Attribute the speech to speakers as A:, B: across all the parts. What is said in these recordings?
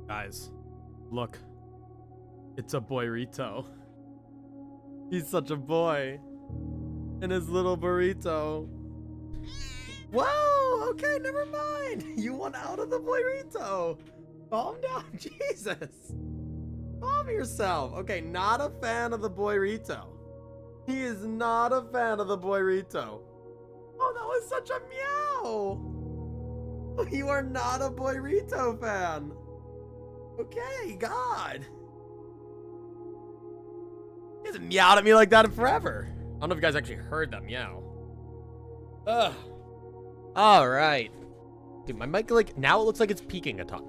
A: Guys, look. It's a boyrito. He's such a boy. In his little burrito. Whoa, okay, never mind. You want out of the boyrito. Calm down, Jesus. Calm yourself. Okay, not a fan of the boyrito. He is not a fan of the boyrito. Oh, that was such a meow. You are not a boyrito fan. Okay, God. He hasn't meowed at me like that in forever. I don't know if you guys actually heard that meow. Ugh. Alright. Dude, my mic, like, now it looks like it's peaking a ton.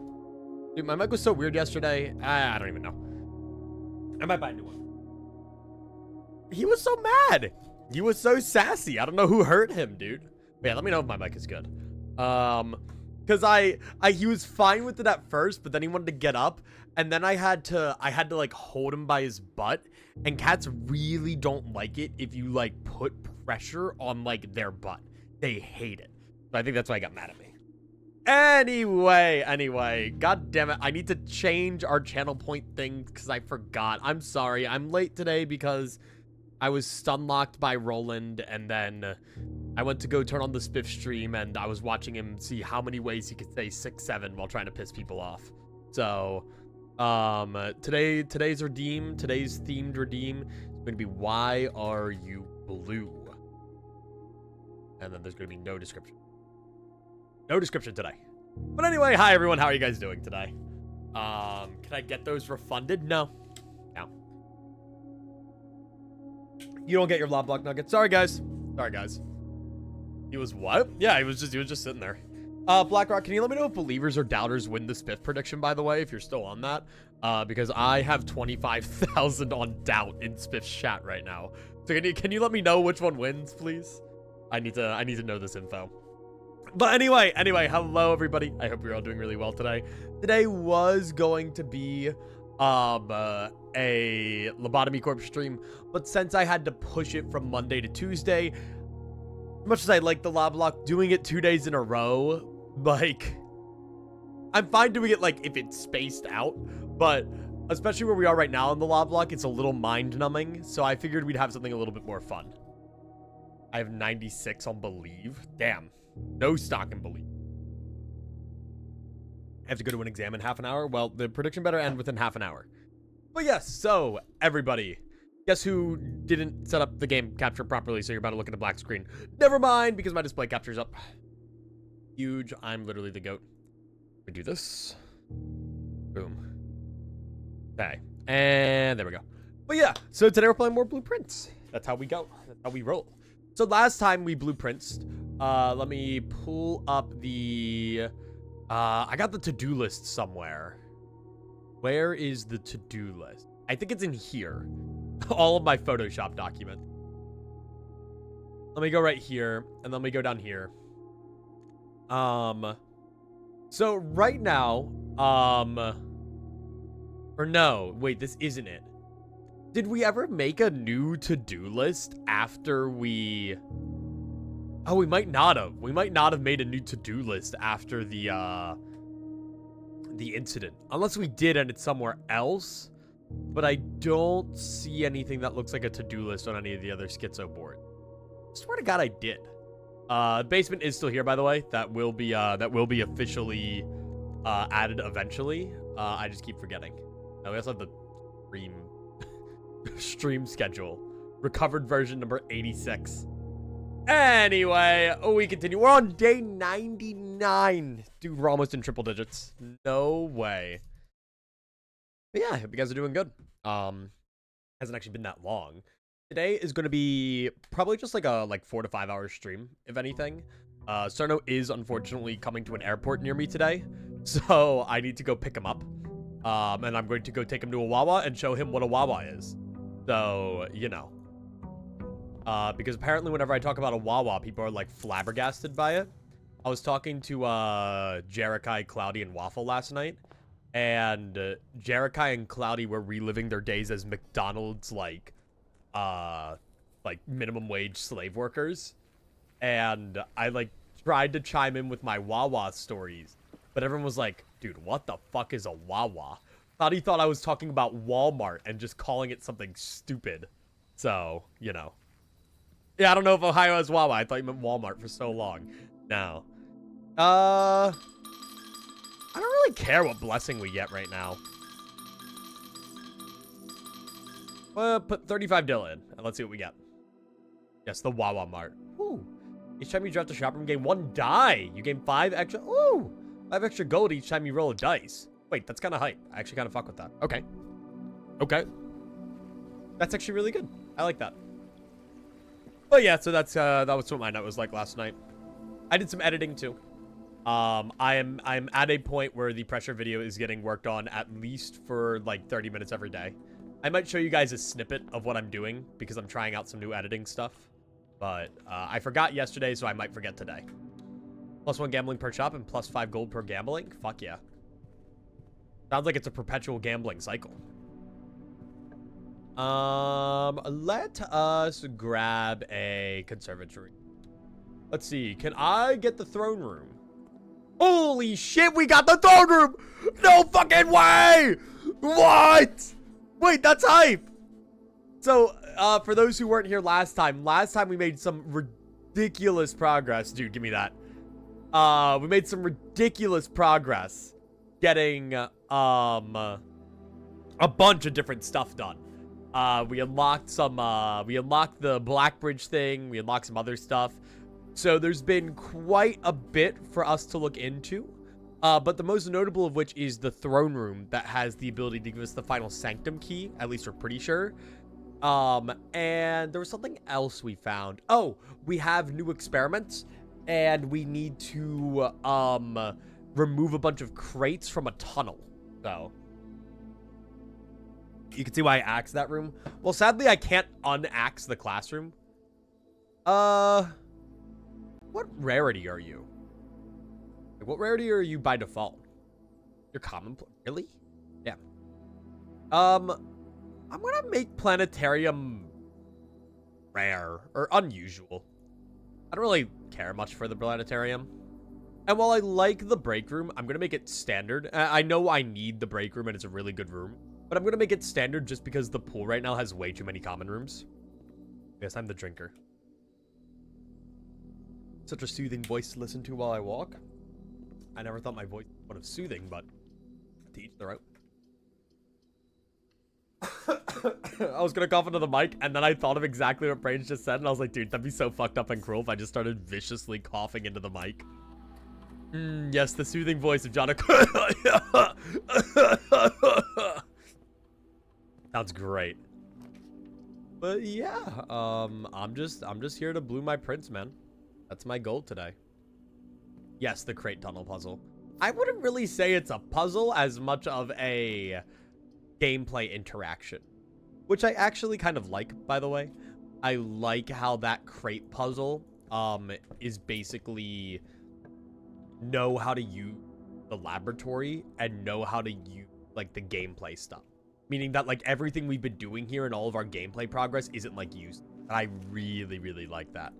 A: Dude, my mic was so weird yesterday. I don't even know. I might buy a new one. He was so mad. He was so sassy. I don't know who hurt him, dude. But yeah, let me know if my mic is good. Because he was fine with it at first, but then he wanted to get up, and then I had to like hold him by his butt, and cats really don't like it if you like put pressure on like their butt. They hate it. So I think that's why he got mad at me. Anyway, god damn it, I need to change our channel point thing because I forgot. I'm sorry, I'm late today because I was stun locked by Roland, and then I went to go turn on the Spiff stream, and I was watching him see how many ways he could say 6-7 while trying to piss people off. So, today's themed redeem is going to be Why Are You Blue? And then there's going to be no description. No description today. But anyway, hi everyone, how are you guys doing today? Can I get those refunded? No. No. You don't get your lob block nugget. Sorry guys. He was what? Yeah, he was just sitting there. BlackRock, can you let me know if believers or doubters win the Spiff prediction, by the way, if you're still on that? Because I have 25,000 on doubt in Spiff's chat right now. So can you let me know which one wins, please? I need to know this info. But anyway, hello everybody. I hope you're all doing really well today. Today was going to be a Lobotomy Corp stream, but since I had to push it from Monday to Tuesday, as much as I like the lob block, doing it 2 days in a row, like, I'm fine doing it like if it's spaced out, but especially where we are right now in the lob block, it's a little mind numbing, so I figured we'd have something a little bit more fun. I have 96 on Believe. Damn. No stock in Believe. I have to go to an exam in half an hour. Well, the prediction better end within half an hour. But yes, so everybody, guess who didn't set up the game capture properly, so you're about to look at a black screen? Never mind, because my display capture's up. Huge. I'm literally the goat. We do this. Boom. Okay. And there we go. But yeah, so today we're playing more blueprints. That's how we go. That's how we roll. So last time we blueprints, let me pull up the, I got the to-do list somewhere. Where is the to-do list? I think it's in here. All of my Photoshop documents. Let me go right here, and then we go down here. So right now, or no, wait, this isn't it. Did we ever make a new to-do list after we... Oh, we might not have. We might not have made a new to-do list after the incident. Unless we did and it's somewhere else. But I don't see anything that looks like a to-do list on any of the other schizo boards. I swear to God I did. Basement is still here, by the way. That will be officially added eventually. I just keep forgetting. We also have the stream schedule. Recovered version number 86. Anyway, we continue. We're on day 99. Dude, we're almost in triple digits. No way. But yeah, I hope you guys are doing good. Hasn't actually been that long. Today is going to be probably just like a 4 to 5 hour stream, if anything. Cerno is unfortunately coming to an airport near me today, so I need to go pick him up. And I'm going to go take him to a Wawa and show him what a Wawa is. So, you know. Because apparently whenever I talk about a Wawa, people are like flabbergasted by it. I was talking to Jerikai, Cloudy, and Waffle last night. And Jerikai and Cloudy were reliving their days as McDonald's like minimum wage slave workers. And I like tried to chime in with my Wawa stories. But everyone was like, Dude, what the fuck is a Wawa? Thought he thought I was talking about Walmart and just calling it something stupid. So, you know. Yeah, I don't know if Ohio has Wawa. I thought you meant Walmart for so long. No. I don't really care what blessing we get right now. Put 35 dill in, and let's see what we get. Yes, the Wawa Mart. Ooh. Each time you draft a shop room, gain 1 die. You gain 5 extra. Ooh. 5 extra gold each time you roll a dice. Wait, that's kind of hype. I actually kind of fuck with that. Okay. Okay. That's actually really good. I like that. But yeah, so that's that was what my night was like last night. I did some editing too. I'm at a point where the pressure video is getting worked on at least for like 30 minutes every day. I might show you guys a snippet of what I'm doing because I'm trying out some new editing stuff. But I forgot yesterday, so I might forget today. +1 gambling per shop and +5 gold per gambling. Fuck yeah. Sounds like it's a perpetual gambling cycle. Let us grab a conservatory. Let's see. Can I get the throne room? Holy shit, we got the throne room! No fucking way! What? Wait, that's hype. So, for those who weren't here last time we made some ridiculous progress. Dude, give me that. We made some ridiculous progress getting, a bunch of different stuff done. We unlocked the Blackbridge thing. We unlocked some other stuff. So there's been quite a bit for us to look into. But the most notable of which is the throne room that has the ability to give us the final sanctum key. At least we're pretty sure. And there was something else we found. Oh, we have new experiments. And we need to, remove a bunch of crates from a tunnel. So you can see why I axed that room. Well, sadly, I can't unaxe the classroom. What rarity are you? What rarity are you by default? You're common. Really? Yeah. I'm gonna make planetarium rare or unusual. I don't really care much for the planetarium. And while I like the break room, I'm gonna make it standard. I know I need the break room and it's a really good room, but I'm gonna make it standard just because the pool right now has way too many common rooms. Yes, I'm the drinker. Such a soothing voice to listen to while I walk. I never thought my voice was one of soothing, but to each their own. I was gonna cough into the mic, and then I thought of exactly what Brains just said, and I was like, dude, that'd be so fucked up and cruel if I just started viciously coughing into the mic. Yes, the soothing voice of John. Sounds great. But yeah, I'm just here to blue my prince, man. That's my goal today. Yes, the crate tunnel puzzle. I wouldn't really say it's a puzzle as much of a gameplay interaction, which I actually kind of like, by the way. I like how that crate puzzle is basically know how to use the laboratory and know how to use like the gameplay stuff, meaning that like everything we've been doing here and all of our gameplay progress isn't like used. And I really like that.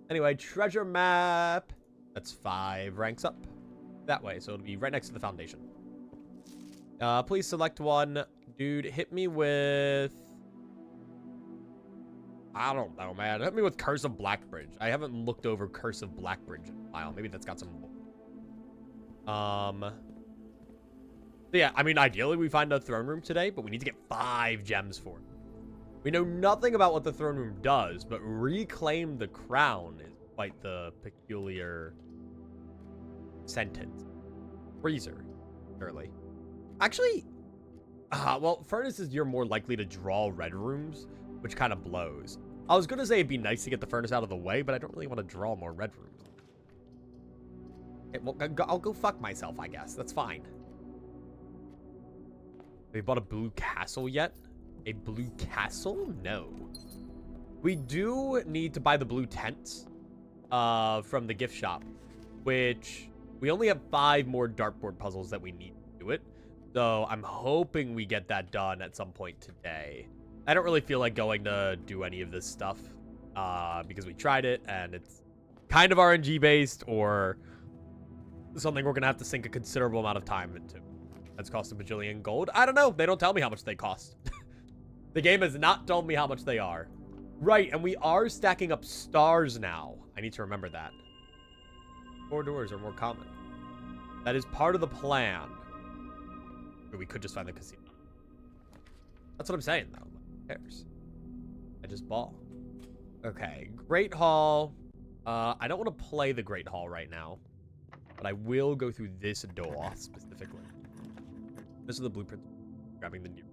A: Anyway, treasure map. That's 5 ranks up that way, so it'll be right next to the foundation. Please select one. Dude, hit me with... I don't know, man. Hit me with Curse of Blackbridge. I haven't looked over Curse of Blackbridge in a while. Maybe that's got some... So yeah, I mean, ideally we find a throne room today, but we need to get 5 gems for it. We know nothing about what the throne room does, but reclaim the crown is quite the peculiar sentence. Freezer, surely. Actually, well, furnaces, you're more likely to draw red rooms, which kind of blows. I was going to say it'd be nice to get the furnace out of the way, but I don't really want to draw more red rooms. Okay, well, I'll go fuck myself, I guess. That's fine. Have we bought a blue castle yet? A blue castle? No. We do need to buy the blue tents from the gift shop, which we only have 5 more dartboard puzzles that we need to do it. So I'm hoping we get that done at some point today. I don't really feel like going to do any of this stuff because we tried it and it's kind of RNG based, or something we're gonna have to sink a considerable amount of time into. That's cost a bajillion gold. I don't know. They don't tell me how much they cost. The game has not told me how much they are. Right, and we are stacking up stars now. I need to remember that. 4 doors are more common. That is part of the plan. Or we could just find the casino. That's what I'm saying, though. Who cares? I just ball. Okay, Great Hall. I don't want to play the Great Hall right now, but I will go through this door specifically. This is the blueprint. Grabbing the new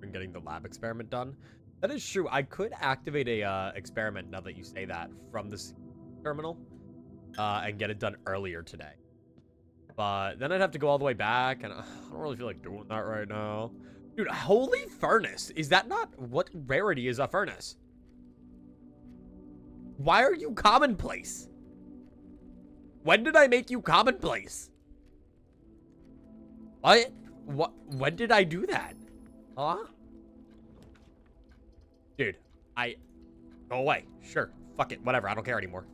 A: and getting the lab experiment done. That is true. I could activate a experiment now that you say that from this terminal and get it done earlier today. But then I'd have to go all the way back, and I don't really feel like doing that right now. Dude, holy furnace. Is that not... What rarity is a furnace? Why are you commonplace? When did I make you commonplace? What? When did I do that? Huh? Dude, go away. Sure. Fuck it. Whatever. I don't care anymore.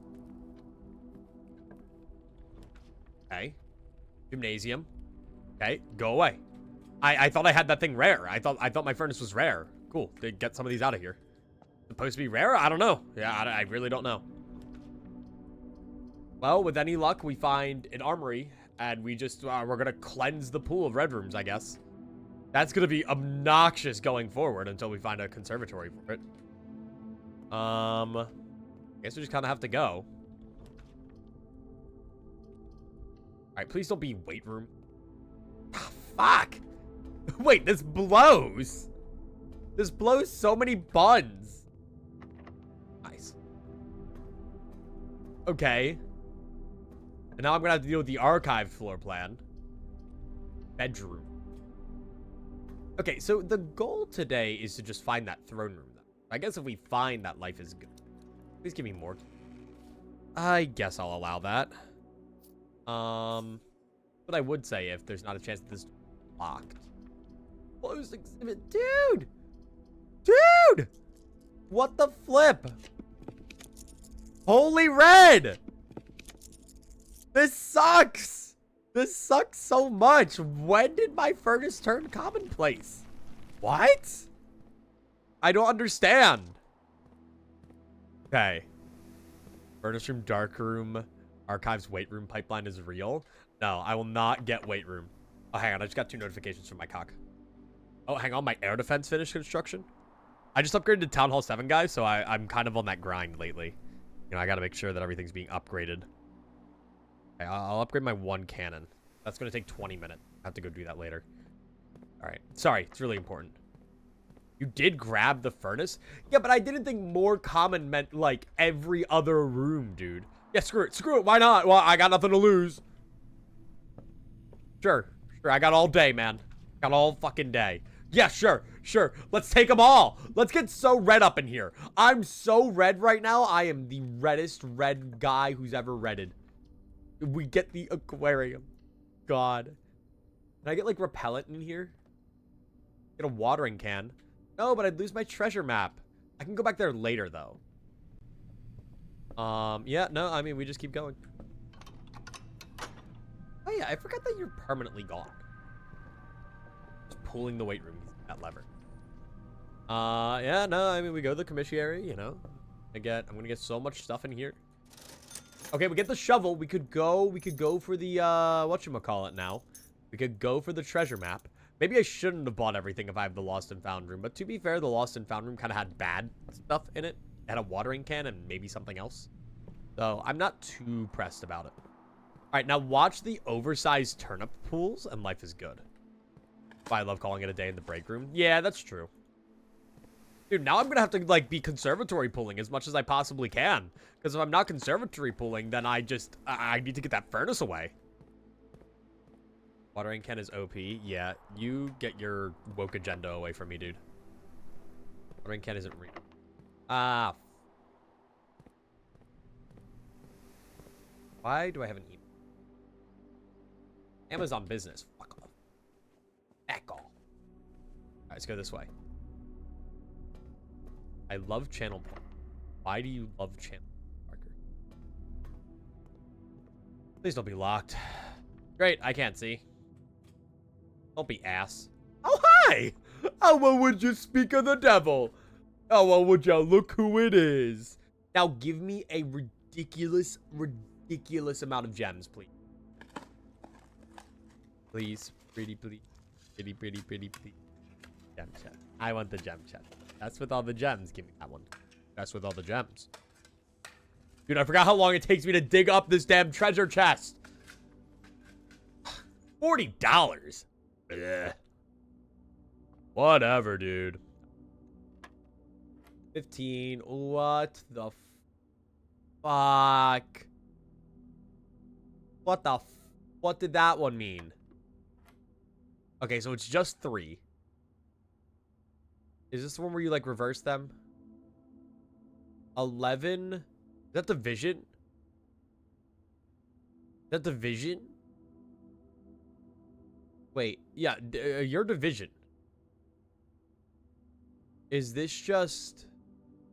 A: Okay. Gymnasium. Okay. Go away. I thought I had that thing rare. I thought my furnace was rare. Cool. They get some of these out of here. Supposed to be rare? I don't know. Yeah, I really don't know. Well, with any luck, we find an armory, and we just, we're gonna cleanse the pool of red rooms, I guess. That's gonna be obnoxious going forward until we find a conservatory for it. I guess we just kind of have to go. Alright, please don't be weight room. Fuck! Wait, this blows! This blows so many buns. Nice. Okay. And now I'm gonna have to deal with the archived floor plan. Bedroom. Okay, so the goal today is to just find that throne room, though. I guess if we find that life is good. Please give me more. I guess I'll allow that. But I would say if there's not a chance that this is locked. Closed exhibit. Dude! Dude! What the flip? Holy red! This sucks! This sucks so much. When did my furnace turn commonplace? What? I don't understand. Okay. Furnace room, dark room, archives, weight room, pipeline is real. No, I will not get weight room. Oh, hang on. I just got 2 notifications from my cock. Oh, hang on. My air defense finished construction. I just upgraded to Town Hall 7, guys, so I'm kind of on that grind lately. You know, I got to make sure that everything's being upgraded. Okay, I'll upgrade my 1 cannon. That's going to take 20 minutes. I have to go do that later. All right. Sorry. It's really important. You did grab the furnace? Yeah, but I didn't think more common meant, like, every other room, dude. Yeah, screw it. Screw it. Why not? Well, I got nothing to lose. Sure. Sure. I got all day, man. Got all fucking day. Yeah, sure. Sure. Let's take them all. Let's get so red up in here. I'm so red right now. I am the reddest red guy who's ever redded. We get the aquarium. God. Can I get, like, repellent in here? Get a watering can. No, but I'd lose my treasure map. I can go back there later, though. Yeah, no, I mean, we just keep going. Oh, yeah, I forgot that you're permanently gone. Just pulling the weight room, that lever. Yeah, no, I mean, we go to the commissary, you know. I'm gonna get so much stuff in here. Okay, we get the shovel. We could go for the, whatchamacallit now. We could go for the treasure map. Maybe I shouldn't have bought everything if I have the lost and found room. But to be fair, the lost and found room kind of had bad stuff in it. It had a watering can and maybe something else. So I'm not too pressed about it. All right, now watch the oversized turnip pools and life is good. I love calling it a day in the break room. Yeah, that's true. Dude, now I'm going to have to, like, be conservatory pulling as much as I possibly can. Because if I'm not conservatory pulling, then I need to get that furnace away. Watering can is OP. Yeah, you get your woke agenda away from me, dude. Watering can isn't real. Ah. Why do I have an email? Amazon business. Fuck off. Back off. Alright, let's go this way. I love channel. Why do you love channel, Parker? Please don't be locked. Great, I can't see. Don't be ass. Oh, hi! Oh, well, would you speak of the devil? Oh, well, would you look who it is? Now, give me a ridiculous amount of gems, please. Please, pretty, please. Pretty, please. Gem chest. I want the gem chest. That's with all the gems. Give me that one. That's with all the gems. Dude, I forgot how long it takes me to dig up this damn treasure chest. $40. Blech. Whatever, dude. 15. What the fuck? What did that one mean? Okay, so it's just 3. Is this the one where you, like, reverse them? 11? Is that division? Is that division? Wait, yeah, your division. Is this just...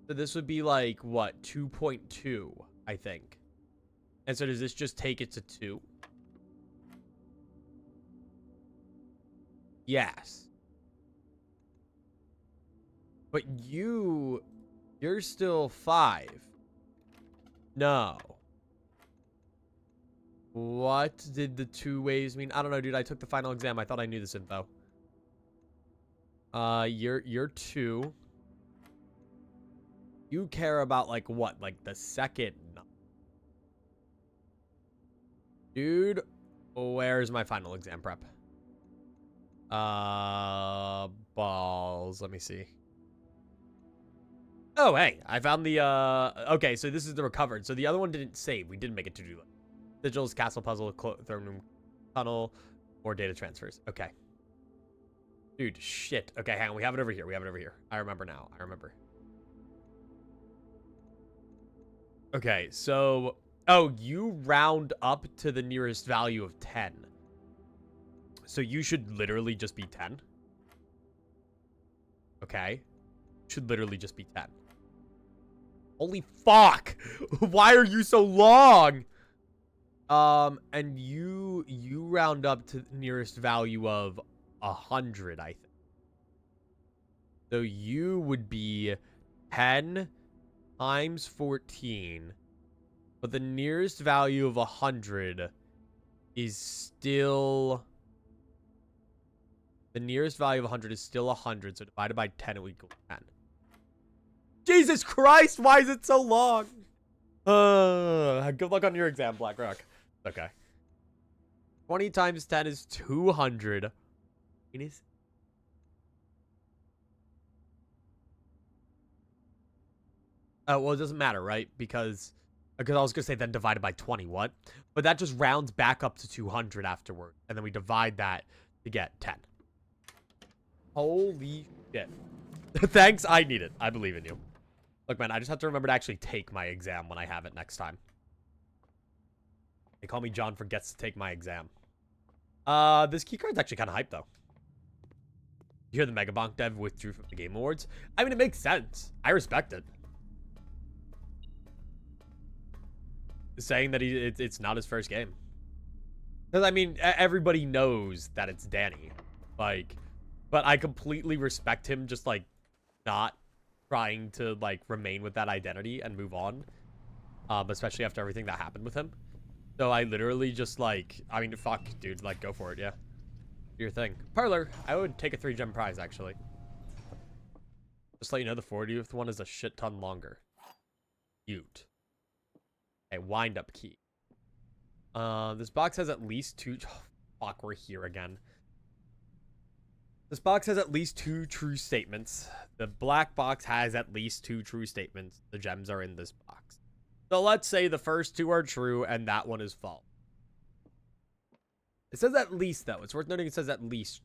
A: So this would be, like, what? 2.2, I think. And so does this just take it to 2? Yes. But you're still 5. No. What did the 2 waves mean? I don't know, dude. I took the final exam. I thought I knew this info. You're 2. You care about, like, what? Like, the second? No. Dude, where's my final exam prep? Balls. Let me see. Oh, hey, I found the, okay, so this is the recovered. So the other one didn't save. We didn't make it to do it. Sigils, castle puzzle, throne room tunnel, or data transfers. Okay. Dude, shit. Okay, hang on. We have it over here. I remember now. I remember. Okay, so... Oh, you round up to the nearest value of 10. So you should literally just be 10. Okay. Should literally just be 10. Holy fuck! Why are you so long? And you round up to the nearest value of 100, I think. So you would be 10 times 14. But the nearest value of 100 is still... The nearest value of 100 is still 100. So divided by 10, it would equal 10. Jesus Christ, why is it so long? Good luck on your exam, BlackRock. Okay. 20 times 10 is 200. It is... well, it doesn't matter, right? Because I was going to say then divided by 20. What? But that just rounds back up to 200 afterward. And then we divide that to get 10. Holy shit. Thanks, I need it. I believe in you. Look, man, I just have to remember to actually take my exam when I have it next time. They call me John forgets to take my exam. This keycard's actually kind of hype, though. You hear the Megabonk dev withdrew from the Game Awards? I mean, it makes sense. I respect it. Saying that it's not his first game. Because, I mean, everybody knows that it's Danny. Like, but I completely respect him just, like, not trying to, like, remain with that identity and move on. Especially after everything that happened with him. So I literally just, like, I mean, fuck, dude, like, go for it, yeah. Do your thing. Parlor, I would take a 3-gem prize, actually. Just let you know, the 40th one is a shit ton longer. Cute. Okay, wind-up key. This box has at least 2... Oh, fuck, we're here again. This box has at least 2 true statements. The black box has at least 2 true statements. The gems are in this box. So let's say the first 2 are true and that one is false. It says at least, though. It's worth noting it says at least.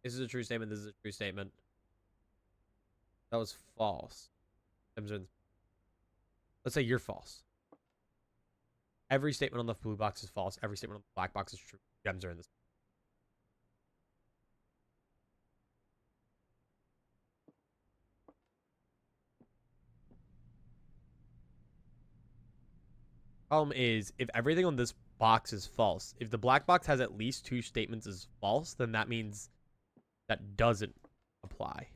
A: This is a true statement. This is a true statement. That was false. Gems are in... Let's say you're false. Every statement on the blue box is false. Every statement on the black box is true. Gems are in this. Problem is, if everything on this box is false. If the black box has at least 2 statements as false, then that means that doesn't apply.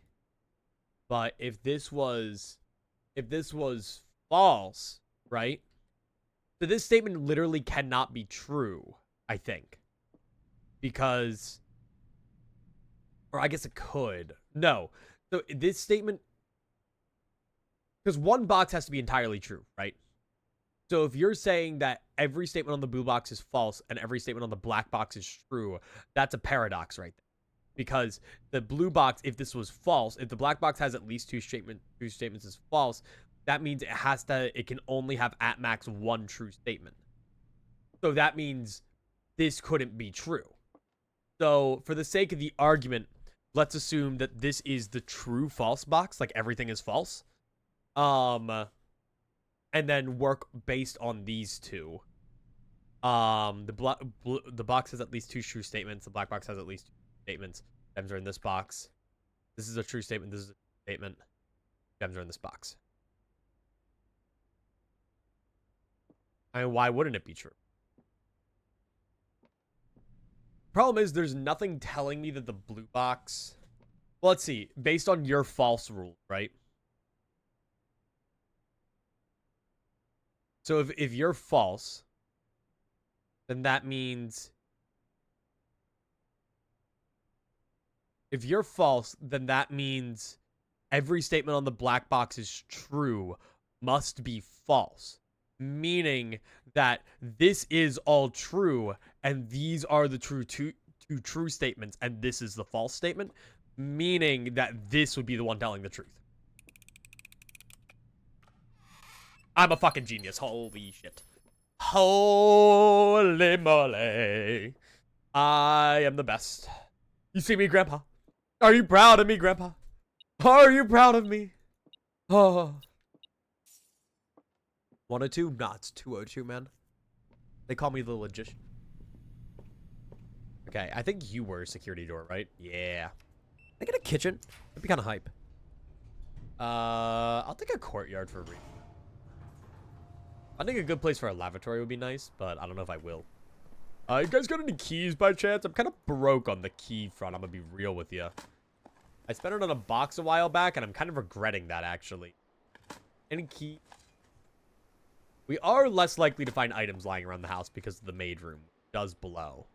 A: But if this was false, right? So this statement literally cannot be true, I think. Because, or I guess it could. No. So this statement, because one box has to be entirely true, right? So if you're saying that every statement on the blue box is false and every statement on the black box is true, that's a paradox right there. Because the blue box, if this was false, if the black box has at least two statements as false, that means it can only have at max 1 true statement. So that means this couldn't be true. So for the sake of the argument, let's assume that this is the true false box, like everything is false. And then work based on these two. The box has at least 2 true statements. The black box has at least 2 statements. Gems are in this box. This is a true statement. This is a statement. Gems are in this box. I mean, why wouldn't it be true? Problem is, there's nothing telling me that the blue box... Well, let's see. Based on your false rule, right? So if you're false, then that means... If you're false, then that means every statement on the black box is true must be false. Meaning that this is all true, and these are the two true statements, and this is the false statement. Meaning that this would be the one telling the truth. I'm a fucking genius. Holy shit. Holy moly. I am the best. You see me, Grandpa? Are you proud of me, Grandpa? Are you proud of me? Oh. 102? Nah, it's 202, man. They call me the Logician. Okay, I think you were a security door, right? Yeah. I get a kitchen. That'd be kind of hype. I'll take a courtyard for a read. I think a good place for a lavatory would be nice, but I don't know if I will. You guys got any keys by chance? I'm kind of broke on the key front. I'm gonna be real with you. I spent it on a box a while back, and I'm kind of regretting that, actually. Any key? We are less likely to find items lying around the house because the maid room does blow.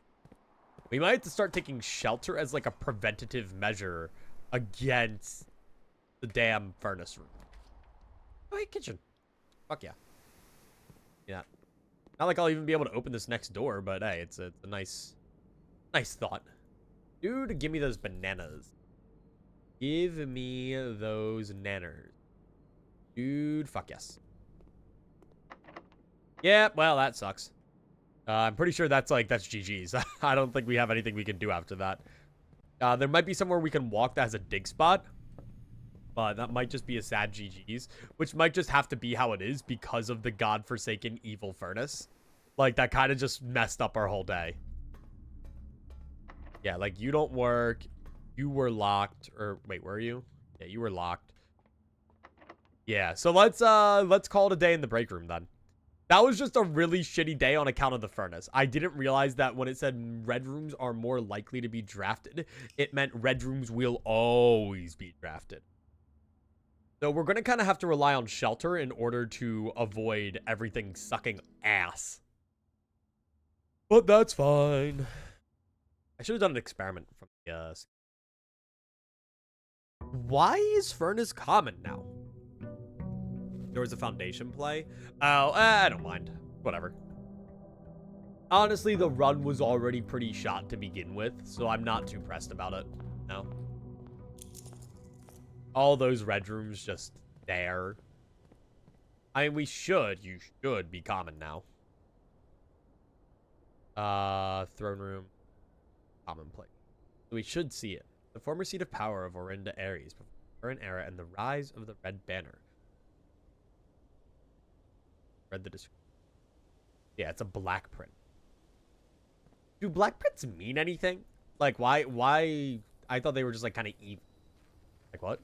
A: We might have to start taking shelter as, like, a preventative measure against the damn furnace room. Oh, hey, kitchen. Fuck yeah. Yeah. Not like I'll even be able to open this next door, but hey, it's a nice thought. Dude, give me those bananas. Give me those nanners. Dude, fuck yes. Yeah, well, that sucks. I'm pretty sure that's GG's. I don't think we have anything we can do after that. There might be somewhere we can walk that has a dig spot. But that might just be a sad GG's. Which might just have to be how it is because of the godforsaken evil furnace. Like, that kind of just messed up our whole day. Yeah, like, you don't work. You were locked. Or, wait, were you? Yeah, you were locked. Yeah, so let's call it a day in the break room then. That was just a really shitty day on account of the furnace. I didn't realize that when it said red rooms are more likely to be drafted, it meant red rooms will always be drafted. So we're going to kind of have to rely on shelter in order to avoid everything sucking ass. But that's fine. I should have done an experiment from the... Why is furnace common now? There was a foundation play. Oh, I don't mind. Whatever. Honestly, the run was already pretty shot to begin with, so I'm not too pressed about it. No. All those red rooms just there. I mean, you should be common now. Throne room. Common plate. So we should see it. The former seat of power of Orinda Ares, current era, and the rise of the Red Banner. Read the description. Yeah, it's a black print. Do black prints mean anything? Like, why? I thought they were just, like, kind of evil. Like, what?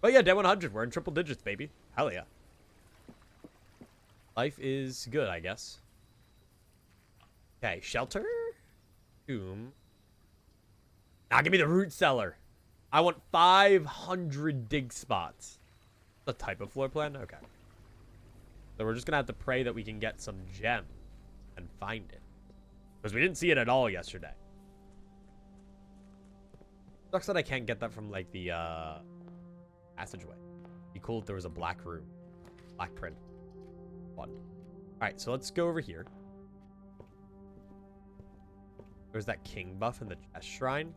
A: Oh, yeah, Day 100. We're in triple digits, baby. Hell yeah. Life is good, I guess. Okay, shelter. Tomb. Now give me the root cellar. I want 500 dig spots. The type of floor plan? Okay. So we're just gonna have to pray that we can get some gem and find it. Because we didn't see it at all yesterday. Sucks that I can't get that from, like, the, passageway. Be cool if there was a black room. Black print. Fun. Alright, so let's go over here. There's that king buff in the chest shrine.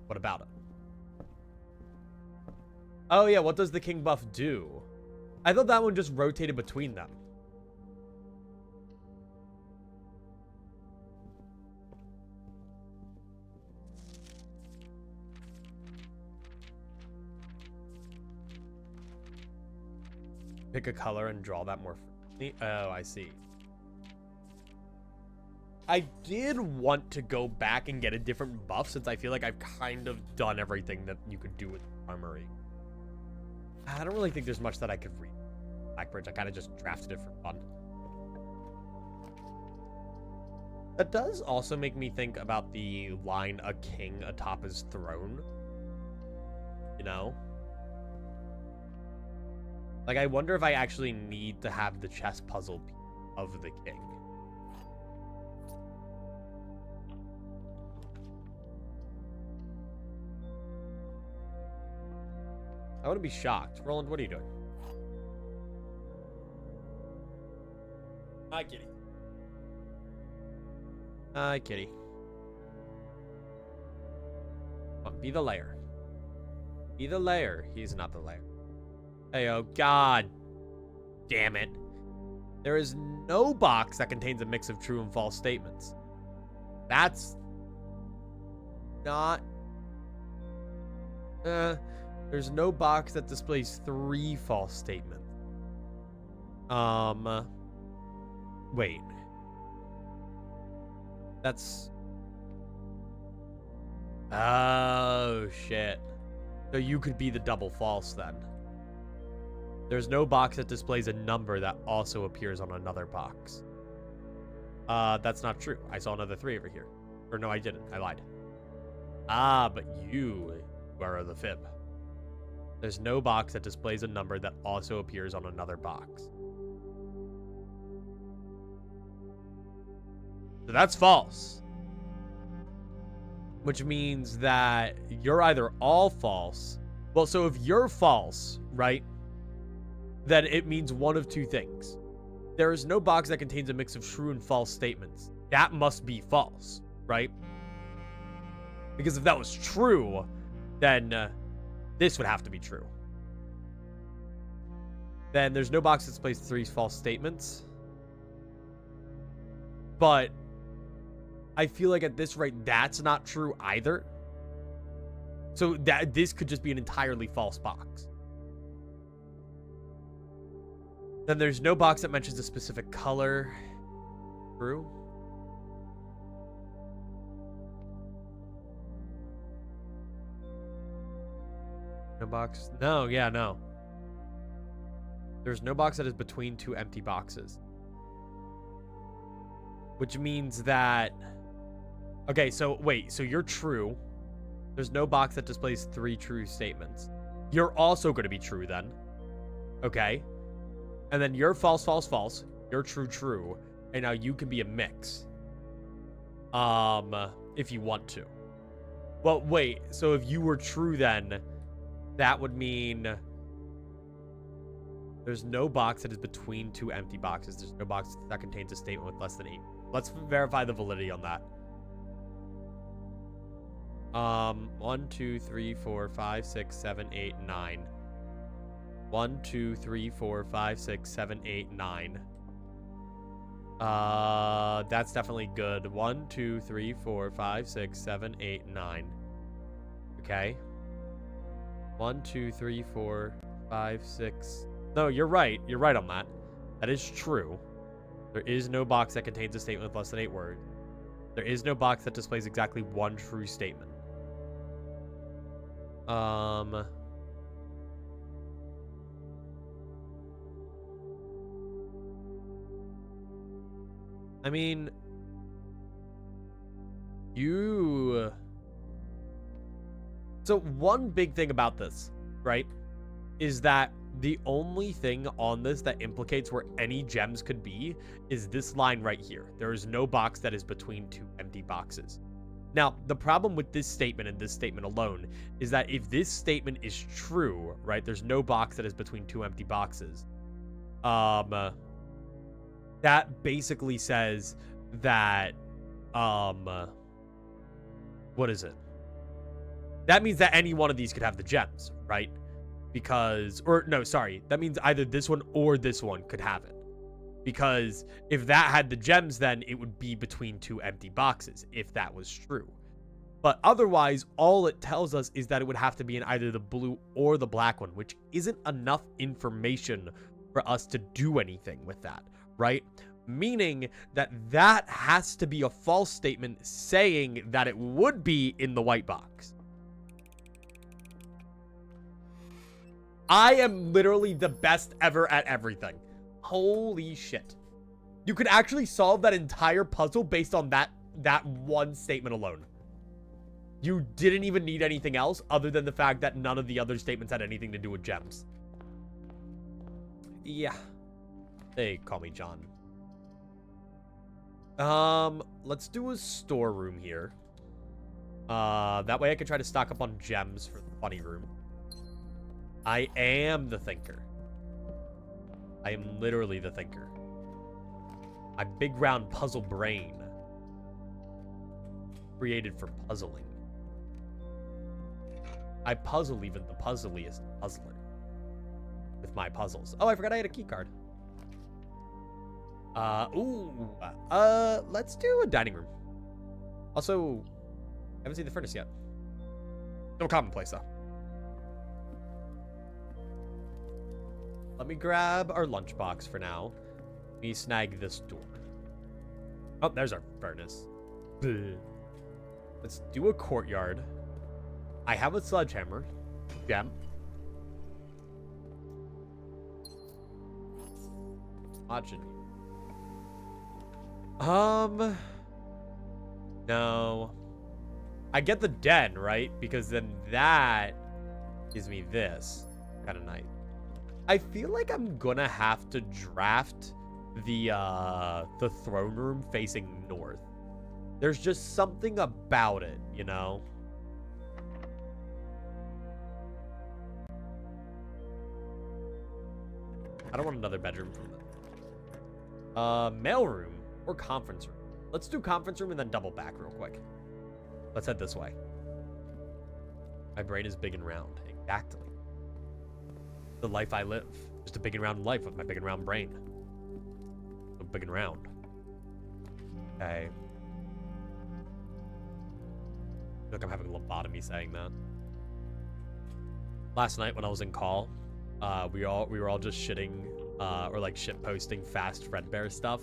A: What about it? Oh, yeah, what does the king buff do? I thought that one just rotated between them. Pick a color and draw that more frequently. Oh, I see. I did want to go back and get a different buff since I feel like I've kind of done everything that you could do with armory. I don't really think there's much that I could read. Blackbridge, I kind of just drafted it for fun. That does also make me think about the line, a king atop his throne. You know? Like, I wonder if I actually need to have the chess puzzle of the king. I wouldn't be shocked. Roland, what are you doing? Hi, kitty. Hi, kitty. Come on, be the layer. Be the layer. He's not the layer. Hey, oh, God. Damn it. There is no box that contains a mix of true and false statements. That's not... There's no box that displays 3 false statements. Wait. That's... Oh, shit. So you could be the double false then. There's no box that displays a number that also appears on another box. That's not true. I saw another 3 over here. Or no, I didn't. I lied. Ah, but you are the fib. There's no box that displays a number that also appears on another box. So that's false. Which means that you're either all false. Well, so if you're false, right? Then it means one of 2 things. There is no box that contains a mix of true and false statements. That must be false, right? Because if that was true, then this would have to be true. Then there's no box that displays 3 false statements. But I feel like at this rate, that's not true either. So that this could just be an entirely false box. Then there's no box that mentions a specific color. True. No box. No, yeah, no. There's no box that is between 2 empty boxes. Which means that... Okay, so wait. So you're true. There's no box that displays 3 true statements. You're also going to be true then. Okay. And then you're false, false, false. You're true, true. And now you can be a mix. If you want to. Well, wait. So if you were true then... That would mean there's no box that is between 2 empty boxes. There's no box that contains a statement with less than 8. Let's verify the validity on that. 1, 2, 3, 4, 5, 6, 7, 8, 9. 1, 2, 3, 4, 5, 6, 7, 8, 9. That's definitely good. 1, 2, 3, 4, 5, 6, 7, 8, 9. Okay. 1, 2, 3, 4, 5, 6. No, you're right. You're right on that. That is true. There is no box that contains a statement with less than 8 words. There is no box that displays exactly 1 true statement. I mean, you... So one big thing about this, right, is that the only thing on this that implicates where any gems could be is this line right here. There is no box that is between two empty boxes. Now, the problem with this statement and this statement alone is that if this statement is true, right, there's no box that is between two empty boxes. That basically says that, what is it? That means that any one of these could have the gems, right? Because, or no, sorry, that means either this one or this one could have it. Because if that had the gems, then it would be between two empty boxes, if that was true. But otherwise, all it tells us is that it would have to be in either the blue or the black one, which isn't enough information for us to do anything with that, right? Meaning that that has to be a false statement saying that it would be in the white box. I am literally the best ever at everything. Holy shit. You could actually solve that entire puzzle based on that one statement alone. You didn't even need anything else other than the fact that none of the other statements had anything to do with gems. Yeah. They call me John. Let's do a storeroom here. That way I can try to stock up on gems for the funny room. I am the thinker. I am literally the thinker. My big round puzzle brain. Created for puzzling. I puzzle even the puzzliest puzzler. With my puzzles. Oh, I forgot I had a key card. Let's do a dining room. Also, I haven't seen the furnace yet. No commonplace though. Let me grab our lunchbox for now. Let me snag this door. Oh, there's our furnace. Let's do a courtyard. I have a sledgehammer. Gem. Watching. No. I get the den, right? Because then that gives me this. Kind of nice. I feel like I'm gonna have to draft the throne room facing north. There's just something about it, you know? I don't want another bedroom from that. Mailroom or conference room. Let's do conference room and then double back real quick. Let's head this way. My brain is big and round. Exactly. The life I live. Just a big and round life with my big and round brain. So big and round. Okay. Look, I'm having a lobotomy saying that. Last night when I was in call, we were all just shitting or like shit posting fast Fredbear stuff,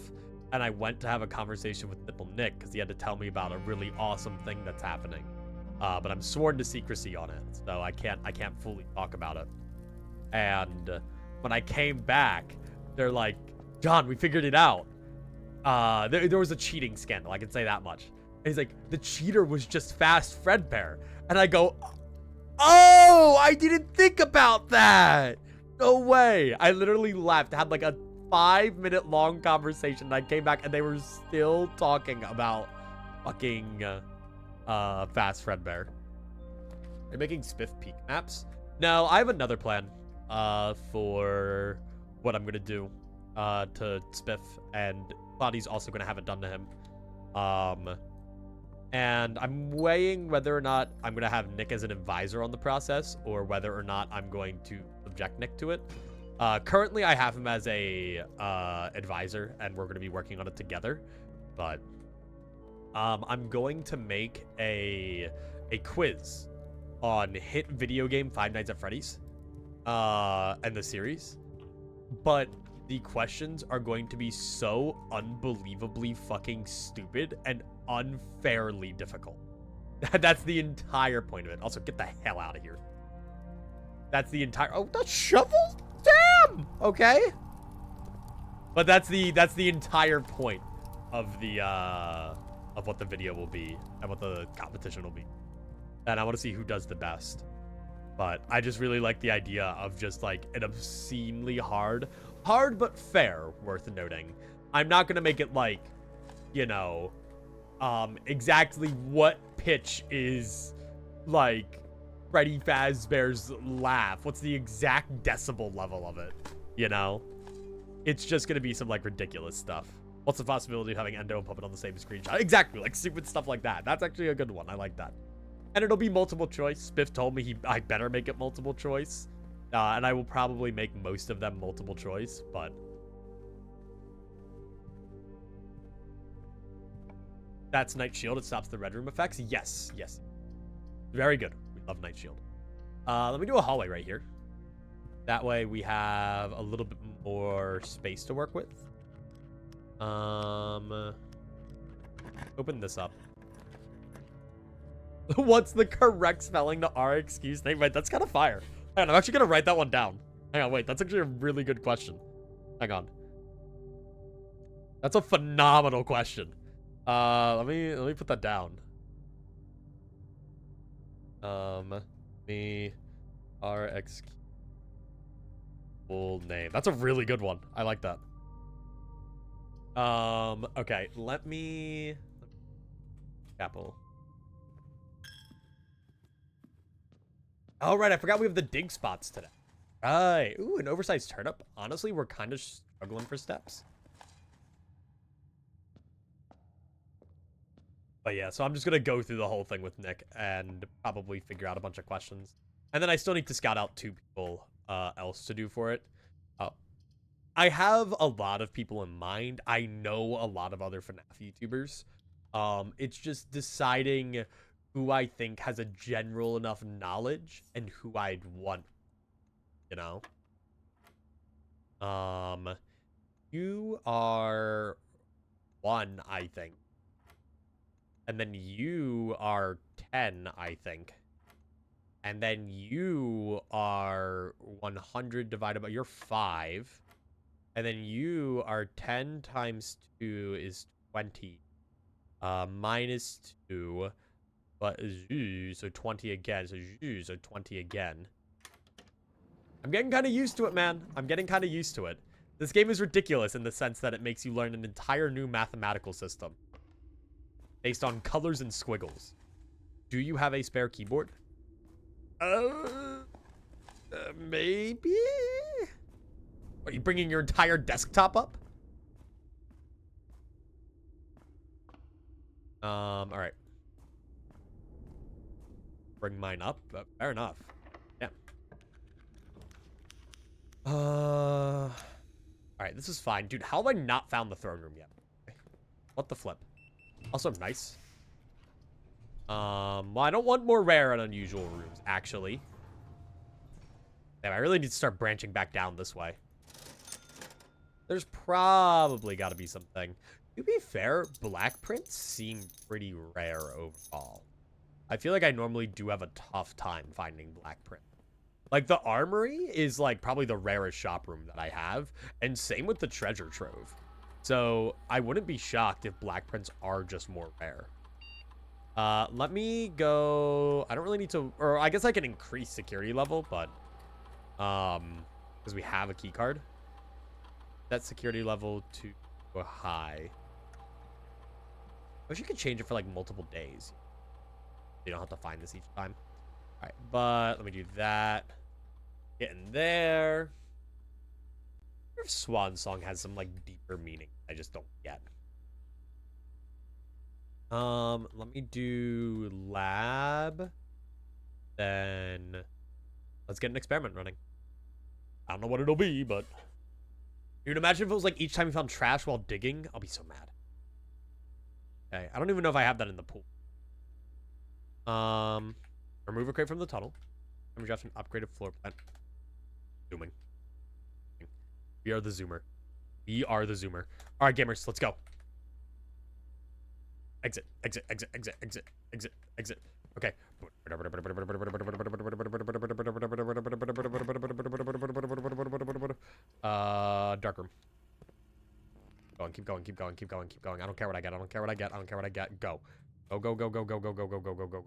A: and I went to have a conversation with Nipple Nick because he had to tell me about a really awesome thing that's happening. But I'm sworn to secrecy on it, so I can't fully talk about it. And when I came back, they're like, John, we figured it out. There was a cheating scandal, I can say that much. And he's like, the cheater was just fast Fredbear. And I go, oh, I didn't think about that. No way. I literally left, had like a 5-minute long conversation. And I came back and they were still talking about fucking fast Fredbear. They're making Spiff Peak maps. No, I have another plan for what I'm going to do to Spiff. And Body's also going to have it done to him. And I'm weighing whether or not I'm going to have Nick as an advisor on the process or whether or not I'm going to subject Nick to it. Currently, I have him as a advisor, and we're going to be working on it together. But I'm going to make a quiz on hit video game Five Nights at Freddy's and the series. But the questions are going to be so unbelievably fucking stupid and unfairly difficult. That's the entire point of it. Also, get the hell out of here. That's the entire... Oh, the shovel? Damn! Okay. But that's the entire point of the of what the video will be and what the competition will be. And I want to see who does the best. But I just really like the idea of just like an obscenely hard but fair, worth noting. I'm not gonna make it like, you know, exactly what pitch is like Freddy Fazbear's laugh. What's the exact decibel level of it? You know? It's just gonna be some like ridiculous stuff. What's the possibility of having Endo and Puppet on the same screenshot? Exactly, like stupid stuff like that. That's actually a good one. I like that. And it'll be multiple choice. Spiff told me I better make it multiple choice. And I will probably make most of them multiple choice, but... That's Night Shield. It stops the Red Room effects. Yes, yes. Very good. We love Night Shield. Let me do a hallway right here. That way we have a little bit more space to work with. Open this up. What's the correct spelling to our excuse name? Wait, that's kind of fire. Hang on, I'm actually gonna write that one down. Hang on, wait, that's actually a really good question. Hang on. That's a phenomenal question. Let me put that down. RX full name. That's a really good one. I like that. Okay, let me Apple. Oh, right, I forgot we have the dig spots today. Right. Ooh, an oversized turnip. Honestly, we're kind of struggling for steps. But yeah, so I'm just going to go through the whole thing with Nick and probably figure out a bunch of questions. And then I still need to scout out 2 people else to do for it. I have a lot of people in mind. I know a lot of other FNAF YouTubers. It's just deciding who I think has a general enough knowledge and who I'd want, you know? You are 1, I think. And then you are 10, I think. And then you are 100 divided by... You're 5. And then you are 10 times 2 is 20. Minus 2... But so 20 again. So 20 again. I'm getting kind of used to it, man. I'm getting kind of used to it. This game is ridiculous in the sense that it makes you learn an entire new mathematical system based on colors and squiggles. Do you have a spare keyboard? Maybe? Are you bringing your entire desktop up? All right. Bring mine up. Fair enough. Yeah. All right, this is fine. Dude, how have I not found the throne room yet? What the flip? Also nice. Well, I don't want more rare and unusual rooms, actually. Damn, I really need to start branching back down this way. There's probably got to be something. To be fair, black prints seem pretty rare overall. I feel like I normally do have a tough time finding black print. Like, the armory is, like, probably the rarest shop room that I have. And same with the treasure trove. So, I wouldn't be shocked if black prints are just more rare. Let me go... I don't really need to... Or, I guess I can increase security level, but... because we have a key card. That security level to a high. I wish you could change it for, like, multiple days. You don't have to find this each time. All right, but let me do that. Get in there. I wonder if Swan Song has some like deeper meaning I just don't get. Let me do lab. Then let's get an experiment running. I don't know what it'll be, but dude, imagine if it was like each time we found trash while digging. I'll be so mad. Okay, I don't even know if I have that in the pool. Remove a crate from the tunnel. And we got an upgraded floor plan. Zooming. We are the zoomer. We are the zoomer. All right, gamers, let's go. Exit, exit, exit, exit, exit, exit, exit. Okay. Dark room. going, keep going, keep going, keep going, keep going. I don't care what I get. I don't care what I get. I don't care what I get. Go. Go, go, go, go, go, go, go, go, go, go, go.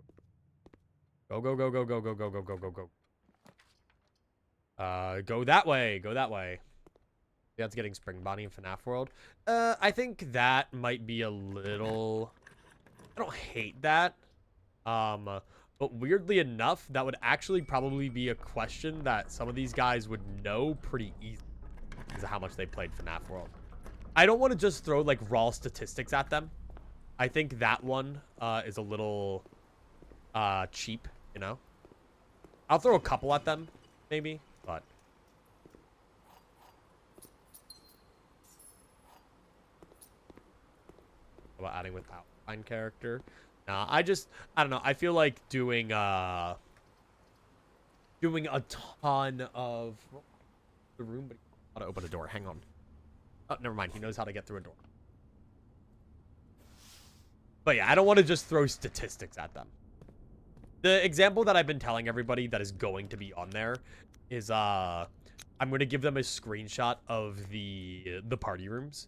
A: Go, go, go, go, go, go, go, go, go, go, go. Go that way. Go that way. That's getting Spring Bonnie in FNAF World. I think that might be a little... I don't hate that. But weirdly enough, that would actually probably be a question that some of these guys would know pretty easily because of how much they played FNAF World. I don't want to just throw, like, raw statistics at them. I think that one is a little cheap, you know? I'll throw a couple at them, maybe, but... About adding with outline character. Nah, I don't know. I feel like doing a ton of the room, but how to open a door. Hang on. Oh, never mind. He knows how to get through a door. But yeah, I don't want to just throw statistics at them. The example that I've been telling everybody that is going to be on there is I'm going to give them a screenshot of the party rooms,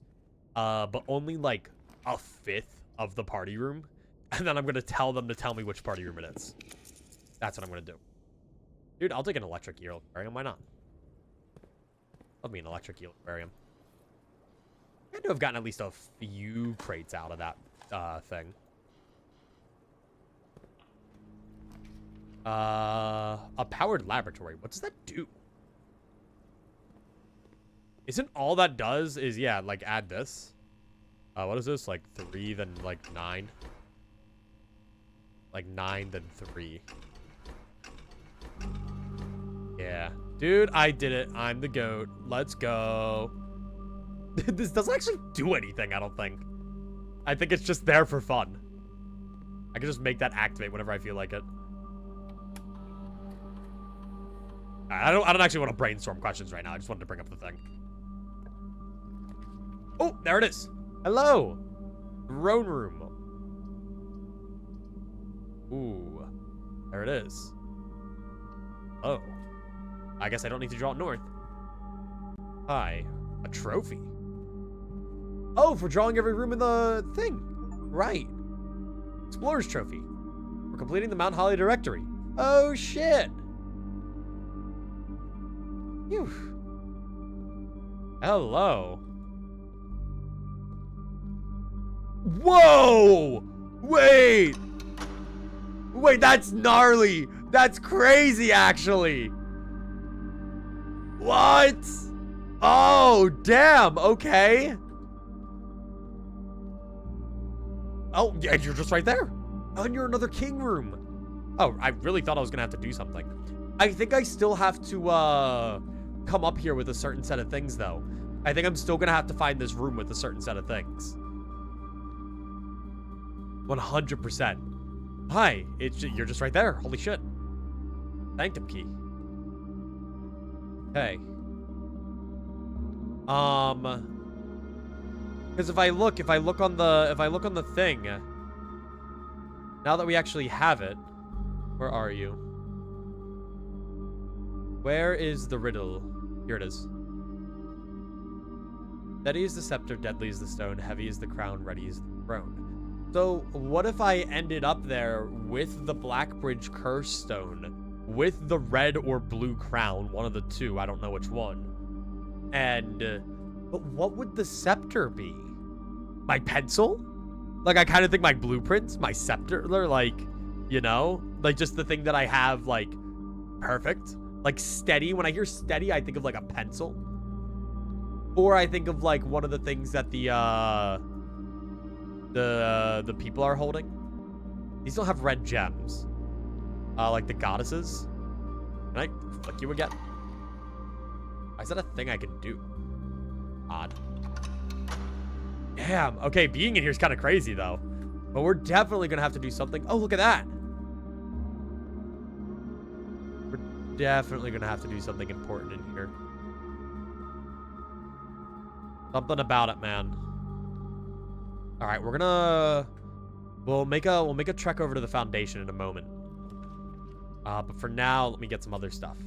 A: but only like a fifth of the party room, and then I'm going to tell them to tell me which party room it is. That's what I'm going to do. Dude, I'll take an electric eel aquarium. Why not? Love me an electric eel aquarium. I had to have gotten at least a few crates out of that thing. A powered laboratory. What does that do? Isn't all that does is, yeah, like add this. What is this? Like 3, then like 9. Like 9, then 3. Yeah. Dude, I did it. I'm the GOAT. Let's go. This doesn't actually do anything, I don't think. I think it's just there for fun. I can just make that activate whenever I feel like it. I don't actually want to brainstorm questions right now. I just wanted to bring up the thing. Oh, there it is. Hello. Throne room. Ooh. There it is. Oh. I guess I don't need to draw it north. Hi. A trophy. Oh, for drawing every room in the thing. Right. Explorer's trophy. We're completing the Mount Holly directory. Oh, shit. Phew. Hello. Whoa! Wait! Wait, that's gnarly! That's crazy, actually! What? Oh, damn, okay. Oh, yeah, you're just right there. Oh, and you're another king room. Oh, I really thought I was gonna have to do something. I think I still have to, come up here with a certain set of things, though. I think I'm still gonna have to find this room with a certain set of things. 100%. Hi, you're just right there. Holy shit. Sanctum key. Hey. Because if I look on the thing, now that we actually have it, where are you? Where is the riddle? Here it is. Steady is the scepter, deadly is the stone, heavy is the crown, ready is the throne. So, what if I ended up there with the Blackbridge Curse Stone, with the red or blue crown, one of the two, I don't know which one. And, but what would the scepter be? My pencil? Like, I kind of think my blueprints, my scepter, they're like, you know? Like, just the thing that I have, like, perfect. Like, steady. When I hear steady, I think of, like, a pencil. Or I think of, like, one of the things that the people are holding. These don't have red gems. Like the goddesses. Can I flick you again? Why is that a thing I can do? Odd. Damn. Okay, being in here is kind of crazy, though. But we're definitely going to have to do something. Oh, look at that. We're definitely going to have to do something important in here. Something about it, man. All right, we're gonna... We'll make a trek over to the Foundation in a moment. But for now, let me get some other stuff.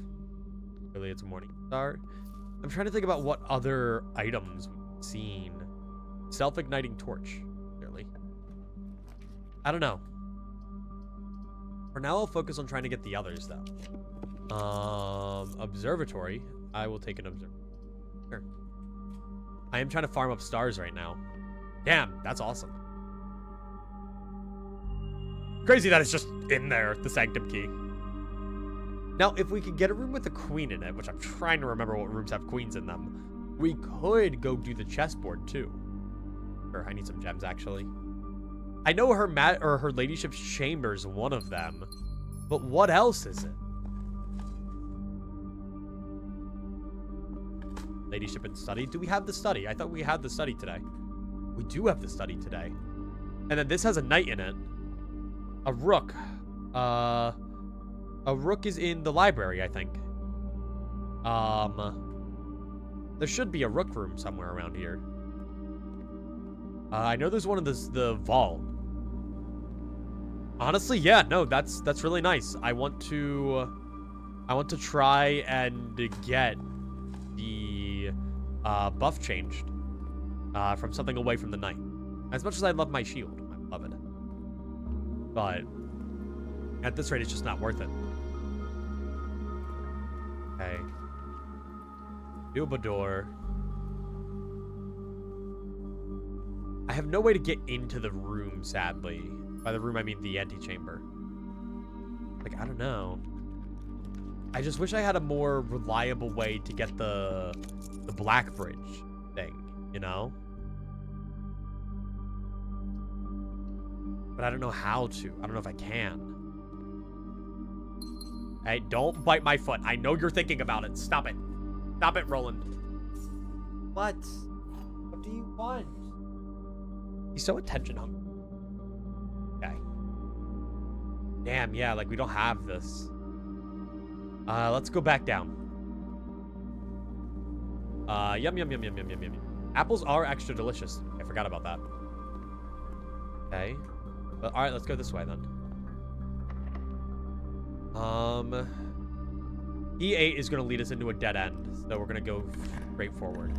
A: Really, it's a morning start. I'm trying to think about what other items we've seen. Self-igniting torch, clearly. I don't know. For now, I'll focus on trying to get the others, though. Observatory. I will take an observatory. Sure. I am trying to farm up stars right now. Damn, that's awesome. Crazy that it's just in there, the Sanctum Key. Now, if we could get a room with a queen in it, which I'm trying to remember what rooms have queens in them, we could go do the chessboard, too. Or I need some gems, actually. I know her ladyship's chamber is one of them, but what else is it? Ladyship and study. Do we have the study? I thought we had the study today. We do have the study today. And then this has a knight in it. A rook. A rook is in the library, I think. There should be a rook room somewhere around here. I know there's one in the vault. Honestly, yeah, no, that's really nice. I want to try and get the buff changed from something away from the knight. As much as I love my shield, I love it. But at this rate, it's just not worth it. Okay. Dubador. I have no way to get into the room, sadly. By the room, I mean the antechamber. Like, I don't know. I just wish I had a more reliable way to get the Black Bridge thing, you know? But I don't know how to. I don't know if I can. Hey, don't bite my foot. I know you're thinking about it. Stop it. Stop it, Roland. What? What do you want? He's so attention hungry. Okay. Damn, yeah, like we don't have this. Let's go back down. Yum, yum, yum, yum, yum, yum, yum. Apples are extra delicious. I forgot about that. Okay. But, all right, let's go this way then. E8 is going to lead us into a dead end, so we're going to go straight forward.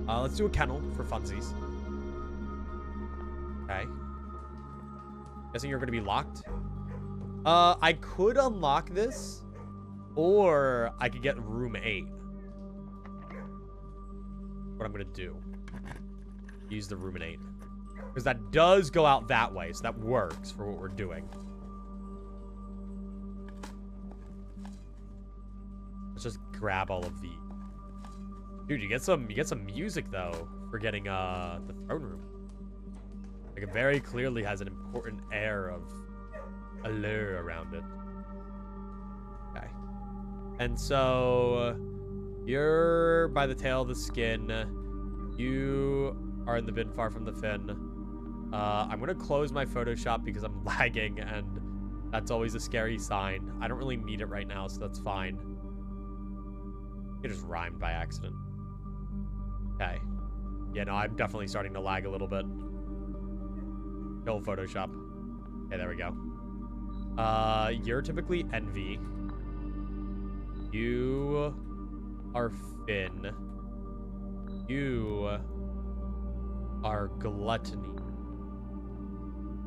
A: Let's do a kennel for funsies. Okay. Guessing you're going to be locked. I could unlock this, or I could get room 8. What I'm going to do. Use the room in 8. Because that does go out that way, so that works for what we're doing. Let's just grab all of the... Dude, you get some music, though, for getting the throne room. Like, it very clearly has an important air of allure around it. Okay. And so, you're by the tail of the skin. You are in the bin far from the fin. I'm going to close my Photoshop because I'm lagging, and that's always a scary sign. I don't really need it right now, so that's fine. It just rhymed by accident. Okay. Yeah, no, I'm definitely starting to lag a little bit. Kill Photoshop. Okay, there we go. You're typically Envy. You are Finn. You are Gluttony.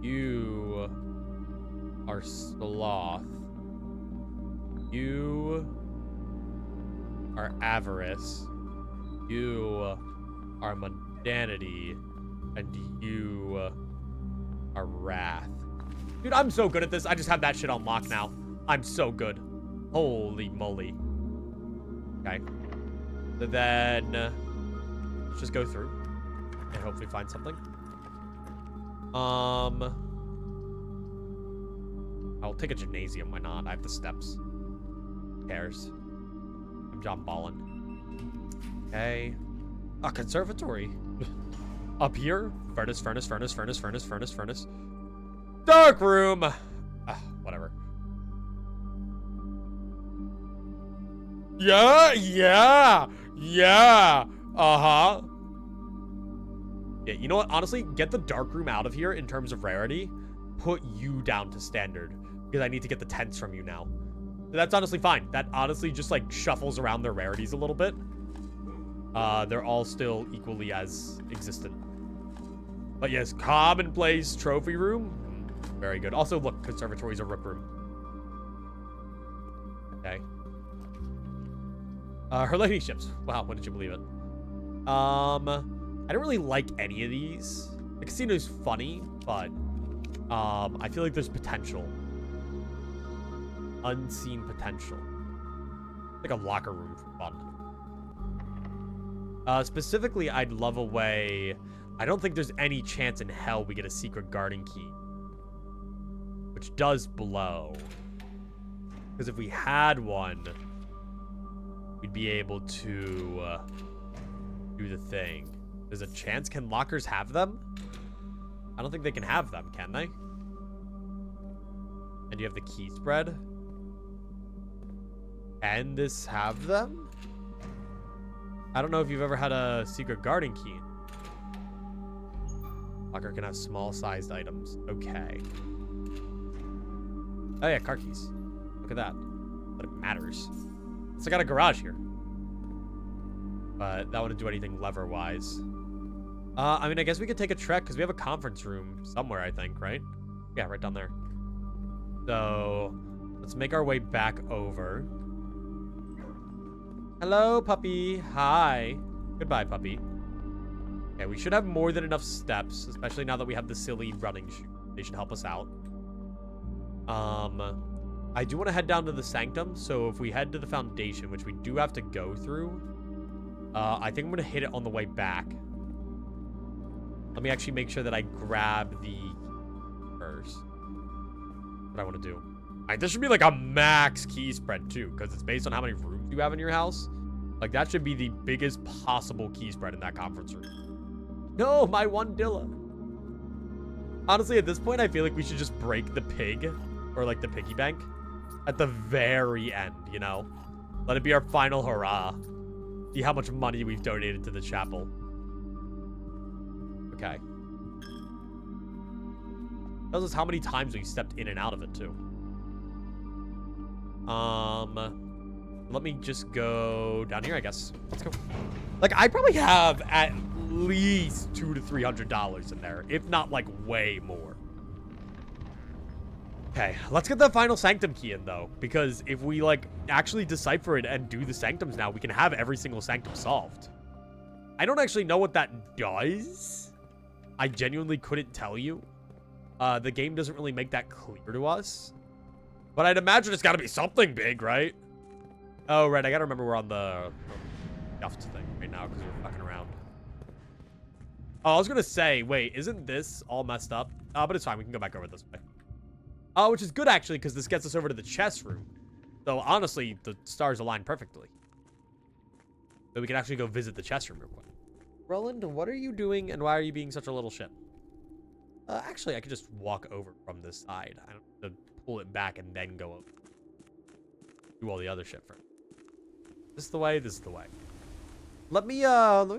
A: You are Sloth. You are Avarice. You are Mundanity. And you are Wrath. Dude, I'm so good at this. I just have that shit on lock now. I'm so good. Holy moly. Okay. So then, let's just go through and hopefully find something. I'll take a gymnasium. Why not? I have the steps. Who cares? I'm John Ballin. Okay. A conservatory. Up here. Furnace, furnace, furnace, furnace, furnace, furnace, furnace. Dark room. Whatever. Yeah. Uh-huh. Yeah, you know what? Honestly, get the dark room out of here in terms of rarity. Put you down to standard. Because I need to get the tents from you now. That's honestly fine. That honestly just, like, shuffles around their rarities a little bit. they're all still equally as existent. But yes, commonplace trophy room. Very good. Also, look, conservatory's a rook room. Okay. Her ladyships. Wow, when did you believe it? I don't really like any of these. The casino's funny, but I feel like there's potential. Unseen potential. Like a locker room for fun. Specifically, I'd love a way. I don't think there's any chance in hell we get a secret garden key, which does blow. Because if we had one, we'd be able to do the thing. There's a chance. Can lockers have them? I don't think they can have them, can they? And you have the key spread. Can this have them? I don't know if you've ever had a secret garden key. Locker can have small-sized items. Okay. Oh yeah, car keys. Look at that. But it matters. So I got a garage here. But that wouldn't do anything lever-wise. I mean, I guess we could take a trek because we have a conference room somewhere, I think, right? Yeah, right down there. So let's make our way back over. Hello, puppy. Hi. Goodbye, puppy. Okay, we should have more than enough steps, especially now that we have the silly running shoe. They should help us out. I do want to head down to the sanctum, so if we head to the foundation, which we do have to go through, I think I'm going to hit it on the way back. Let me actually make sure that I grab the first. What I want to do. All right, this should be like a max key spread too, because it's based on how many rooms you have in your house. Like that should be the biggest possible key spread in that conference room. No, my one Dilla. Honestly, at this point, I feel like we should just break the pig or like the piggy bank at the very end, you know? Let it be our final hurrah. See how much money we've donated to the chapel. Okay. Tells us how many times we stepped in and out of it too. Let me just go down here, I guess. Let's go. Like, I probably have at least $200 to $300 in there, if not like way more. Okay, let's get the final sanctum key in though, because if we like actually decipher it and do the sanctums now, we can have every single sanctum solved. I don't actually know what that does. I genuinely couldn't tell you. The game doesn't really make that clear to us. But I'd imagine it's got to be something big, right? Oh, right. I got to remember we're on the Duft thing right now because we're fucking around. Oh, I was going to say, wait, isn't this all messed up? But it's fine. We can go back over this way. Which is good, actually, because this gets us over to the chess room. So, honestly, the stars align perfectly. So we can actually go visit the chess room real quick. Roland, what are you doing and why are you being such a little shit? Actually, I could just walk over from this side. I don't have to pull it back and then go over. Do all the other shit first. This is the way. This is the way. Let me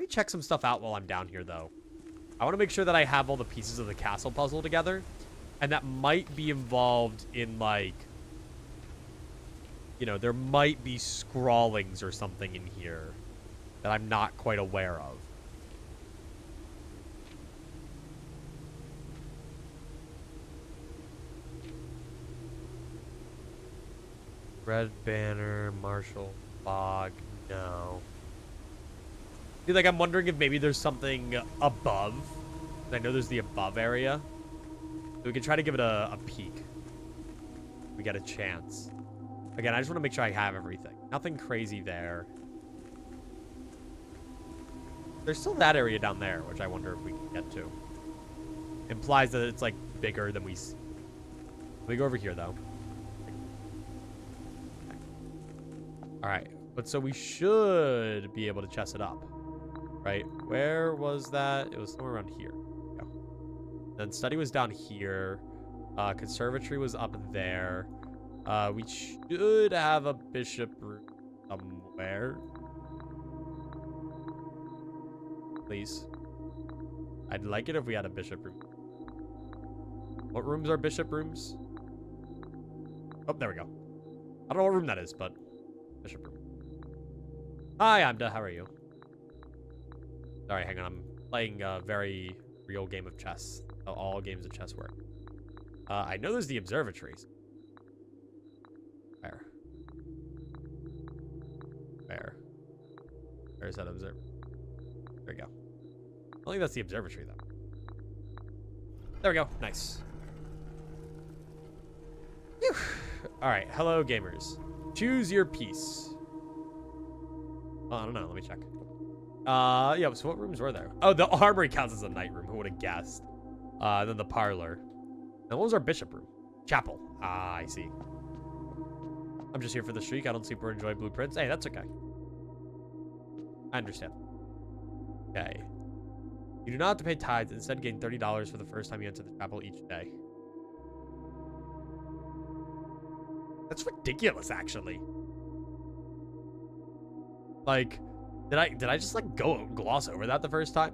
A: check some stuff out while I'm down here, though. I want to make sure that I have all the pieces of the castle puzzle together. And that might be involved in, like, you know, there might be scrawlings or something in here that I'm not quite aware of. Red banner, Marshall, fog, no. See, like, I'm wondering if maybe there's something above. I know there's the above area. So we can try to give it a peek. We get a chance. Again, I just want to make sure I have everything. Nothing crazy there. There's still that area down there, which I wonder if we can get to. Implies that it's, like, bigger than we see. Let me go over here, though. Alright. But so we should be able to chess it up. Right? Where was that? It was somewhere around here. Then study was down here. Conservatory was up there. We should have a bishop room somewhere. Please. I'd like it if we had a bishop room. What rooms are bishop rooms? Oh, there we go. I don't know what room that is, but bishop room. Hi, Amda. How are you? Sorry, hang on. I'm playing a very real game of chess. How all games of chess work. I know there's the observatories. Where? Where's that observatory? There we go. I don't think that's the observatory, though. There we go. Nice. Whew. All right. Hello, gamers. Choose your piece. Oh, I don't know. Let me check. Yeah, so what rooms were there? Oh, the armory counts as a night room. Who would have guessed? Then the parlor. And what was our bishop room? Chapel. Ah, I see. I'm just here for the streak. I don't sleep or enjoy blueprints. Hey, that's okay. I understand. Okay. You do not have to pay tithes. Instead, gain $30 for the first time you enter the chapel each day. That's ridiculous, actually. Like, did I just like gloss over that the first time?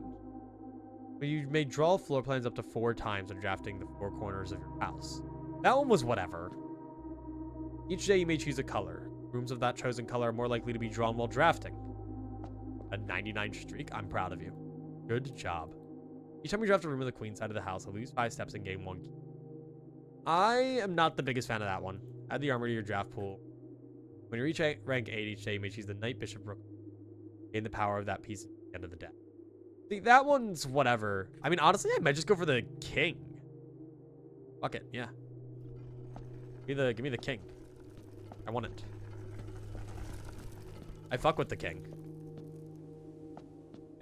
A: You may draw floor plans up to 4 times when drafting the 4 corners of your house. That one was whatever. Each day you may choose a color. Rooms of that chosen color are more likely to be drawn while drafting. A 99 streak. I'm proud of you. Good job. Each time you draft a room in the queen side of the house, I'll lose 5 steps and gain 1 key. I am not the biggest fan of that one. Add the armor to your draft pool. When you reach rank 8 each day, you may choose the Knight Bishop Rook. Gain the power of that piece at the end of the day. See, that one's whatever. I mean, honestly, I might just go for the king. Fuck it, yeah. Give me the king. I want it. I fuck with the king.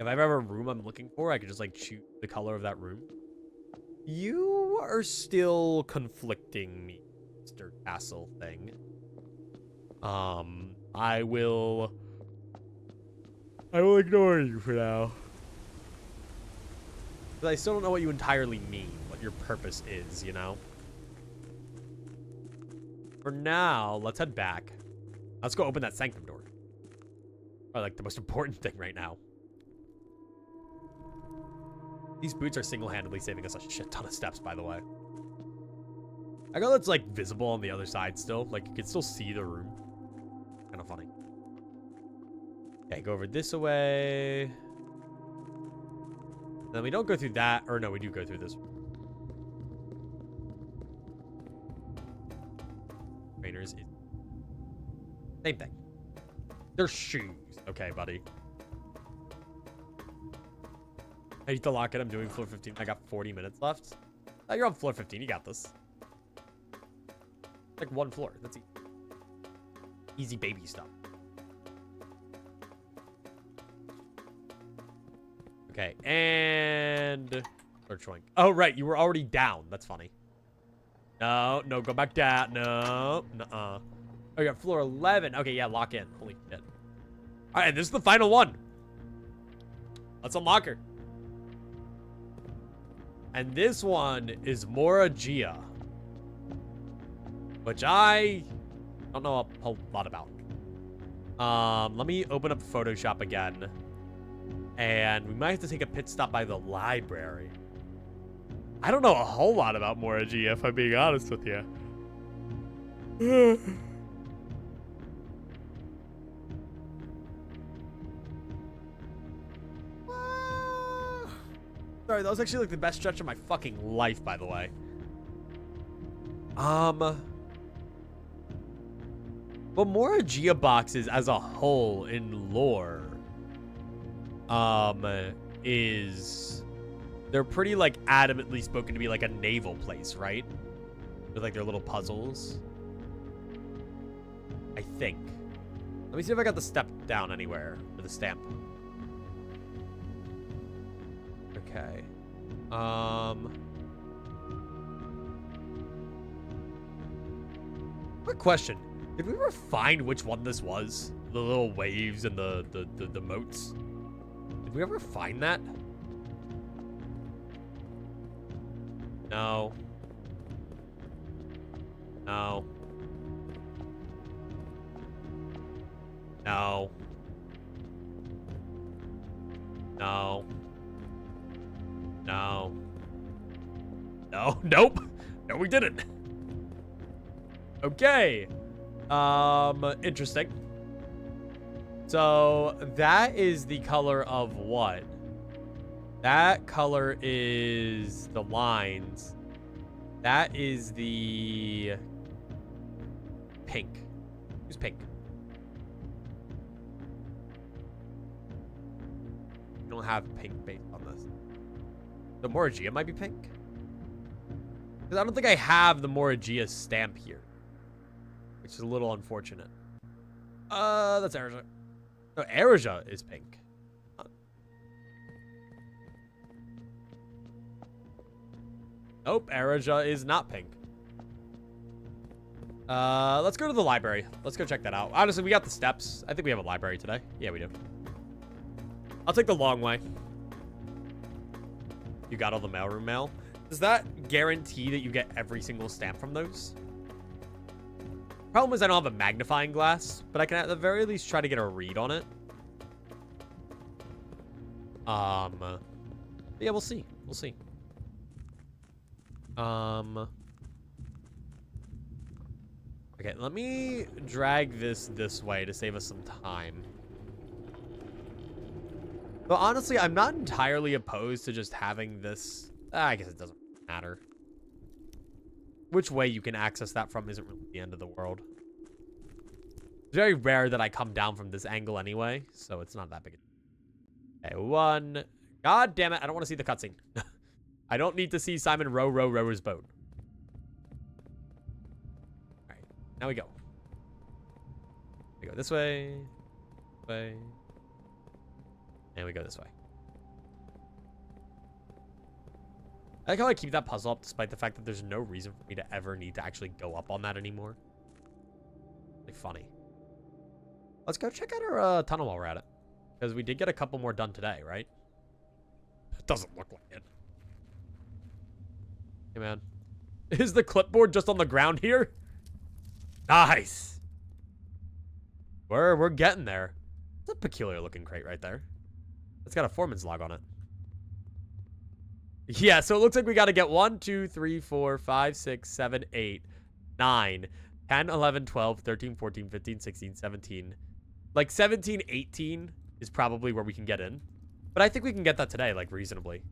A: If I ever have a room I'm looking for, I could just like choose the color of that room. You are still conflicting me, Mr. Castle thing. I will ignore you for now. But I still don't know what you entirely mean, what your purpose is, you know? For now, let's head back. Let's go open that sanctum door. Probably like the most important thing right now. These boots are single-handedly saving us a shit ton of steps, by the way. I got that's like visible on the other side still. Like you can still see the room. Kind of funny. Okay, go over this way. Then we don't go through that, or no, we do go through this. Trainers. Same thing. They're shoes. Okay, buddy. I need to lock it. I'm doing floor 15. I got 40 minutes left. Oh, you're on floor 15. You got this. Like 1 floor. That's easy. Easy baby stuff. Okay, and oh right, you were already down. That's funny. No, go back down. No, nuh-uh. Oh, you got floor 11. Okay, yeah, lock in. Holy shit. All right, this is the final one. Let's unlock her. And this one is Moragia, which I don't know a whole lot about. Let me open up Photoshop again. And we might have to take a pit stop by the library. I don't know a whole lot about Moragia, if I'm being honest with you. Sorry, that was actually like the best stretch of my fucking life, by the way. But Moragia boxes as a whole in lore, they're pretty like adamantly spoken to be like a naval place, right? With like their little puzzles. I think. Let me see if I got the step down anywhere for the stamp. Okay. Quick question. Did we ever find which one this was? The little waves and the moats? Did we ever find that? No. No. No. No. No. No. Nope. No, we didn't. Okay. Interesting. So that is the color of what? That color is the lines. That is the pink. Who's pink? We don't have pink based on this. The Morrigia might be pink? Because I don't think I have the Morrigia stamp here. Which is a little unfortunate. That's Erija. No, Erija is pink. Nope, Erija is not pink. Let's go to the library. Let's go check that out. Honestly, we got the steps. I think we have a library today. Yeah, we do. I'll take the long way. You got all the mailroom mail. Does that guarantee that you get every single stamp from those? Problem is I don't have a magnifying glass, but I can at the very least try to get a read on it. Yeah, we'll see. We'll see. Okay, let me drag this way to save us some time. But honestly, I'm not entirely opposed to just having this. I guess it doesn't matter. Which way you can access that from isn't really the end of the world. It's very rare that I come down from this angle anyway, so it's not that big. Okay, one. God damn it, I don't want to see the cutscene. I don't need to see Simon Rower's boat. Alright, now we go. We go this way. And we go this way. I like how I keep that puzzle up despite the fact that there's no reason for me to ever need to actually go up on that anymore. Really funny. Let's go check out our tunnel while we're at it. Because we did get a couple more done today, right? It doesn't look like it. Hey, man. Is the clipboard just on the ground here? Nice. We're getting there. It's a peculiar looking crate right there. It's got a foreman's log on it. Yeah, so it looks like we got to get 1, 2, 3, 4, 5, 6, 7, 8, 9, 10, 11, 12, 13, 14, 15, 16, 17. Like 17, 18 is probably where we can get in. But I think we can get that today, like reasonably.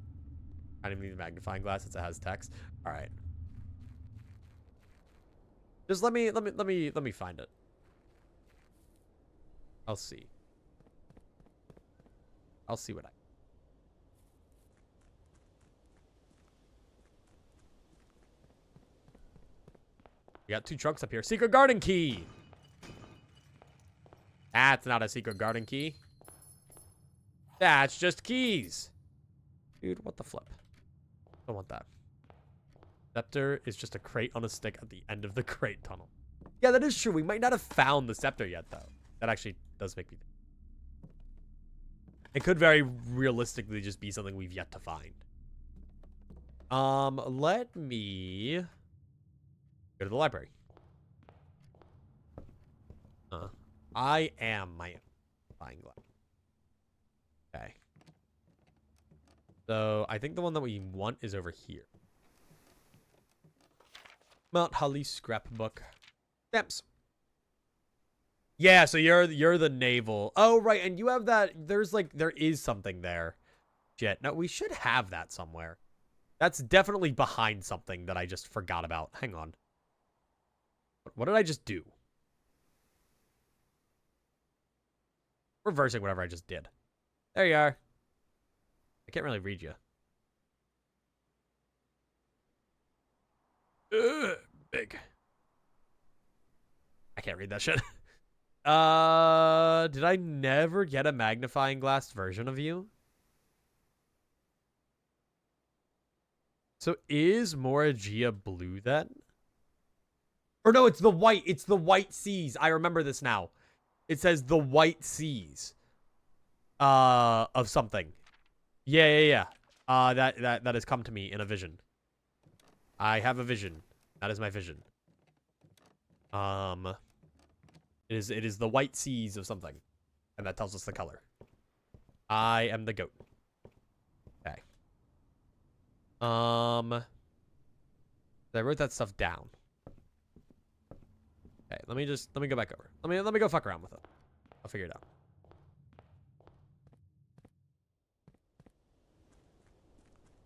A: I don't even need a magnifying glass since it has text. All right. Just let me find it. I'll see. I'll see what I. We got 2 trunks up here. Secret garden key. That's not a secret garden key. That's just keys. Dude, what the flip? Don't want that. Scepter is just a crate on a stick at the end of the crate tunnel. Yeah, that is true. We might not have found the scepter yet, though. That actually does make me think. It could very realistically just be something we've yet to find. Let me go to the library. I am my magnifying glass. Okay. So I think the one that we want is over here. Mount Holly scrapbook. Stamps. Yeah, so you're the naval. Oh, right, and you have that. There is something there. Shit. No, we should have that somewhere. That's definitely behind something that I just forgot about. Hang on. What did I just do? Reversing whatever I just did. There you are. I can't really read you. Big. I can't read that shit. Did I never get a magnifying glass version of you? So is Morrigia blue then? Or no, it's the white. It's the white seas. I remember this now. It says the white seas. Of something. Yeah. That has come to me in a vision. I have a vision. That is my vision. It is the white seas of something. And that tells us the color. I am the goat. Okay. I wrote that stuff down. Okay, let me go back over. Let me go fuck around with it. I'll figure it out.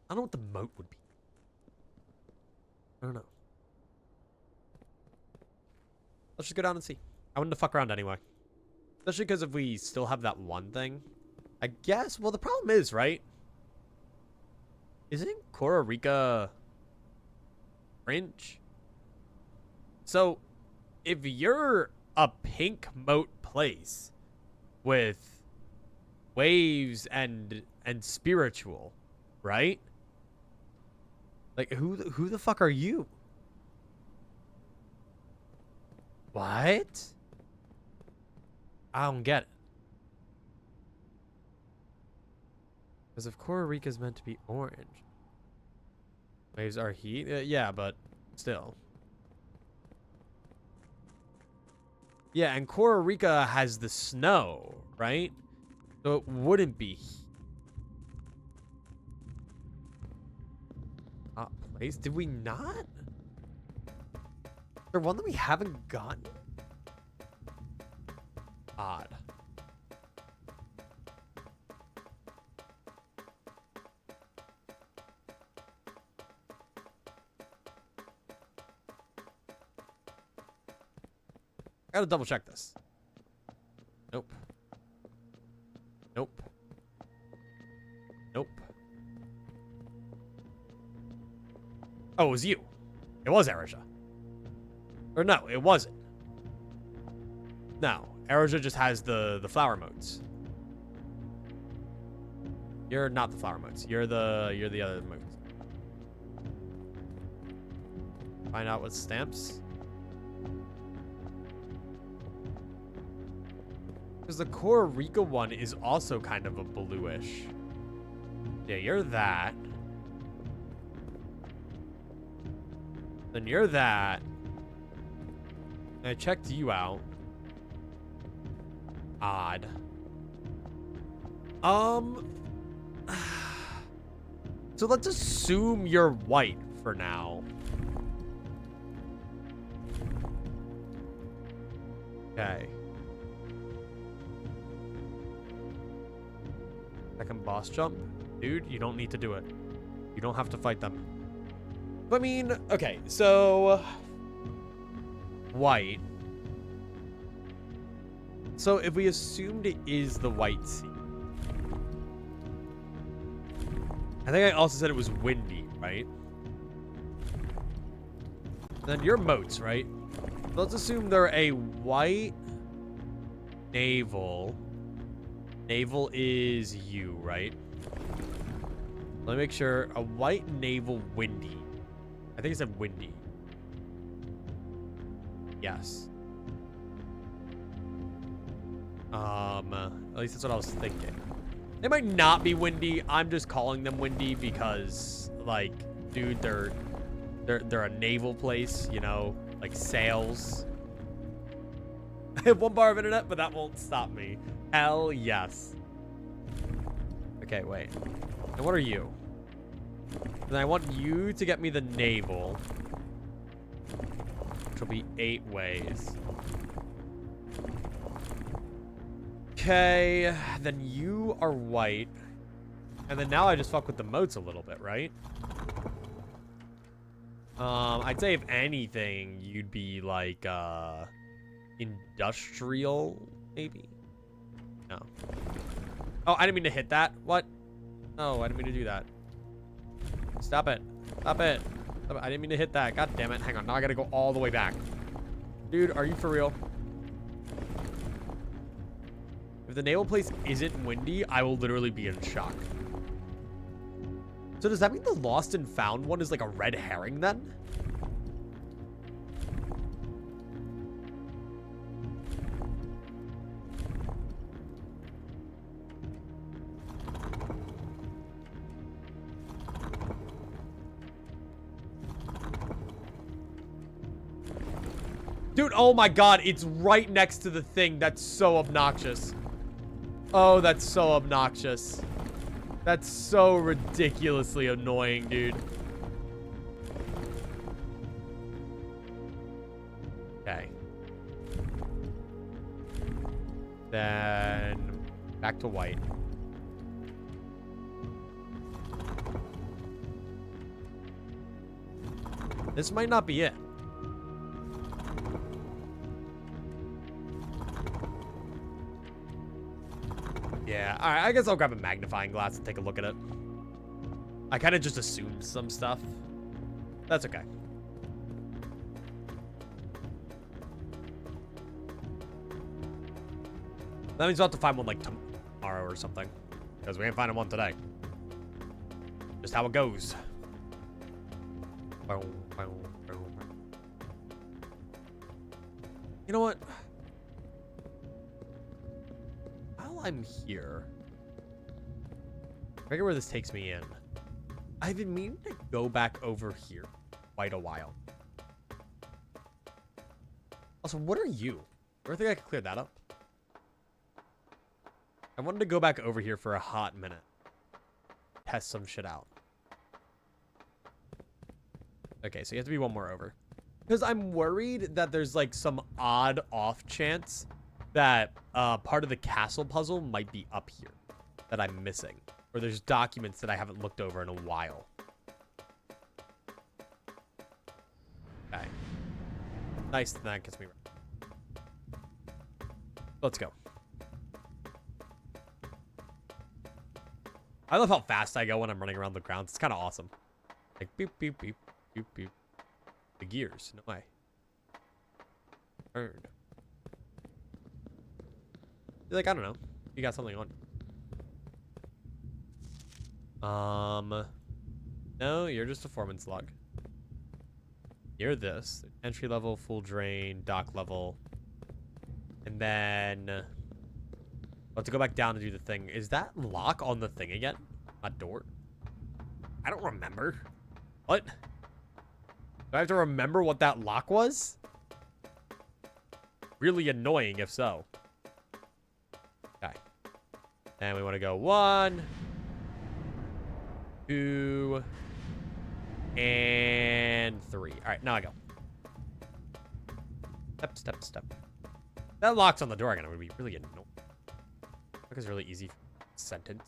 A: I don't know what the moat would be. I don't know. Let's just go down and see. I wanted to fuck around anyway. Especially because if we still have that one thing. I guess, well, the problem is, right? Isn't Costa Rica French? So, if you're a pink moat place with waves and spiritual, right? Like, who the fuck are you? What? I don't get it. Because if Costa Rica is meant to be orange. Waves are heat? Yeah, but still. Yeah, and Costa Rica has the snow, right? So it wouldn't be heat. Hot place? Did we not? Is there one that we haven't gotten? Odd. I gotta double check this. Nope. Nope. Nope. Oh, it was you. It was Erija. Or no, it wasn't. No, Erija just has the flower modes. You're not the flower modes. You're the other modes. Find out what stamps. Because the Costa Rica one is also kind of a bluish. Yeah, you're that. Then you're that. And I checked you out. Odd. So let's assume you're white for now. Okay. Second boss jump? Dude, you don't need to do it. You don't have to fight them. I mean, okay, so... White. So if we assumed it is the white sea. I think I also said it was windy, right? Then your moats, right? So let's assume they're a white naval. Naval is you, right? Let me make sure. A white naval windy. I think it said windy. Yes. At least that's what I was thinking. They might not be windy. I'm just calling them windy because, like, dude, they're a naval place, you know, like sails. I have 1 bar of internet, but that won't stop me. Hell yes. Okay, wait. And what are you? Then I want you to get me the naval, which will be 8 ways. Okay, then you are white. And then now I just fuck with the moats a little bit, right? I'd say if anything, you'd be like, industrial, maybe? No. Oh, I didn't mean to hit that. What? No, I didn't mean to do that. Stop it. Stop it. Stop it. I didn't mean to hit that. God damn it. Hang on. Now I gotta go all the way back. Dude, are you for real? If the naval place isn't windy, I will literally be in shock. So does that mean the lost and found one is like a red herring then? Dude, oh my god, it's right next to the thing. That's so obnoxious. Oh, that's so obnoxious. That's so ridiculously annoying, dude. Okay. Then back to white. This might not be it. Yeah, all right, I guess I'll grab a magnifying glass and take a look at it. I kind of just assumed some stuff. That's okay. That means we'll have to find one like tomorrow or something. Because we ain't finding one today. Just how it goes. You know what? While I'm here, I figure where this takes me in. I've been meaning to go back over here quite a while. Also, what are you? Do you think I could clear that up? I wanted to go back over here for a hot minute. Test some shit out. Okay, so you have to be one more over. Because I'm worried that there's like some odd off chance that part of the castle puzzle might be up here that I'm missing. Or there's documents that I haven't looked over in a while. Okay. Nice, that gets me right. Let's go. I love how fast I go when I'm running around the grounds. It's kind of awesome. Like, beep, beep, beep, beep, beep. The gears. No way. Turn. Like, I don't know. You got something on. No, you're just a foreman slug. You're this. Entry level, full drain, dock level. And then... I'll have to go back down and do the thing. Is that lock on the thing again? A door? I don't remember. What? Do I have to remember what that lock was? Really annoying if so. Okay. And we want to go 1, 2, and 3. All right, now I go. Step, step, step. That lock's on the door again. It would be really annoying. That is a really easy sentence.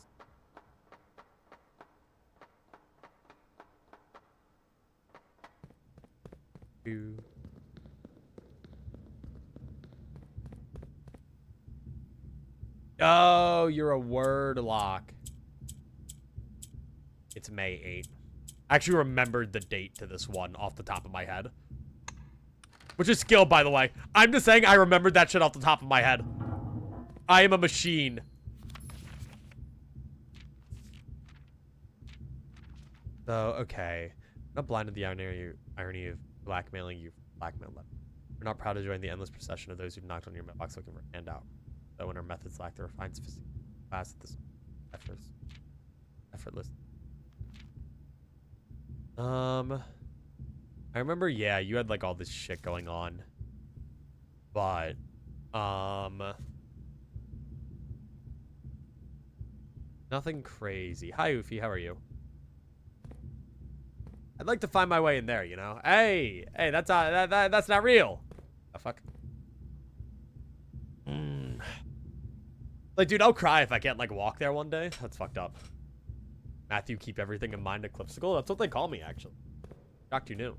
A: Oh, you're a word lock. It's May 8th. I actually remembered the date to this one off the top of my head. Which is skill, by the way. I'm just saying I remembered that shit off the top of my head. I am a machine. So, okay. I'm not blind to the irony of blackmailing you. Blackmail them. We're not proud to join the endless procession of those who've knocked on your mailbox looking for a handout. Though when our methods lack the refined sophistication class at this effortless. I remember, yeah, you had like all this shit going on. But, nothing crazy. Hi, Oofy, how are you? I'd like to find my way in there, you know? Hey, that's that's not real. Oh, fuck. Like, dude, I'll cry if I can't, like, walk there one day. That's fucked up. Matthew, keep everything in mind, Eclipsicle. That's what they call me, actually. Shocked you knew.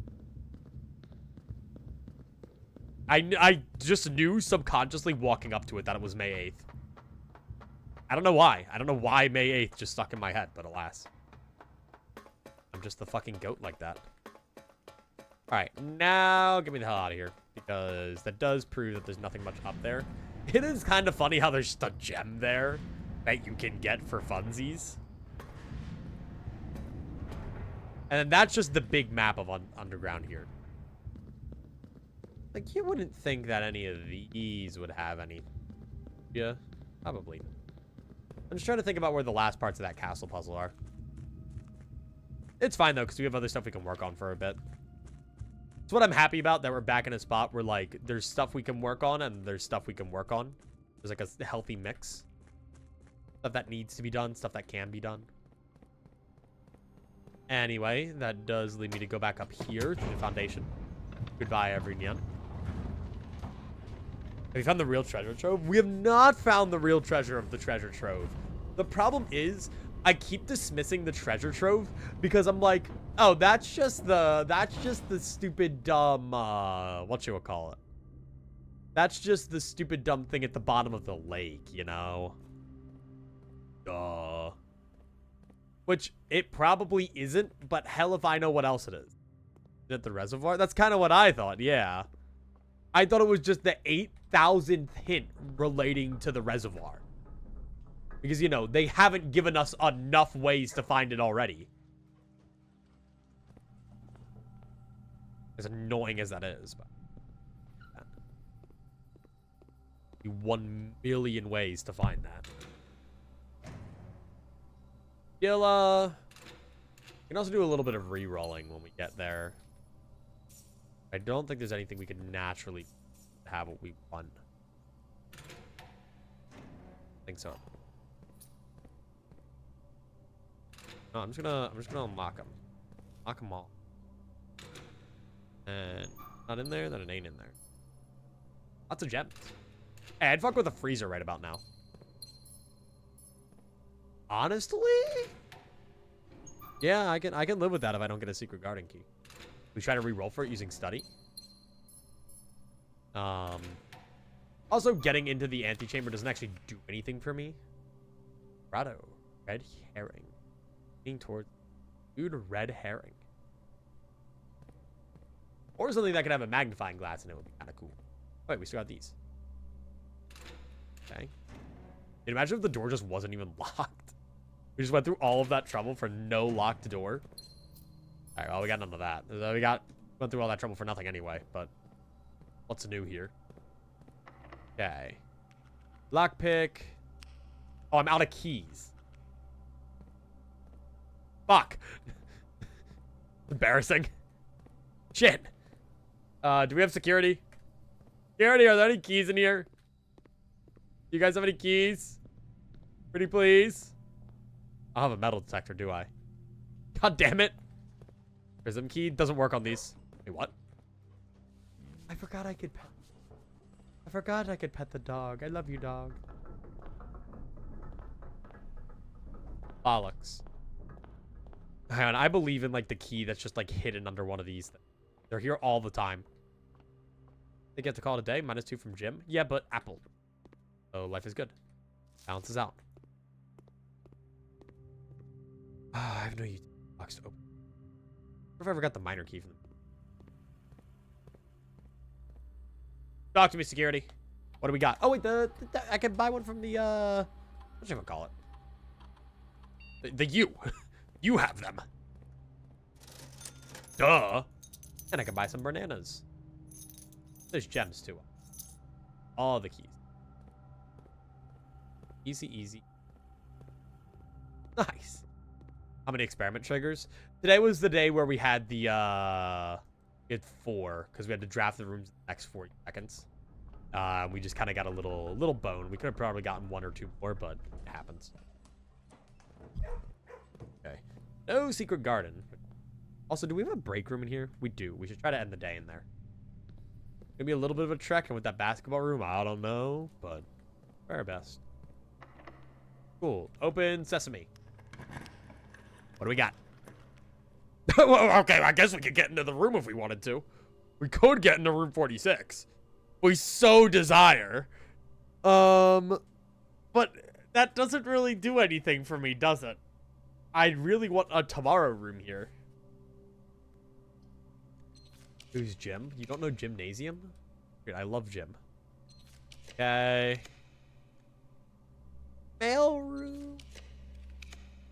A: I just knew subconsciously walking up to it that it was May 8th. I don't know why. I don't know why May 8th just stuck in my head, but alas. I'm just the fucking goat like that. Alright, now get me the hell out of here. Because that does prove that there's nothing much up there. It is kind of funny how there's just a gem there that you can get for funsies. And then that's just the big map of underground here. Like, you wouldn't think that any of these would have any. Yeah, probably. I'm just trying to think about where the last parts of that castle puzzle are. It's fine, though, because we have other stuff we can work on for a bit. It's what I'm happy about, that we're back in a spot where, like, there's stuff we can work on and there's stuff we can work on. There's, like, a healthy mix. Stuff that needs to be done, stuff that can be done. Anyway, that does lead me to go back up here to the foundation. Goodbye, everyone. Have you found the real treasure trove? We have not found the real treasure of the treasure trove. The problem is, I keep dismissing the treasure trove because I'm like, Oh, that's just the stupid dumb, what you would call it? That's just the stupid dumb thing at the bottom of the lake, you know? Duh. Which it probably isn't, but hell if I know what else it is. Is it the reservoir? That's kind of what I thought, yeah. I thought it was just the 8,000th hint relating to the reservoir. Because, you know, they haven't given us enough ways to find it already. As annoying as that is, but 1 million ways to find that. You can also do a little bit of re-rolling when we get there. I don't think there's anything we can naturally have what we want. I think so. No, I'm just gonna unlock them. Lock them all. And not in there, then it ain't in there. Lots of gems. Hey, I'd fuck with a freezer right about now. Honestly? Yeah, I can live with that if I don't get a secret garden key. We try to re-roll for it using study. Also, getting into the antechamber doesn't actually do anything for me. Grotto. Red herring. Leaning towards... Dude, red herring. Or something that could have a magnifying glass and it would be kind of cool. Wait, we still got these. Okay. Can you imagine if the door just wasn't even locked? We just went through all of that trouble for no locked door. Alright, well, we got none of that. Went through all that trouble for nothing anyway, but what's new here? Okay. Lockpick. Oh, I'm out of keys. Fuck. Embarrassing. Shit. Do we have security? Security, are there any keys in here? Do you guys have any keys? Pretty please. I don't have a metal detector, do I? God damn it. Prism key doesn't work on these. Wait, what? I forgot I could pet the dog. I love you, dog. Bollocks. Hang on, I believe in like the key that's just like hidden under one of these things. They're here all the time. They get to call it a day. -2 from Jim. Yeah, but Apple. So life is good. Balances out. I have no box to open. What if I ever got the minor key from them? Talk to me, security. What do we got? Oh wait, I can buy one from the what should I call it? The you. You have them. Duh. And I can buy some bananas. There's gems too. All the keys. Easy, easy. Nice. How many experiment triggers? Today was the day where we had the, we had 4, because we had to draft the rooms in the next 40 seconds. We just kind of got a little bone. We could have probably gotten 1 or 2 more, but it happens. Okay. No secret garden. Also, do we have a break room in here? We do. We should try to end the day in there. Maybe a little bit of a trek, and with that basketball room, I don't know, but try our best. Cool. Open sesame. What do we got? Well, okay, I guess we could get into the room if we wanted to. We could get into room 46. We so desire. But that doesn't really do anything for me, does it? I really want a tomorrow room here. Who's Jim? You don't know Gymnasium? Dude, I love Jim. Okay. Mail room.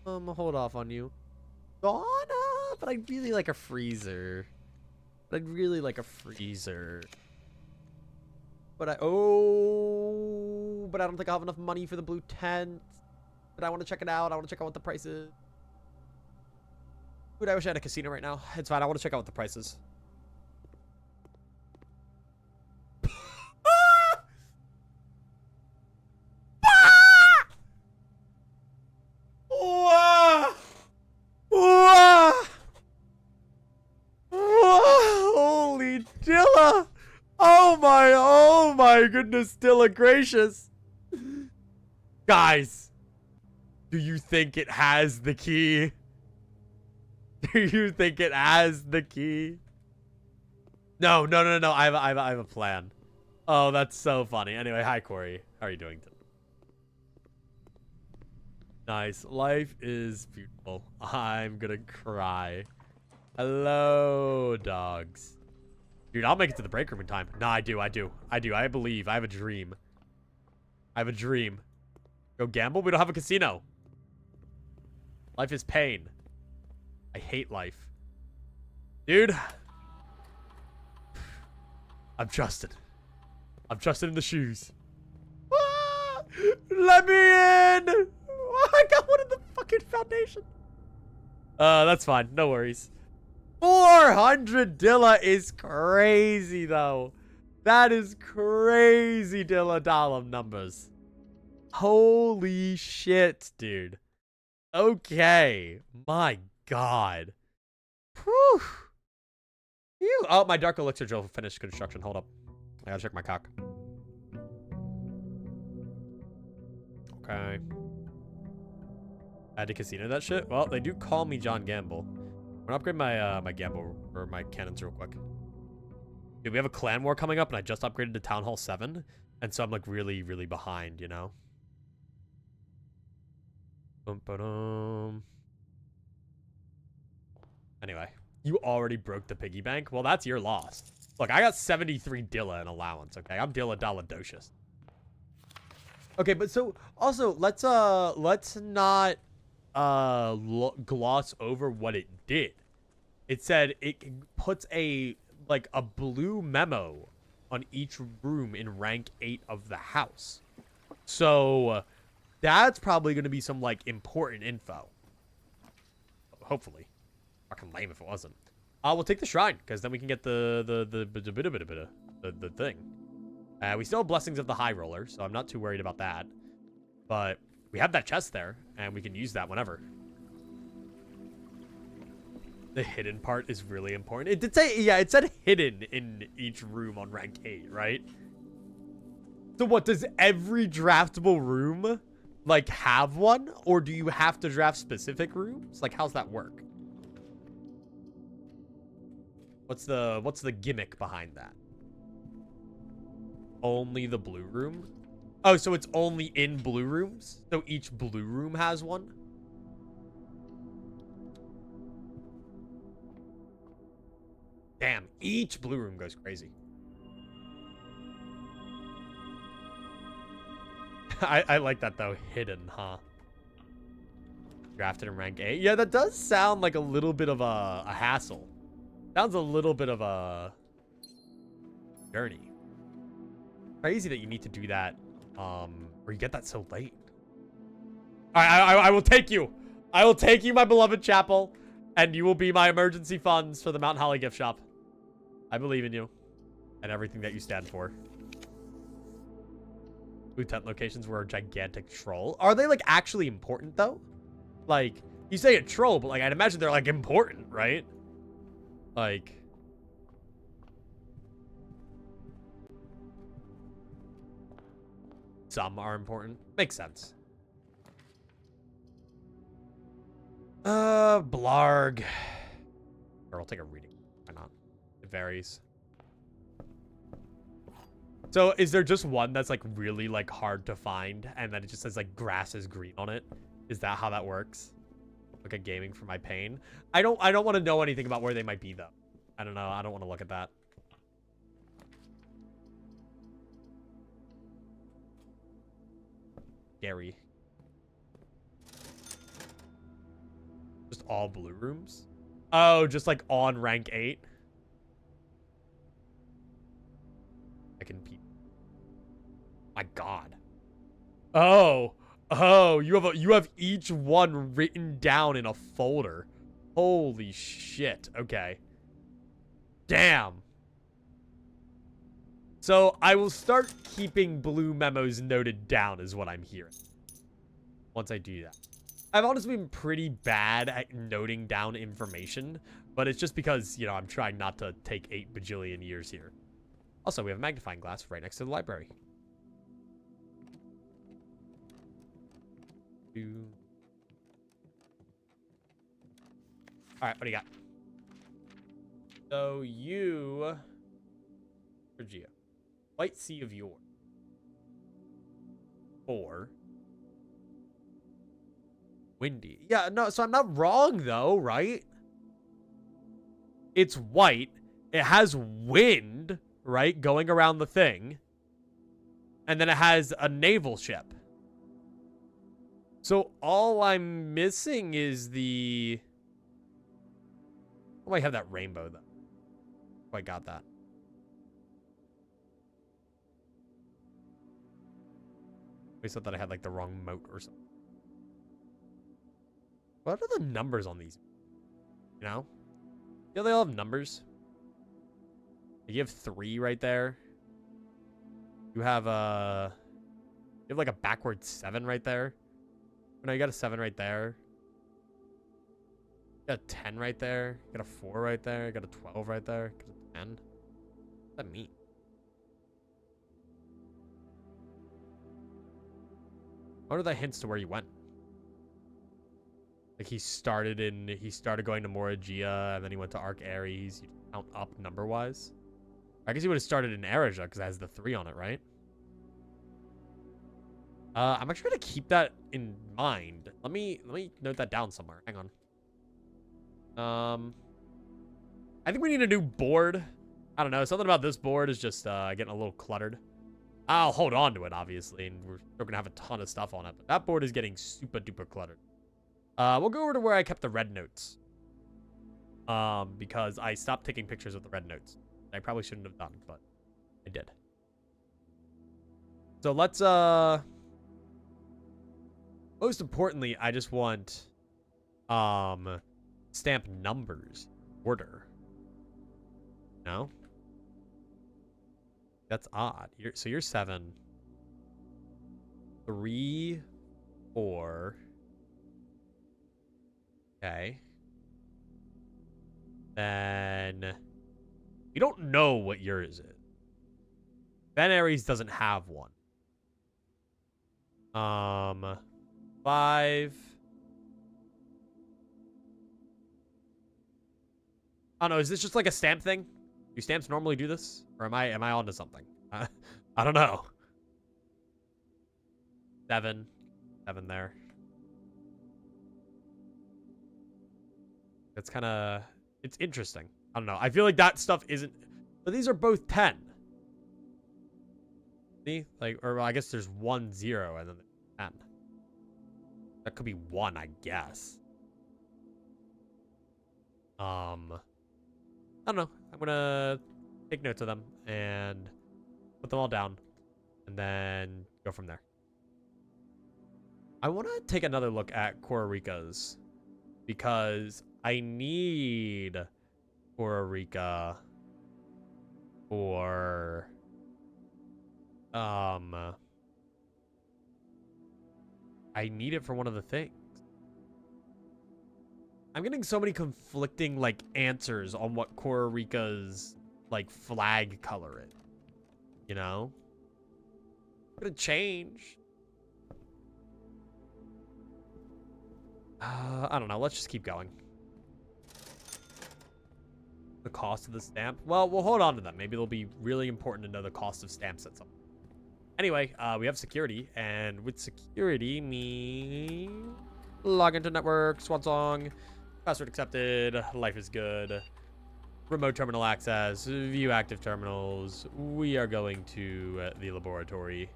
A: Hold off on you. Sauna, but I'd really like a freezer. But I don't think I have enough money for the blue tent. But I want to check it out. I want to check out what the price is. Dude, I wish I had a casino right now. It's fine. I want to check out what the price is. Holy Dilla! Oh my goodness, Dilla gracious. Guys, do you think it has the key? Do you think it has the key? No. I have a plan. Oh, that's so funny. Anyway, hi Corey. How are you doing today? Nice. Life is beautiful. I'm gonna cry. Hello, dogs. Dude, I'll make it to the break room in time. Nah, I do. I believe. I have a dream. Go gamble? We don't have a casino. Life is pain. I hate life. Dude. I'm trusted. in the shoes. Ah, let me in! Oh, I got one in the fucking foundation. That's fine. No worries. 400 Dilla is crazy, though. That is crazy Dilla Dollum numbers. Holy shit, dude. Okay. My god. Whew. Ew. Oh, my Dark Elixir drill finished construction. Hold up. I gotta check my cock. Okay. I had to casino that shit? Well, they do call me John Gamble. I'm gonna upgrade my my Gamble or my cannons real quick. Dude, we have a clan war coming up and I just upgraded to Town Hall 7. And so I'm like really, really behind, you know? Anyway, you already broke the piggy bank? Well, that's your loss. Look, I got 73 Dilla in allowance, okay? I'm Dilla Dalladocious. Okay, but so also let's not gloss over what it did. It said it puts a blue memo on each room in rank 8 of the house. So that's probably going to be some like important info. Hopefully. Fucking lame if it wasn't. We'll take the shrine because then we can get the thing. We still have Blessings of the High Roller, so I'm not too worried about that. But we have that chest there, and we can use that whenever. The hidden part is really important. It did say, yeah, it said hidden in each room on rank 8, right? So what, does every draftable room, like, have one? Or do you have to draft specific rooms? Like, how's that work? What's the gimmick behind that? Only the blue room? Oh, so it's only in blue rooms? So each blue room has one? Damn, each blue room goes crazy. I like that, though. Hidden, huh? Drafted in rank 8. Yeah, that does sound like a little bit of a hassle. Sounds a little bit of a journey. Crazy that you need to do that, or you get that so late. I will take you. I will take you, my beloved chapel, and you will be my emergency funds for the Mount Holly gift shop. I believe in you and everything that you stand for. Blue tent locations were a gigantic troll. Are they like actually important though? Like, you say a troll, but like I'd imagine they're like important, right? Like, some are important. Makes sense. Blarg. Or I'll take a reading. Why not? It varies. So is there just one that's like really like hard to find and then it just says like grass is green on it? Is that how that works? Look at gaming for my pain. I don't want to know anything about where they might be though. I don't know. I don't want to look at that. Scary. Just all blue rooms? Oh, just like on rank 8? I can peep. My god. Oh. Oh, you have each one written down in a folder. Holy shit. Okay. Damn. So I will start keeping blue memos noted down is what I'm hearing. Once I do that. I've honestly been pretty bad at noting down information, but it's just because, you know, I'm trying not to take 8 bajillion years here. Also, we have a magnifying glass right next to the library. All right, what do you got? So you, Sergio, White Sea of Yore. 4. Windy. Yeah, no, so I'm not wrong though, right? It's white. It has wind, right, going around the thing. And then it has a naval ship. So all I'm missing is the... Oh, I have that rainbow, though. Oh, I got that. I thought that I had, like, the wrong moat or something. What are the numbers on these? You know? Yeah, they all have numbers. You have 3 right there. You have a... You have, like, a backward 7 right there. Oh, no, you got a 7 right there. You got a 10 right there. You got a 4 right there. You got a 12 right there. You got a 10. What does that mean? What are the hints to where you went? Like he started going to Morrigia, and then he went to Arc Ares. You count up number-wise. I guess he would have started in Erija, because it has the 3 on it, right? I'm actually gonna keep that in mind. Let me note that down somewhere. Hang on. I think we need a new board. I don't know. Something about this board is just getting a little cluttered. I'll hold on to it, obviously, and we're still gonna have a ton of stuff on it. But that board is getting super duper cluttered. We'll go over to where I kept the red notes. Because I stopped taking pictures of the red notes. I probably shouldn't have done, but I did. So let's most importantly, I just want stamp numbers order. No? That's odd. So you're 7. 3, 4. Okay. Then we don't know what yours is. Ben Aries doesn't have one. 5. I don't know. Is this just like a stamp thing? Do stamps normally do this, or am I onto something? I don't know. 7 there. That's kind of, it's interesting. I don't know. I feel like that stuff isn't, but these are both 10. See, like, or I guess there's 1 0 and then 10. That could be 1, I guess. I don't know. I'm gonna take notes of them and put them all down, and then go from there. I want to take another look at Kororika's because I need Kororika for I need it for one of the things. I'm getting so many conflicting like answers on what Kororika's like flag color is. You know? It's gonna change. I don't know. Let's just keep going. The cost of the stamp? Well, we'll hold on to them. Maybe it'll be really important to know the cost of stamps at some point. Anyway, we have security, and with security, me log into network, swan song, password accepted, life is good, remote terminal access, view active terminals. We are going to the laboratory.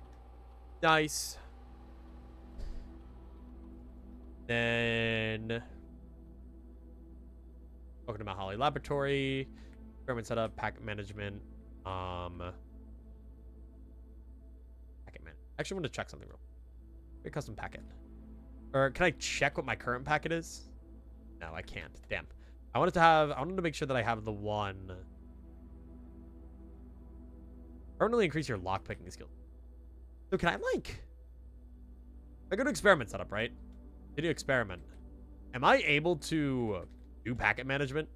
A: Nice. Then welcome to Mount Holly Laboratory. Experiment setup, packet management. Packet man. Actually, I want to check something real quick. Custom packet. Or can I check what my current packet is? No, I can't. Damn. I wanted to make sure that I have the one. Permanently increase your lockpicking skill. So can I I go to experiment setup, right? Video experiment. Am I able to do packet management?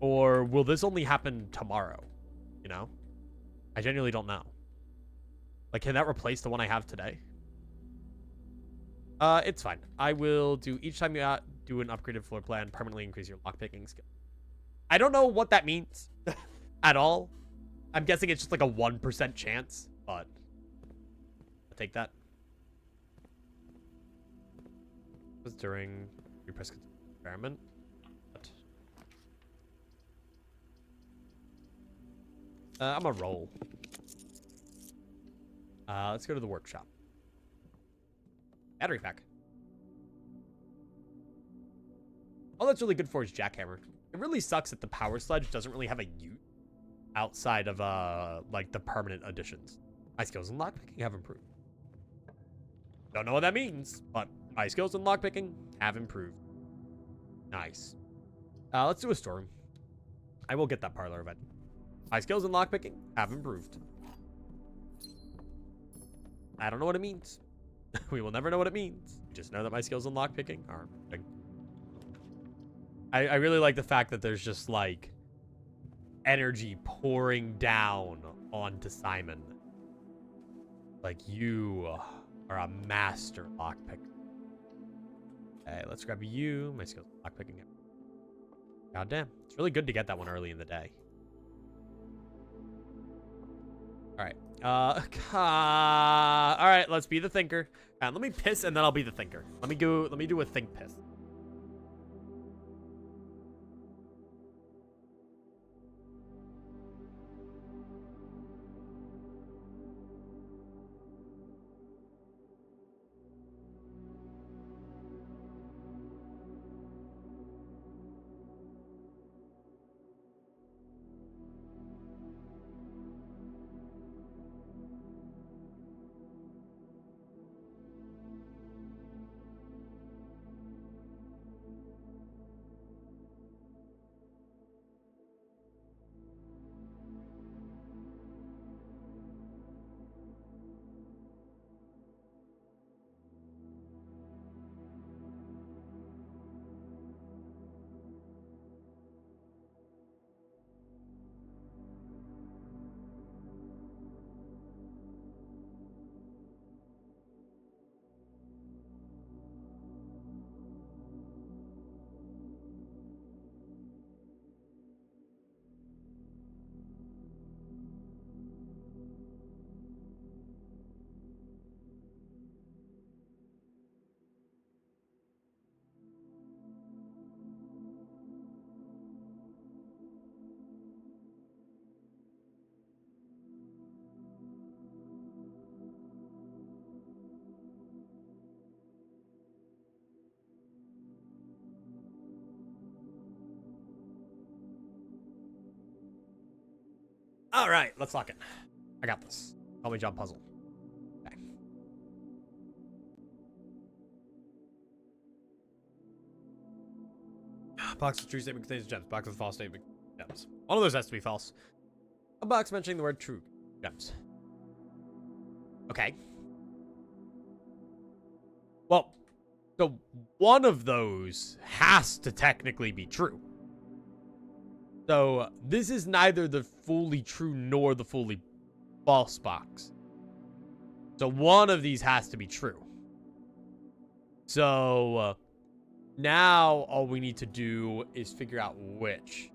A: Or will this only happen tomorrow? You know? I genuinely don't know. Like, can that replace the one I have today? It's fine. I will do each time you do an upgraded floor plan, permanently increase your lockpicking skill. I don't know what that means at all. I'm guessing it's just like a 1% chance, but I'll take that. It was during your press experiment. What? I'm a roll. Let's go to the workshop. Battery pack. All that's really good for is jackhammer. It really sucks that the power sledge doesn't really have a use outside of like the permanent additions. My skills in lockpicking have improved. Don't know what that means, but my skills in lockpicking have improved. Nice. Let's do a storeroom. I will get that parlor event. My skills in lockpicking have improved. I don't know what it means. We will never know what it means. Just know that my skills in lockpicking are improving. I really like the fact that there's just like energy pouring down onto Simon. Like, you are a master lockpicker. Okay, let's grab you. My skills in lockpicking. God damn. It's really good to get that one early in the day. Alright. Alright, let's be the thinker. Let me piss and then I'll be the thinker. Let me do a think piss. All right, let's lock it. I got this. Call me John Puzzle. Okay. Box with true statement contains gems. Box with false statement gems. One of those has to be false. A box mentioning the word true gems. Okay. Well, so one of those has to technically be true. So this is neither the fully true nor the fully false box. So one of these has to be true. So now all we need to do is figure out which.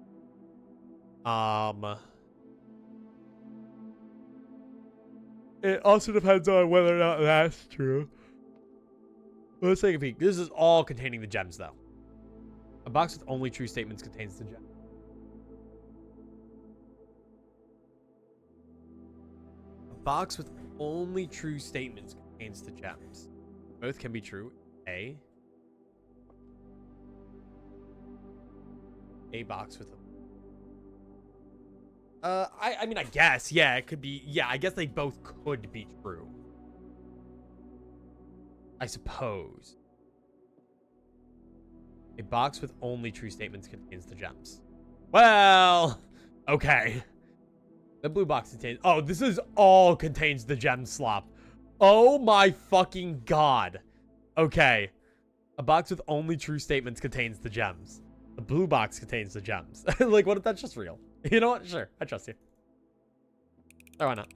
A: It also depends on whether or not that's true. Let's take a peek. This is all containing the gems, though. A box with only true statements contains the gem. A box with only true statements contains the gems. Both can be true. A box with I mean, I guess, yeah, it could be, yeah, I guess they both could be true. I suppose. A box with only true statements contains the gems. Well, okay. The blue box contains, oh, this is all contains the gem slop. Oh my fucking god. Okay. A box with only true statements contains the gems. The blue box contains the gems. Like, what if that's just real? You know what? Sure, I trust you. Oh, why not?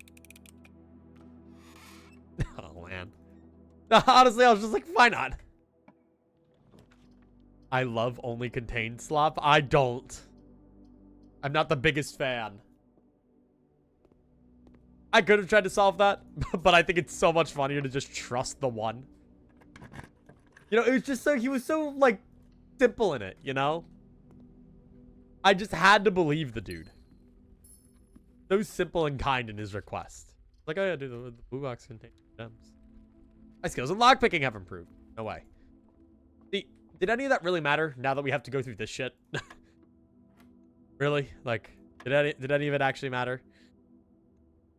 A: Oh, man. Honestly, I was just like, why not? I love only contained slop. I don't. I'm not the biggest fan. I could have tried to solve that, but I think it's so much funnier to just trust the one. You know, it was just so, he was so, like, simple in it, you know? I just had to believe the dude. So simple and kind in his request. Like, oh yeah, dude, the blue box contains gems. My skills in lockpicking have improved. No way. See, did any of that really matter now that we have to go through this shit? Really? Like, did any of it actually matter?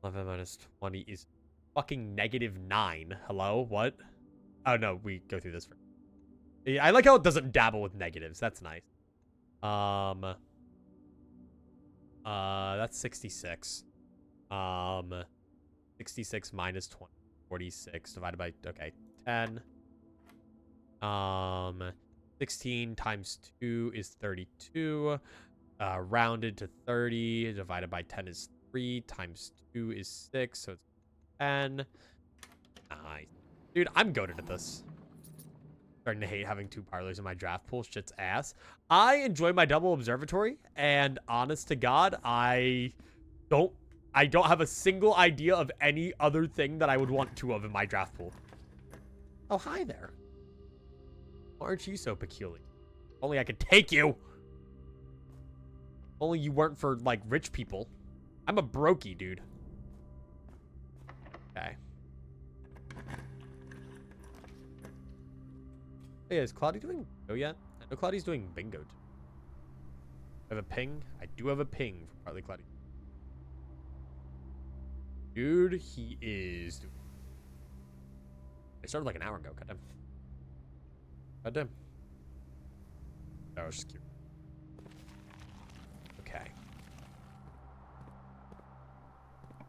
A: 11 minus 20 is fucking -9. Hello? What? Oh, no, we go through this first. Yeah, I like how it doesn't dabble with negatives. That's nice. That's 66. 66 minus 20. 46 divided by, okay, 10. 16 times 2 is 32. Rounded to 30. Divided by 10 is 3. Times 2 is 6. So it's 10. Nice. Dude, I'm goated at this. Starting to hate having 2 parlors in my draft pool. Shit's ass. I enjoy my double observatory. And honest to God, I don't have a single idea of any other thing that I would want 2 of in my draft pool. Oh, hi there. Why aren't you so peculiar? Only I could take you. Only you weren't for, like, rich people. I'm a brokey, dude. Okay. Hey, is Claudia doing bingo yet? I know Claudia's doing bingo too. I have a ping? I do have a ping for partly Claudia. Dude, he is doing... I started like an hour ago. Goddamn. Goddamn. That was just cute. Okay.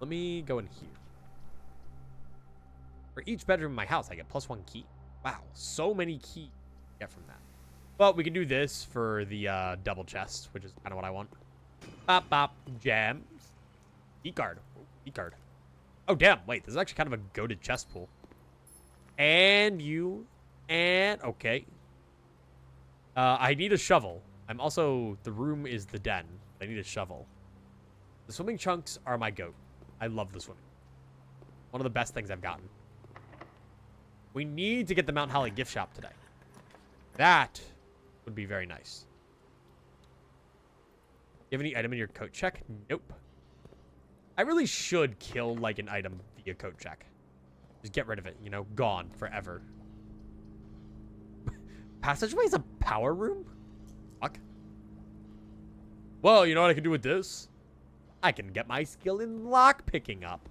A: Let me go in here. For each bedroom in my house, I get +1 key. Wow, so many keys to get from that. Well, we can do this for the double chest, which is kind of what I want. Bop, bop, gems. Key card. Key card. Oh, damn. Wait, this is actually kind of a goated chest pool. And you. And, okay. I need a shovel. I'm also, the room is the den. I need a shovel. The swimming trunks are my goat. I love the swimming. One of the best things I've gotten. We need to get the Mount Holly gift shop today. That would be very nice. You have any item in your coat check? Nope. I really should kill, like, an item via coat check. Just get rid of it, you know? Gone forever. Passageway is a power room? Fuck. Well, you know what I can do with this? I can get my skill in lock picking up.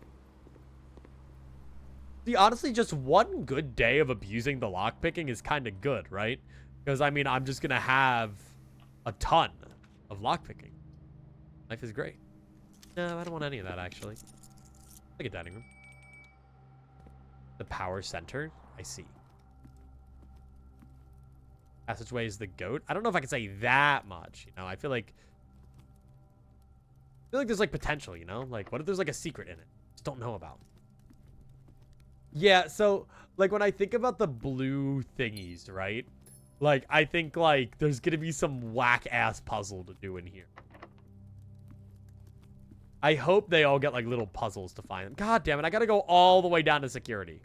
A: See, honestly, just one good day of abusing the lockpicking is kind of good, right? Because, I mean, I'm just going to have a ton of lockpicking. Life is great. No, I don't want any of that, actually. Like a dining room. The power center? I see. Passageway is the goat? I don't know if I can say that much, you know? I feel like there's, like, potential, you know? Like, what if there's, like, a secret in it? Just don't know about. Yeah, so, like, when I think about the blue thingies, right? Like, I think, like, there's gonna be some whack-ass puzzle to do in here. I hope they all get, like, little puzzles to find them. God damn it, I gotta go all the way down to security.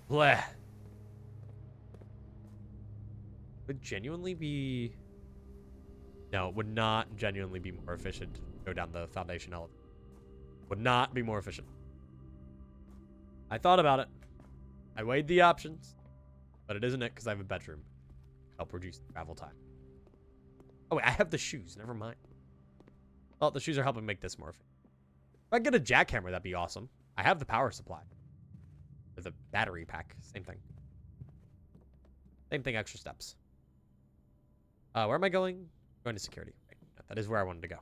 A: Bleh. Would genuinely be... No, it would not genuinely be more efficient to go down the foundation elevator. Would not be more efficient. I thought about it. I weighed the options. But it isn't it because I have a bedroom. Help reduce travel time. Oh, wait, I have the shoes. Never mind. Well, the shoes are helping make this more efficient. If I get a jackhammer, that'd be awesome. I have the power supply. Or the battery pack. Same thing. Same thing, extra steps. Where am I going? Going to security. Right. That is where I wanted to go.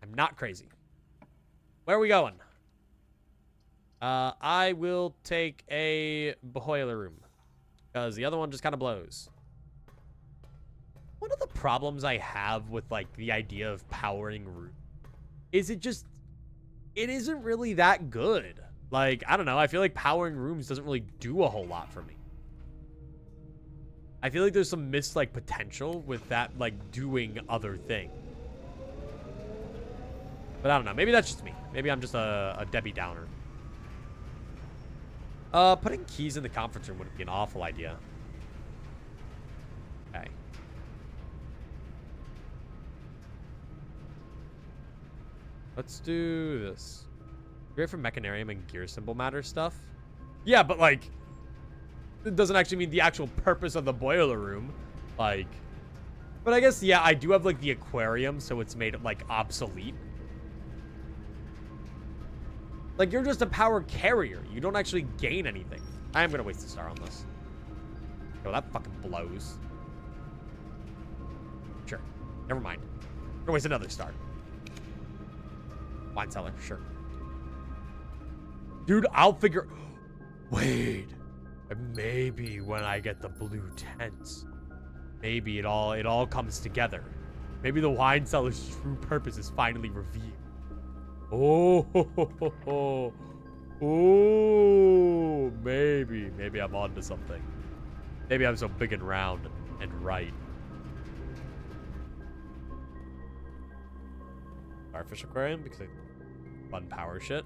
A: I'm not crazy. Where are we going? I will take a boiler room. Because the other one just kind of blows. One of the problems I have with, like, the idea of powering room is it isn't really that good. Like, I don't know. I feel like powering rooms doesn't really do a whole lot for me. I feel like there's some missed, like, potential with that, like, doing other things. But I don't know. Maybe that's just me. Maybe I'm just a Debbie Downer. Putting keys in the conference room wouldn't be an awful idea. Okay. Let's do this. Great for mechanarium and gear symbol matter stuff. Yeah, but, like, it doesn't actually mean the actual purpose of the boiler room. Like, but I guess, yeah, I do have, like, the aquarium, so it's made, like, obsolete. Like, you're just a power carrier. You don't actually gain anything. I am going to waste a star on this. Oh, that fucking blows. Sure. Never mind. I'm going to waste another star. Wine cellar. Sure. Dude, I'll figure... Wait. Maybe when I get the blue tents, maybe it all comes together. Maybe the wine cellar's true purpose is finally revealed. Oh, maybe I'm onto something. Maybe I'm so big and round and right. Starfish aquarium because I fun power shit.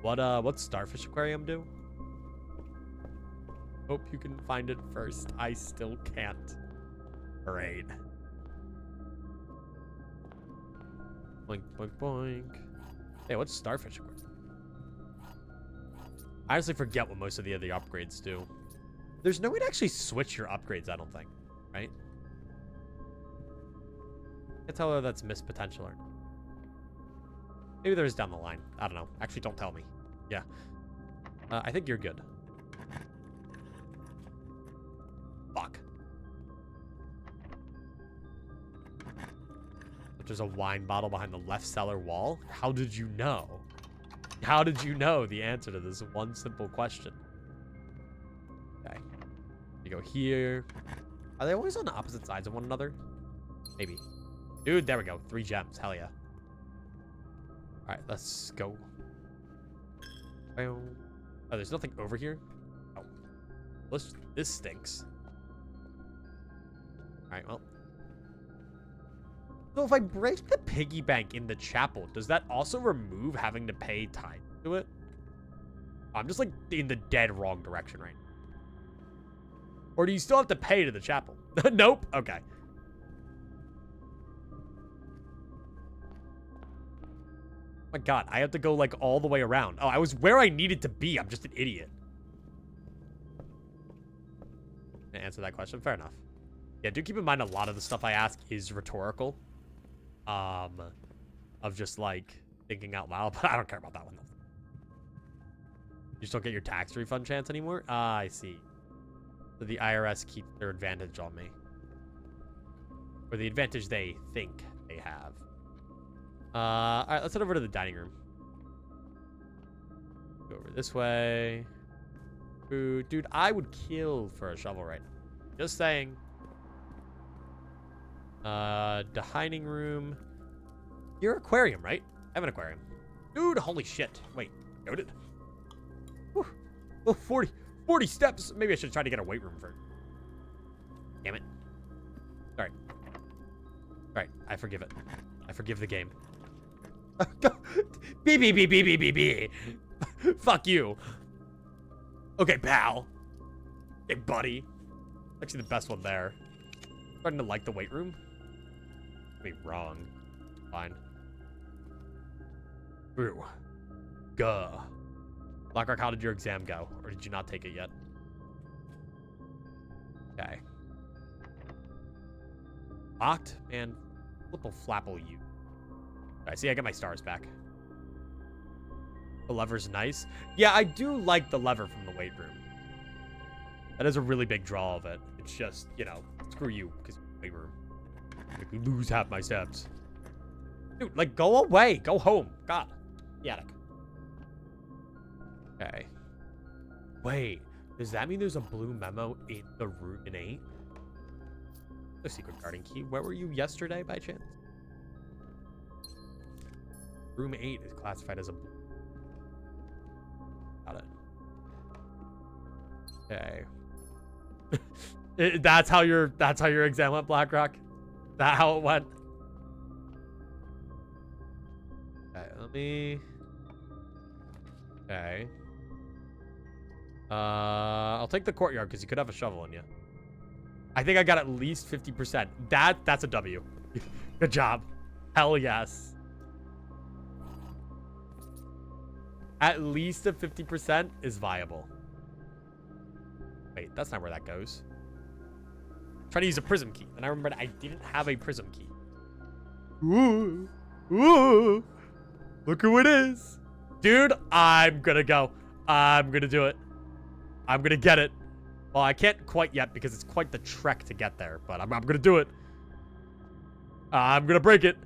A: What's Starfish aquarium do? Hope you can find it first. I still can't. Great. Boink, boink, boink. Hey, what's Starfish aquarium? I honestly forget what most of the other upgrades do. There's no way to actually switch your upgrades, I don't think. Right? I can't tell whether that's missed potential or not. Maybe there's down the line. I don't know. Actually, don't tell me. Yeah. I think you're good. Fuck. But there's a wine bottle behind the left cellar wall. How did you know? How did you know the answer to this one simple question? Okay. You go here. Are they always on the opposite sides of one another? Maybe. Dude, there we go. 3 gems. Hell yeah. Alright, let's go. Oh, there's nothing over here? Oh. This stinks. Alright, well. So if I break the piggy bank in the chapel, does that also remove having to pay time to it? I'm just like in the dead wrong direction right now. Or do you still have to pay to the chapel? Nope. Okay. My God, I have to go like all the way around. Oh, I was where I needed to be. I'm just an idiot. To answer that question, fair enough. Yeah, do keep in mind a lot of the stuff I ask is rhetorical. Of just like thinking out loud, but I don't care about that one though. You just don't get your tax refund chance anymore? Ah, I see. So the IRS keeps their advantage on me. Or the advantage they think they have. Alright, let's head over to the dining room. Go over this way. Ooh, dude, I would kill for a shovel right now. Just saying. The dining room. Your aquarium, right? I have an aquarium. Dude, holy shit. Wait, noted. Whew. Oh, 40 steps. Maybe I should try to get a weight room first. Damn it. Alright. Alright, I forgive it. I forgive the game. B. Fuck you. Okay, pal. Hey, buddy. Actually, the best one there. Starting to like the weight room. Be wrong. Fine. Brew. Guh. Blackrock, how did your exam go? Or did you not take it yet? Okay. Locked? Man, flipple flapple you. I see, I got my stars back. The lever's nice. Yeah, I do like the lever from the weight room. That is a really big draw of it. It's just, you know, screw you, because weight room. Like, lose half my steps. Dude, like, go away. Go home. God. The attic. Okay. Wait. Does that mean there's a blue memo in the room in 8? The secret garden key. Where were you yesterday, by chance? Room 8 is classified as a blue. Okay. That's how your exam went, BlackRock? That how it went? Okay, let me... Okay. I'll take the courtyard because you could have a shovel in you. I think I got at least 50%. That's a W. Good job. Hell yes. At least a 50% is viable. Wait, that's not where that goes. I'm trying to use a prism key, and I remembered I didn't have a prism key. Ooh. Ooh. Look who it is. Dude, I'm gonna go. I'm gonna do it. I'm gonna get it. Well, I can't quite yet because it's quite the trek to get there, but I'm gonna do it. I'm gonna break it.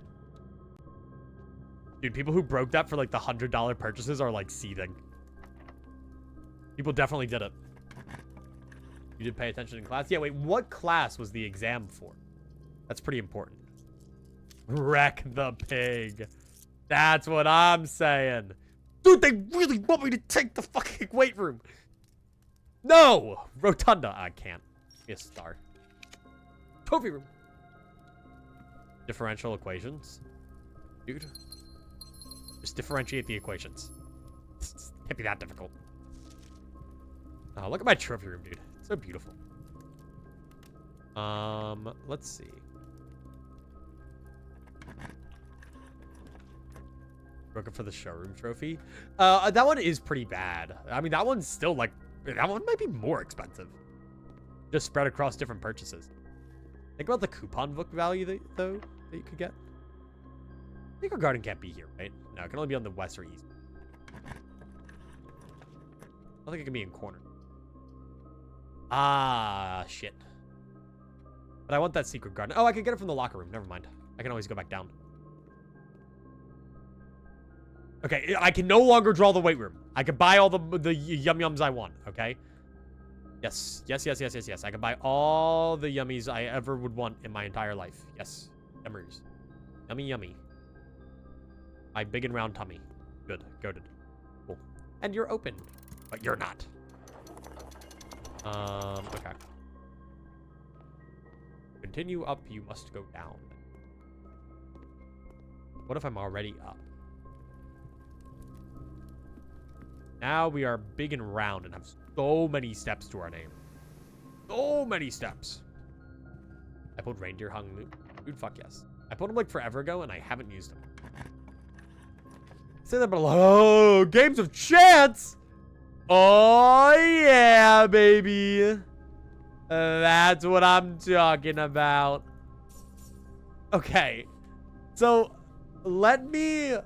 A: Dude, people who broke that for like the $100 purchases are like seething. People definitely did it. You did pay attention in class? Yeah, wait, what class was the exam for? That's pretty important. Wreck the pig. That's what I'm saying. Dude, they really want me to take the fucking weight room. No! Rotunda. I can't. Be a star. Trophy room. Differential equations. Dude. Just differentiate the equations. It can't be that difficult. Oh, look at my trophy room, dude. It's so beautiful. Let's see. Looking for the showroom trophy. That one is pretty bad. I mean, that one's still like... That one might be more expensive. Just spread across different purchases. Think about the coupon book value, though, that you could get. I think our garden can't be here, right? No, it can only be on the west or east. I don't think it can be in corner. Ah, shit. But I want that secret garden. Oh, I can get it from the locker room. Never mind. I can always go back down. Okay, I can no longer draw the weight room. I can buy all the yum-yums I want, okay? Yes. Yes. I can buy all the yummies I ever would want in my entire life. Yes. Yummies. Yummy, yummy. My big and round tummy. Good. Goated. Cool. And you're open. But you're not. Okay. Continue up, you must go down. What if I'm already up? Now we are big and round and have so many steps to our name. So many steps. I pulled reindeer hung loot. Dude, fuck yes. I pulled them like forever ago and I haven't used them. Say that below. Games of chance. Oh yeah, baby. That's what I'm talking about. Okay. So let me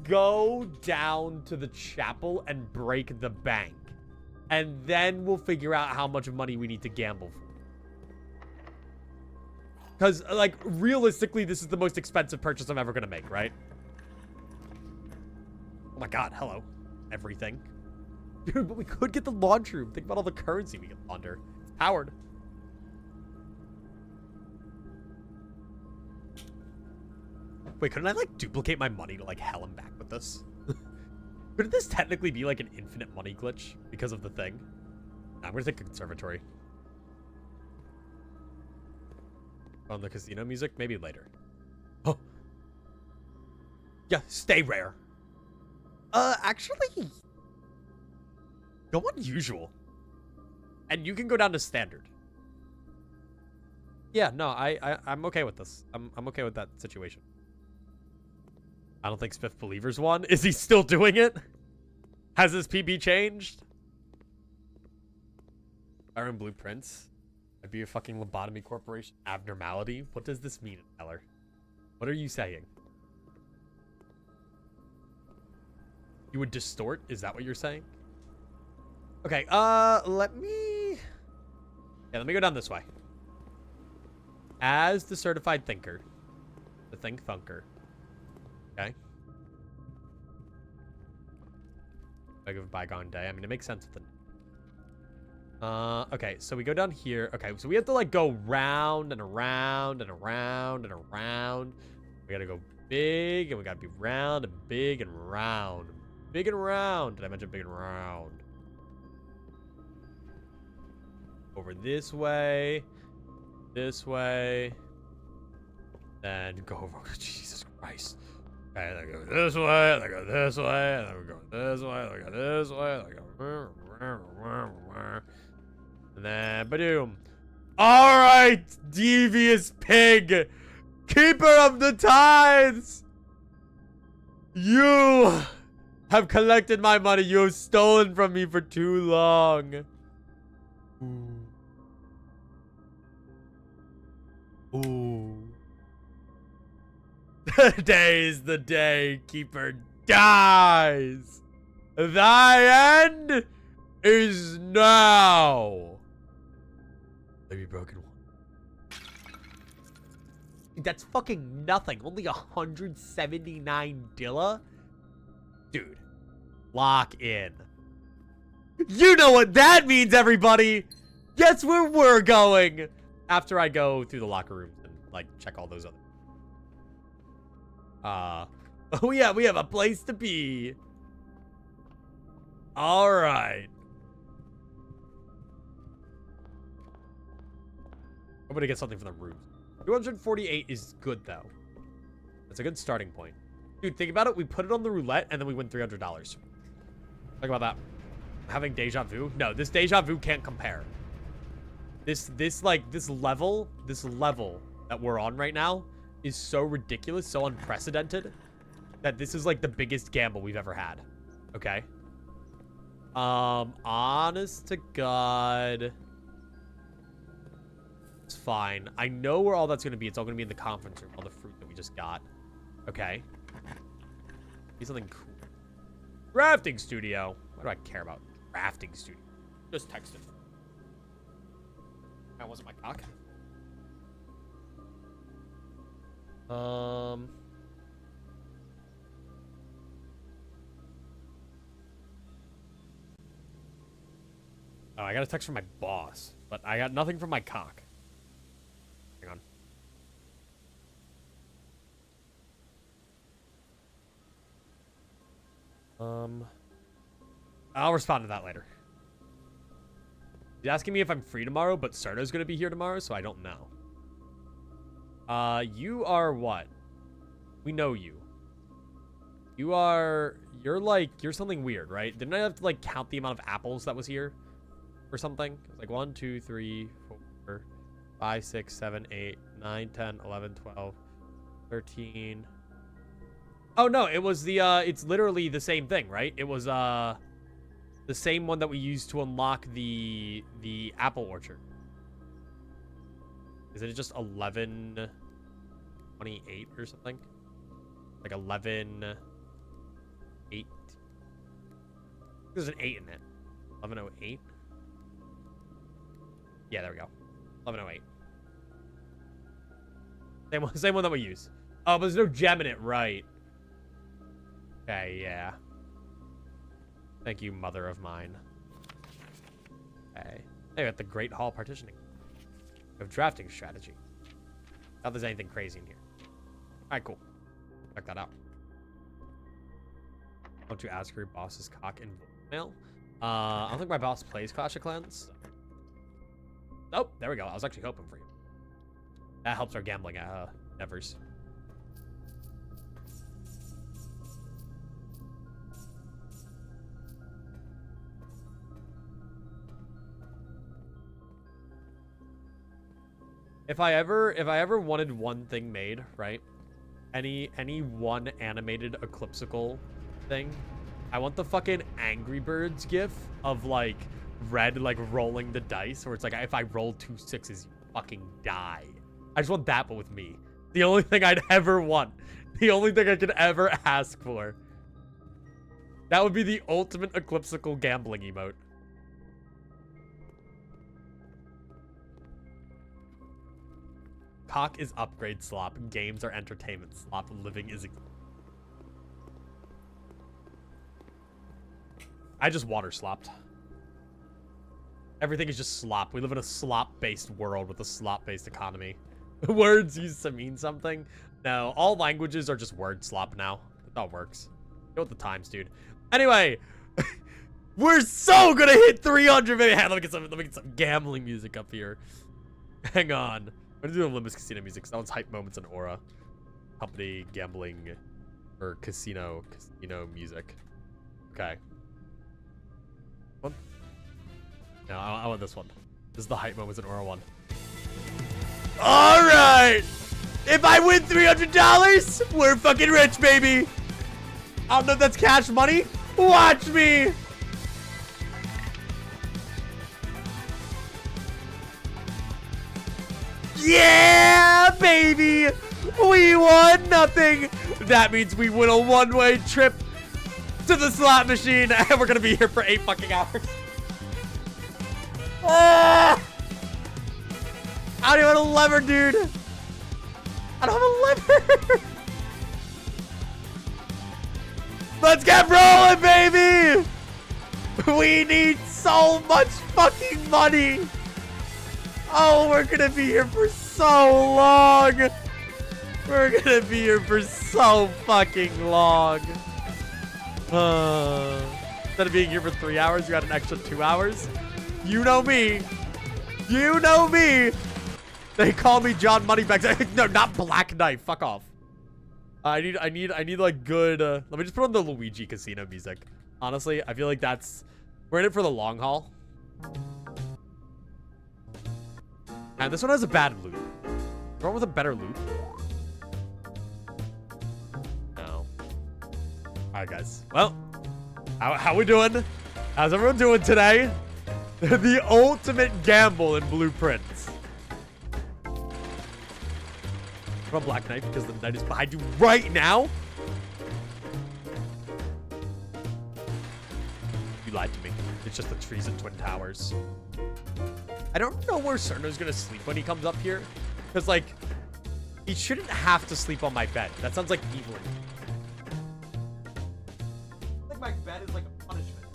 A: go down to the chapel and break the bank. And then we'll figure out how much money we need to gamble for. Because, like, realistically, this is the most expensive purchase I'm ever going to make, right? Oh my god, hello. Everything. Dude, but we could get the laundry room. Think about all the currency we can launder. It's powered. Wait, couldn't I, like, duplicate my money to, like, hell and back with this? Couldn't this technically be, like, an infinite money glitch because of the thing? Nah, I'm gonna take a conservatory. On the casino music? Maybe later. Oh. Yeah, stay rare. Actually... Go on usual. And you can go down to standard. Yeah, no, I'm okay with this. I'm okay with that situation. I don't think Spiff Believers won. Is he still doing it? Has his PB changed? Iron Blueprints. I'd be a fucking lobotomy corporation. Abnormality? What does this mean, Eller? What are you saying? You would distort? Is that what you're saying? Okay, let me go down this way. As the certified thinker. The think thunker. Okay. Like a bygone day. I mean, it makes sense with the... okay, so we go down here. Okay, so we have to, like, go round and around and around and around. We gotta go big, and we gotta be round and big and round. Big and round. Did I mention big and round? over this way. This way. Then go over. Jesus Christ. Okay, then go this way. Then go this way. Then we go this way. Then go this way. Then go. And then, badoom. All right, devious pig, keeper of the tithes. You have collected my money. You have stolen from me for too long. Ooh. Ooh. Today is the day keeper dies. Thy end is now. Maybe broken one. That's fucking nothing. Only 179 Dilla? Dude. Lock in. You know what that means, everybody! Guess where we're going! After I go through the locker rooms and, like, check all those other... Oh yeah, we have a place to be. Alright. I'm gonna get something from the rooms. 248 is good, though. That's a good starting point. Dude, think about it. We put it on the roulette, and then we win $300. Think about that. Having deja vu? No, this deja vu can't compare. This level that we're on right now is so ridiculous, so unprecedented, that this is, like, the biggest gamble we've ever had. Okay? Honest to God... It's fine. I know where all that's going to be. It's all going to be in the conference room. All the fruit that we just got. Okay. Need something cool. Drafting studio. What do I care about? Drafting studio. Just text it. That wasn't my cock. Oh, I got a text from my boss, but I got nothing from my cock. Hang on. I'll respond to that later. He's asking me if I'm free tomorrow, but Serto's gonna be here tomorrow, so I don't know. You are what? We know you. You're something weird, right? Didn't I have to, like, count the amount of apples that was here? Or something? It was like 1, 2, 3, 4, 5, 6, 7, 8, 9, 10, 11, 12, 13. Oh, no, it was the, it's literally the same thing, right? It was, the same one that we used to unlock the apple orchard. Is it just 1128 or something? Like 11:8. There's an 8 in it. 1108. Yeah, there we go. 1108. Same one that we use. Oh, but there's no gem in it, right? Okay, yeah. Thank you, mother of mine. Okay. Hey, we got the Great Hall partitioning. We have drafting strategy. Not there's anything crazy in here. Alright, cool. Check that out. Want to ask your boss's cock in voicemail? I don't think my boss plays Clash of Clans. Oh, there we go. I was actually hoping for you. That helps our gambling endeavors. If I ever wanted one thing made, right? Any one animated eclipsical thing, I want the fucking Angry Birds gif of, like, Red, like, rolling the dice, where it's like, if I roll 2 6s, you fucking die. I just want that, but with me. The only thing I'd ever want. The only thing I could ever ask for. That would be the ultimate eclipsical gambling emote. Cock is upgrade slop. Games are entertainment slop. Living is... I just water slopped. Everything is just slop. We live in a slop-based world with a slop-based economy. Words used to mean something. No, all languages are just word slop now. That all works. Go with the times, dude. Anyway, We're so gonna hit 300, baby. Hey, let me get some gambling music up here. Hang on. I'm gonna do Olympus Casino music, because that one's hype moments and aura. Company gambling or casino music. Okay. One. No, I want this one. This is the hype moments and aura one. All right. If I win $300, we're fucking rich, baby. I don't know if that's cash money. Watch me. Yeah, baby. We won nothing. That means we win a one-way trip to the slot machine, and we're gonna be here for 8 fucking hours. Ah! I don't even have a lever, dude. I don't have a lever. Let's get rolling, baby. We need so much fucking money. Oh, we're gonna be here for so long. We're gonna be here for so fucking long. Instead of being here for 3 hours, you got an extra 2 hours. You know me. You know me. They call me John Moneybags. No, not Black Knight. Fuck off. I need like good. Let me just put on the Luigi Casino music. Honestly, I feel like we're in it for the long haul. And this one has a bad loot. One with a better loot. No. Alright, guys. Well, how we doing? How's everyone doing today? The ultimate gamble in blueprints. From Black Knight because the knight is behind you right now. You lied to me. It's just the trees and Twin Towers. I don't know where Cerno's gonna sleep when he comes up here. Because, like, he shouldn't have to sleep on my bed. That sounds like evil. I think my bed is like a punishment.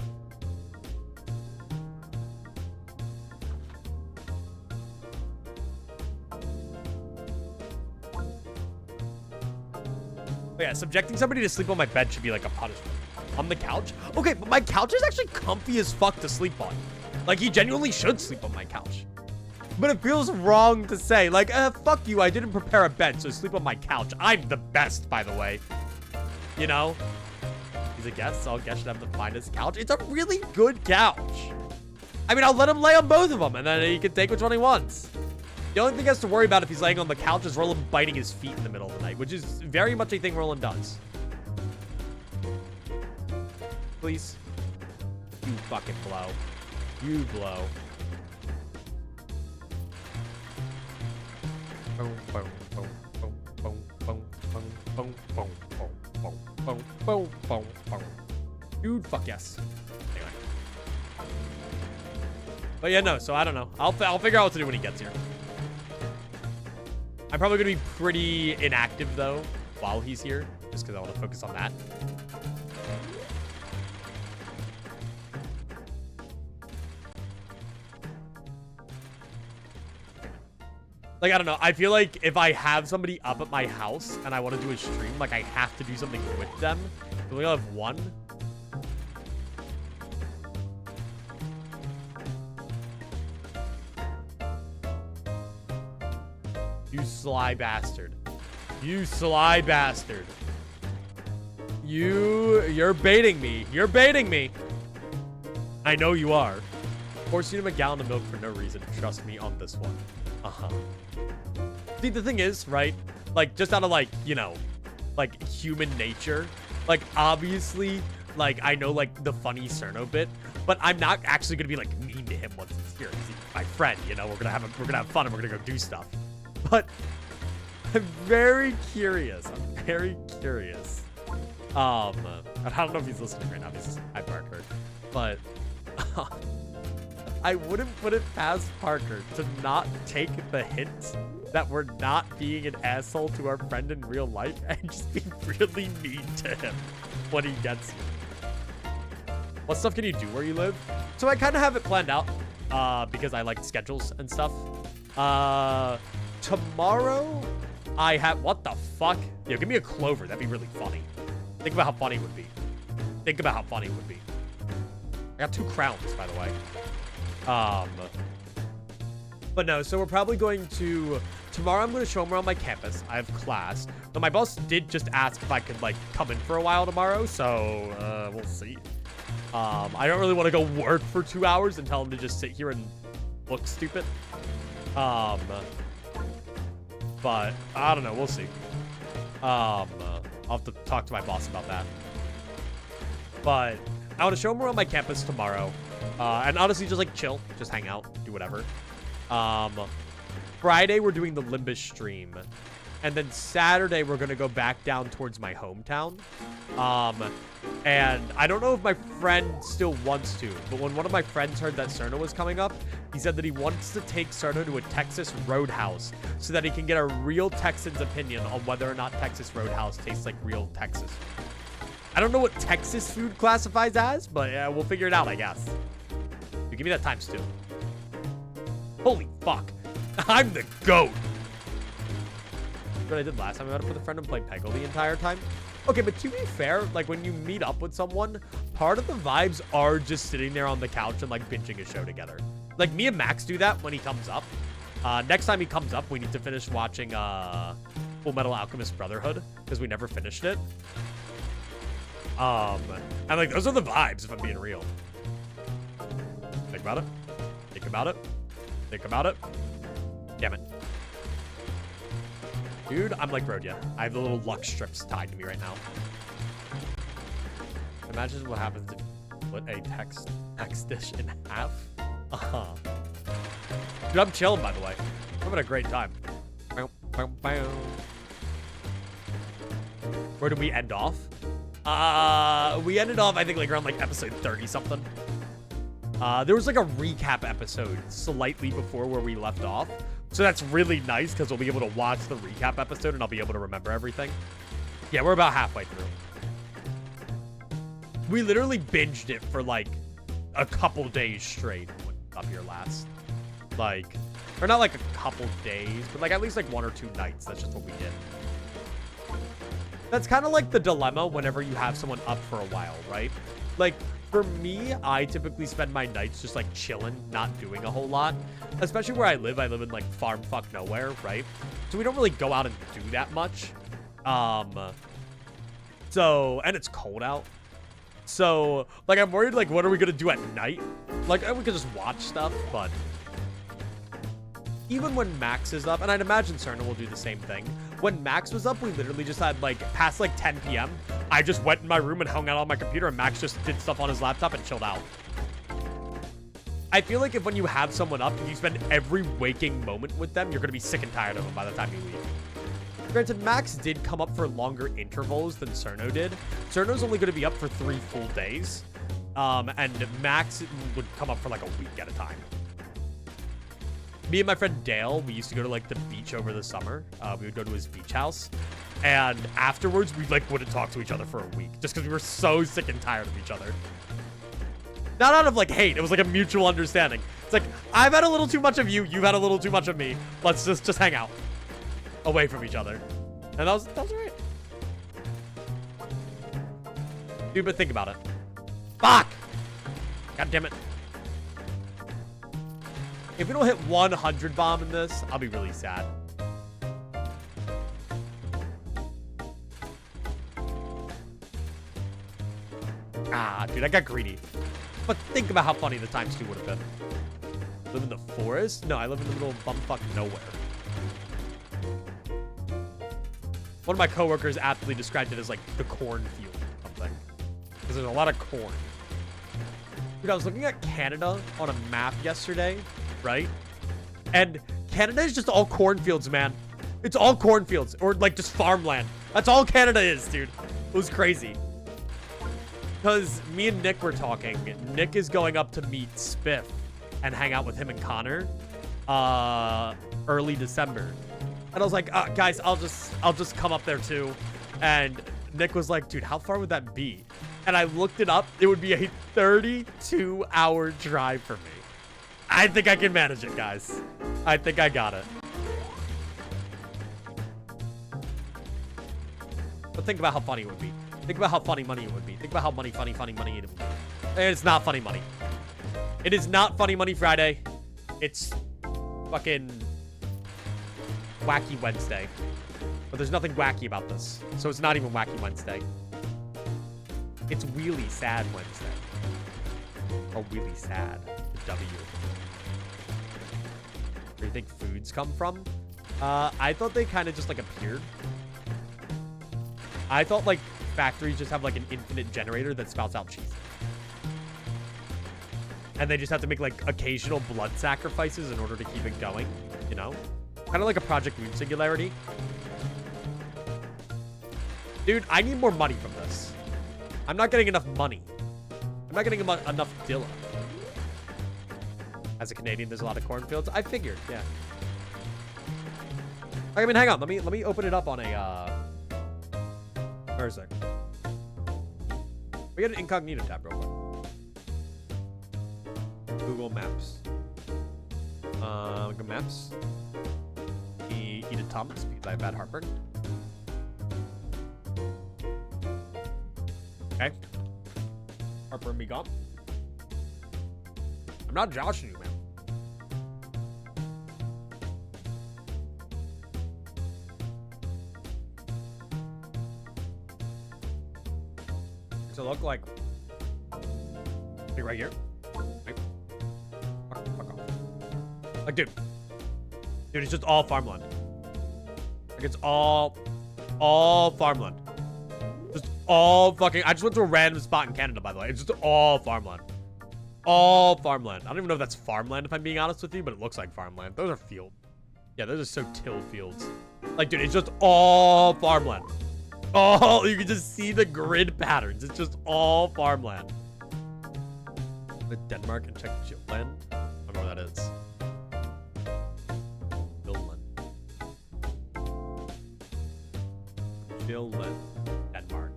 A: But yeah, subjecting somebody to sleep on my bed should be like a punishment. On the couch? Okay, but my couch is actually comfy as fuck to sleep on. Like, he genuinely should sleep on my couch. But it feels wrong to say, like, fuck you, I didn't prepare a bed, so sleep on my couch. I'm the best, by the way. You know? He's a guest, so I'll guess should have the finest couch. It's a really good couch. I mean, I'll let him lay on both of them, and then he can take which one he wants. The only thing he has to worry about if he's laying on the couch is Roland biting his feet in the middle of the night, which is very much a thing Roland does. Please. You fucking blow. You blow. Dude, fuck yes. Anyway. But yeah, no, so I don't know. I'll figure out what to do when he gets here. I'm probably gonna be pretty inactive though while he's here, just because I want to focus on that. Like, I don't know. I feel like if I have somebody up at my house and I want to do a stream, like, I have to do something with them. We only have one. You sly bastard. You sly bastard. You're baiting me. You're baiting me. I know you are. Forcing him a gallon of milk for no reason. Trust me on this one. Uh-huh. See, the thing is, right? Like, just out of, like, you know, like, human nature. Like, obviously, like, I know, like, the funny Cerno bit, but I'm not actually gonna be, like, mean to him once he's here. He's my friend, you know? We're gonna have fun and we're gonna go do stuff. But I'm very curious. I'm very curious. I don't know if he's listening right now. Hi, Parker. But I wouldn't put it past Parker to not take the hint that we're not being an asshole to our friend in real life and just be really mean to him when he gets here. What stuff can you do where you live? So I kind of have it planned out because I like schedules and stuff. Tomorrow I have, what the fuck? Yo, give me a clover. That'd be really funny. Think about how funny it would be. Think about how funny it would be. got 2 crowns, by the way. But no, so we're probably going to... Tomorrow I'm going to show him around my campus. I have class. But my boss did just ask if I could, like, come in for a while tomorrow. So, we'll see. I don't really want to go work for 2 hours and tell him to just sit here and look stupid. But, I don't know. We'll see. I'll have to talk to my boss about that. But I want to show him around my campus tomorrow. And honestly, just, like, chill. Just hang out. Do whatever. Friday, we're doing the Limbus stream. And then Saturday, we're going to go back down towards my hometown. And I don't know if my friend still wants to, but when one of my friends heard that Cerno was coming up, he said that he wants to take Cerno to a Texas Roadhouse so that he can get a real Texan's opinion on whether or not Texas Roadhouse tastes like real Texas. I don't know what Texas food classifies as, but we'll figure it out, I guess. You give me that times 2. Holy fuck. I'm the GOAT. What I did last time, I met up with a friend and played Peggle the entire time. Okay, but to be fair, like, when you meet up with someone, part of the vibes are just sitting there on the couch and, like, binging a show together. Like, me and Max do that when he comes up. Next time he comes up, we need to finish watching Full Metal Alchemist Brotherhood, because we never finished it. And, like, those are the vibes, if I'm being real. Think about it. Think about it. Think about it. Damn it. Dude, I'm like Rodia. I have the little luck strips tied to me right now. Imagine what happens if you split a text dish in half. Dude, I'm chilling, by the way. I'm having a great time. Where did we end off? We ended off, I think, like around like episode 30 something. There was like a recap episode slightly before where we left off. So that's really nice because we'll be able to watch the recap episode and I'll be able to remember everything. Yeah, we're about halfway through. We literally binged it for like a couple days straight when we were up here last. Like, or not like a couple days, but like at least like 1 or 2 nights. That's just what we did. That's kind of like the dilemma whenever you have someone up for a while, right? Like, for me, I typically spend my nights just like chilling, not doing a whole lot. Especially where I live in like farm fuck nowhere, right? So we don't really go out and do that much. So, and it's cold out. So, like, I'm worried, like, what are we gonna do at night? Like, we could just watch stuff, but even when Max is up, and I'd imagine Cerna will do the same thing. When Max was up, we literally just had, like, past, like, 10 p.m., I just went in my room and hung out on my computer, and Max just did stuff on his laptop and chilled out. I feel like if when you have someone up and you spend every waking moment with them, you're going to be sick and tired of them by the time you leave. Granted, Max did come up for longer intervals than Cerno did. Cerno's only going to be up for 3 full days, and Max would come up for, like, a week at a time. Me and my friend Dale, we used to go to like the beach over the summer. We would go to his beach house, and afterwards we like wouldn't talk to each other for a week just because we were so sick and tired of each other. Not out of like hate, it was like a mutual understanding. It's like, I've had a little too much of you, you've had a little too much of me. Let's just hang out away from each other. And that was right. Dude, but think about it. Fuck! God damn it. If we don't hit 100 bomb in this, I'll be really sad. Ah, dude, I got greedy. But think about how funny the times 2 would have been. Live in the forest? No, I live in the middle of bumfuck nowhere. One of my coworkers aptly described it as like the cornfield or something. Because there's a lot of corn. Dude, I was looking at Canada on a map yesterday, right? And Canada is just all cornfields, man. It's all cornfields or like just farmland. That's all Canada is, dude. It was crazy. Because me and Nick were talking. Nick is going up to meet Spiff and hang out with him and Connor early December. And I was like, guys, I'll just come up there too. And Nick was like, dude, how far would that be? And I looked it up. It would be a 32-hour drive for me. I think I can manage it, guys. I think I got it. But think about how funny it would be. Think about how funny money it would be. Think about how funny it would be. It's not funny money. It is not funny money Friday. It's fucking wacky Wednesday. But there's nothing wacky about this. So it's not even wacky Wednesday. It's wheelie sad Wednesday. Or wheelie sad. The W. Where do you think foods come from? I thought they kind of just like appeared. I thought like factories just have like an infinite generator that spouts out cheese. And they just have to make like occasional blood sacrifices in order to keep it going, you know? Kind of like a Project Moon Singularity. Dude, I need more money from this. I'm not getting enough money. I'm not getting enough Dilla. As a Canadian, there's a lot of cornfields. I figured, yeah. I mean, hang on. Let me open it up on a where is it? We get an incognito tab real quick. Google Maps. Google Maps. Eat a Thomas because I have bad heartburn. Okay. Heartburn be gone. I'm not joshing you, man. Does it look like right here? Right. Fuck off. Like, dude, it's just all farmland. Like, it's all farmland. Just all fucking. I just went to a random spot in Canada, by the way. It's just all farmland. All farmland. I don't even know if that's farmland, if I'm being honest with you, but it looks like farmland. Those are field. Yeah, those are so tilled fields. Like, dude, it's just all farmland. Oh, you can just see the grid patterns. It's just all farmland. The Denmark and check Jutland. I don't know what that is. Jutland. Denmark.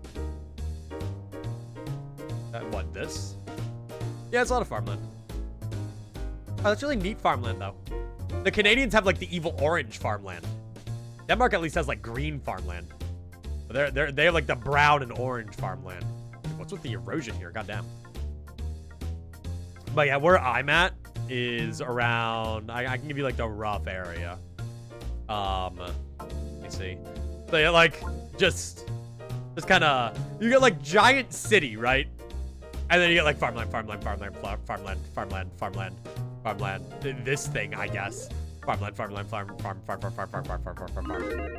A: What, this? Yeah, it's a lot of farmland. Oh, that's really neat farmland, though. The Canadians have, like, the evil orange farmland. Denmark at least has, like, green farmland. They have, like, the brown and orange farmland. What's with the erosion here? Goddamn. But, yeah, where I'm at is around... I can give you, like, the rough area. Let me see. So, yeah, like, just kind of... You get, like, giant city, right? And then you get like farmland. This thing, I guess. Farmland.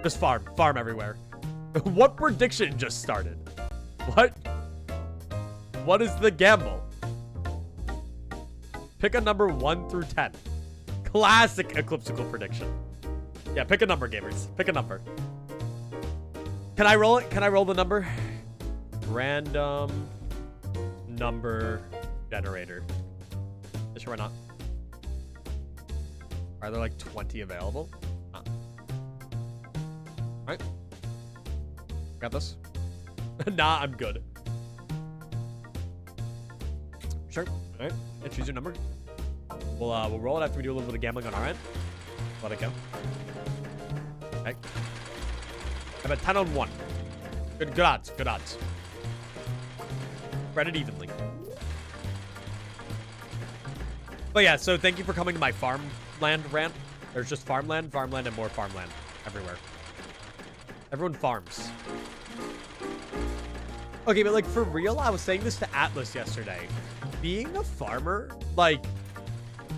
A: Just farm everywhere. What prediction just started? What is the gamble? Pick a number 1 through 10. Classic ecliptical prediction. Yeah, pick a number, gamers. Pick a number. Can I roll it? Can I roll the number? Random number generator. Sure, why not? Are there like 20 available? Huh. Alright. Got this. Nah, I'm good. Sure. Alright. Yeah, choose your number. We'll roll it after we do a little bit of gambling on our end. Let it go. Okay. I'm at 10 on 1. Good odds. Good odds. Spread it evenly. But yeah, so thank you for coming to my farmland rant. There's just farmland, and more farmland everywhere. Everyone farms. Okay, but like for real, I was saying this to Atlas yesterday. Being a farmer, like,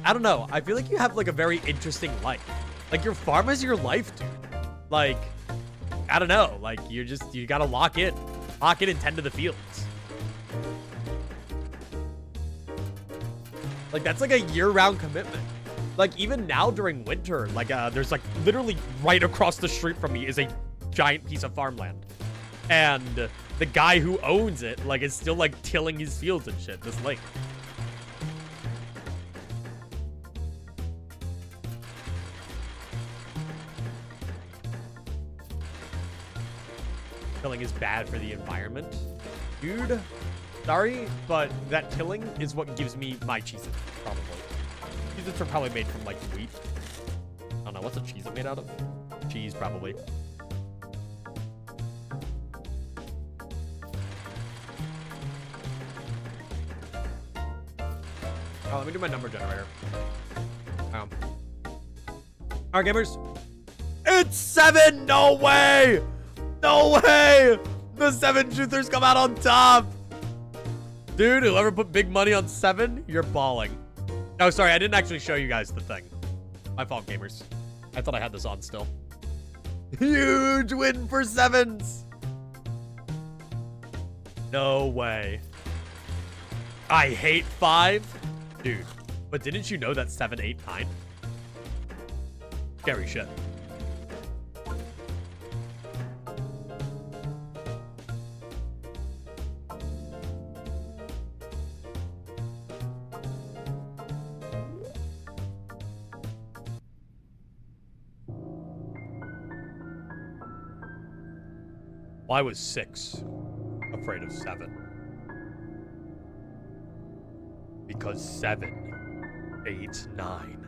A: I don't know. I feel like you have like a very interesting life. Like your farm is your life, dude. Like, I don't know. Like you gotta lock in and tend to the fields. Like, that's like a year-round commitment. Like, even now during winter, like, there's like literally right across the street from me is a giant piece of farmland. And the guy who owns it, like, is still like tilling his fields and shit this late. Tilling is bad for the environment. Dude. Sorry, but that tilling is what gives me my Cheez-Its, probably. Cheez-Its are probably made from, like, wheat. I don't know, what's a Cheez-It made out of? Cheese, probably. Oh, let me do my number generator. Alright, gamers. It's 7! No way! No way! The 7 truthers come out on top! Dude, whoever put big money on 7, you're balling. Oh, sorry, I didn't actually show you guys the thing. My fault, gamers. I thought I had this on still. Huge win for 7s! No way. I hate 5? Dude, but didn't you know that 7, 8, 9? Scary shit. Why was 6 afraid of 7? Because 7, 8, 9.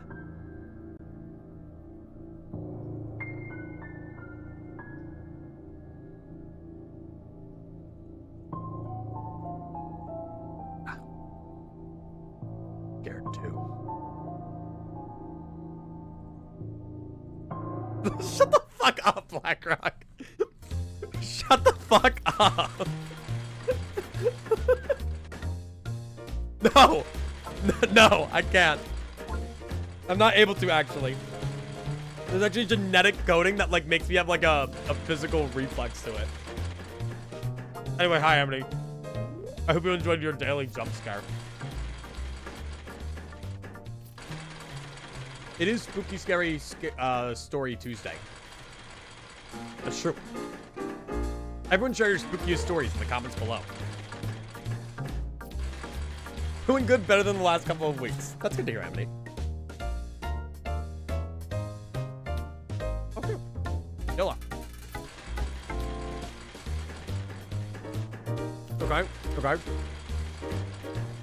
A: Scared too. Shut the fuck up, BlackRock. Shut the fuck up. No. No, I can't. I'm not able to, actually. There's actually genetic coding that, like, makes me have, like, a physical reflex to it. Anyway, hi, Emily. I hope you enjoyed your daily jump scare. It is Spooky Scary Story Tuesday. That's true. Everyone share your spookiest stories in the comments below. Doing good, better than the last couple of weeks. That's good to hear, Amity. Okay. Yalla. Okay. Okay.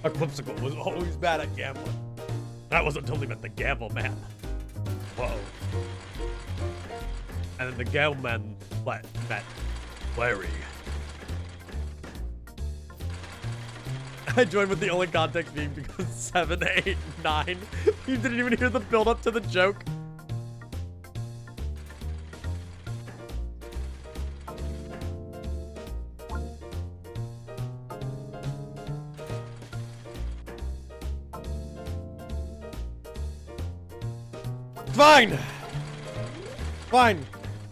A: Eclipsical was always bad at gambling. That wasn't until he met the gamble man. Whoa. And then the gamble man met Larry. I joined with the only context being because 7, 8, 9. You didn't even hear the build up to the joke. Fine. Fine.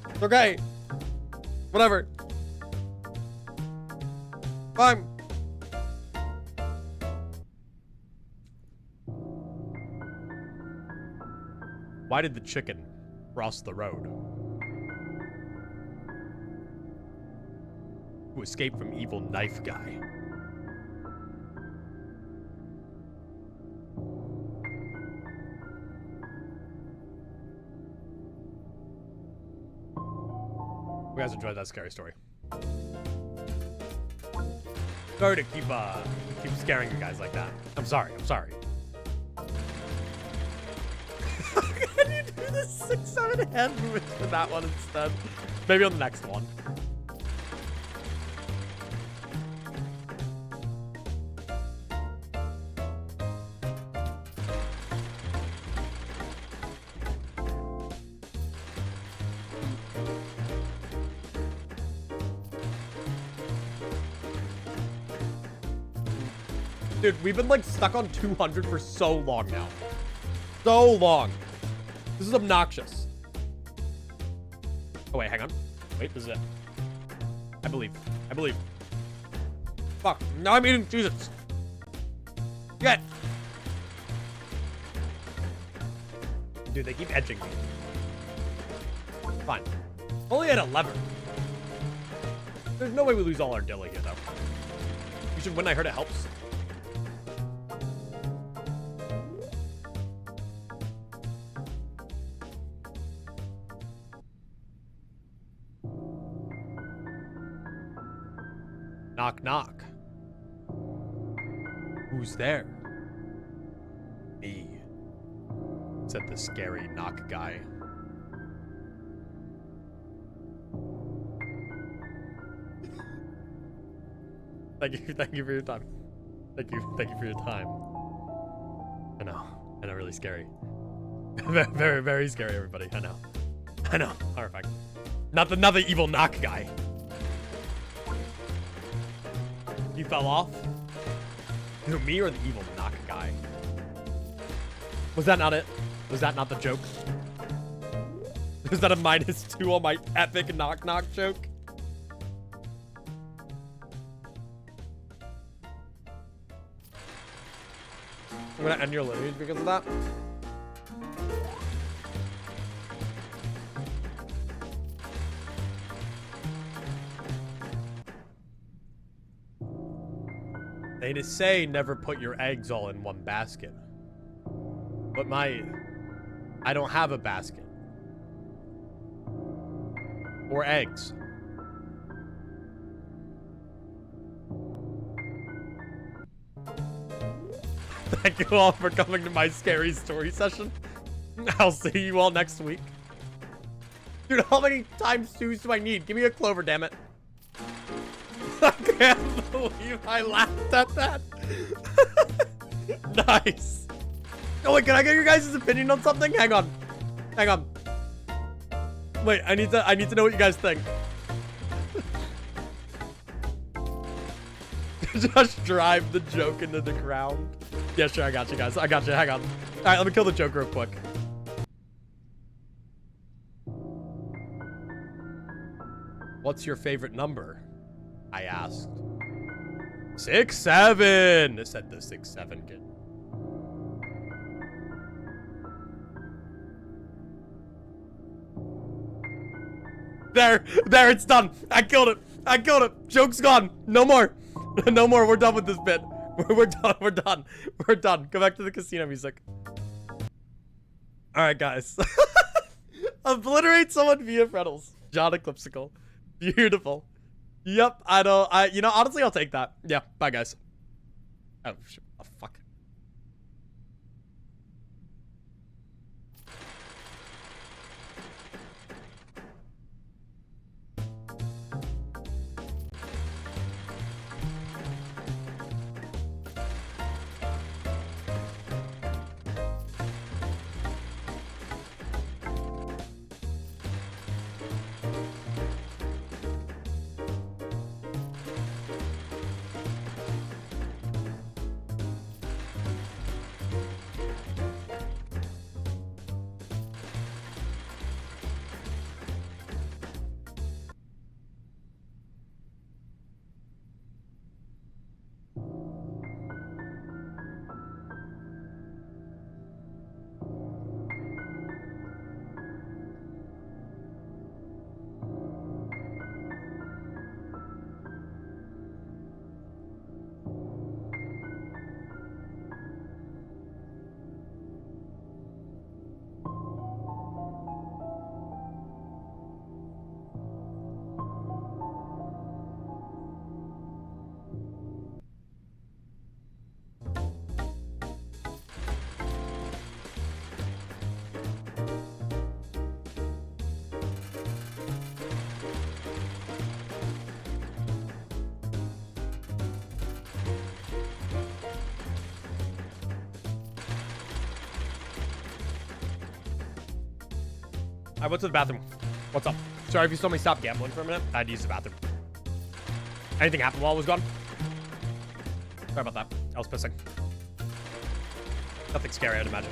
A: It's okay. Whatever. Fine. Why did the chicken cross the road? To escape from evil knife guy. You guys enjoyed that scary story. Sorry to keep scaring you guys like that. I'm sorry. I'm sorry. Can you do the 6, 7 hand movements for that one instead? Maybe on the next one. Dude, we've been like stuck on 200 for so long now. So long. This is obnoxious. Oh wait, hang on. Wait, this is it. I believe. I believe. Fuck. Now I'm eating Jesus. Get. Dude, they keep edging me. Fine. Only at 11. There's no way we lose all our dilly here, though. We should win. I heard it helps. Knock, knock. Who's there? Me, said the scary knock guy. Thank you for your time. Thank you for your time. I know, really scary. Very, very, very scary, everybody. I know, horrifying. Not the evil knock guy. You fell off? Who, me or the evil knock guy? Was that not it? Was that not the joke? Was that a -2 on my epic knock joke? I'm gonna end your lineage because of that. They just say never put your eggs all in one basket. But I don't have a basket. Or eggs. Thank you all for coming to my scary story session. I'll see you all next week. Dude, how many times twos do I need? Give me a clover, damn it. I can't believe I laughed at that. Nice. Oh wait, can I get your guys' opinion on something? Hang on. Wait, I need to know what you guys think. Just drive the joke into the ground. Yeah, sure, I got you guys. I got you, hang on. Alright, let me kill the joke real quick. What's your favorite number? I asked. 6-7, said the 6-7 kid. There, it's done. I killed it. Joke's gone. No more. No more. We're done with this bit. We're done. Go back to the casino music. All right, guys. Obliterate someone via Freddles. John Eclipsical. Beautiful. Yep, you know, honestly, I'll take that. Yeah, bye, guys. Oh, shit. Oh, fuck. I went to the bathroom. What's up? Sorry if you saw me stop gambling for a minute. I had to use the bathroom. Anything happened while I was gone? Sorry about that. I was pissing. Nothing scary, I'd imagine.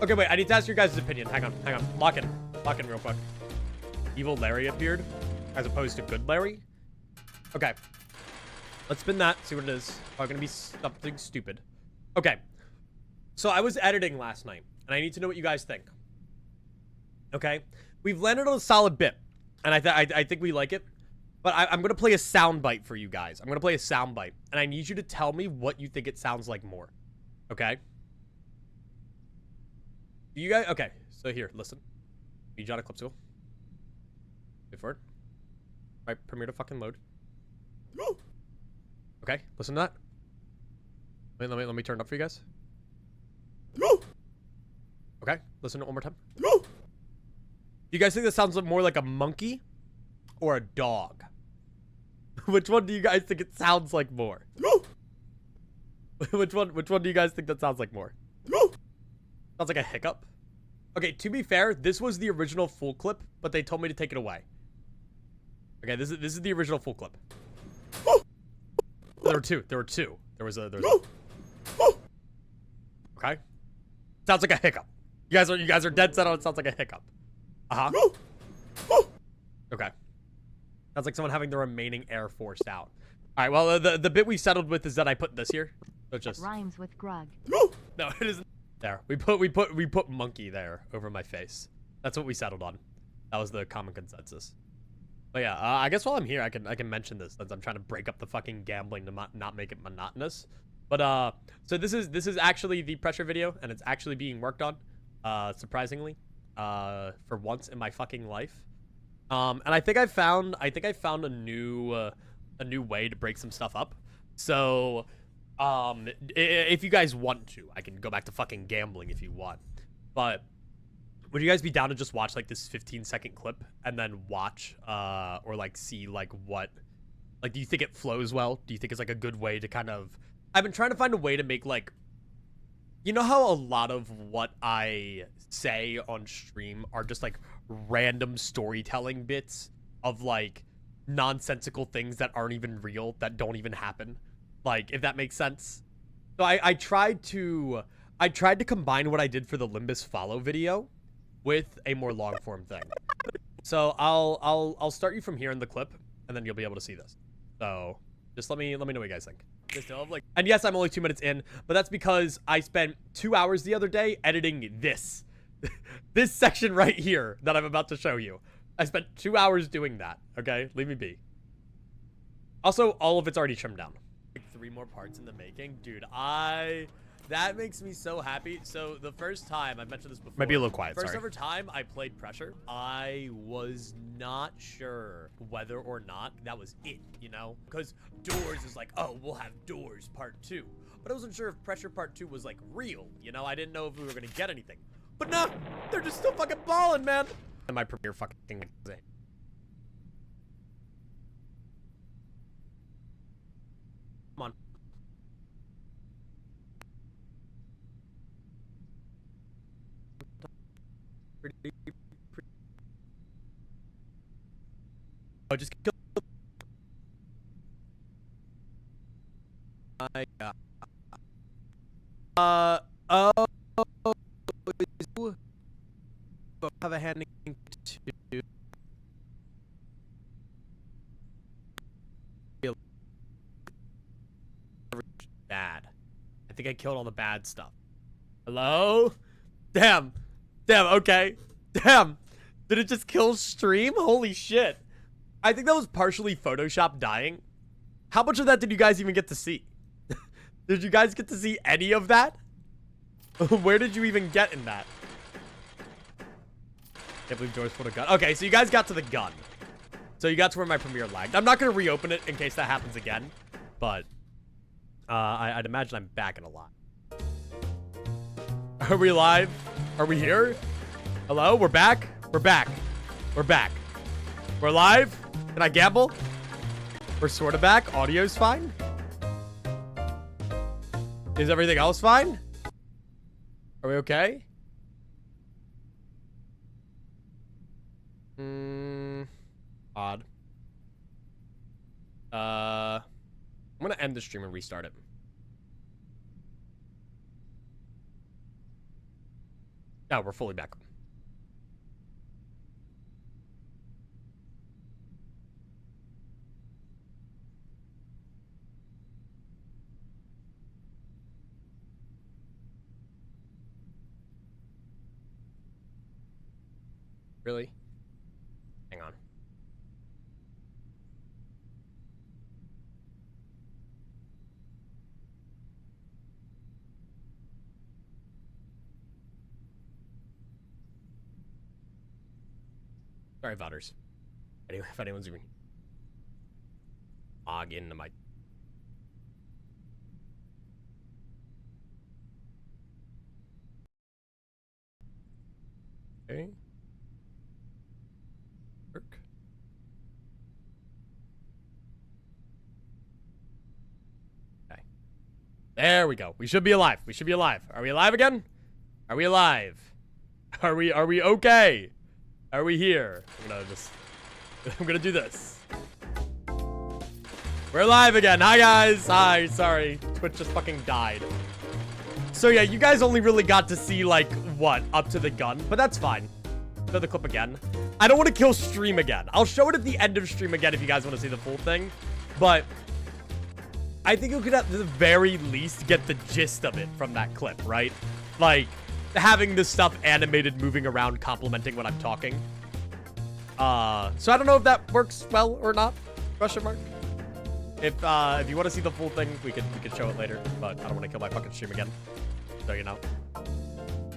A: Okay, wait. I need to ask your guys' opinion. Hang on. Lock in real quick. Evil Larry appeared as opposed to good Larry. Okay. Let's spin that. See what it is. Probably gonna be something stupid. Okay. So I was editing last night, and I need to know what you guys think. Okay, we've landed on a solid bit, and I think we like it, but I'm gonna play a soundbite for you guys. I'm gonna play a soundbite, and I need you to tell me what you think it sounds like more. Okay? You guys, okay? So here, listen. Be John Eclipsical. Wait for it. All right, Premiere to fucking load. Okay, listen to that. Wait, let me turn it up for you guys. Okay, listen to it one more time. You guys think this sounds more like a monkey or a dog? Which one do you guys think it sounds like more? Which one do you guys think that sounds like more? Sounds like a hiccup. Okay, to be fair, this was the original full clip, but they told me to take it away. Okay, this is the original full clip. There were two. There was a Okay. Sounds like a hiccup. You guys are dead set on it sounds like a hiccup. Okay. Sounds like someone having the remaining air forced out. All right, well, the bit we settled with is that I put this here. So it just
B: rhymes with grug.
A: No, it isn't. There. We put monkey there over my face. That's what we settled on. That was the common consensus. But yeah, I guess while I'm here, I can mention this since I'm trying to break up the fucking gambling to not make it monotonous. But so this is actually the pressure video, and it's actually being worked on, surprisingly, for once in my fucking life. And I think I found a new way to break some stuff up. So, if you guys want to, I can go back to fucking gambling if you want. But would you guys be down to just watch like this 15-second clip and then watch, or like see like what, like, do you think it flows well? Do you think it's like a good way to kind of, I've been trying to find a way to make like, you know how a lot of what I say on stream are just like random storytelling bits of like nonsensical things that aren't even real, that don't even happen, like, if that makes sense. So I tried to combine what I did for the Limbus follow video with a more long form thing. So I'll start you from here in the clip, and then you'll be able to see this. So just let me know what you guys think. And yes, I'm only 2 minutes in, but that's because I spent 2 hours the other day editing this. This section right here that I'm about to show you. I spent 2 hours doing that, okay? Leave me be. Also, all of it's already trimmed down. Like 3 more parts in the making. Dude, that makes me so happy. So the first time, I mentioned this before. Might be a little quiet, First ever time I played Pressure, I was not sure whether or not that was it, you know? Because Doors is like, oh, we'll have Doors Part 2. But I wasn't sure if Pressure Part 2 was like real, you know? I didn't know if we were gonna get anything. But no, they're just still fucking balling, man. And my premiere fucking thing. Come on. Oh, just kill. My God. Oh. Have a handing to. Bad. I think I killed all the bad stuff. Hello? Damn. Okay. Damn. Did it just kill stream? Holy shit. I think that was partially Photoshop dying. How much of that did you guys even get to see? Did you guys get to see any of that? Where did you even get in that? Can't believe Doors put a gun. Okay, so you guys got to the gun. So you got to where my premiere lagged. I'm not going to reopen it in case that happens again. But I'd imagine I'm back in a lot. Are we live? Are we here? Hello? We're back? We're back. We're back. We're live? Can I gamble? We're sort of back. Audio's fine. Is everything else fine? Are we okay? Odd. I'm gonna end the stream and restart it. Oh, we're fully back. Really? Hang on. Sorry, vodders. Anyway, if anyone's even log into my okay. Work. Okay. There we go. We should be alive. We should be alive. Are we alive again? Are we alive? Are we okay? Are we here? I'm gonna do this. We're alive again. Hi, guys. Hi. Sorry. Twitch just fucking died. So, yeah, you guys only really got to see, like, what? Up to the gun. But that's fine. Show the clip again. I don't want to kill stream again. I'll show it at the end of stream again if you guys want to see the full thing. But I think you could at the very least get the gist of it from that clip, right? Like, having this stuff animated, moving around, complimenting when I'm talking. So I don't know if that works well or not. Question mark. If you want to see the full thing, we could show it later. But I don't want to kill my fucking stream again. So you know.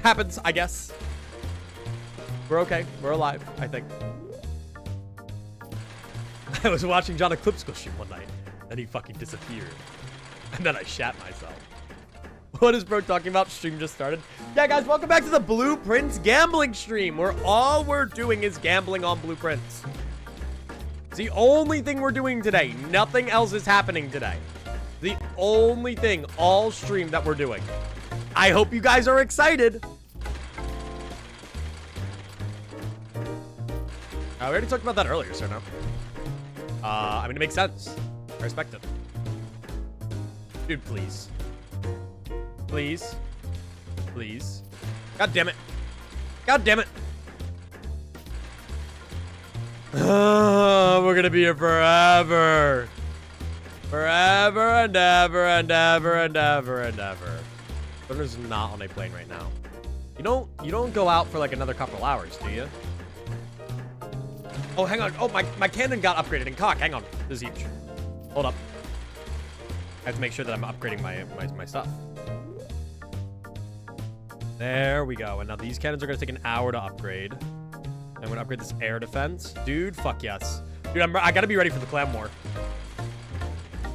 A: Happens, I guess. We're okay. We're alive, I think. I was watching John Eclipse go stream one night, and he fucking disappeared. And then I shat myself. What is bro talking about? Stream just started. Yeah, guys, welcome back to the Blueprints gambling stream, where all we're doing is gambling on blueprints. It's the only thing we're doing today. Nothing else is happening today. The only thing all stream that we're doing. I hope you guys are excited. We already talked about that earlier, so no. I mean, it makes sense. I respect it. Dude, please. Please. Please. God damn it. God damn it. We're gonna be here forever. Forever and ever and ever and ever and ever. Thunder's not on a plane right now. You don't go out for like another couple hours, do you? Oh, hang on. Oh, my cannon got upgraded in cock. Hang on. This is huge. Hold up. I have to make sure that I'm upgrading my stuff. There we go. And now these cannons are going to take an hour to upgrade. I'm going to upgrade this air defense. Dude, fuck yes. Dude, I got to be ready for the clan war.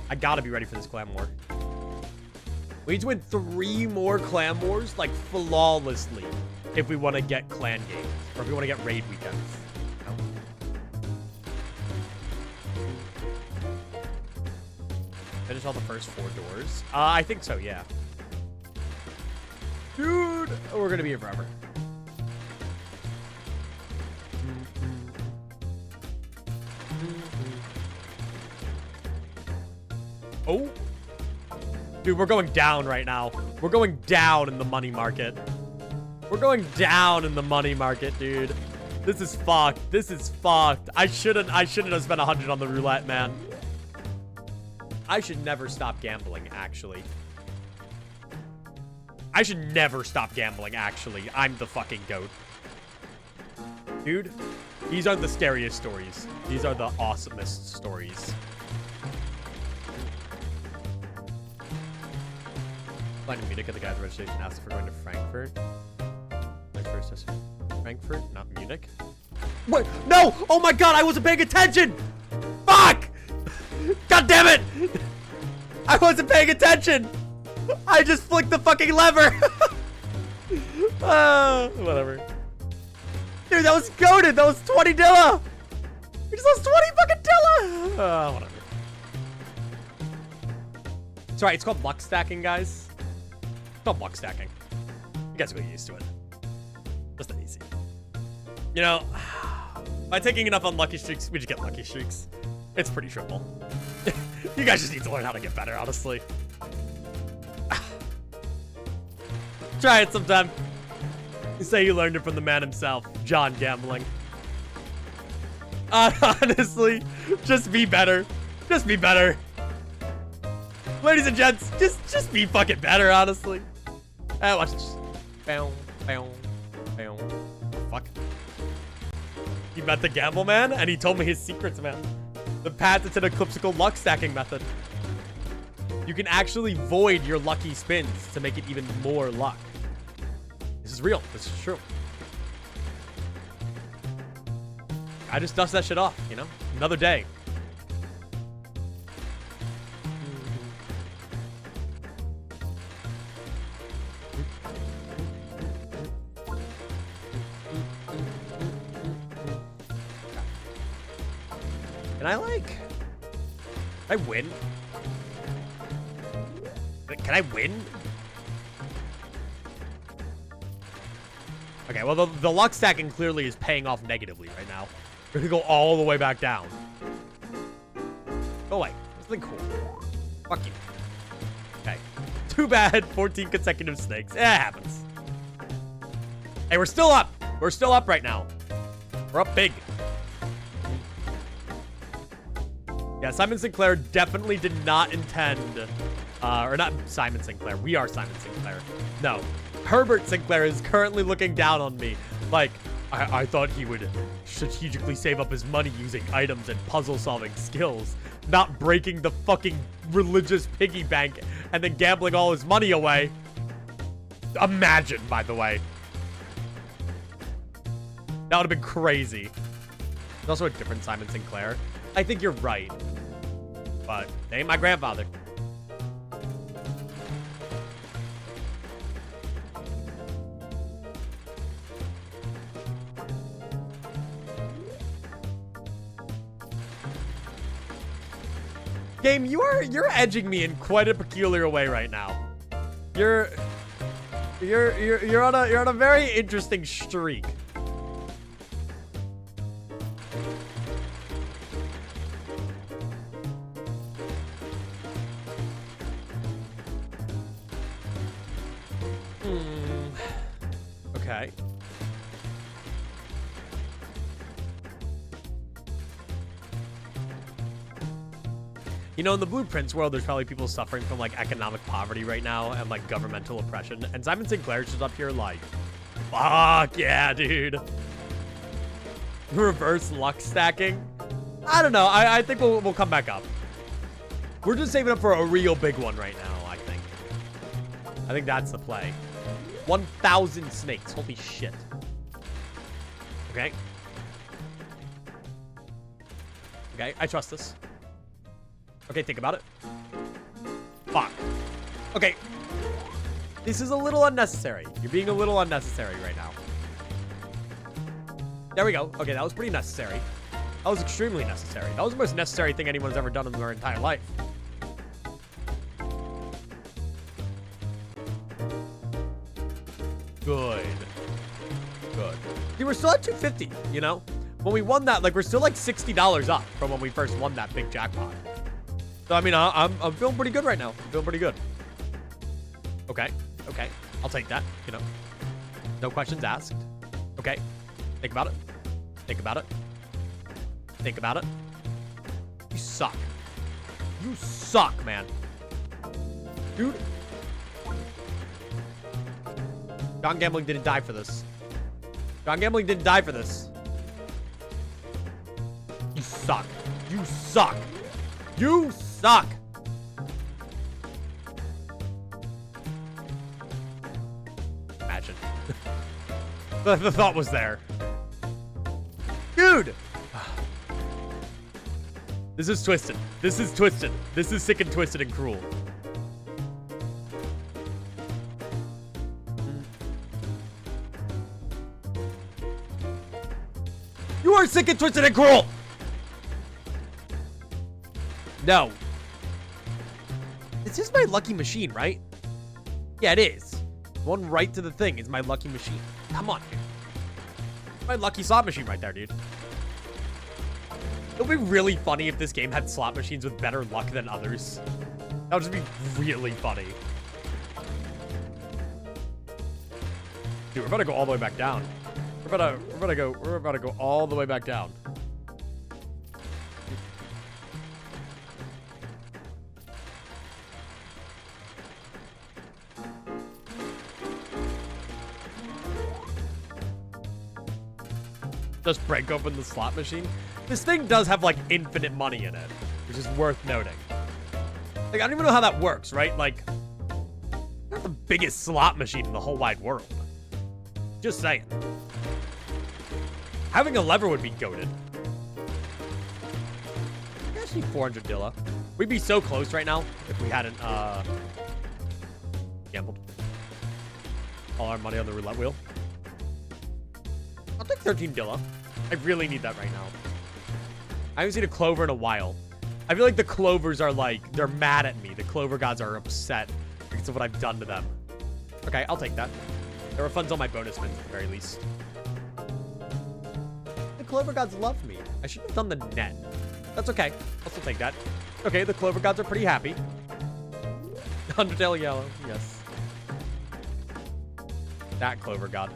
A: I got to be ready for this clan war. We need to win 3 more clan wars, like, flawlessly, if we want to get clan games. Or if we want to get raid weekends. Finish all the first 4 doors? I think so, yeah. Dude, we're gonna be here forever. Oh. Dude, we're going down right now. We're going down in the money market. We're going down in the money market, dude. This is fucked. This is fucked. I shouldn't have spent 100 on the roulette, man. I should never stop gambling, actually. I should never stop gambling, actually. I'm the fucking GOAT. Dude, these aren't the scariest stories. These are the awesomest stories. Flying Munich at the guy's registration asked if we're going to Frankfurt. My first destination. Frankfurt, not Munich. What? No! Oh my god, I wasn't paying attention! Fuck! God damn it! I wasn't paying attention! I just flicked the fucking lever! Whatever. Dude, that was goated! That was 20 Dilla! We just lost 20 fucking Dilla! Whatever. It's alright, it's called luck stacking, guys. It's called luck stacking. You guys will get used to it. Just that easy. You know, by taking enough unlucky streaks, we just get lucky streaks. It's pretty triple. You guys just need to learn how to get better, honestly. Try it sometime. You say you learned it from the man himself, John Gambling. Honestly, just be better. Just be better. Ladies and gents, just be fucking better, honestly. Watch this. Bow, bow, bow. Fuck. He met the gamble man, and he told me his secrets, man. The patented ecliptical luck stacking method. You can actually void your lucky spins to make it even more luck. This is real. This is true. I just dust that shit off, you know? Another day. Can I, like... Can I win? Can I win? Okay, well, the luck stacking clearly is paying off negatively right now. We're gonna go all the way back down. Go away. Something cool. Fuck you. Okay. Too bad. 14 consecutive snakes. It happens. Hey, we're still up. We're still up right now. We're up big. Yeah, Simon Sinclair definitely did not intend... or not Simon Sinclair. We are Simon Sinclair. No. Herbert Sinclair is currently looking down on me. Like, I thought he would strategically save up his money using items and puzzle-solving skills, not breaking the fucking religious piggy bank and then gambling all his money away. Imagine, by the way. That would have been crazy. There's also a different Simon Sinclair. I think you're right. But they ain't my grandfather. Game, you're edging me in quite a peculiar way right now. You're on a very interesting streak. Okay. You know, in the Blueprints world, there's probably people suffering from, like, economic poverty right now and, like, governmental oppression. And Simon Sinclair's just up here like, fuck yeah, dude. Reverse luck stacking. I don't know. I think we'll come back up. We're just saving up for a real big one right now, I think. I think that's the play. 1,000 snakes. Holy shit. Okay. Okay, I trust this. Okay, think about it. Fuck. Okay. This is a little unnecessary. You're being a little unnecessary right now. There we go. Okay, that was pretty necessary. That was extremely necessary. That was the most necessary thing anyone's ever done in their entire life. Good. Good. See, we're still at 250, you know? When we won that, like, we're still like $60 up from when we first won that big jackpot. So, I mean, I'm feeling pretty good right now. I'm feeling pretty good. Okay. Okay. I'll take that, you know. No questions asked. Okay. Think about it. Think about it. Think about it. You suck. You suck, man. Dude. John Gambling didn't die for this. John Gambling didn't die for this. You suck. You suck. You suck. Imagine. The thought was there. Dude! This is twisted. This is twisted. This is sick and twisted and cruel. You are sick and twisted and cruel! No. It's just my lucky machine, right? Yeah, it is. One right to the thing is my lucky machine. Come on, dude. My lucky slot machine right there, dude. It would be really funny if this game had slot machines with better luck than others. That would just be really funny. Dude, we're about to go all the way back down. We're about to go all the way back down. Just break open the slot machine. This thing does have, like, infinite money in it, which is worth noting. Like, I don't even know how that works, right? Like, not the biggest slot machine in the whole wide world. Just saying. Having a lever would be goated. Actually, 400 Dilla. We'd be so close right now if we hadn't, gambled. All our money on the roulette wheel. I'll take 13 Dilla. I really need that right now. I haven't seen a clover in a while. I feel like the clovers are like, they're mad at me. The clover gods are upset sense of what I've done to them. Okay, I'll take that. There were funds on my bonus spins at the very least. The Clover Gods love me. I should have done the net. That's okay. I'll still take that. Okay, the Clover Gods are pretty happy. Undertale yellow. Yes. That Clover God.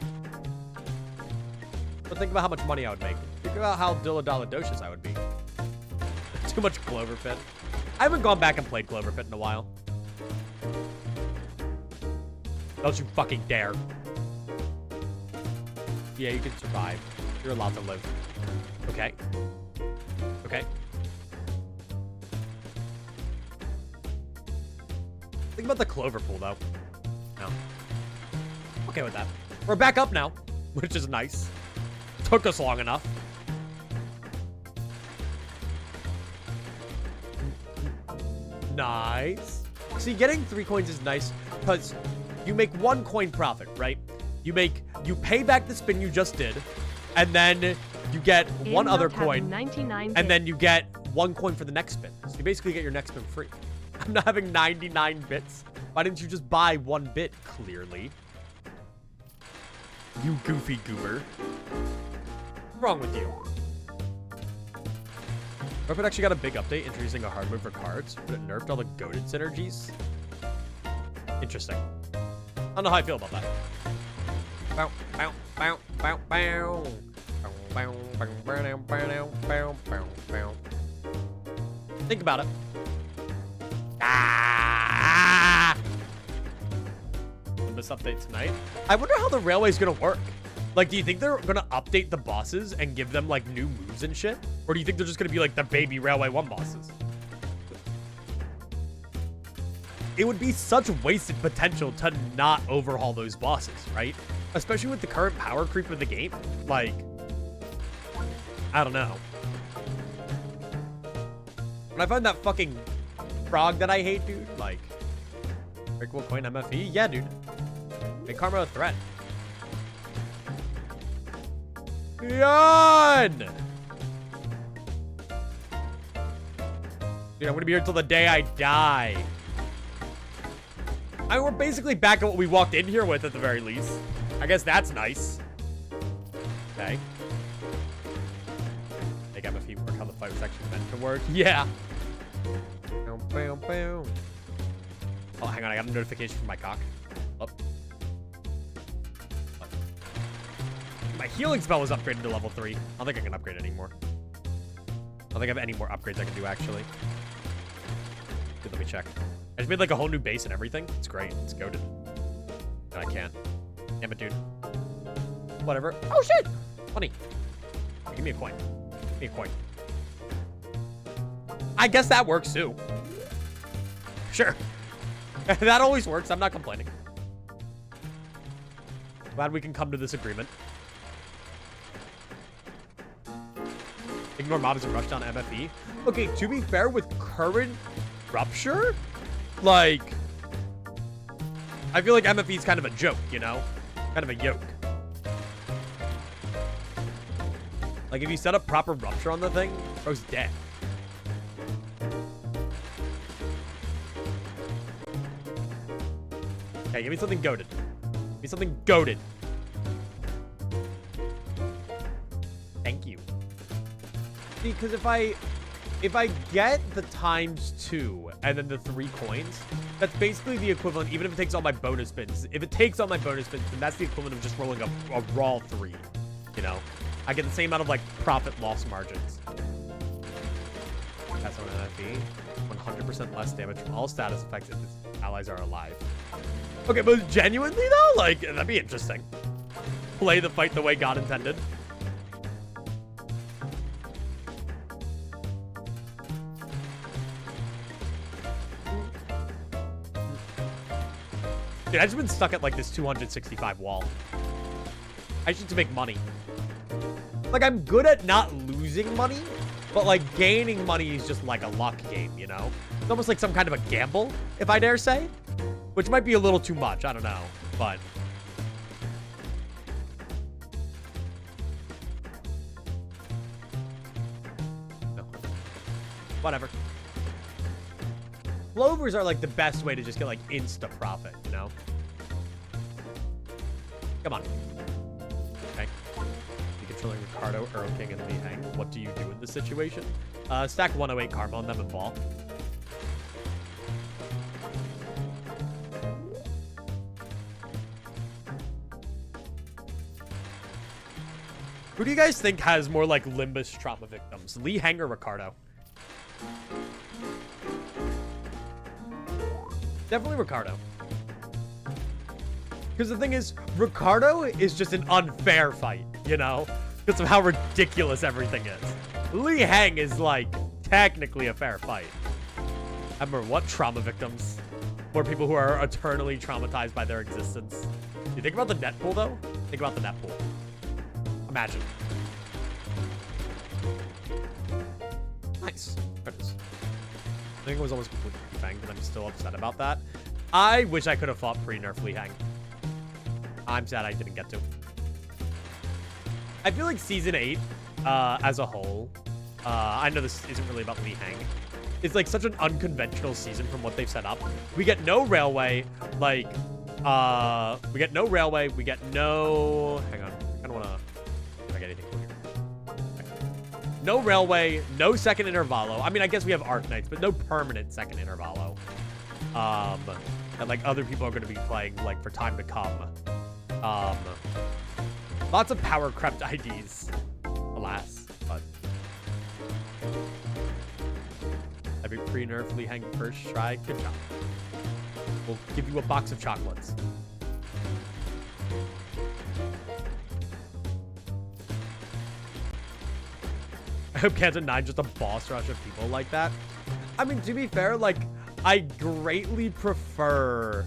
A: But think about how much money I would make. Think about how dilladalladocious I would be. Too much Clover Pit. I haven't gone back and played Clover Pit in a while. Don't you fucking dare. Yeah, you can survive. You're allowed to live. Okay. Okay. Think about the Clover Pool, though. No. Okay with that. We're back up now, which is nice. Took us long enough. Nice. See, getting 3 coins is nice because you make 1 coin profit, right? You pay back the spin you just did, and then you get 1 other coin, and then you get 1 coin for the next spin. So you basically get your next spin free. I'm not having 99 bits. Why didn't you just buy 1 bit, clearly? You goofy goober. What's wrong with you? Rocket actually got a big update introducing a hard move for cards, but it nerfed all the goated synergies. Interesting. I don't know how I feel about that. Bow, bow, bow, bow, bow. Bow, bow, bow, bow, bow, bow, bow. Think about it. Ah! This update tonight. I wonder how the railway is gonna work. Like, do you think they're gonna update the bosses and give them like new moves and shit? Or do you think they're just gonna be like the baby Railway 1 bosses? It would be such wasted potential to not overhaul those bosses, right? Especially with the current power creep of the game. Like, I don't know. When I find that fucking frog that I hate, dude, like, breakable coin MFE? Yeah, dude. Make Karma a threat. Yawn! Dude, I'm gonna be here till the day I die. I mean, we're basically back at what we walked in here with at the very least. I guess that's nice. Okay. Make MFE work how the fight was actually meant to work. Yeah. Oh, hang on. I got a notification from my cock. Oh. My healing spell was upgraded to level 3. I don't think I can upgrade anymore. I don't think I have any more upgrades I can do, actually. Dude, let me check. I just made like a whole new base and everything. It's great. It's goated. No, I can't. Damn it, dude. Whatever. Oh, shit! Funny. Give me a coin. Give me a coin. I guess that works, too. Sure. That always works. I'm not complaining. Glad we can come to this agreement. Ignore mobs and rush down MFE. Okay, to be fair, with current Rupture, like, I feel like MFE is kind of a joke, you know? Kind of a yoke. Like, if you set up proper Rupture on the thing, bro's dead. Okay, give me something goated. Give me something goated. Thank you. Because if I get the ×2 and then the 3 coins, that's basically the equivalent, even if it takes all my bonus spins. If it takes all my bonus spins, then that's the equivalent of just rolling a raw 3, you know? I get the same amount of, like, profit-loss margins. That's on NFE. 100% less damage from all status effects if its allies are alive. Okay, but genuinely, though, like, that'd be interesting. Play the fight the way God intended. Dude, I've just been stuck at, like, this 265 wall. I just need to make money. Like, I'm good at not losing money, but, like, gaining money is just, like, a luck game, you know? It's almost like some kind of a gamble, if I dare say. Which might be a little too much, I don't know, but... No. Whatever. Clovers are like the best way to just get like insta profit, you know? Come on. Okay. You're controlling Ricardo, Earl King, and Li Heng. What do you do in this situation? Stack 108 Karma on them and ball. Who do you guys think has more like Limbus trauma victims? Li Heng or Ricardo? Definitely Ricardo. Because the thing is, Ricardo is just an unfair fight, you know? Because of how ridiculous everything is. Li Heng is like technically a fair fight. I remember what trauma victims? More people who are eternally traumatized by their existence. You think about the net pool though? Think about the net pool. Imagine. Nice. There it is. I think it was almost completely banged, but I'm still upset about that. I wish I could have fought pre-nerf Li Heng. I'm sad I didn't get to. I feel like Season 8, as a whole, I know this isn't really about Li Heng. It's like such an unconventional season from what they've set up. We get no railway, like, we get no railway, we get no... Hang on, I don't want to... I get anything cool here. Okay. No railway, no second intervallo. I mean, I guess we have Arc Knights, but no permanent second intervallo. And like other people are going to be playing like for time to come. Lots of power crept IDs, alas, but every pre-nerf Li Heng first try. Good job. We'll give you a box of chocolates. I hope Canton 9 just a boss rush of people like that. I mean, to be fair, like, I greatly prefer...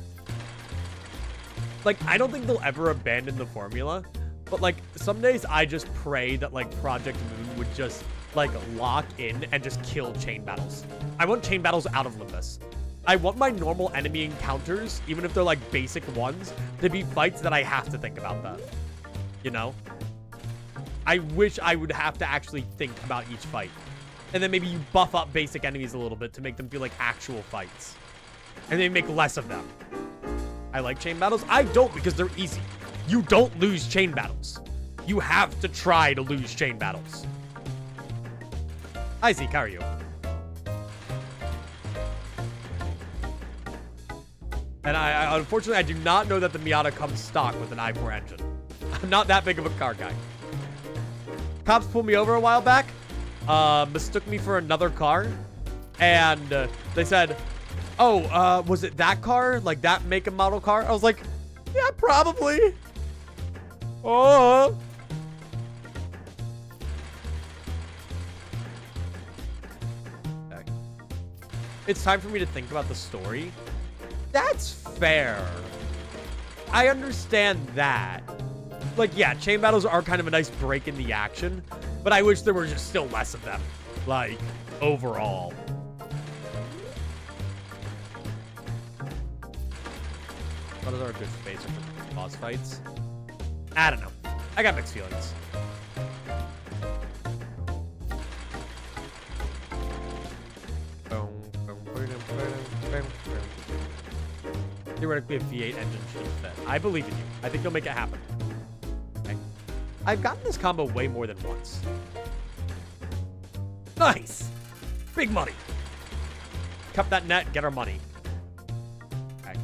A: Like, I don't think they'll ever abandon the formula. But, like, some days I just pray that, like, Project Moon would just, like, lock in and just kill chain battles. I want chain battles out of Limbus. I want my normal enemy encounters, even if they're, like, basic ones, to be fights that I have to think about that. You know? I wish I would have to actually think about each fight. And then maybe you buff up basic enemies a little bit to make them feel like actual fights. And then make less of them. I like chain battles. I don't because they're easy. You don't lose chain battles. You have to try to lose chain battles. Hi, Zeke. How are you? And I unfortunately, I do not know that the Miata comes stock with an i4 engine. I'm not that big of a car guy. Cops pulled me over a while back, mistook me for another car, and they said, oh, was it that car? Like that make and model car? I was like, yeah, probably. Oh. Okay. It's time for me to think about the story. That's fair. I understand that. Like, yeah, chain battles are kind of a nice break in the action, but I wish there were just still less of them, like, overall. What is our good spacer for boss fights? I don't know. I got mixed feelings. Theoretically, a V8 engine should fit. I believe in you. I think you'll make it happen. Okay. I've gotten this combo way more than once. Nice! Big money. Cup that net, get our money. Okay.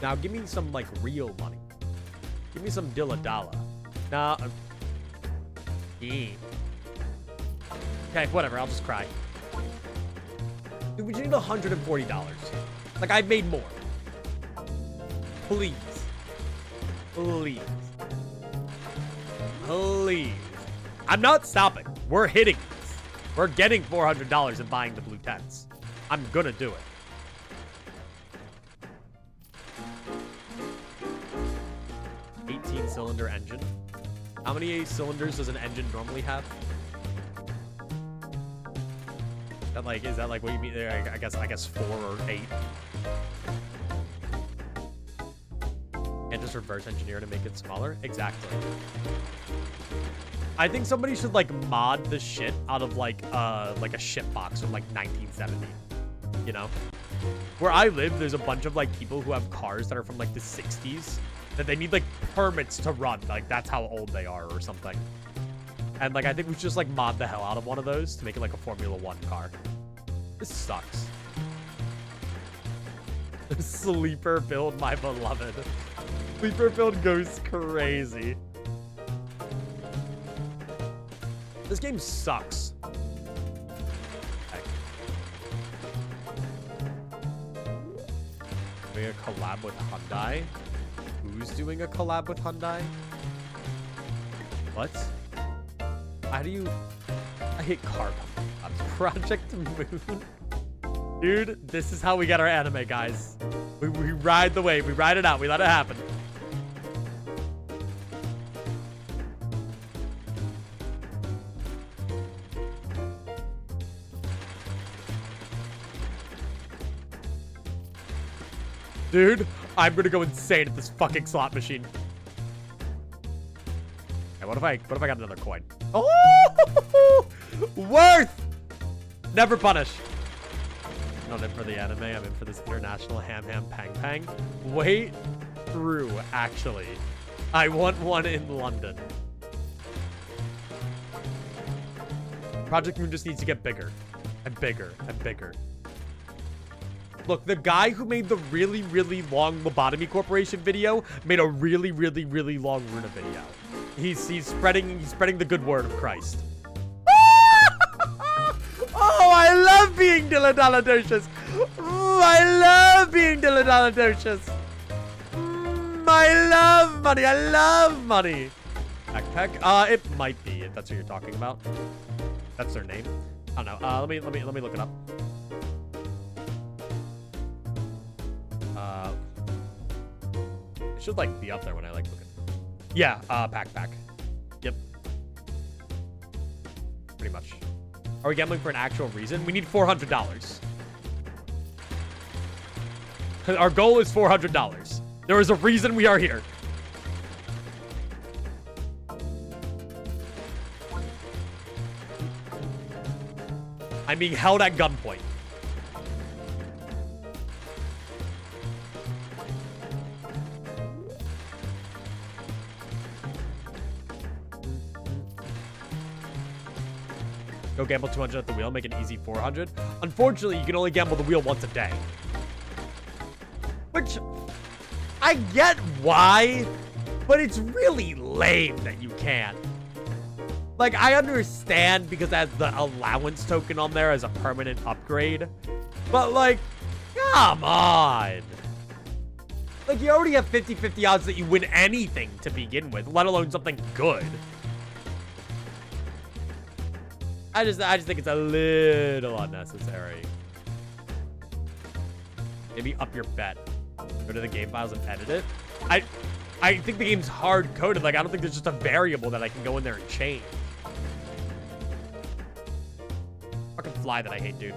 A: Now, give me some, like, real money. Give me some Dilladala. Nah. Yeah. Okay, whatever. I'll just cry. Dude, we just need $140. Like, I've made more. Please. Please. Please. I'm not stopping. We're hitting this. We're getting $400 and buying the blue tents. I'm gonna do it. 18-cylinder engine. How many cylinders does an engine normally have? That like, is that like what you mean there? I guess 4 or 8. And just reverse engineer to make it smaller? Exactly. I think somebody should like mod the shit out of like a shit box from like 1970. You know? Where I live, there's a bunch of like people who have cars that are from like the 60s that they need like permits to run. Like that's how old they are or something. And like I think we should just like mod the hell out of one of those to make it like a Formula 1 car. This sucks. Sleeper build, my beloved. Sleeper build goes crazy. This game sucks. Doing a collab with Hyundai? Who's doing a collab with Hyundai? What? How do you... I hate car collabs. Project Moon? Dude, this is how we get our anime, guys. We ride the wave. We ride it out. We let it happen. Dude, I'm gonna go insane at this fucking slot machine. Okay, what if I got another coin? Oh! Worth! Never punish. Not in for the anime, I'm in for this international ham pang pang. Wait through, actually. I want one in London. Project Moon just needs to get bigger. And bigger and bigger. Look, the guy who made the really, really long Lobotomy Corporation video made a really, really, really long Runa video. He's spreading the good word of Christ. Oh, I love being diladalidocious. I love being diladalidocious. I love money. I love money. Backpack? It might be if that's what you're talking about. That's their name. I don't know. Let me look it up. It should like be up there when I like look at. Yeah, backpack. Yep. Pretty much. Are we gambling for an actual reason? We need $400. Our goal is $400. There is a reason we are here. I'm being held at gunpoint. Go gamble 200 at the wheel, make an easy 400. Unfortunately, you can only gamble the wheel once a day. Which, I get why, but it's really lame that you can. Like, I understand because it has the allowance token on there as a permanent upgrade. But, like, come on. Like, you already have 50-50 odds that you win anything to begin with, let alone something good. I just think it's a little unnecessary. Maybe up your bet. Go to the game files and edit it. I think the game's hard coded. Like, I don't think there's just a variable that I can go in there and change. Fucking fly that I hate, dude.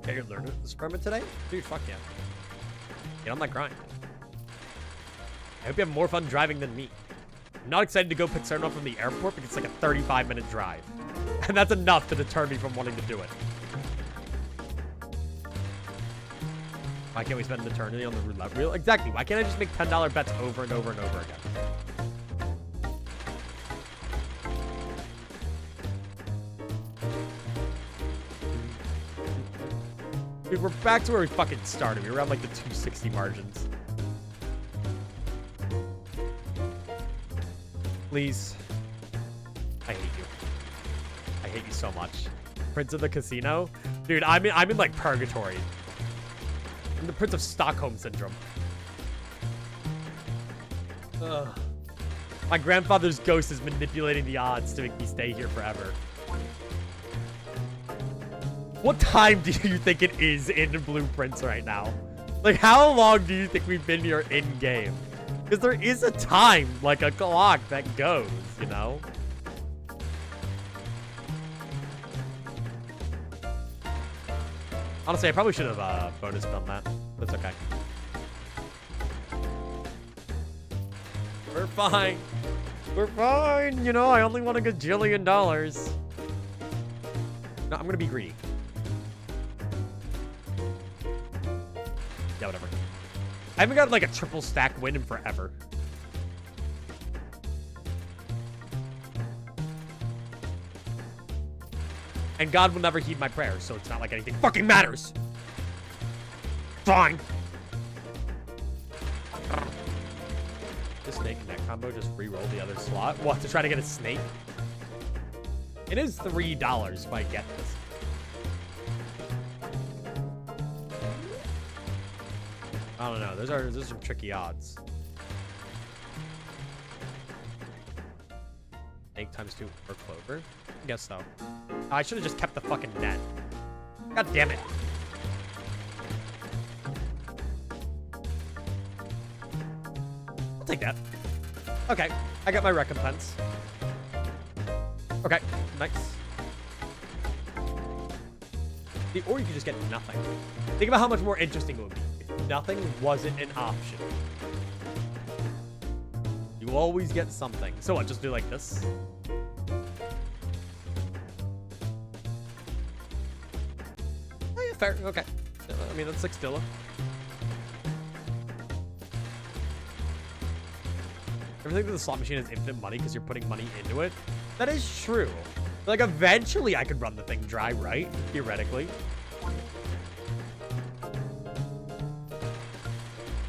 A: Yeah, you're learning this permit today? Dude, fuck yeah. Get on that grind. I hope you have more fun driving than me. I'm not excited to go pick Certain up from the airport because it's like a 35-minute drive. And that's enough to deter me from wanting to do it. Why can't we spend an eternity on the roulette wheel? Exactly. Why can't I just make $10 bets over and over and over again? Dude, we're back to where we fucking started. We were around like the 260 margins. Please. I hate you. I hate you so much. Prince of the Casino? Dude, I'm in like purgatory. I'm the Prince of Stockholm Syndrome. Ugh. My grandfather's ghost is manipulating the odds to make me stay here forever. What time do you think it is in Blueprints right now? Like, how long do you think we've been here in-game? Because there is a time, like a clock, that goes, you know? Honestly, I probably should have bonus done that. That's okay. We're fine. We're fine. You know, I only want a gajillion dollars. No, I'm gonna be greedy. Yeah, whatever. I haven't got like a triple stack win in forever. And God will never heed my prayers, so it's not like anything fucking matters. Fine. The snake and that combo, just re-roll the other slot. What, to try to get a snake? It is $3 if I get this. I don't know. Those are some tricky odds. Snake times 2 for clover? I guess so. I should have just kept the fucking net. God damn it. I'll take that. Okay, I got my recompense. Okay, nice. Or you could just get nothing. Think about how much more interesting it would be if nothing wasn't an option. You always get something. So what, just do like this? Oh yeah, fair, okay. I mean, that's 6 Dilla. Ever think that the slot machine has infinite money because you're putting money into it? That is true. Like, eventually I could run the thing dry, right? Theoretically.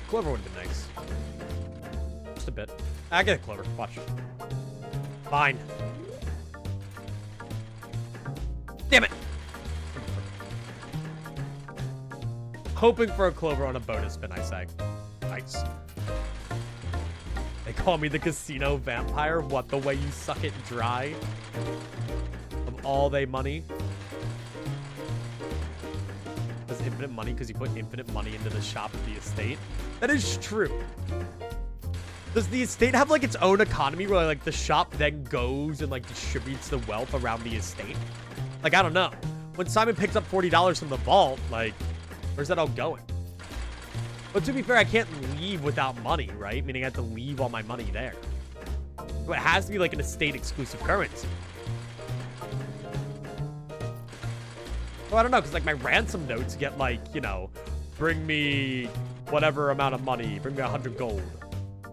A: Clover would have been nice. Just a bit. I get a clover. Watch. Fine. Damn it! Hoping for a clover on a bonus spin, I say. Nice. They call me the casino vampire. What, the way you suck it dry? Of all they money? Does infinite money because you put infinite money into the shop of the estate? That is true. Does the estate have like its own economy where like the shop then goes and like distributes the wealth around the estate? Like, I don't know. When Simon picks up $40 from the vault, like, where's that all going? But to be fair, I can't leave without money, right? Meaning I have to leave all my money there. So it has to be like an estate exclusive currency. Well, I don't know, because like my ransom notes get like, you know, bring me whatever amount of money. Bring me 100 gold.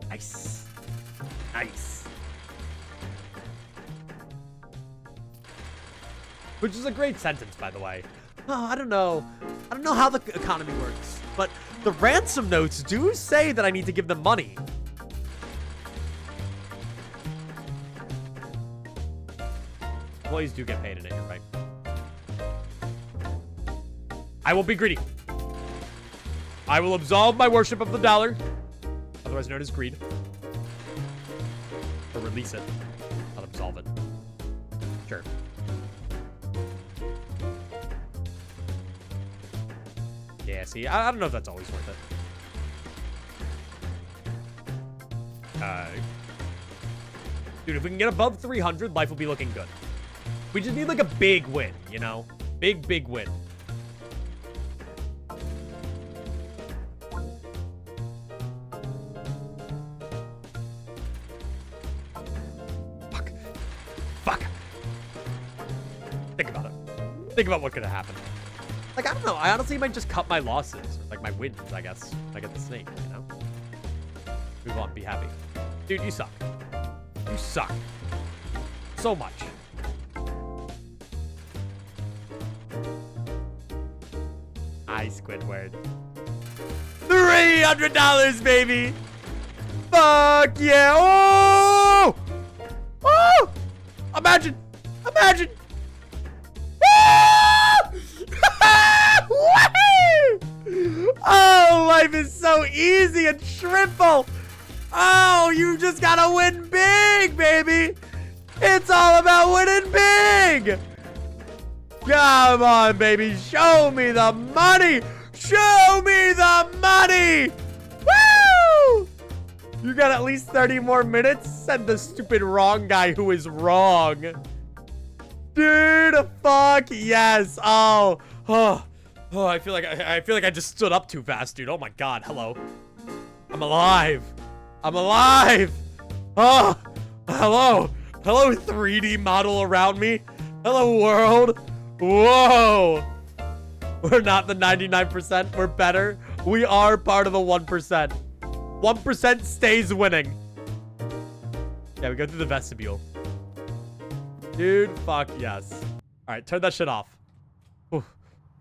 A: Nice. Nice. Which is a great sentence, by the way. Oh, I don't know. I don't know how the economy works, but the ransom notes do say that I need to give them money. Employees do get paid in it, you're right. I will be greedy. I will absolve my worship of the dollar, otherwise known as greed. Or release it. Not absolve it. Sure. Yeah, see, I don't know if that's always worth it. Dude, if we can get above 300, life will be looking good. We just need like a big win, you know? Big, big win. Fuck. Fuck. Think about it. Think about what could have happened. Like, I don't know. I honestly might just cut my losses. Or, like, my wins, I guess. If I get the snake, you know? Move on. Be happy. Dude, you suck. You suck. So much. Hi, Squidward. $300, baby! Fuck yeah! Oh! Oh! Imagine! Imagine! Oh, life is so easy and triple. Oh, you just gotta win big, baby. It's all about winning big. Come on, baby. Show me the money. Show me the money. Woo! You got at least 30 more minutes? Said the stupid wrong guy who is wrong. Dude, fuck yes. Oh, I feel like I just stood up too fast, dude. Oh my god, hello. I'm alive. I'm alive. Oh, Hello. Hello, 3D model around me. Hello, world. Whoa. We're not the 99%. We're better. We are part of the 1%. 1% stays winning. Yeah, we go through the vestibule. Dude, fuck yes. All right, turn that shit off. Ooh.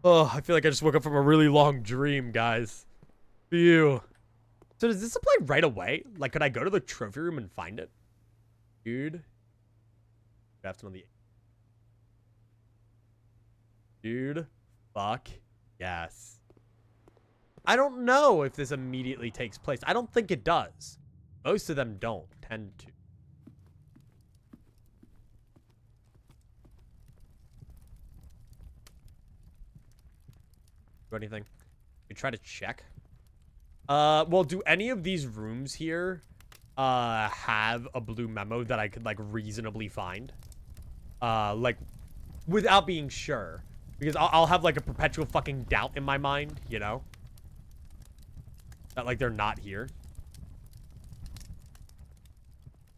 A: Oh, I feel like I just woke up from a really long dream, guys. Phew. So does this apply right away? Like, could I go to the trophy room and find it? Dude. Draft on the... Dude. Fuck. Yes. I don't know if this immediately takes place. I don't think it does. Most of them don't tend to. Do anything? We try to check. Well, do any of these rooms here have a blue memo that I could like reasonably find? Like without being sure, because I'll have like a perpetual fucking doubt in my mind, you know, that like they're not here.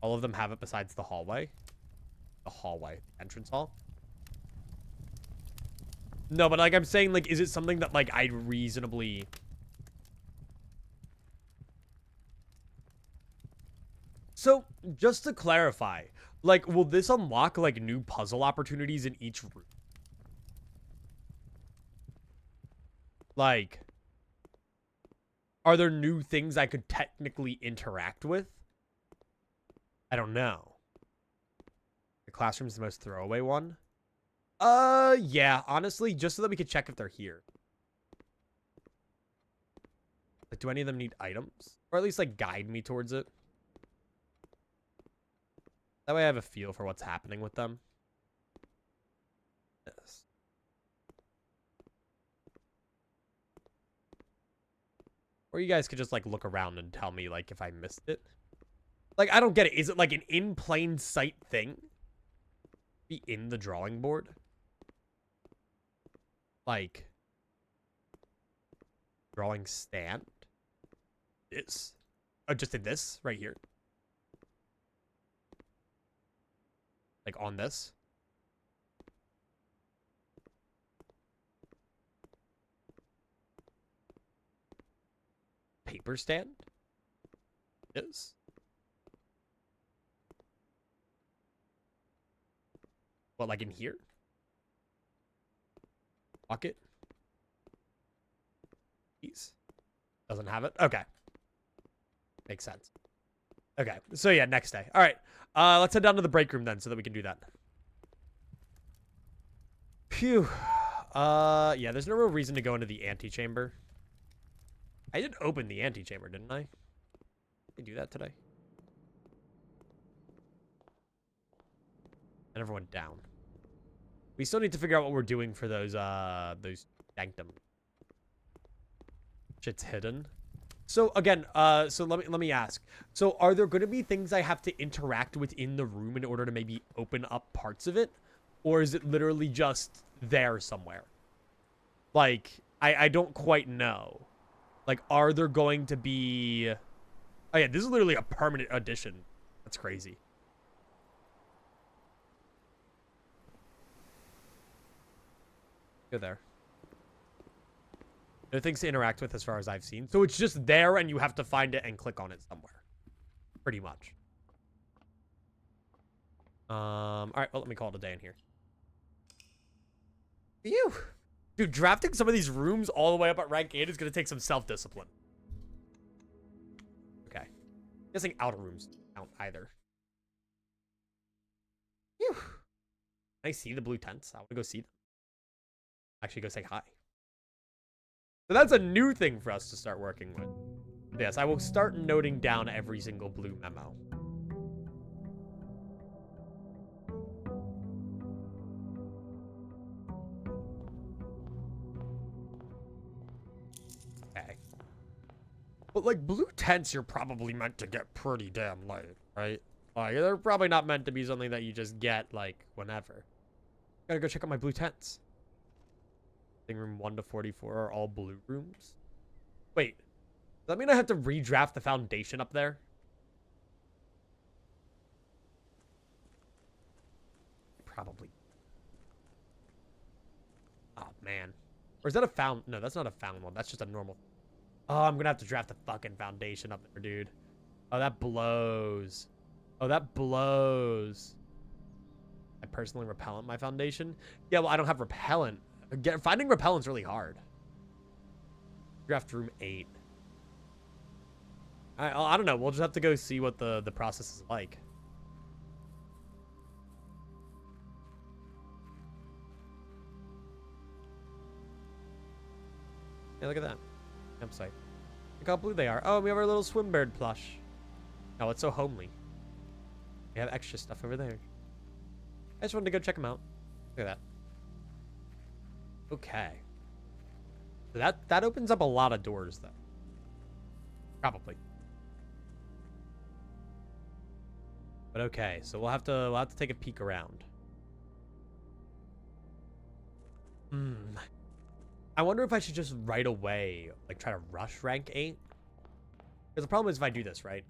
A: All of them have it besides the hallway. The hallway, entrance hall. No, but like I'm saying, like, is it something that like I'd reasonably... So, just to clarify, like, will this unlock, like, new puzzle opportunities in each room? Like, are there new things I could technically interact with? I don't know. The classroom's the most throwaway one. Yeah, honestly, just so that we could check if they're here. Like, do any of them need items? Or at least, like, guide me towards it? That way I have a feel for what's happening with them. Yes. Or you guys could just, like, look around and tell me, like, if I missed it. Like, I don't get it. Is it, like, an in plain sight thing? Be in the drawing board? Like, drawing stand? This? Oh, just in this? Right here? Like, on this? Paper stand? This? What, like in here? Bucket? These? Doesn't have it? Okay. Makes sense. Okay. So yeah, next day. All right. Let's head down to the break room then so that we can do that. Phew. Yeah, there's no real reason to go into the antechamber. I did open the antechamber, didn't I? Did I do that today? I never went down. We still need to figure out what we're doing for those sanctum. Shit's hidden. So again, so let me ask. So are there going to be things I have to interact with in the room in order to maybe open up parts of it? Or is it literally just there somewhere? Like, I don't quite know. Like, are there going to be... Oh yeah, this is literally a permanent addition. That's crazy. Go there. There are things to interact with as far as I've seen. So it's just there and you have to find it and click on it somewhere. Pretty much. Alright, well, let me call it a day in here. Phew. Dude, drafting some of these rooms all the way up at rank 8 is going to take some self-discipline. Okay. Guessing outer rooms don't count either. Phew. Can I see the blue tents? I want to go see them. Actually, go say hi. So that's a new thing for us to start working with. Yes, I will start noting down every single blue memo. Okay. But, like, blue tents, you're probably meant to get pretty damn late, right? Like, they're probably not meant to be something that you just get, like, whenever. Gotta go check out my blue tents. Room 1 to 44 are all blue rooms. Wait, does that mean I have to redraft the foundation up there? probably. Oh, man. Or is that a found? No, that's not a found one. That's just a normal. Oh, I'm going to have to draft a fucking foundation up there, dude. Oh, that blows. Oh, that blows. I personally repellent my foundation. Yeah, well, I don't have repellent. Finding repellent's really hard. Draft room 8. I don't know. We'll just have to go see what the process is like. Yeah, look at that. Campsite. Look how blue they are. Oh, we have our little swimbird plush. Oh, it's so homely. We have extra stuff over there. I just wanted to go check them out. Look at that. Okay. So that opens up a lot of doors, though. Probably. But okay, so we'll have to take a peek around. I wonder if I should just right away like try to rush rank 8. Because the problem is if I do this, right?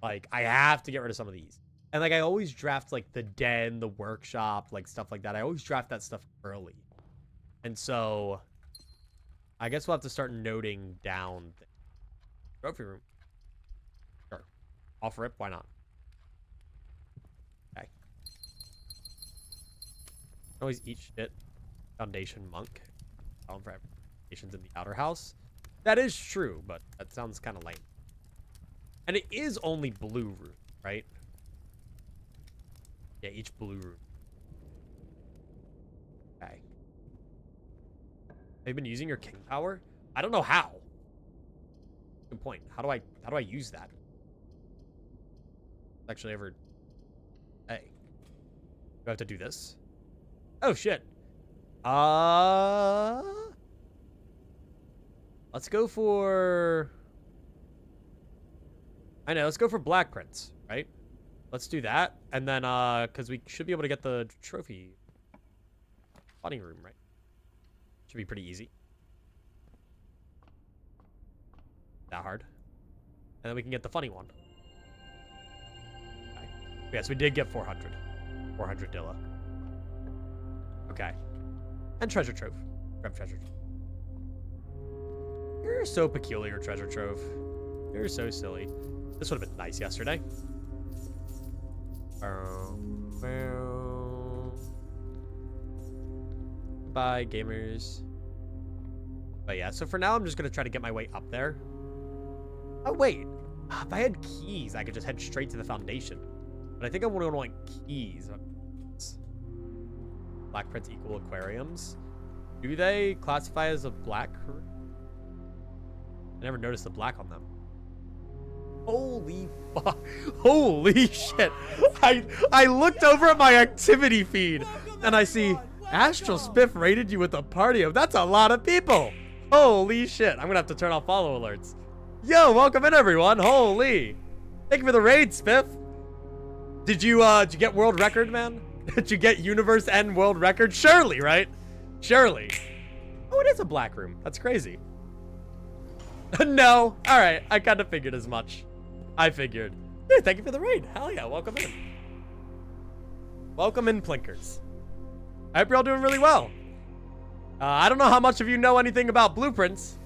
A: Like I have to get rid of some of these. And like I always draft like the den, the workshop, like stuff like that. I always draft that stuff early. And so I guess we'll have to start noting down things. Trophy room. Sure. Off rip, why not? Okay. Always eat shit. Foundation monk. For foundations in the outer house. That is true, but that sounds kind of lame. And it is only blue room, right? Yeah, each blue room. Okay. Have you been using your king power? I don't know how. Good point. How do I use that? Actually ever. Hey. Do I have to do this? Oh shit. Let's go for. I know. Let's go for Black Prince, right? Let's do that, and then because we should be able to get the trophy. Funny room, right? Should be pretty easy. That hard, and then we can get the funny one. Okay. Yes, we did get 400. 400 Dilla. Okay. And treasure trove. Grab treasure trove. You're so peculiar, treasure trove. You're so silly. This would have been nice yesterday. Bye, gamers. But yeah, so for now, I'm just going to try to get my way up there. Oh, wait. If I had keys, I could just head straight to the foundation. But I think I'm going to want keys. Black Prince equal aquariums. Do they classify as a black? I never noticed the black on them. Holy fuck. Holy shit. I looked over at my activity feed and I see Astral Spiff rated you with a party of. That's a lot of people. Holy shit. I'm gonna have to turn off follow alerts. Yo, welcome in everyone. Holy. Thank you for the raid, Spiff. Did you get world record, man? Did you get universe and world record? Surely, right? Surely. Oh, it is a black room. That's crazy. No. All right. I kind of figured as much. I figured. Dude, thank you for the raid. Hell yeah. Welcome in. Welcome in, Plinkers. I hope you're all doing really well. I don't know how much of you know anything about blueprints,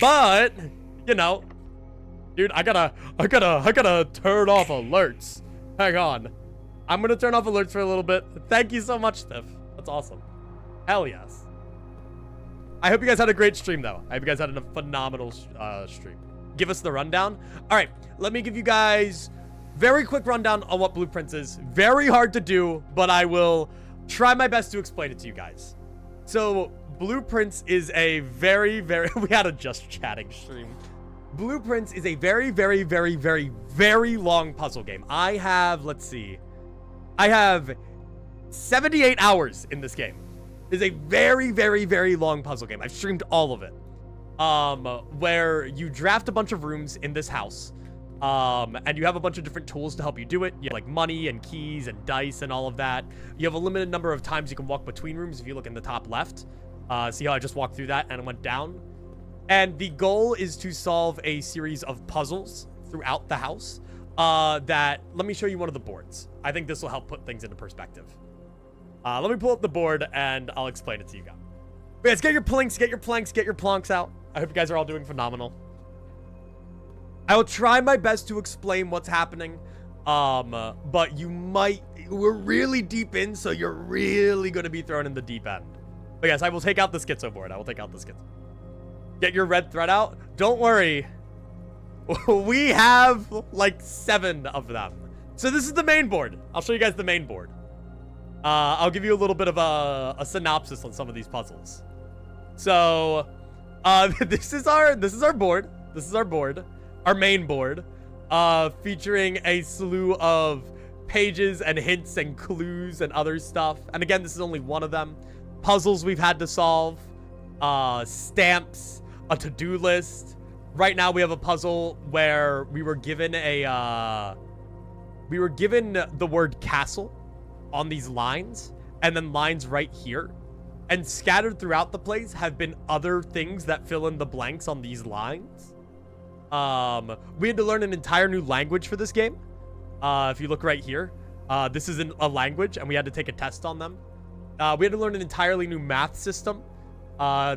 A: but you know, dude, I gotta turn off alerts. Hang on. I'm gonna turn off alerts for a little bit. Thank you so much, Steph. That's awesome. Hell yes. I hope you guys had a great stream, though. I hope you guys had a phenomenal stream. Give us the rundown. All right, let me give you guys very quick rundown on what Blueprints is. Very hard to do, but I will try my best to explain it to you guys. So Blueprints is a very we had a just chatting stream. Blueprints is a very long puzzle game. I have, let's see, I have 78 hours in this game. It's a very long puzzle game. I've streamed all of it. Where you draft a bunch of rooms in this house. And you have a bunch of different tools to help you do it. You have like money and keys and dice and all of that. You have a limited number of times you can walk between rooms. If you look in the top left, see how I just walked through that and it went down. And the goal is to solve a series of puzzles throughout the house. Let me show you one of the boards. I think this will help put things into perspective. Let me pull up the board and I'll explain it to you guys. But yes, get your planks, get your planks, get your plonks out. I hope you guys are all doing phenomenal. I will try my best to explain what's happening. But we're really deep in, so you're really going to be thrown in the deep end. But yes, I will take out the schizo board. I will take out the schizo. Get your red thread out. Don't worry. We have like 7 of them. So this is the main board. I'll show you guys the main board. I'll give you a little bit of a synopsis on some of these puzzles. So, this is our board. This is our board. Our main board. Featuring a slew of pages and hints and clues and other stuff. And again, this is only one of them. Puzzles we've had to solve. Stamps. A to-do list. Right now we have a puzzle where we were given the word castle on these lines, and then lines right here. And scattered throughout the place have been other things that fill in the blanks on these lines. We had to learn an entire new language for this game. If you look right here, this is a language, and we had to take a test on them. We had to learn an entirely new math system.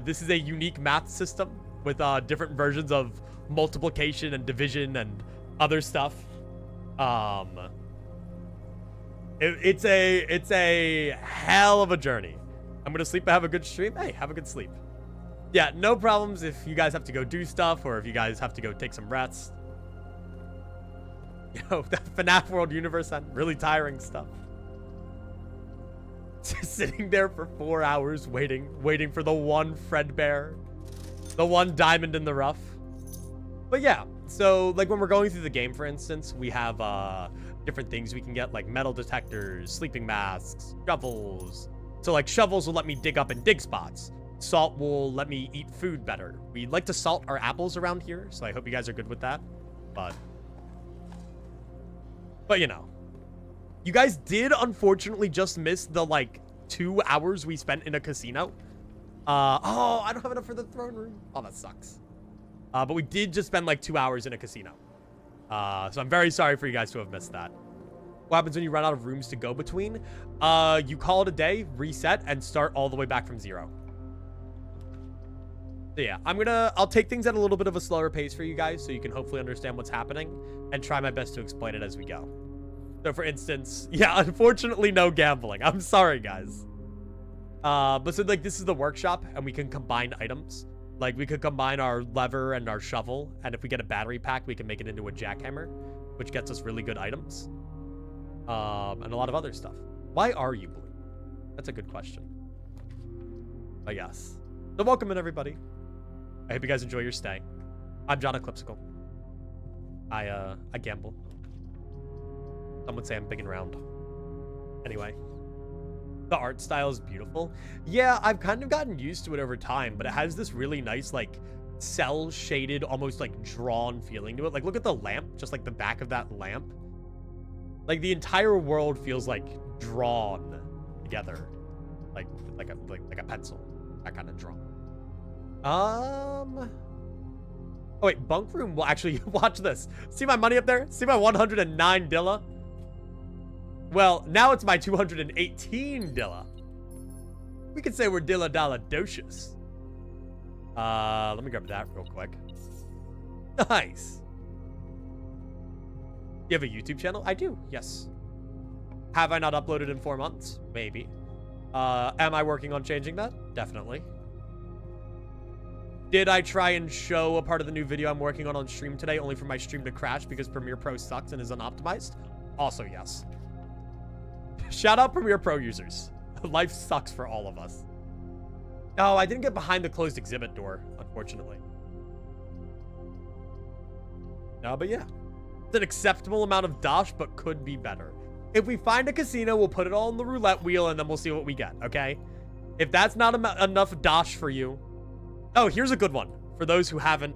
A: This is a unique math system with different versions of multiplication and division and other stuff. It's a hell of a journey. I'm gonna sleep and have a good stream. Hey, have a good sleep. Yeah, no problems if you guys have to go do stuff or if you guys have to go take some rest. You know, that FNAF World Universe and really tiring stuff. Sitting there for 4 hours waiting for the one Fredbear, the one diamond in the rough. But yeah, so like when we're going through the game, for instance, we have different things we can get, like metal detectors, sleeping masks, shovels. So like shovels will let me dig up and dig spots. Salt will let me eat food better. We like to salt our apples around here, so I hope you guys are good with that. But you know, you guys did unfortunately just miss the like 2 hours we spent in a casino. Oh, I don't have enough for the throne room. Oh, that sucks. But we did just spend like 2 hours in a casino. So I'm very sorry for you guys to have missed that. What happens when you run out of rooms to go between? You call it a day, reset, and start all the way back from 0. So yeah, I'll take things at a little bit of a slower pace for you guys so you can hopefully understand what's happening and try my best to explain it as we go. So for instance, yeah, unfortunately no gambling. I'm sorry, guys. But so like this is the workshop and we can combine items. Like we could combine our lever and our shovel, and if we get a battery pack, we can make it into a jackhammer, which gets us really good items. And a lot of other stuff. Why are you blue? That's a good question. But yes. So welcome in, everybody. I hope you guys enjoy your stay. I'm John Eclipsical. I gamble. Some would say I'm big and round. Anyway. The art style is beautiful. Yeah, I've kind of gotten used to it over time, but it has this really nice, like, cel-shaded, almost, like, drawn feeling to it. Like, look at the lamp, just, like, the back of that lamp. Like, the entire world feels, like, drawn together. Like a pencil. That kind of drawn. Oh, wait, bunk room? Well, actually, watch this. See my money up there? See my 109 Dilla? Well, now it's my 218 Dilla. We could say we're Dilla Dalla Docious. Let me grab that real quick. Nice. You have a YouTube channel? I do, yes. Have I not uploaded in 4 months? Maybe. Am I working on changing that? Definitely. Did I try and show a part of the new video I'm working on stream today only for my stream to crash because Premiere Pro sucks and is unoptimized? Also, yes. Shout out Premiere Pro users. Life sucks for all of us. Oh, I didn't get behind the closed exhibit door, unfortunately. No, but yeah. It's an acceptable amount of dosh, but could be better. If we find a casino, we'll put it all on the roulette wheel, and then we'll see what we get, okay? If that's not enough dosh for you... Oh, here's a good one. For those who haven't,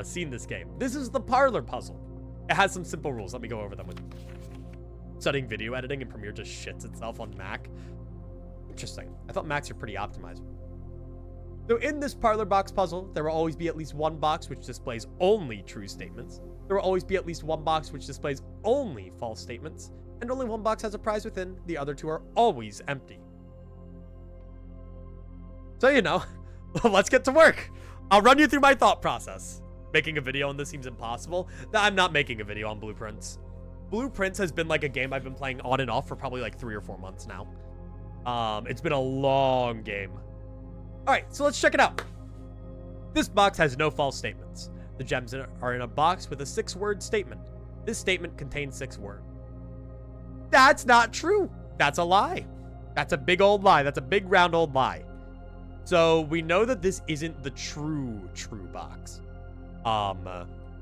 A: seen this game. This is the parlor puzzle. It has some simple rules. Let me go over them with you. Studying video editing and Premiere just shits itself on Mac. Interesting. I thought Macs are pretty optimized. So in this parlor box puzzle, there will always be at least one box which displays only true statements. There will always be at least one box which displays only false statements. and only one box has a prize within. The other two are always empty. So, you know, let's get to work. I'll run you through my thought process. Making a video on this seems impossible. I'm not making a video on Blueprints. Blueprints has been like a game I've been playing on and off for probably like 3 or 4 months now. It's been a long game. All right, so let's check it out. This box has no false statements. The gems are in a box with a 6-word statement. This statement contains 6 words. That's not true. That's a lie. That's a big old lie. That's a big round old lie. So we know that this isn't the true box.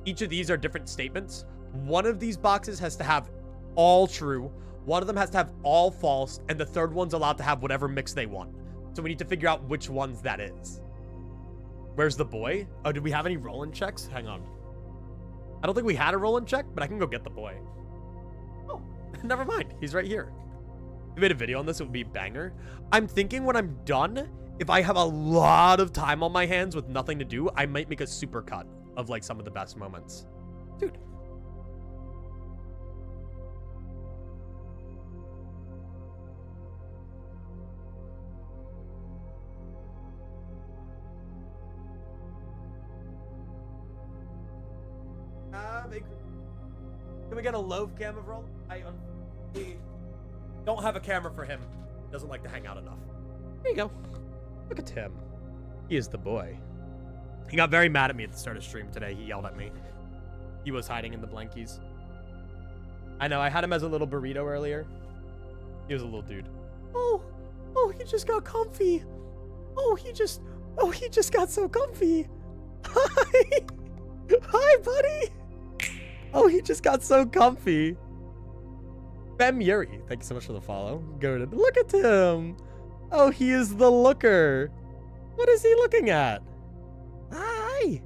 A: Each of these are different statements. One of these boxes has to have all true. One of them has to have all false. And the third one's allowed to have whatever mix they want. So we need to figure out which ones that is. Where's the boy? Oh, did we have any roll-in checks? Hang on. I don't think we had a roll-in check, but I can go get the boy. Oh, never mind. He's right here. If we made a video on this, it would be a banger. I'm thinking when I'm done, if I have a lot of time on my hands with nothing to do, I might make a super cut of like some of the best moments. Dude. Can we get a loaf cam of roll? I don't have a camera for him. Doesn't like to hang out enough. There you go. Look at him. He is the boy. He got very mad at me at the start of stream today. He yelled at me. He was hiding in the blankies. I know, I had him as a little burrito earlier. He was a little dude. Oh, he just got comfy. He just got so comfy. Hi. Hi, buddy. Oh, he just got so comfy. Bem Yuri, thank you so much for the follow. Good. Look at him. Oh, he is the looker. What is he looking at? Hi.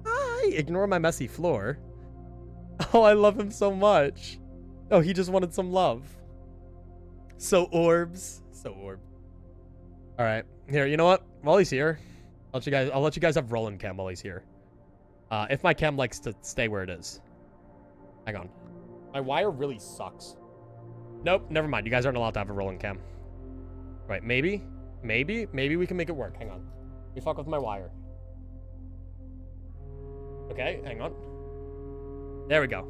A: Hi. Ignore my messy floor. Oh, I love him so much. Oh, he just wanted some love. So orbs. So orb. All right. Here, you know what? While he's here, I'll let you guys have rolling cam while he's here. If my cam likes to stay where it is. Hang on. My wire really sucks. Nope, never mind. You guys aren't allowed to have a rolling cam. Right, maybe we can make it work. Hang on. Let me fuck with my wire. Okay, hang on. There we go.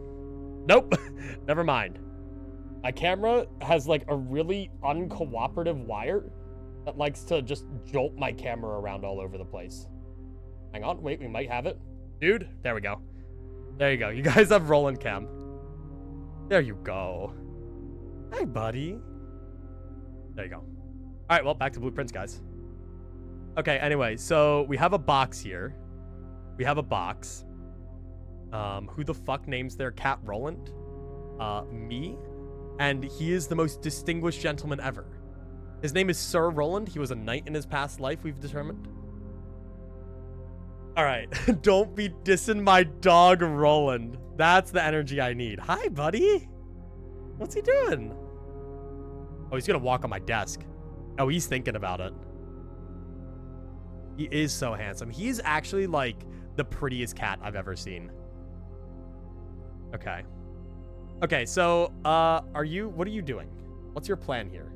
A: Nope, never mind. My camera has like a really uncooperative wire that likes to just jolt my camera around all over the place. Hang on, wait, we might have it. Dude, there we go. There you go. You guys have rolling cam. There you go. Hi, buddy. There you go. All right, well, back to Blueprints, guys. Okay, anyway, so we have a box here. We have a box. Who the fuck names their cat Roland? Me. And he is the most distinguished gentleman ever. His name is Sir Roland. He was a knight in his past life, we've determined. All right, don't be dissing my dog, Roland. That's the energy I need. Hi, buddy. What's he doing? Oh, he's gonna walk on my desk. Oh, he's thinking about it. He is so handsome. He's actually like the prettiest cat I've ever seen. Okay. Okay, so, what are you doing? What's your plan here?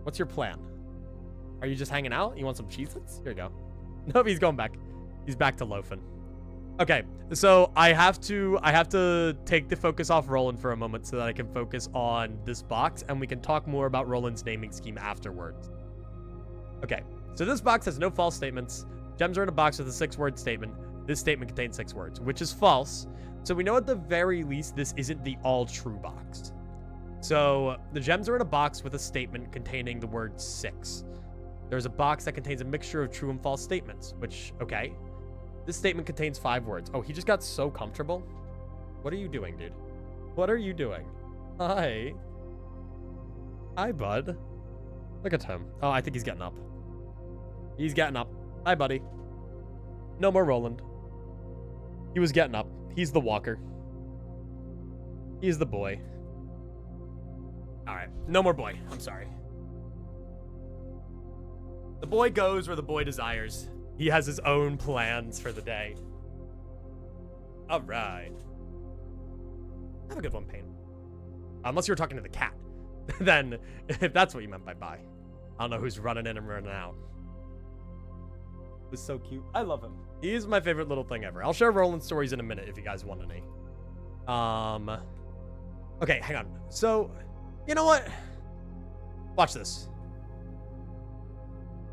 A: What's your plan? Are you just hanging out? You want some Cheez-Its? Here you go. Nope, he's going back. He's back to loafing. Okay, so I have to take the focus off Roland for a moment so that I can focus on this box, and we can talk more about Roland's naming scheme afterwards. Okay, so this box has no false statements. Gems are in a box with a 6-word statement. This statement contains 6 words, which is false. So we know at the very least this isn't the all-true box. So the gems are in a box with a statement containing the word 6. There's a box that contains a mixture of true and false statements, which, okay. This statement contains 5 words. Oh, he just got so comfortable. What are you doing, dude? What are you doing? Hi. Hi, bud. Look at him. Oh, I think he's getting up. He's getting up. Hi, buddy. No more Roland. He was getting up. He's the walker. He's the boy. All right. No more boy. I'm sorry. The boy goes where the boy desires. He has his own plans for the day. All right. Have a good one, Pain. Unless you were talking to the cat. Then, if that's what you meant by bye. I don't know who's running in and running out. He's so cute. I love him. He is my favorite little thing ever. I'll share Roland's stories in a minute if you guys want any. Okay, hang on. So, you know what? Watch this.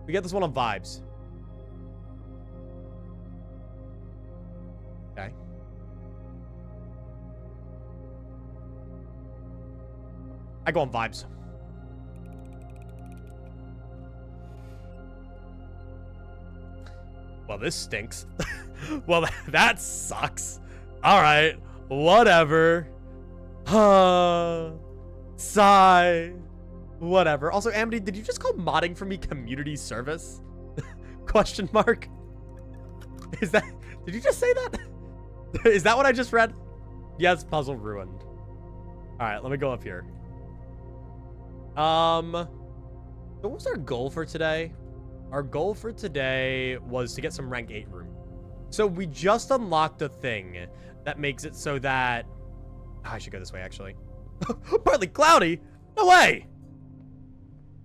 A: We get this one on vibes. Okay. I go on vibes. Well, this stinks. Well, that sucks. All right, whatever. Sigh. Whatever. Also, Amity, did you just call modding for me community service? Question mark. Is that... Did you just say that? Is that what I just read? Yes, puzzle ruined. All right, let me go up here. So what was our goal for today? Our goal for today was to get some rank 8 room. So we just unlocked a thing that makes it so that... Oh, I should go this way, actually. Partly cloudy? No way!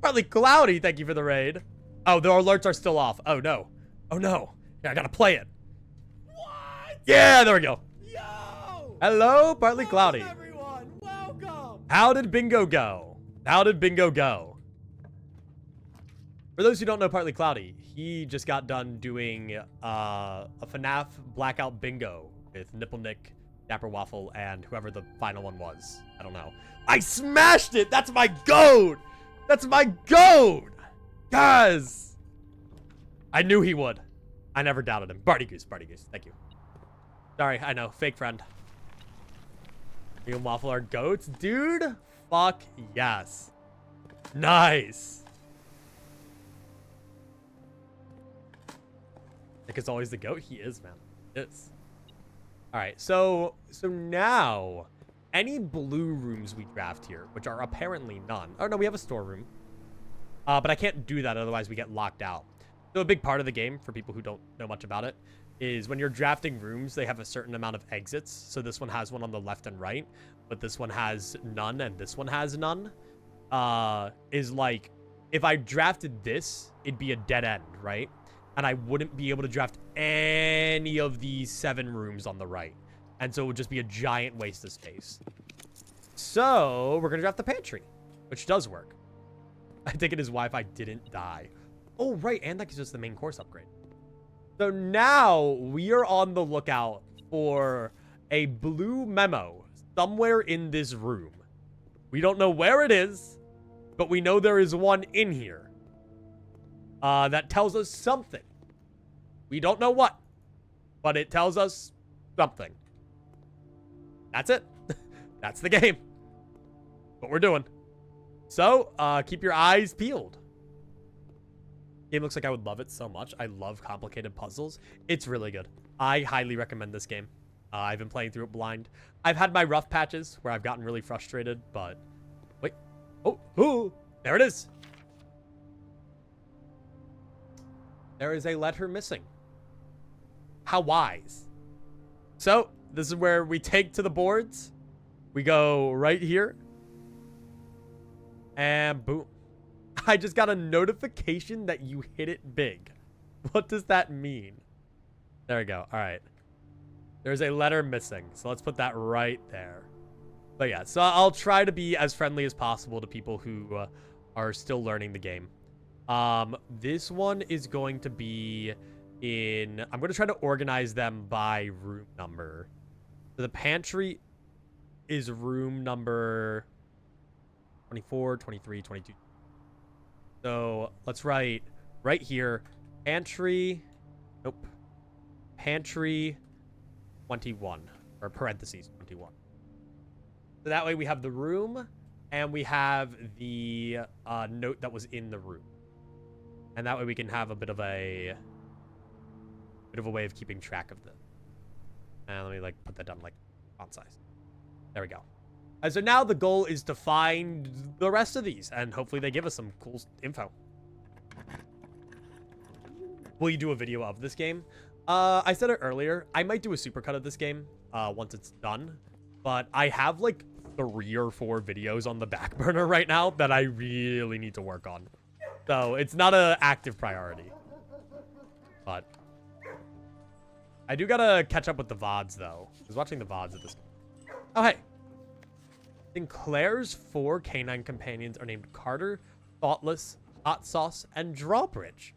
A: Partly cloudy, thank you for the raid. Oh, the alerts are still off. Oh, no. Oh, no. Yeah, I gotta play it.
B: What?
A: Yeah, there we go.
B: Yo!
A: Hello, partly cloudy.
B: Everyone, welcome!
A: How did bingo go? How did bingo go? For those who don't know Partly Cloudy, he just got done doing a FNAF Blackout Bingo with Nipple Nick, Dapper Waffle, and whoever the final one was. I don't know. I smashed it! That's my goat! That's my goat! Guys! I knew he would. I never doubted him. Barty Goose, thank you. Sorry, I know, fake friend. Me and Waffle are goats? Dude, fuck yes. Nice. Nick is always the goat. He is, man. He is. All right, so now any blue rooms we draft here, which are apparently none. Oh no, we have a storeroom. But I can't do that, otherwise we get locked out. So a big part of the game, for people who don't know much about it, is when you're drafting rooms, they have a certain amount of exits. So this one has one on the left and right, but this one has none, and this one has none. Is like, if I drafted this, it'd be a dead end, right? And I wouldn't be able to draft any of these 7 rooms on the right. And so it would just be a giant waste of space. So we're going to draft the pantry, which does work. I think it is Wi-Fi didn't die. Oh, right. And that gives us the main course upgrade. So now we are on the lookout for a blue memo somewhere in this room. We don't know where it is, but we know there is one in here. That tells us something. We don't know what, but it tells us something. That's it. That's the game. What we're doing. So, keep your eyes peeled. Game looks like I would love it so much. I love complicated puzzles. It's really good. I highly recommend this game. I've been playing through it blind. I've had my rough patches where I've gotten really frustrated, but... Wait. Oh, there it is. There is a letter missing. How wise. So, this is where we take to the boards. We go right here. And boom. I just got a notification that you hit it big. What does that mean? There we go. All right. There's a letter missing. So let's put that right there. But yeah, so I'll try to be as friendly as possible to people who are still learning the game. This one is going to be in... I'm going to try to organize them by room number. So the pantry is room number 24, 23, 22. So let's write right here, pantry, nope, pantry 21, or parentheses 21. So that way we have the room and we have the note that was in the room. And that way we can have a bit of a way of keeping track of them. And let me like put that down like font size. There we go. And so now the goal is to find the rest of these, and hopefully they give us some cool info. Will you do a video of this game? I said it earlier. I might do a supercut of this game once it's done. but I have like 3 or 4 videos on the back burner right now that I really need to work on. So it's not an active priority. But I do gotta catch up with the VODs though. I was watching the VODs at this. Oh, hey. Sinclair's 4 canine companions are named Carter, Thoughtless, Hot Sauce, and Drawbridge.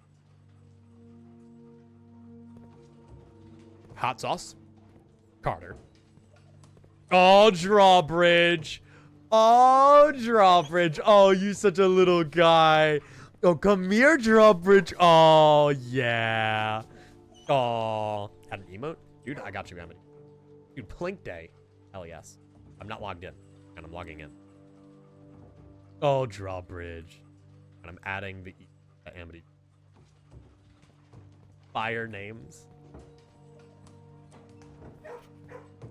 A: Hot Sauce, Carter. Oh, Drawbridge. Oh, Drawbridge. Oh, you such a little guy. Oh, come here, Drawbridge. Oh, yeah. Oh, had an emote? Dude, I got you, Amity. Dude, Plink Day. Hell yes. I'm not logged in, and I'm logging in. Oh, Drawbridge. And I'm adding the Amity. Fire names.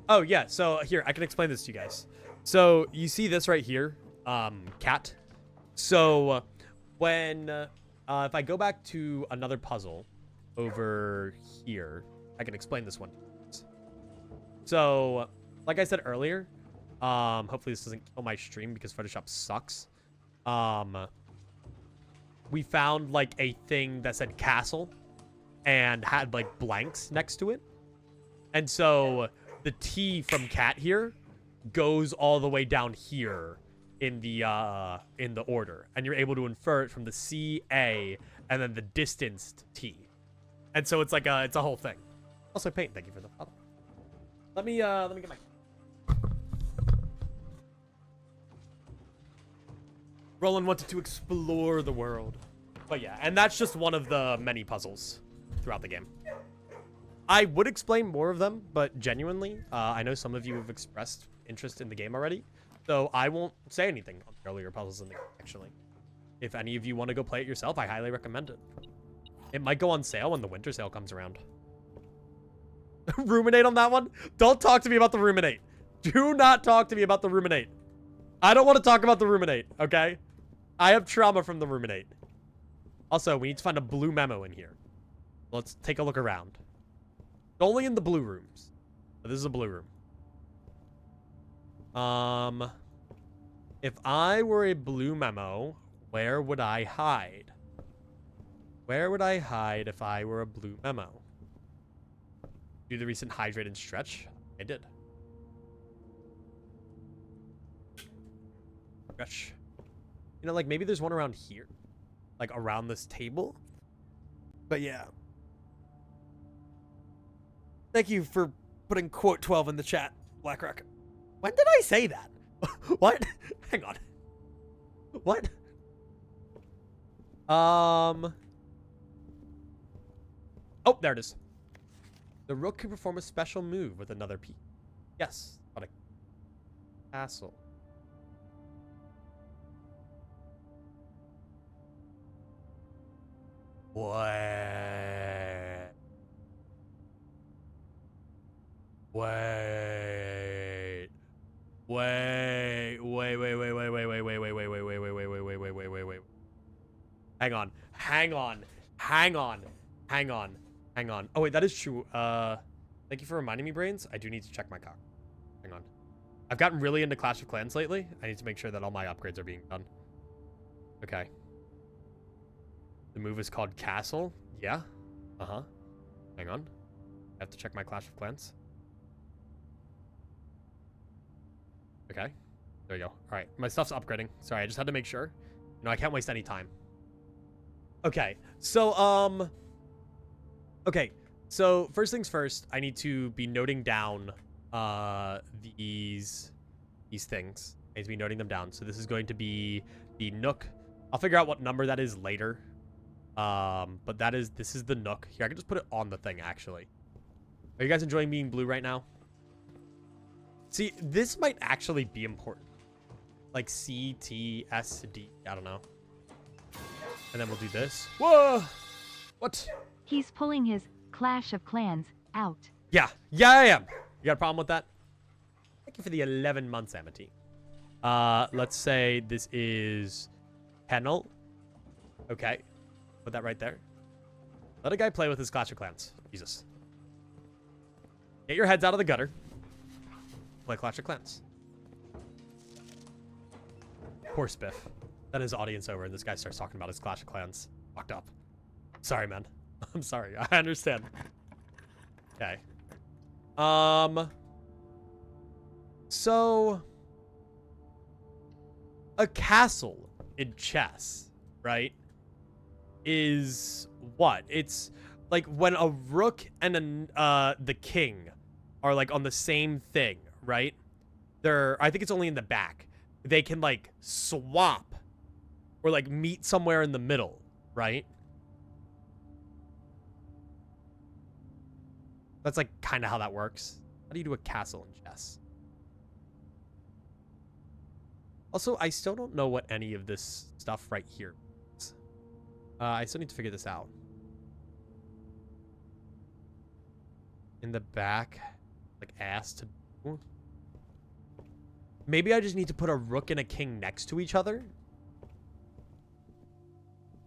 A: Oh, yeah, so here, I can explain this to you guys. So, you see this right here? Cat. So, when, if I go back to another puzzle over here, I can explain this one. So, like I said earlier, hopefully this doesn't kill my stream because Photoshop sucks. We found, like, a thing that said castle and had, like, blanks next to it. And so the T from cat here goes all the way down here in the order, and you're able to infer it from the C, A, and then the distanced T. And so it's like it's a whole thing. Also, Paint, thank you for the follow. Let me get my Roland wanted to explore the world. But yeah, and that's just one of the many puzzles throughout the game. I would explain more of them, but genuinely, I know some of you have expressed interest in the game already, so I won't say anything on the earlier puzzles in the game, actually. If any of you want to go play it yourself, I highly recommend it. It might go on sale when the winter sale comes around. Ruminate on that one? Don't talk to me about the ruminate. Do not talk to me about the ruminate. I don't want to talk about the ruminate, okay? I have trauma from the ruminate. Also, we need to find a blue memo in here. Let's take a look around. Only in the blue rooms. But this is a blue room. If I were a blue memo, where would I hide? Where would I hide if I were a blue memo? Do the recent hydrate and stretch? I did. Stretch. You know, like maybe there's one around here. Like around this table. But yeah. Thank you for putting quote 12 in the chat, BlackRock. When did I say that? What? Hang on. What? Oh, there it is. The rook can perform a special move with another piece. Yes, but a castle. Wait. Wait. Wait. Wait, wait, wait, wait, wait, wait, wait, wait, wait, wait, wait, wait, wait, wait, wait, wait, wait, wait, wait. Hang on. Hang on. Hang on. Hang on. Hang on. Oh, wait, that is true. Thank you for reminding me, Brains. I do need to check my cock. Hang on. I've gotten really into Clash of Clans lately. I need to make sure that all my upgrades are being done. Okay. The move is called Castle. Yeah. Uh-huh. Hang on. I have to check my Clash of Clans. Okay. There we go. All right. My stuff's upgrading. Sorry, I just had to make sure. You know, I can't waste any time. Okay. So, okay. So, first things first, I need to be noting down these things. I need to be noting them down. So this is going to be the Nook. I'll figure out what number that is later. But this is the Nook. Here, I can just put it on the thing, actually. Are you guys enjoying being blue right now? See, this might actually be important. Like C, T, S, D. I don't know. And then we'll do this. Whoa! What?
C: He's pulling his Clash of Clans out.
A: Yeah. Yeah, I am. You got a problem with that? Thank you for the 11 months, Amity. Let's say this is Kennel. Okay. Put that right there. Let a guy play with his Clash of Clans. Jesus. Get your heads out of the gutter. play Clash of Clans. Poor Spiff. Then his audience over, and this guy starts talking about his Clash of Clans. Fucked up. Sorry, man. I'm sorry. I understand. Okay. So a castle in chess, right, is what? It's like when a rook and the king are like on the same thing, right? I think it's only in the back. They can like swap or like meet somewhere in the middle, right? That's like kind of how that works. How do you do a castle in chess? Also, I still don't know what any of this stuff right here is. I still need to figure this out. In the back, like asked to do. Maybe I just need to put a rook and a king next to each other.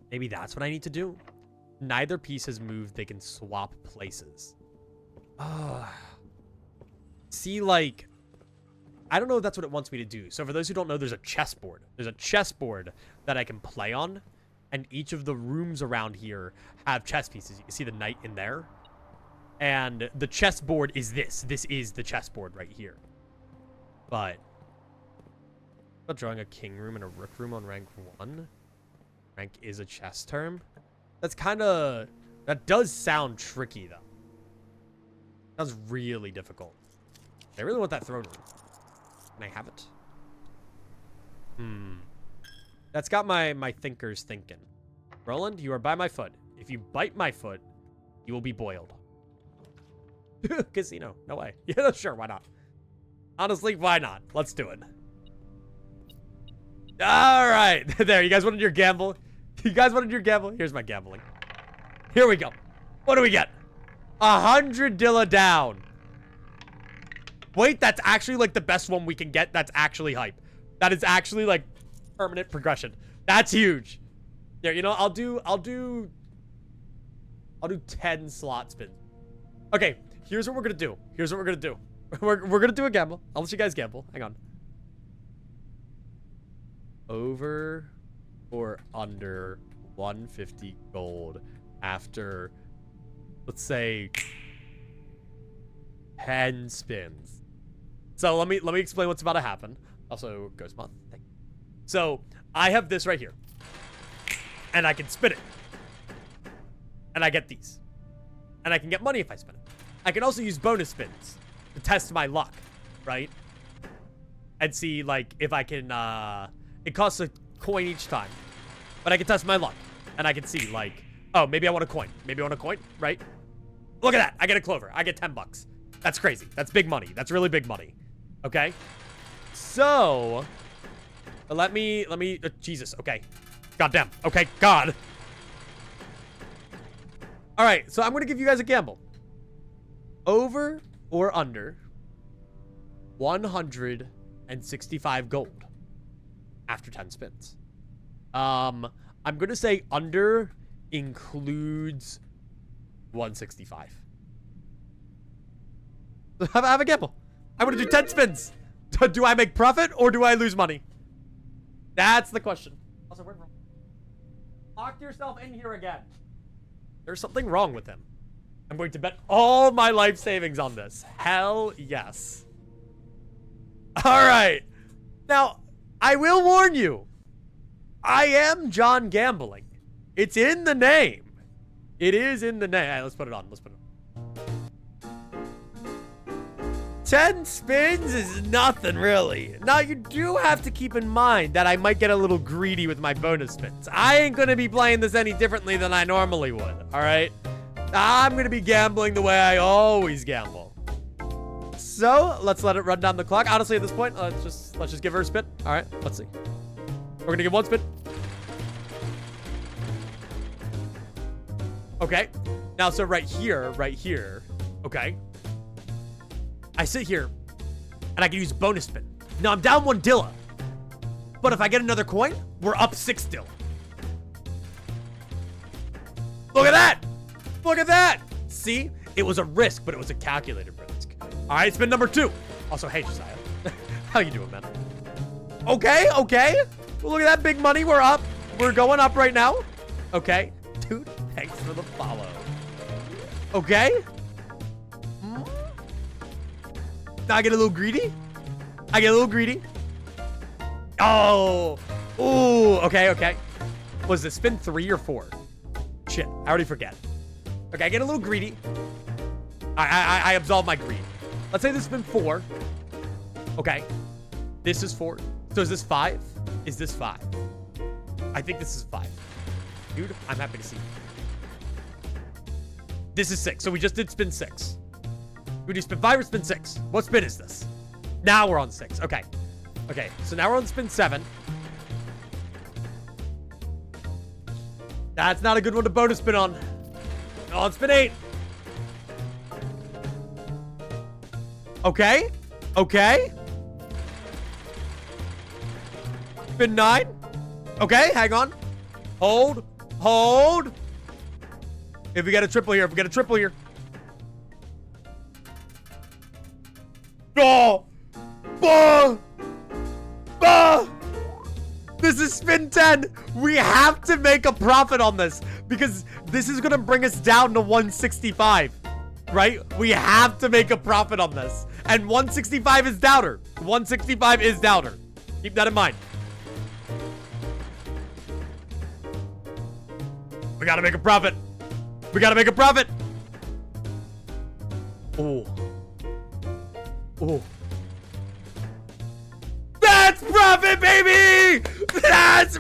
A: Maybe that's what I need to do. Neither piece has moved. They can swap places. See, like, I don't know if that's what it wants me to do. So for those who don't know, there's a chessboard. There's a chessboard that I can play on. And each of the rooms around here have chess pieces. You can see the knight in there. And the chessboard is this. This is the chessboard right here. But about drawing a king room and a rook room on rank 1. Rank is a chess term. That's kind of... That does sound tricky, though. Sounds really difficult. I really want that throne room. Can I have it? That's got my thinkers thinking. Roland, you are by my foot. If you bite my foot, you will be boiled. Casino. No way. Yeah, sure. Why not? Honestly, why not? Let's do it. All right. There. You guys wanted your gamble? You guys wanted your gamble? Here's my gambling. Here we go. What do we get? 100 Dilla down. Wait, that's actually like the best one we can get. That's actually hype. That is actually like permanent progression. That's huge. Yeah, you know, I'll do 10 slot spins. Okay, here's what we're gonna do. Here's what we're gonna do. We're gonna do a gamble. I'll let you guys gamble. Hang on. Over or under 150 gold after, let's say, 10 spins. So let me explain what's about to happen. Also, Ghost Moth. Thank you. So I have this right here, and I can spin it, and I get these, and I can get money if I spin it. I can also use bonus spins to test my luck, right? And see like if I can. It costs a coin each time, but I can test my luck, and I can see like, oh, maybe I want a coin. Maybe I want a coin, right? Look at that. I get a clover. I get 10 bucks. That's crazy. That's big money. That's really big money. Okay. So let me Jesus. Okay. Goddamn. Okay. God. All right. So I'm going to give you guys a gamble. Over or under 165 gold after 10 spins. I'm going to say under includes 165. Have a gamble. I'm going to do 10 spins. Do I make profit or do I lose money? That's the question. Also, we're wrong. Lock yourself in here again. There's something wrong with him. I'm going to bet all my life savings on this. Hell yes. All right. Now, I will warn you. I am John Gambling. It's in the name. It is in the name. All right, let's put it on. Let's put it on. 10 spins is nothing, really. Now, you do have to keep in mind that I might get a little greedy with my bonus spins. I ain't going to be playing this any differently than I normally would, all right? I'm going to be gambling the way I always gamble. So, let's let it run down the clock. Honestly, at this point, let's just give her a spin. All right, let's see. We're going to give one spin. Okay. Now, so right here, okay. I sit here, and I can use bonus spin. Now, I'm down 1 Dilla. But if I get another coin, we're up 6 Dilla. Look at that! Look at that! See? It was a risk, but it was a calculated risk. All right, spin number 2. Also, hey, Josiah. How you doing, man? Okay, okay. Well, look at that big money. We're up. We're going up right now. Okay. Dude, thanks for the follow. Okay. Now I get a little greedy. I get a little greedy. Oh. Ooh, okay, okay. Was it spin 3 or 4? Shit, I already forget. Okay, I get a little greedy. I absolve my greed. Let's say this has been 4. Okay. This is 4. So is this 5? Is this 5? I think this is 5. Dude, I'm happy to see you. This is 6. So we just did spin 6. We do spin 5 or spin 6? What spin is this? Now we're on 6. Okay. Okay, so now we're on spin 7. That's not a good one to bonus spin on. On spin 8. Okay. Okay. Spin 9. Okay, hang on. Hold. Hold. If we get a triple here, if we get a triple here. Oh! Oh! Oh! This is spin 10. We have to make a profit on this because this is going to bring us down to 165, right? We have to make a profit on this. And 165 is doubter. 165 is doubter. Keep that in mind. We got to make a profit. We got to make a profit. Oh. Oh. That's profit, baby!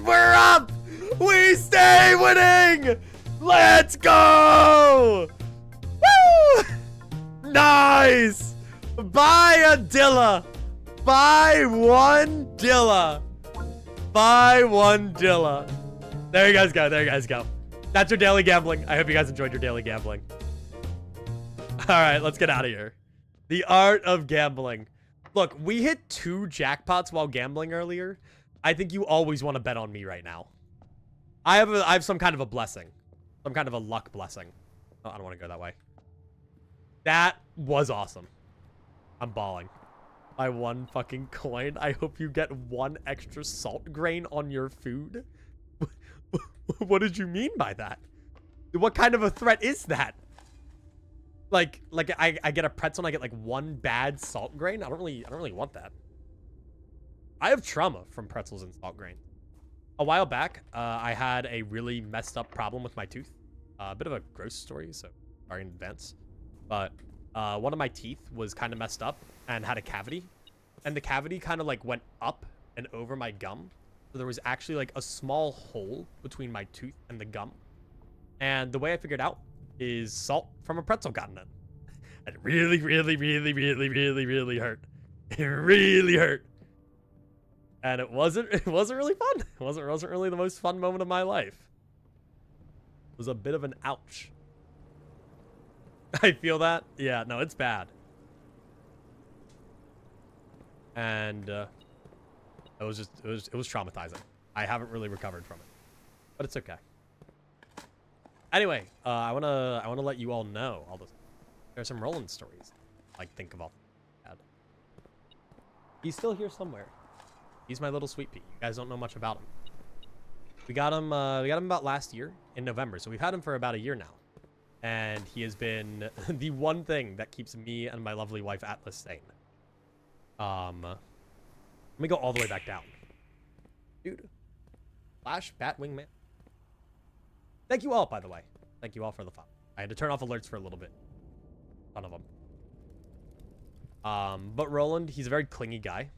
A: We're up! We stay winning! Let's go! Woo! Nice! Buy a Dilla. Buy 1 Dilla. Buy 1 Dilla. There you guys go. There you guys go. That's your daily gambling. I hope you guys enjoyed your daily gambling. All right, let's get out of here. The art of gambling. Look, we hit 2 jackpots while gambling earlier. I think you always want to bet on me right now. I have some kind of a blessing. Some kind of a luck blessing. Oh, I don't want to go that way. That was awesome. I'm balling. Buy 1 fucking coin. I hope you get 1 extra salt grain on your food. What did you mean by that? What kind of a threat is that? Like I get a pretzel and I get like 1 bad salt grain. I don't really want that. I have trauma from pretzels and salt grain. A while back, I had a really messed up problem with my tooth. A bit of a gross story, so sorry in advance. But one of my teeth was kind of messed up and had a cavity, and the cavity kind of like went up and over my gum. So there was actually like a small hole between my tooth and the gum. And the way I figured out is salt from a pretzel got in it. And it really, really, really, really, really, really hurt. It really hurt. And it wasn't really fun. It wasn't really the most fun moment of my life. It was a bit of an ouch. I feel that. Yeah, no, it's bad. And it was traumatizing. I haven't really recovered from it, but it's okay. Anyway, I wanna let you all know all this. There's some Roland stories. Like think of all. He's still here somewhere. He's my little sweet pea. You guys don't know much about him. We got him about last year in November, so we've had him for about a year now, and he has been the one thing that keeps me and my lovely wife Atlas sane. Let me go all the way back down. Dude. Flash, Batwing Man. Thank you all, by the way. Thank you all for the fun. I had to turn off alerts for a little bit. Ton of them. But Roland, he's a very clingy guy.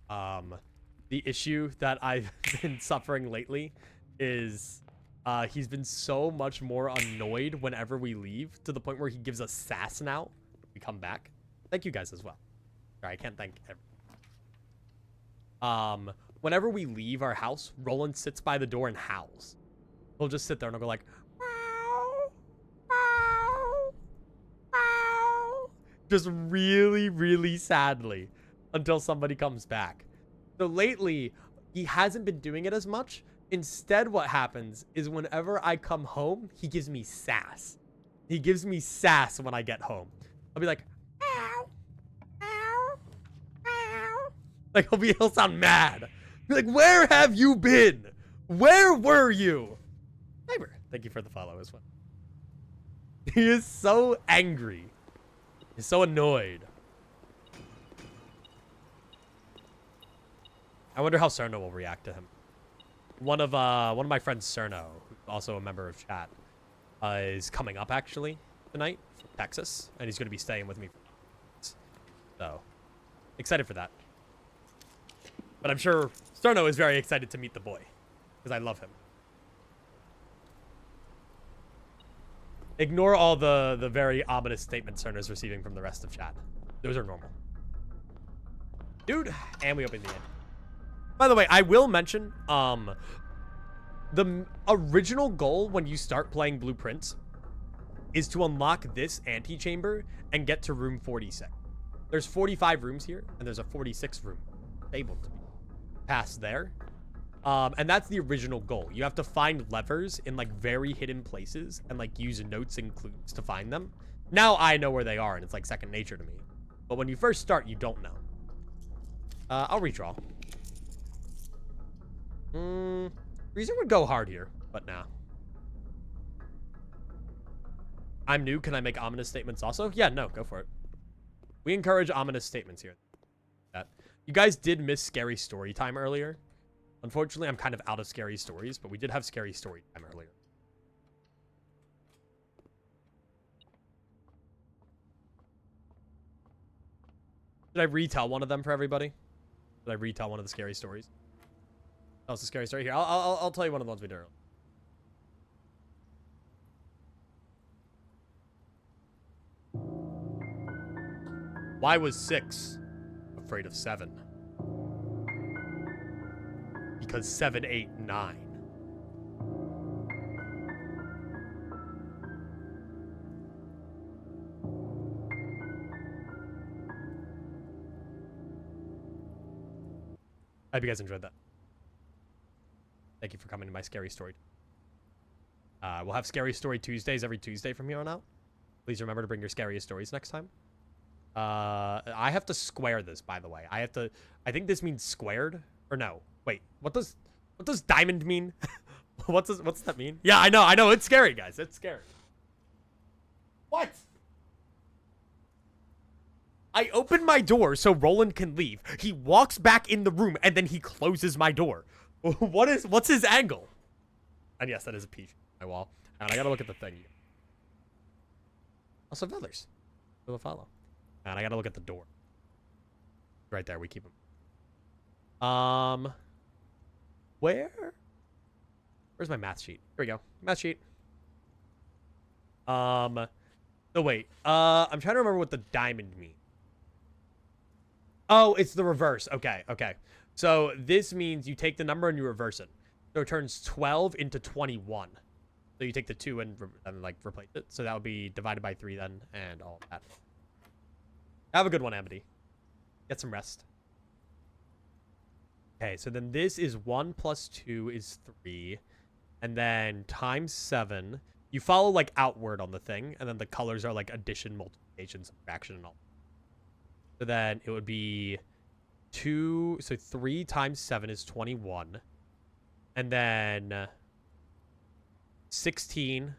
A: The issue that I've been suffering lately is he's been so much more annoyed whenever we leave, to the point where he gives us sass now when we come back. Thank you guys as well. Sorry, I can't thank everyone. Whenever we leave our house, Roland sits by the door and howls. He'll just sit there and he'll go like, meow, meow, meow. Just really, really sadly until somebody comes back. So lately, he hasn't been doing it as much. Instead, what happens is whenever I come home, he gives me sass. He gives me sass when I get home. I'll be like, meow, meow, Like, he'll sound mad. Be like, where have you been? Where were you? Neighbor, thank you for the follow as well. He is so angry. He's so annoyed. I wonder how Cerno will react to him. One of my friends, Cerno, who's also a member of chat, is coming up actually tonight from Texas, and he's going to be staying with me. So, excited for that. But I'm sure Cerno is very excited to meet the boy, because I love him. Ignore all the very ominous statements Cerno's receiving from the rest of chat. Those are normal. Dude, and we opened the end. By the way, I will mention, the original goal when you start playing Blueprints is to unlock this antechamber and get to room 46. There's 45 rooms here, and there's a 46th room able to be passed there. And that's the original goal. You have to find levers in, like, very hidden places and, like, use notes and clues to find them. Now I know where they are, and it's, like, second nature to me. But when you first start, you don't know. I'll redraw. Reason would go hard here, but nah. I'm new. Can I make ominous statements also? Yeah, no, go for it. We encourage ominous statements here. You guys did miss scary story time earlier. Unfortunately, I'm kind of out of scary stories, but we did have scary story time earlier. Did I retell one of them for everybody? Did I retell one of the scary stories? That was a scary story. Here, I'll tell you one of the ones we did earlier. Why was 6 afraid of 7? Because 7, 8, 9. I hope you guys enjoyed that. Thank you for coming to my scary story. We'll have Scary Story Tuesdays every Tuesday from here on out. Please remember to bring your scariest stories next time. I have to square this, by the way. I think this means squared. Or no. Wait, what does diamond mean? What's that mean? Yeah, I know. It's scary, guys. It's scary. What? I open my door so Roland can leave. He walks back in the room and then he closes my door. What's his angle? And yes, that is a peach on my wall. And I gotta look at the thing. Also feathers. Will follow. And I gotta look at the door. Right there, we keep them. Where's my math sheet? Here we go. Math sheet. Oh wait. I'm trying to remember what the diamond means. Oh, it's the reverse. Okay. So this means you take the number and you reverse it. So it turns 12 into 21. So you take the 2 and like replace it. So that would be divided by 3 then, and all of that. Have a good one, Amity. Get some rest. Okay, so then this is 1 plus 2 is 3. And then times 7. You follow like outward on the thing, and then the colors are like addition, multiplication, subtraction, and all. So then it would be 2, so 3 times 7 is 21. And then 16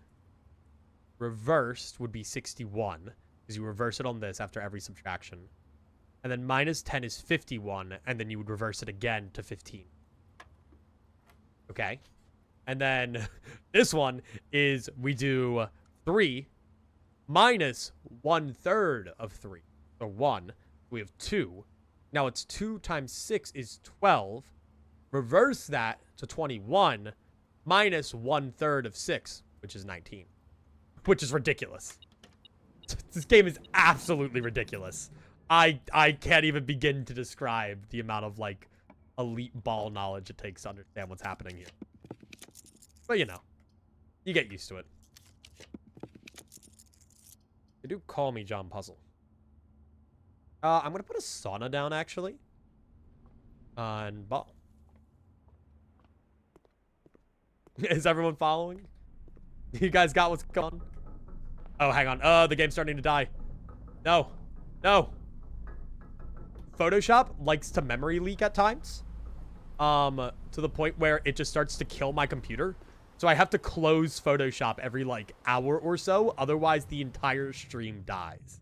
A: reversed would be 61, because you reverse it on this after every subtraction. And then minus 10 is 51, and then you would reverse it again to 15. Okay? And then this one is we do 3 minus 1/3 of 3. So 1. We have 2. Now it's 2 times 6 is 12. Reverse that to 21 minus 1/3 of 6, which is 19. Which is ridiculous. This game is absolutely ridiculous. I can't even begin to describe the amount of, like, elite ball knowledge it takes to understand what's happening here. But, you know, you get used to it. They do call me John Puzzle. I'm going to put a sauna down, actually. On ball. Is everyone following? You guys got what's going on? Oh, hang on. The game's starting to die. No. Photoshop likes to memory leak at times. To the point where it just starts to kill my computer. So I have to close Photoshop every like hour or so. Otherwise, the entire stream dies.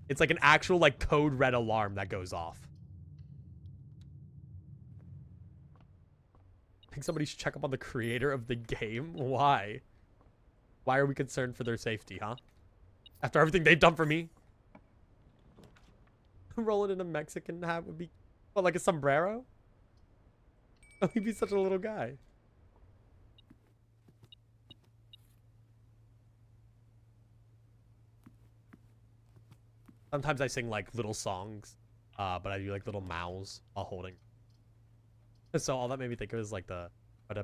A: It's like an actual like code red alarm that goes off. I think somebody should check up on the creator of the game. Why? Why are we concerned for their safety, huh? After everything they've done for me? Rolling in a Mexican hat would be... What, like a sombrero? Oh, he'd be such a little guy. Sometimes I sing, like, little songs. But I do, like, little mouths while holding. So all that made me think of is, like, the... But,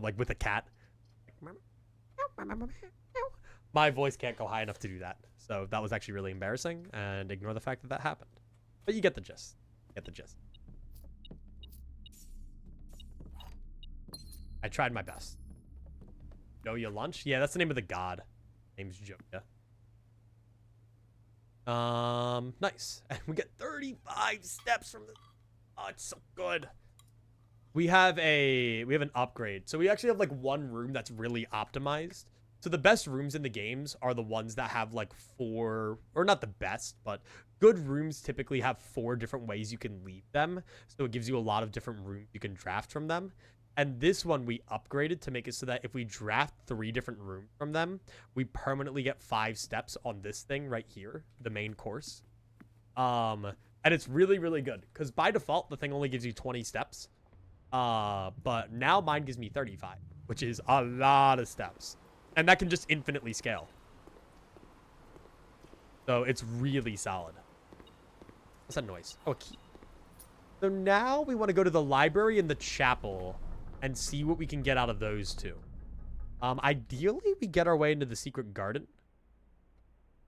A: like, with a cat. My voice can't go high enough to do that. So that was actually really embarrassing. And ignore the fact that that happened. But you get the gist. Get the gist. I tried my best. Joya Lunch? Yeah, that's the name of the god. Name's Joya. Nice. And we get 35 steps from the... Oh, it's so good. We have an upgrade. So we actually have like one room that's really optimized. So the best rooms in the games are the ones that have like 4, or not the best, but good rooms typically have 4 different ways you can leave them. So it gives you a lot of different rooms you can draft from them. And this one we upgraded to make it so that if we draft 3 different rooms from them, we permanently get 5 steps on this thing right here, the main course. And it's really, really good because by default, the thing only gives you 20 steps. But now mine gives me 35, which is a lot of steps. And that can just infinitely scale. So it's really solid. What's that noise? Oh, a key. So now we want to go to the library and the chapel and see what we can get out of those two. Ideally, we get our way into the secret garden.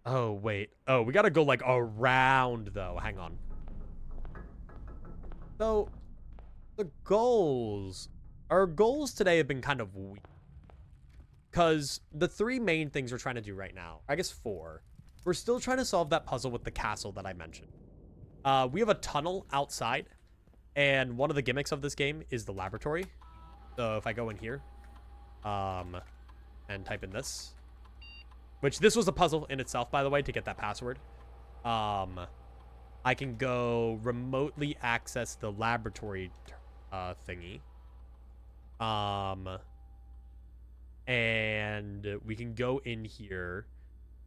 A: Oh, wait. Oh, we got to go, like, around, though. Hang on. So, the goals. Our goals today have been kind of weak. Because the 3 main things we're trying to do right now, I guess 4, we're still trying to solve that puzzle with the castle that I mentioned. We have a tunnel outside, and one of the gimmicks of this game is the laboratory. So if I go in here, and type in this, which this was a puzzle in itself, by the way, to get that password. I can go remotely access the laboratory thingy. And we can go in here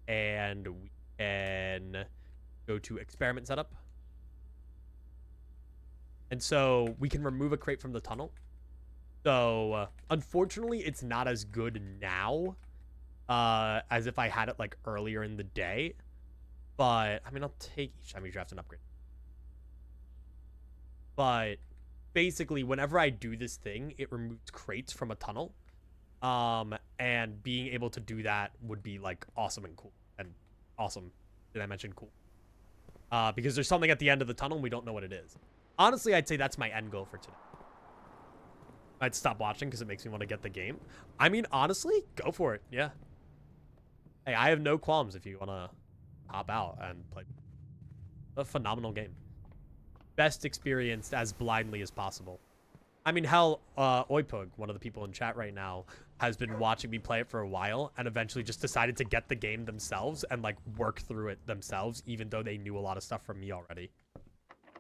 A: and we can go to experiment setup. And so we can remove a crate from the tunnel. So unfortunately, it's not as good now as if I had it like earlier in the day. But I mean, I'll take each time you draft an upgrade. But basically, whenever I do this thing, it removes crates from a tunnel. And being able to do that would be like awesome and cool. And awesome. Did I mention cool? Because there's something at the end of the tunnel and we don't know what it is. Honestly, I'd say that's my end goal for today. I'd stop watching because it makes me want to get the game. I mean, honestly, go for it. Yeah. Hey, I have no qualms if you want to hop out and play a phenomenal game. Best experienced as blindly as possible. I mean, hell, Oipug, one of the people in chat right now, has been watching me play it for a while and eventually just decided to get the game themselves and, like, work through it themselves, even though they knew a lot of stuff from me already.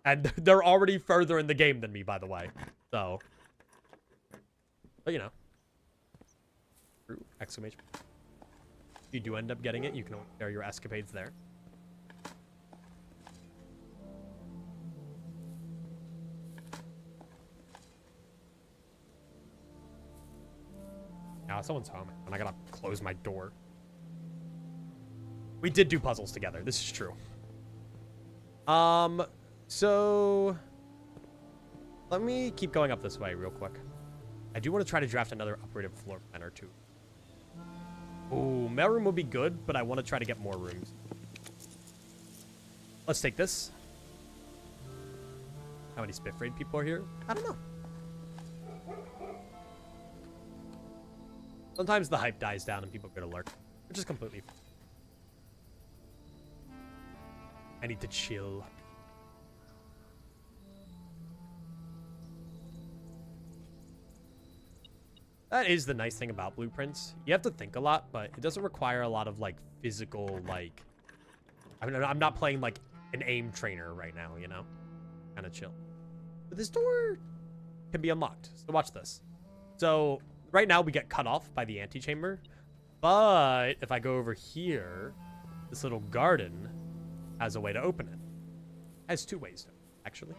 A: And they're already further in the game than me, by the way. So. But, you know. Exclamation. If you do end up getting it, you can share your escapades there. Now someone's home and I gotta close my door. We did do puzzles together. This is true. So let me keep going up this way real quick. I do want to try to draft another upgraded floor plan or 2. Ooh, mailroom would be good, but I want to try to get more rooms. Let's take this. How many Spiff Raid people are here? I don't know. Sometimes the hype dies down and people go to lurk, which is completely fine. I need to chill. That is the nice thing about blueprints. You have to think a lot, but it doesn't require a lot of, like, physical, like... I mean, I'm not playing, like, an aim trainer right now, you know? Kind of chill. But this door can be unlocked. So watch this. So, right now we get cut off by the antechamber. But if I go over here, this little garden has a way to open it. Has 2 ways, actually.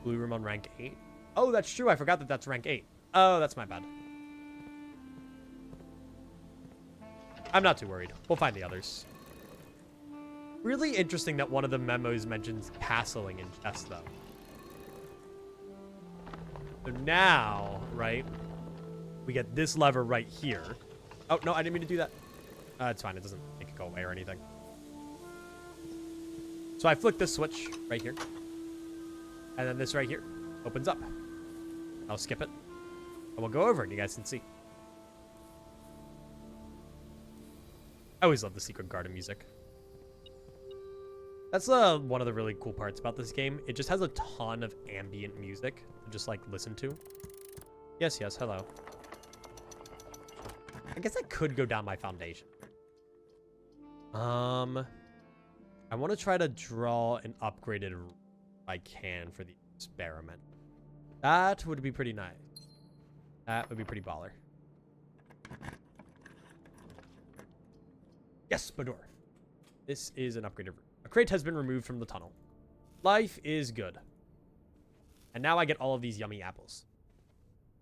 A: Blue room on rank 8. Oh, that's true. I forgot that that's rank 8. Oh, that's my bad. I'm not too worried. We'll find the others. Really interesting that one of the memos mentions castling in chests, though. So now, right, we get this lever right here. Oh, no, I didn't mean to do that. It's fine. It doesn't make it go away or anything. So I flick this switch right here. And then this right here opens up. I'll skip it. And we'll go over and you guys can see. I always love the secret garden music. That's one of the really cool parts about this game. It just has a ton of ambient music to just, like, listen to. Yes, yes, hello. I guess I could go down my foundation. I want to try to draw an upgraded room if I can for the experiment. That would be pretty nice. That would be pretty baller. Yes, Bador. This is an upgraded room. A crate has been removed from the tunnel. Life is good. And now I get all of these yummy apples.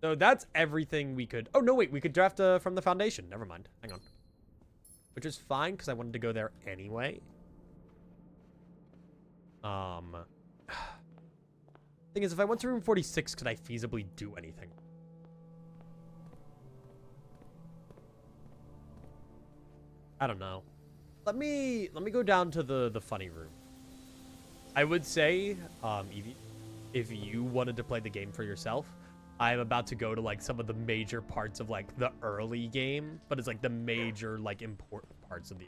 A: So that's everything we could... Oh, no, wait. We could draft from the foundation. Never mind. Hang on. Which is fine, because I wanted to go there anyway. Thing is, if I went to room 46, could I feasibly do anything? I don't know. Let me go down to the funny room. I would say, Evie, if you wanted to play the game for yourself, I'm about to go to, like, some of the major parts of, like, the early game, but it's, like, the major, like, important parts of the...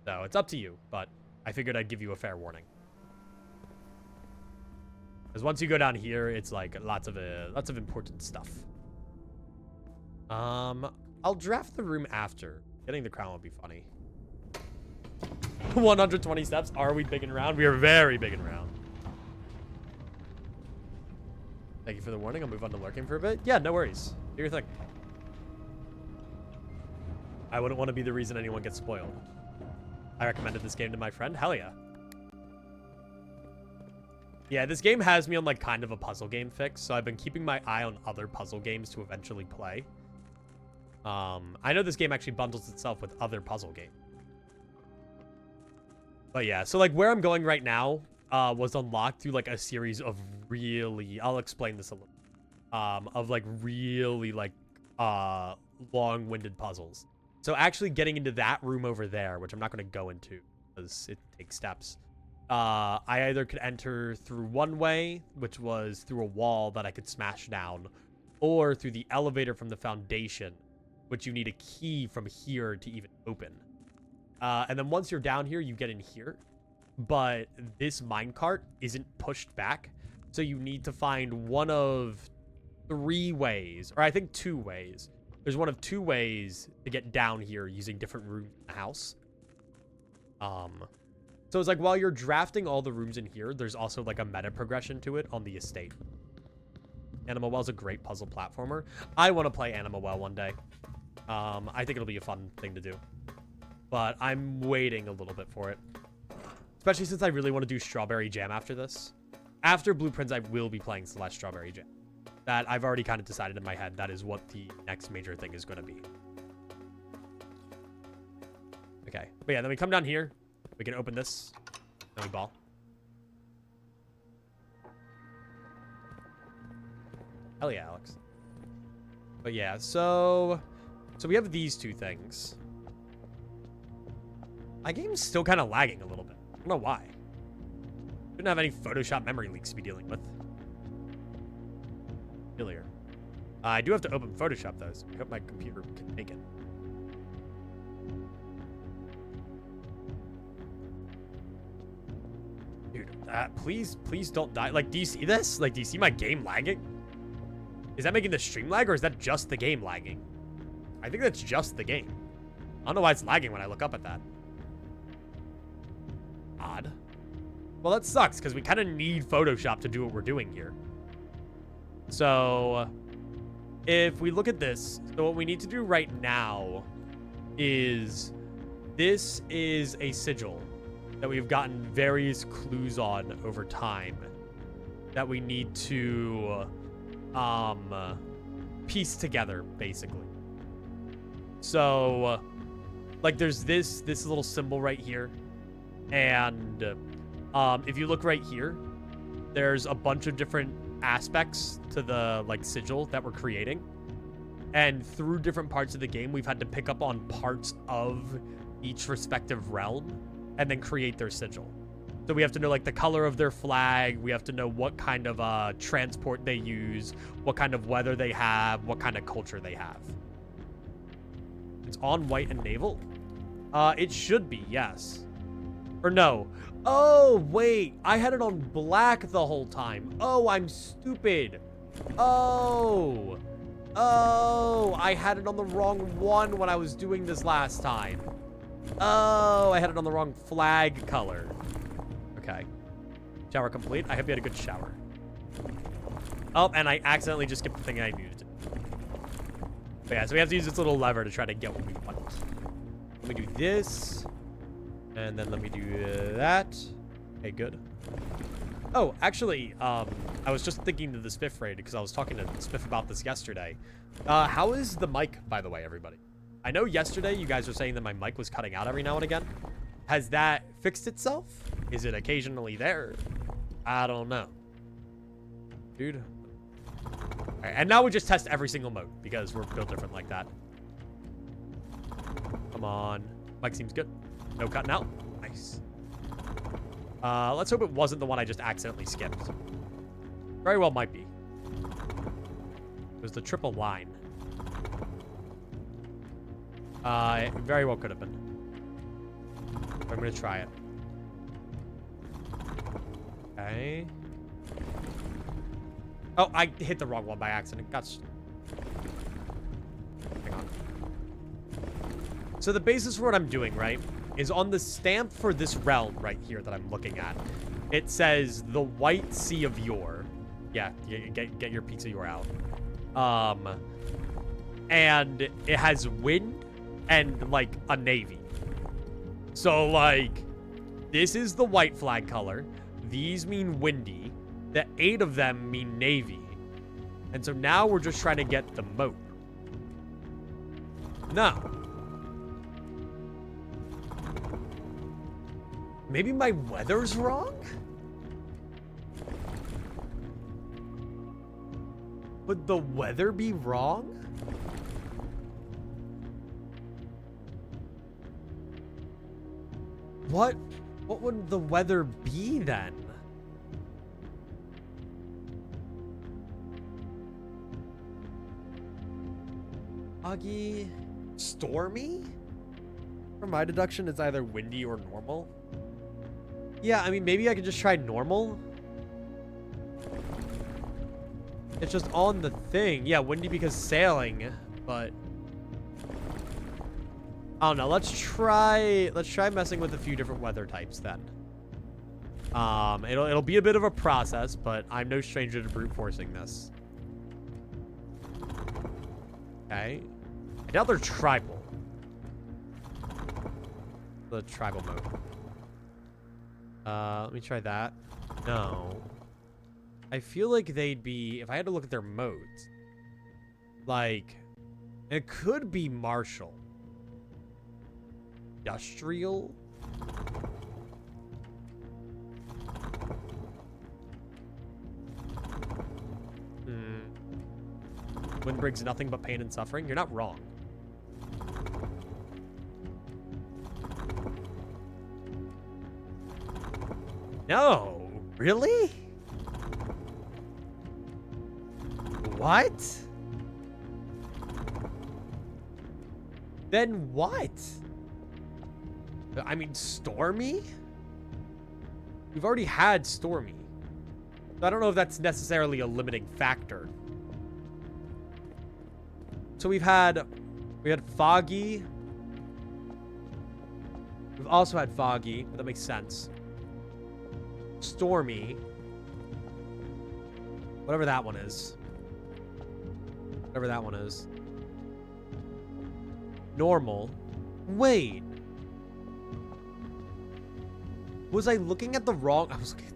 A: So, it's up to you, but I figured I'd give you a fair warning. Because once you go down here, it's, like, lots of important stuff. I'll draft the room after. Getting the crown would be funny. 120 steps. Are we big and round? We are very big and round. Thank you for the warning. I'll move on to lurking for a bit. Yeah, no worries. Do your thing. I wouldn't want to be the reason anyone gets spoiled. I recommended this game to my friend. Hell yeah. Yeah, this game has me on, like, kind of a puzzle game fix, so I've been keeping my eye on other puzzle games to eventually play. I know this game actually bundles itself with other puzzle games. But yeah, so, like, where I'm going right now was unlocked through, like, a series of really... I'll explain this a little. Of, like, really, like, long-winded puzzles. So actually getting into that room over there, which I'm not going to go into because it takes steps. I either could enter through one way, which was through a wall that I could smash down, or through the elevator from the foundation, which you need a key from here to even open. And then once you're down here, you get in here. But this minecart isn't pushed back, so you need to find one of 3 ways, or I think 2 ways. There's one of 2 ways to get down here using different rooms in the house. So it's like while you're drafting all the rooms in here, there's also like a meta progression to it on the estate. Animal Well's a great puzzle platformer. I want to play Animal Well one day. I think it'll be a fun thing to do. But I'm waiting a little bit for it. Especially since I really want to do Strawberry Jam after this. After Blueprints, I will be playing Celeste Strawberry Jam. That I've already kind of decided in my head that is what the next major thing is going to be. Okay. But yeah, then we come down here. We can open this. Then we ball. Hell yeah, Alex. But yeah, so we have these 2 things. My game's still kind of lagging a little bit. I don't know why. Shouldn't have any Photoshop memory leaks to be dealing with. Failure. I do have to open Photoshop though, so I hope my computer can take it. Dude, Please don't die. Like, do you see this? Like, do you see my game lagging? Is that making the stream lag, or is that just the game lagging? I think that's just the game. I don't know why it's lagging when I look up at that. Odd. Well, that sucks, because we kind of need Photoshop to do what we're doing here. So, if we look at this, so what we need to do right now is, this is a sigil that we've gotten various clues on over time that we need to piece together, basically. So, like, there's this little symbol right here, and if you look right here, there's a bunch of different aspects to the, like, sigil that we're creating, and through different parts of the game, we've had to pick up on parts of each respective realm and then create their sigil. So we have to know, like, the color of their flag. We have to know what kind of transport they use, what kind of weather they have, what kind of culture they have. It's on white and naval. It should be, yes. Or no. Oh, wait. I had it on black the whole time. Oh, I'm stupid. Oh. Oh, I had it on the wrong one when I was doing this last time. Oh, I had it on the wrong flag color. Okay. Shower complete. I hope you had a good shower. Oh, and I accidentally just skipped the thing I needed to. But yeah, so we have to use this little lever to try to get what we want. Let me do this. And then let me do that. Okay, good. Oh, actually, I was just thinking to the Spiff raid because I was talking to Spiff about this yesterday. How is the mic, by the way, everybody? I know yesterday you guys were saying that my mic was cutting out every now and again. Has that fixed itself? Is it occasionally there? I don't know. Dude. All right, and now we just test every single mode because we're built different like that. Come on. Mic seems good. No cutting out. Nice. Let's hope it wasn't the one I just accidentally skipped. Very well might be. It was the triple line. It very well could have been. I'm gonna try it. Okay. Oh, I hit the wrong one by accident. Gosh. Hang on. So the basis for what I'm doing, right, is on the stamp for this realm right here that I'm looking at. It says the White Sea of Yore. Yeah, get your pizza Yore out. And it has wind and, like, a navy. So, like, this is the white flag color. These mean windy. The 8 of them mean navy. And so now we're just trying to get the moat. No. Maybe my weather's wrong? Would the weather be wrong? What would the weather be then? Foggy, stormy? From my deduction, it's either windy or normal. Yeah, I mean, maybe I could just try normal. It's just on the thing. Yeah, windy because sailing, but I don't know. Let's try messing with a few different weather types then. It'll be a bit of a process, but I'm no stranger to brute forcing this. Okay. I doubt they're tribal. The tribal mode. Let me try that. No. I feel like they'd be, if I had to look at their modes, like, it could be martial. Industrial? Wind brings nothing but pain and suffering. You're not wrong. No, really? What? Then what? I mean, stormy? We've already had Stormy. So I don't know if that's necessarily a limiting factor. So we had Foggy. We've also had Foggy, but that makes sense. Stormy. Whatever that one is. Whatever that one is. Normal. Wait. Was I looking at the wrong... I was looking at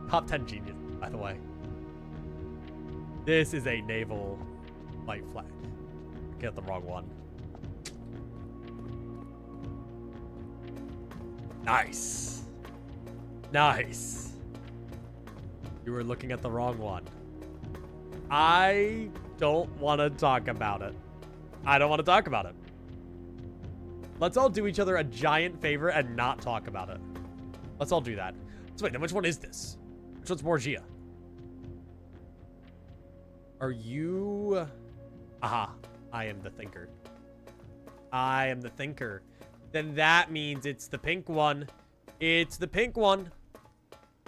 A: the... Top 10 genius, by the way. This is a naval light flag. Get the wrong one. Nice. Nice. You were looking at the wrong one. I don't want to talk about it. I don't want to talk about it. Let's all do each other a giant favor and not talk about it. Let's all do that. So wait, then which one is this? Which one's Morgia? Are you... Aha. I am the thinker. I am the thinker. Then that means it's the pink one. It's the pink one.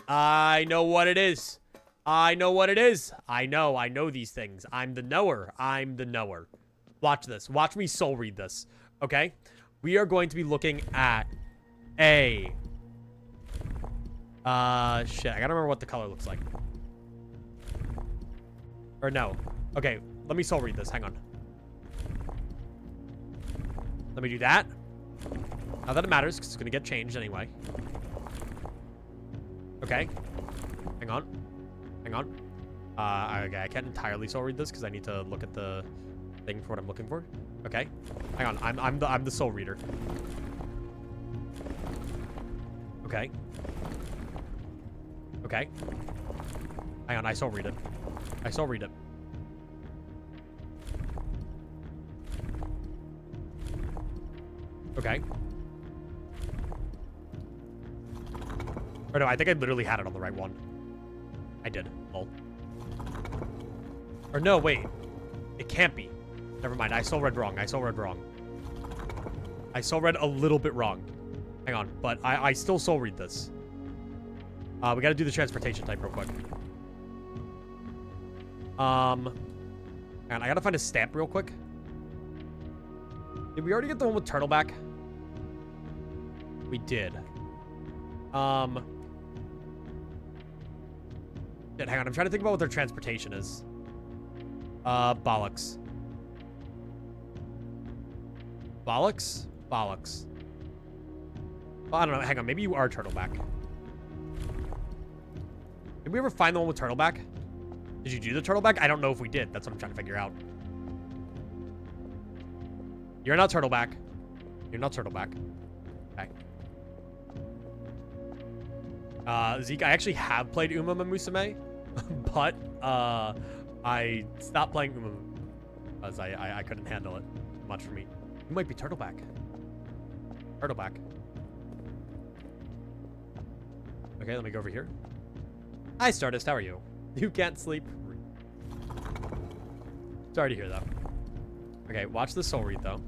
A: I know what it is. I know what it is. I know these things. I'm the knower. I'm the knower. Watch this. Watch me soul read this. Okay? We are going to be looking at a... shit. I gotta remember what the color looks like. Or no. Okay, let me soul read this. Hang on. Let me do that. Not that it matters, because it's going to get changed anyway. Okay. Hang on. Hang on. Okay, I can't entirely soul read this, because I need to look at the thing for what I'm looking for. Okay. Hang on. I'm the soul reader. Okay. Okay. Hang on, I soul read it. I soul read it. Okay. Or no, I think I literally had it on the right one. I did. Lol. Or no, wait. It can't be. Never mind. I soul read wrong. I soul read wrong. I soul read a little bit wrong. Hang on. But I still soul read this. We gotta do the transportation type real quick. And I gotta find a stamp real quick. Did we already get the one with turtleback? We did. Shit, hang on. I'm trying to think about what their transportation is. Bollocks. Bollocks? Bollocks. Well, I don't know. Hang on. Maybe you are turtleback. Did we ever find the one with turtleback? Did you do the turtleback? I don't know if we did. That's what I'm trying to figure out. You're not turtleback. You're not turtleback. Okay. Zeke, I actually have played Umama Musume, but I stopped playing Umama because I couldn't handle it much for me. You might be turtleback. Turtleback. Okay, let me go over here. Hi, Stardust. How are you? You can't sleep. Sorry to hear that. Okay, watch the soul read, though.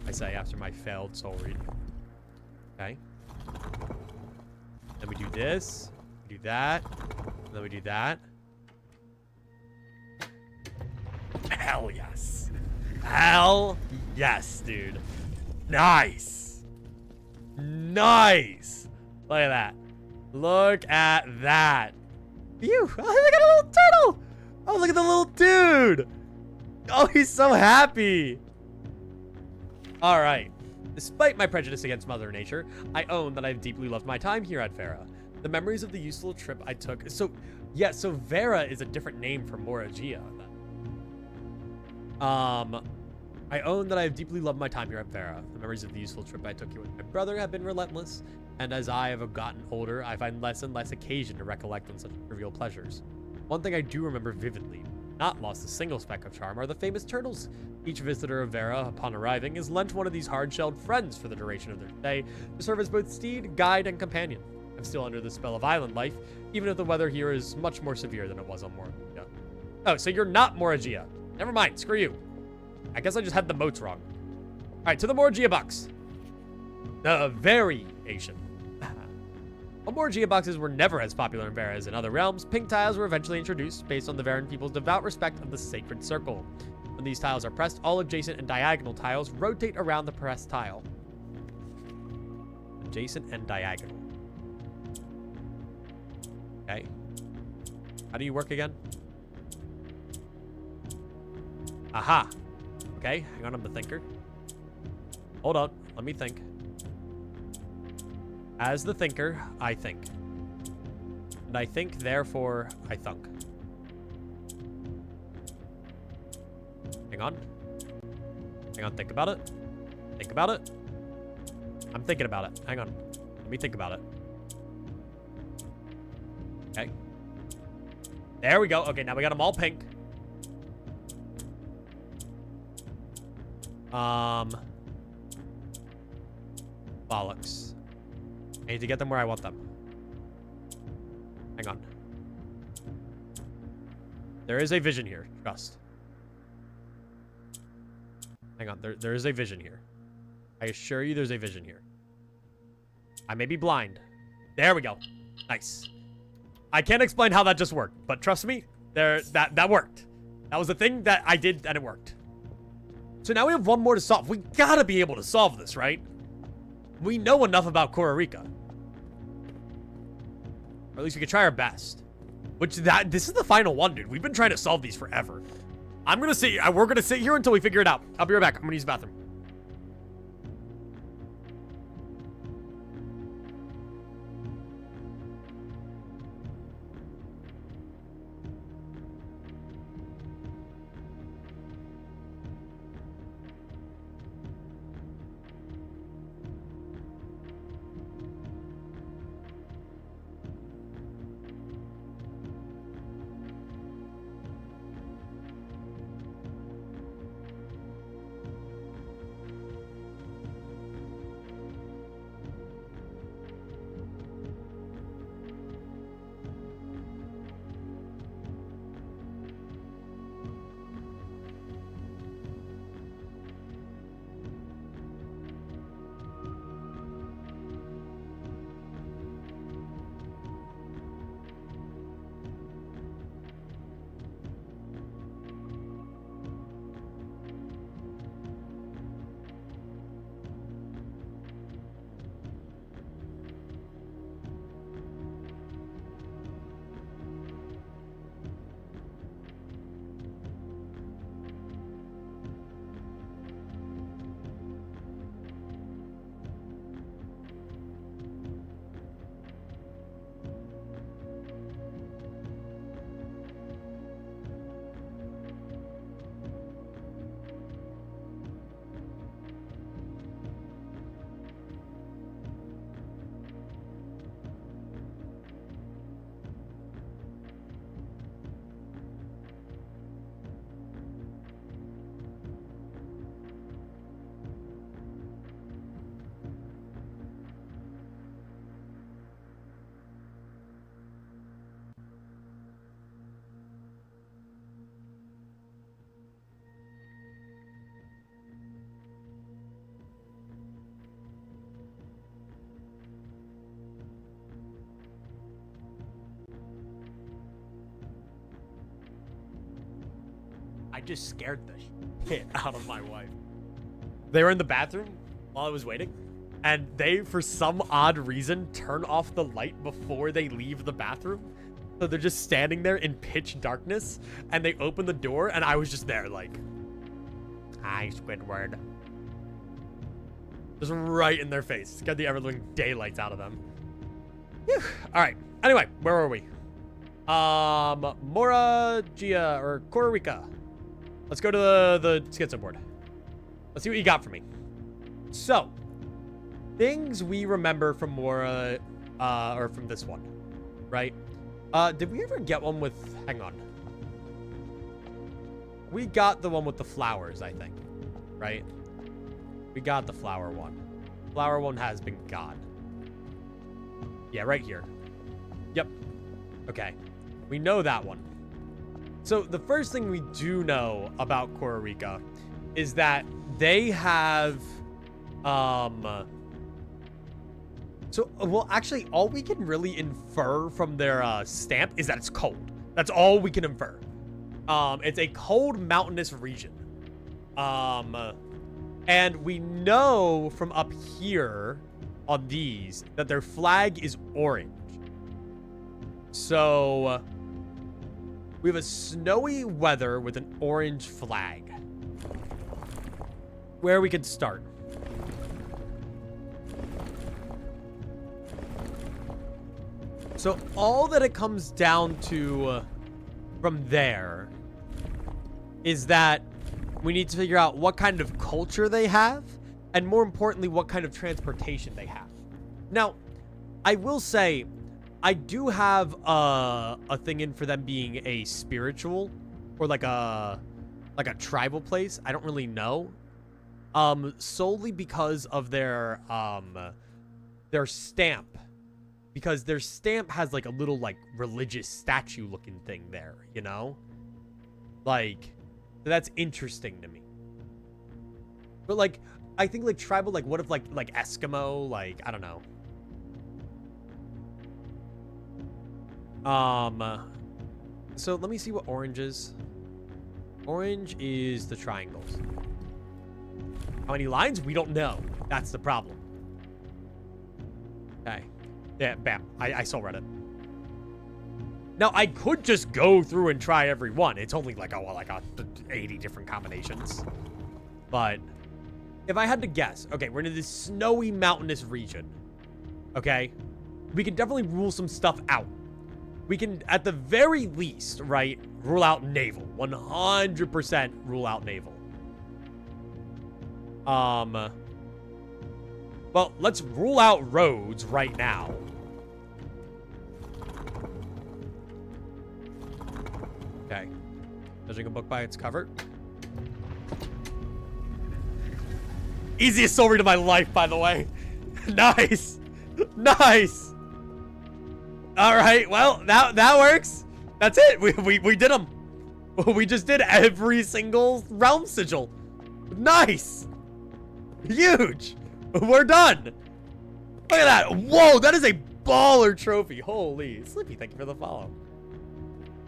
A: I say after my failed soul read. Okay. Then we do this. We do that. And then we do that. Hell yes. Hell yes, dude. Nice. Nice. Look at that. Look at that. Phew. Oh, look at a little turtle. Oh, look at the little dude. Oh, he's so happy. All right. Despite my prejudice against Mother Nature, I own that I've deeply loved my time here at Vera. The memories of the useful trip I took... So, yeah, so Vera is a different name for Morgia. I own that I have deeply loved my time here at Vera. The memories of the useful trip I took here with my brother have been relentless, and as I have gotten older, I find less and less occasion to recollect on such trivial pleasures. One thing I do remember vividly, not lost a single speck of charm, are the famous turtles. Each visitor of Vera, upon arriving, is lent one of these hard-shelled friends for the duration of their stay to serve as both steed, guide, and companion. I'm still under the spell of island life, even if the weather here is much more severe than it was on Morgia. Oh, so you're not Morgia. Never mind, screw you. I guess I just had the moats wrong. All right, to the Morgia box. The very, Asian. While more geoboxes were never as popular in Vera as in other realms, pink tiles were eventually introduced based on the Veran people's devout respect of the sacred circle. When these tiles are pressed, all adjacent and diagonal tiles rotate around the pressed tile. Adjacent and diagonal. Okay. How do you work again? Aha. Okay, hang on, I'm the thinker. Hold on, let me think. As the thinker, I think. And I think, therefore, I thunk. Hang on. Hang on, think about it. Think about it. I'm thinking about it. Hang on. Let me think about it. Okay. There we go. Okay, now we got them all pink. Bollocks. I need to get them where I want them. Hang on. There is a vision here. Trust. Hang on. There is a vision here. I assure you there's a vision here. I may be blind. There we go. Nice. I can't explain how that just worked, but trust me, that worked. That was the thing that I did and it worked. So now we have one more to solve. We gotta be able to solve this, right? We know enough about Kororika. Or at least we could try our best. This is the final one, dude. We've been trying to solve these forever. We're gonna sit here until we figure it out. I'll be right back. I'm gonna use the bathroom. I just scared the shit out of my wife. They were in the bathroom while I was waiting, and they, for some odd reason, turn off the light before they leave the bathroom. So they're just standing there in pitch darkness, and they open the door, and I was just there like, hi, Squidward. Just right in their face. Scared the ever-living daylights out of them. Whew. All right. Anyway, where were we? Moragia or Kororika. Let's go to the schizo board. Let's see what you got for me. So, things we remember from Mora, or from this one, right? Did we ever get one with, hang on. We got the one with the flowers, I think, right? We got the flower one. Flower one has been gone. Yeah, right here. Yep. Okay. We know that one. So the first thing we do know about Kororika is that they have So, well, actually, all we can really infer from their stamp is that it's cold. That's all we can infer. It's a cold mountainous region. And we know from up here on these that their flag is orange. So we have a snowy weather with an orange flag. Where we could start. So all that it comes down to from there is that we need to figure out what kind of culture they have, and more importantly, what kind of transportation they have. Now, I will say, I do have a thing in for them being a spiritual, or like a tribal place. I don't really know. Solely because of their stamp. Because their stamp has like a little like religious statue looking thing there, you know? Like, that's interesting to me. But like, I think like tribal, like what if like Eskimo, like, I don't know. So let me see what orange is. Orange is the triangles. How many lines? We don't know. That's the problem. Okay. Yeah, bam. I still read it. Now, I could just go through and try every one. It's only like, 80 different combinations. But if I had to guess, okay, we're in this snowy mountainous region. Okay? We can definitely rule some stuff out. We can, at the very least, right, rule out naval. 100% rule out naval. Well, let's rule out roads right now. Okay. Judging a book by its cover. Easiest soul read of my life, by the way. Nice. Nice. All right. Well, that works. That's it. We did them. We just did every single realm sigil. Nice. Huge. We're done. Look at that. Whoa, that is a baller trophy. Holy. Slippy, thank you for the follow.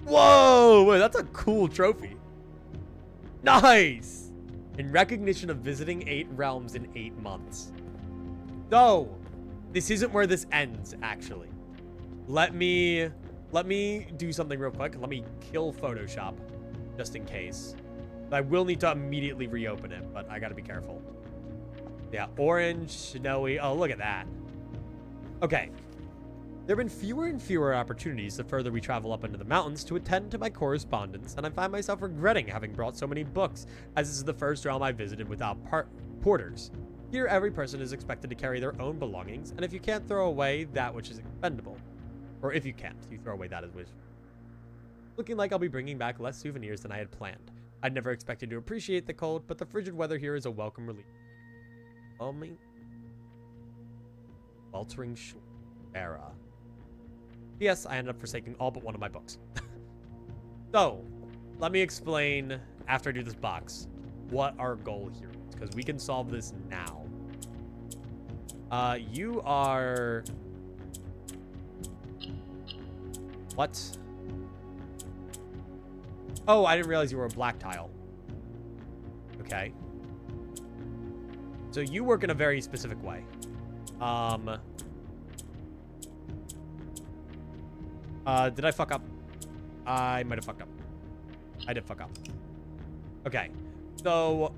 A: Whoa, wait, that's a cool trophy. Nice. In recognition of visiting 8 realms in 8 months. So, this isn't where this ends, actually. Let me do something real quick. Let me kill Photoshop, just in case. I will need to immediately reopen it, but I gotta be careful. Yeah, orange, snowy. Oh, look at that. Okay. There have been fewer and fewer opportunities the further we travel up into the mountains to attend to my correspondence, and I find myself regretting having brought so many books, as this is the first realm I visited without porters. Here, every person is expected to carry their own belongings, and if you can't throw away that which is expendable, or if you can't, you throw away that as which. Looking like I'll be bringing back less souvenirs than I had planned. I'd never expected to appreciate the cold, but the frigid weather here is a welcome relief. Weltering shore era. Yes, I ended up forsaking all but one of my books. So, let me explain, after I do this box, what our goal here is, because we can solve this now. You are... What? Oh, I didn't realize you were a black tile. Okay. So you work in a very specific way. Did I fuck up? I might have fucked up. I did fuck up. Okay. So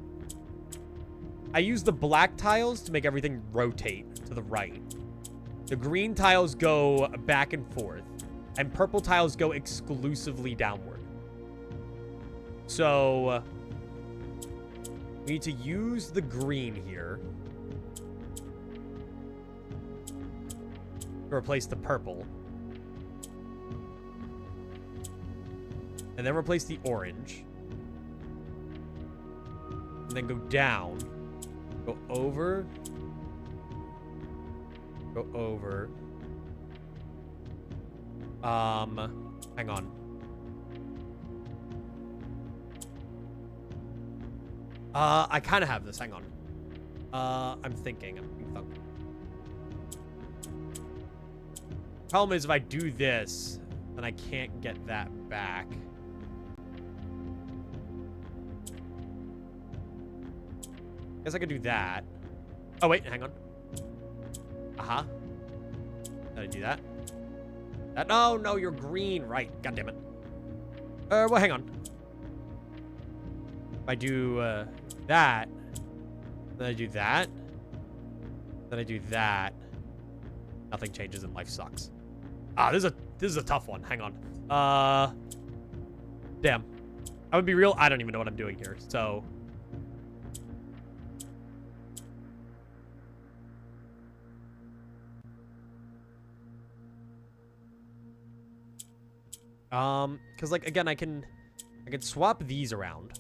A: I use the black tiles to make everything rotate to the right. The green tiles go back and forth, and purple tiles go exclusively downward. So we need to use the green here to replace the purple. And then replace the orange. And then go down. Go over. Go over. Hang on. I kind of have this. Hang on. I'm thinking. Problem is, if I do this, then I can't get that back. Guess I could do that. Oh, wait, hang on. Uh-huh. Did I do that? No, no, you're green. Right. God damn it. Well, hang on. If I do that, then I do that, then I do that, nothing changes and life sucks. Ah, this is a tough one. Hang on. Damn. I would be real. I don't even know what I'm doing here. So. Because like again, I can swap these around.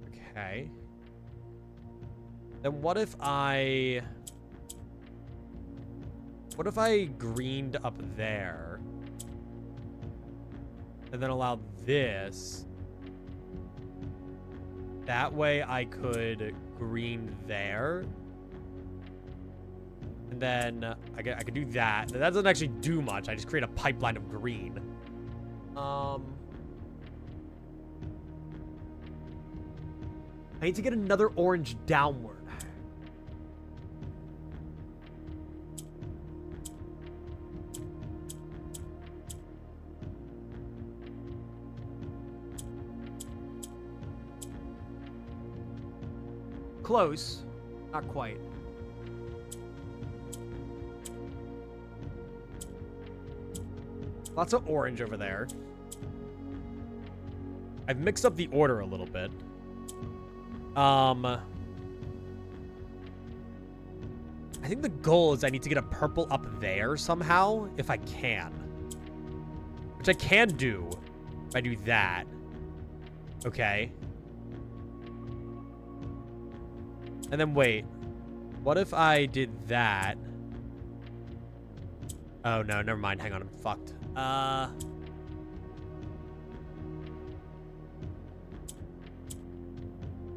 A: Okay. Then what if I greened up there and then allowed this? That way I could green there. And then I could do that. That doesn't actually do much. I just create a pipeline of green. I need to get another orange downward. Close. Not quite. Lots of orange over there. I've mixed up the order a little bit. I think the goal is I need to get a purple up there somehow, if I can. Which I can do if I do that. Okay. And then wait. What if I did that? Oh no, never mind. Hang on, I'm fucked.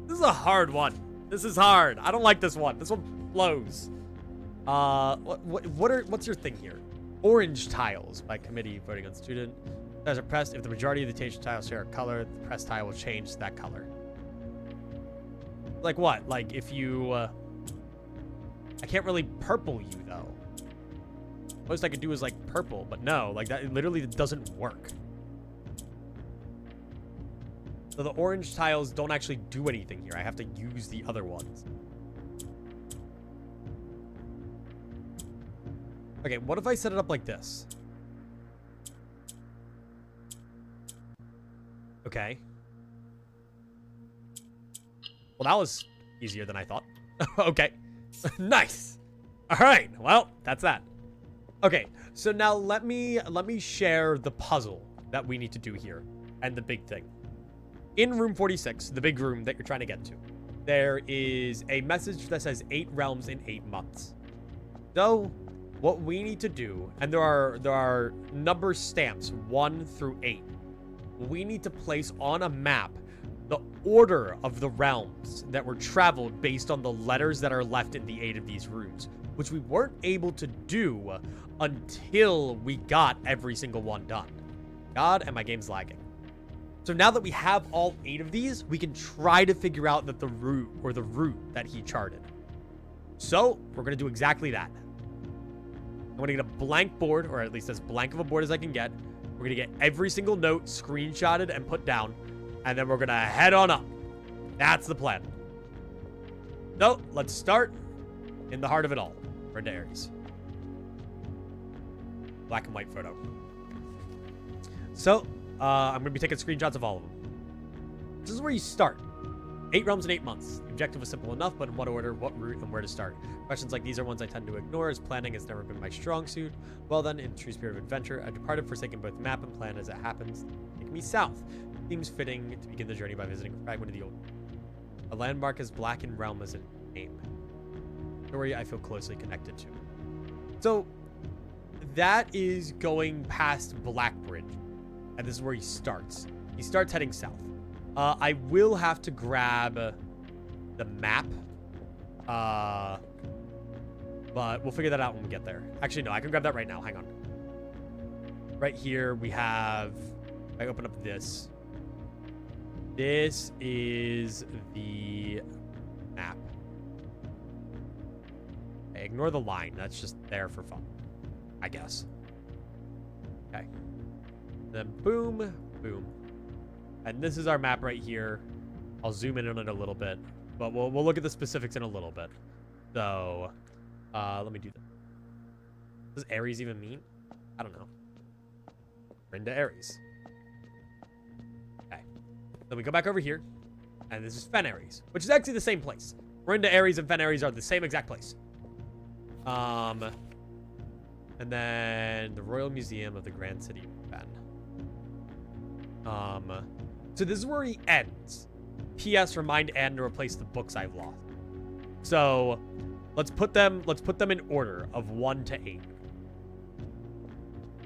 A: This is a hard one. This is hard. I don't like this one. This one blows. What's your thing here? Orange tiles by committee voting on student. As a pressed, if the majority of the table tiles share a color, the pressed tile will change to that color. Like what? Like if you, I can't really purple you though. Most I could do is like purple, but no, like that literally doesn't work. So the orange tiles don't actually do anything here. I have to use the other ones. Okay, what if I set it up like this? Okay. Well, that was easier than I thought. Okay. Nice. All right. Well, that's that. Okay, so now let me share the puzzle that we need to do here and the big thing. In room 46, the big room that you're trying to get to, there is a message that says 8 realms in 8 months. So, what we need to do, and there are number stamps 1 through 8. We need to place on a map the order of the realms that were traveled based on the letters that are left in the 8 of these rooms, which we weren't able to do until we got every single one done. God, and my game's lagging. So now that we have all 8 of these, we can try to figure out that the route that he charted. So we're going to do exactly that. I'm going to get a blank board, or at least as blank of a board as I can get. We're going to get every single note screenshotted and put down, and then we're going to head on up. That's the plan. So let's start in the heart of it all. We're into Aries. Black and white photo. So, I'm going to be taking screenshots of all of them. This is where you start. 8 realms in 8 months. The objective was simple enough, but in what order, what route, and where to start? Questions like these are ones I tend to ignore, as planning has never been my strong suit. Well then, in true spirit of adventure, I departed, forsaking both map and plan as it happens. Take me south. Seems fitting to begin the journey by visiting a fragment of the old. A landmark as black in realm as a name. Story I feel closely connected to. So, that is going past Blackbridge. And this is where he starts. He starts heading south. I will have to grab the map. But But we'll figure that out when we get there. Actually, no, I can grab that right now. Hang on. Right here, we have... I open up this. This is the map. Okay, ignore the line. That's just there for fun, I guess. Okay. Then boom, boom. And this is our map right here. I'll zoom in on it a little bit, but we'll look at the specifics in a little bit. So, let me do that. Does Aries even mean? I don't know. We're into Aries. Okay. Then we go back over here, and this is Fen Aries, which is actually the same place. We're into Aries and Fen Aries are the same exact place. And then the Royal Museum of the Grand City of Fen. So this is where he ends. P.S. Remind Anne to replace the books I've lost. So let's put them in order of 1 to 8.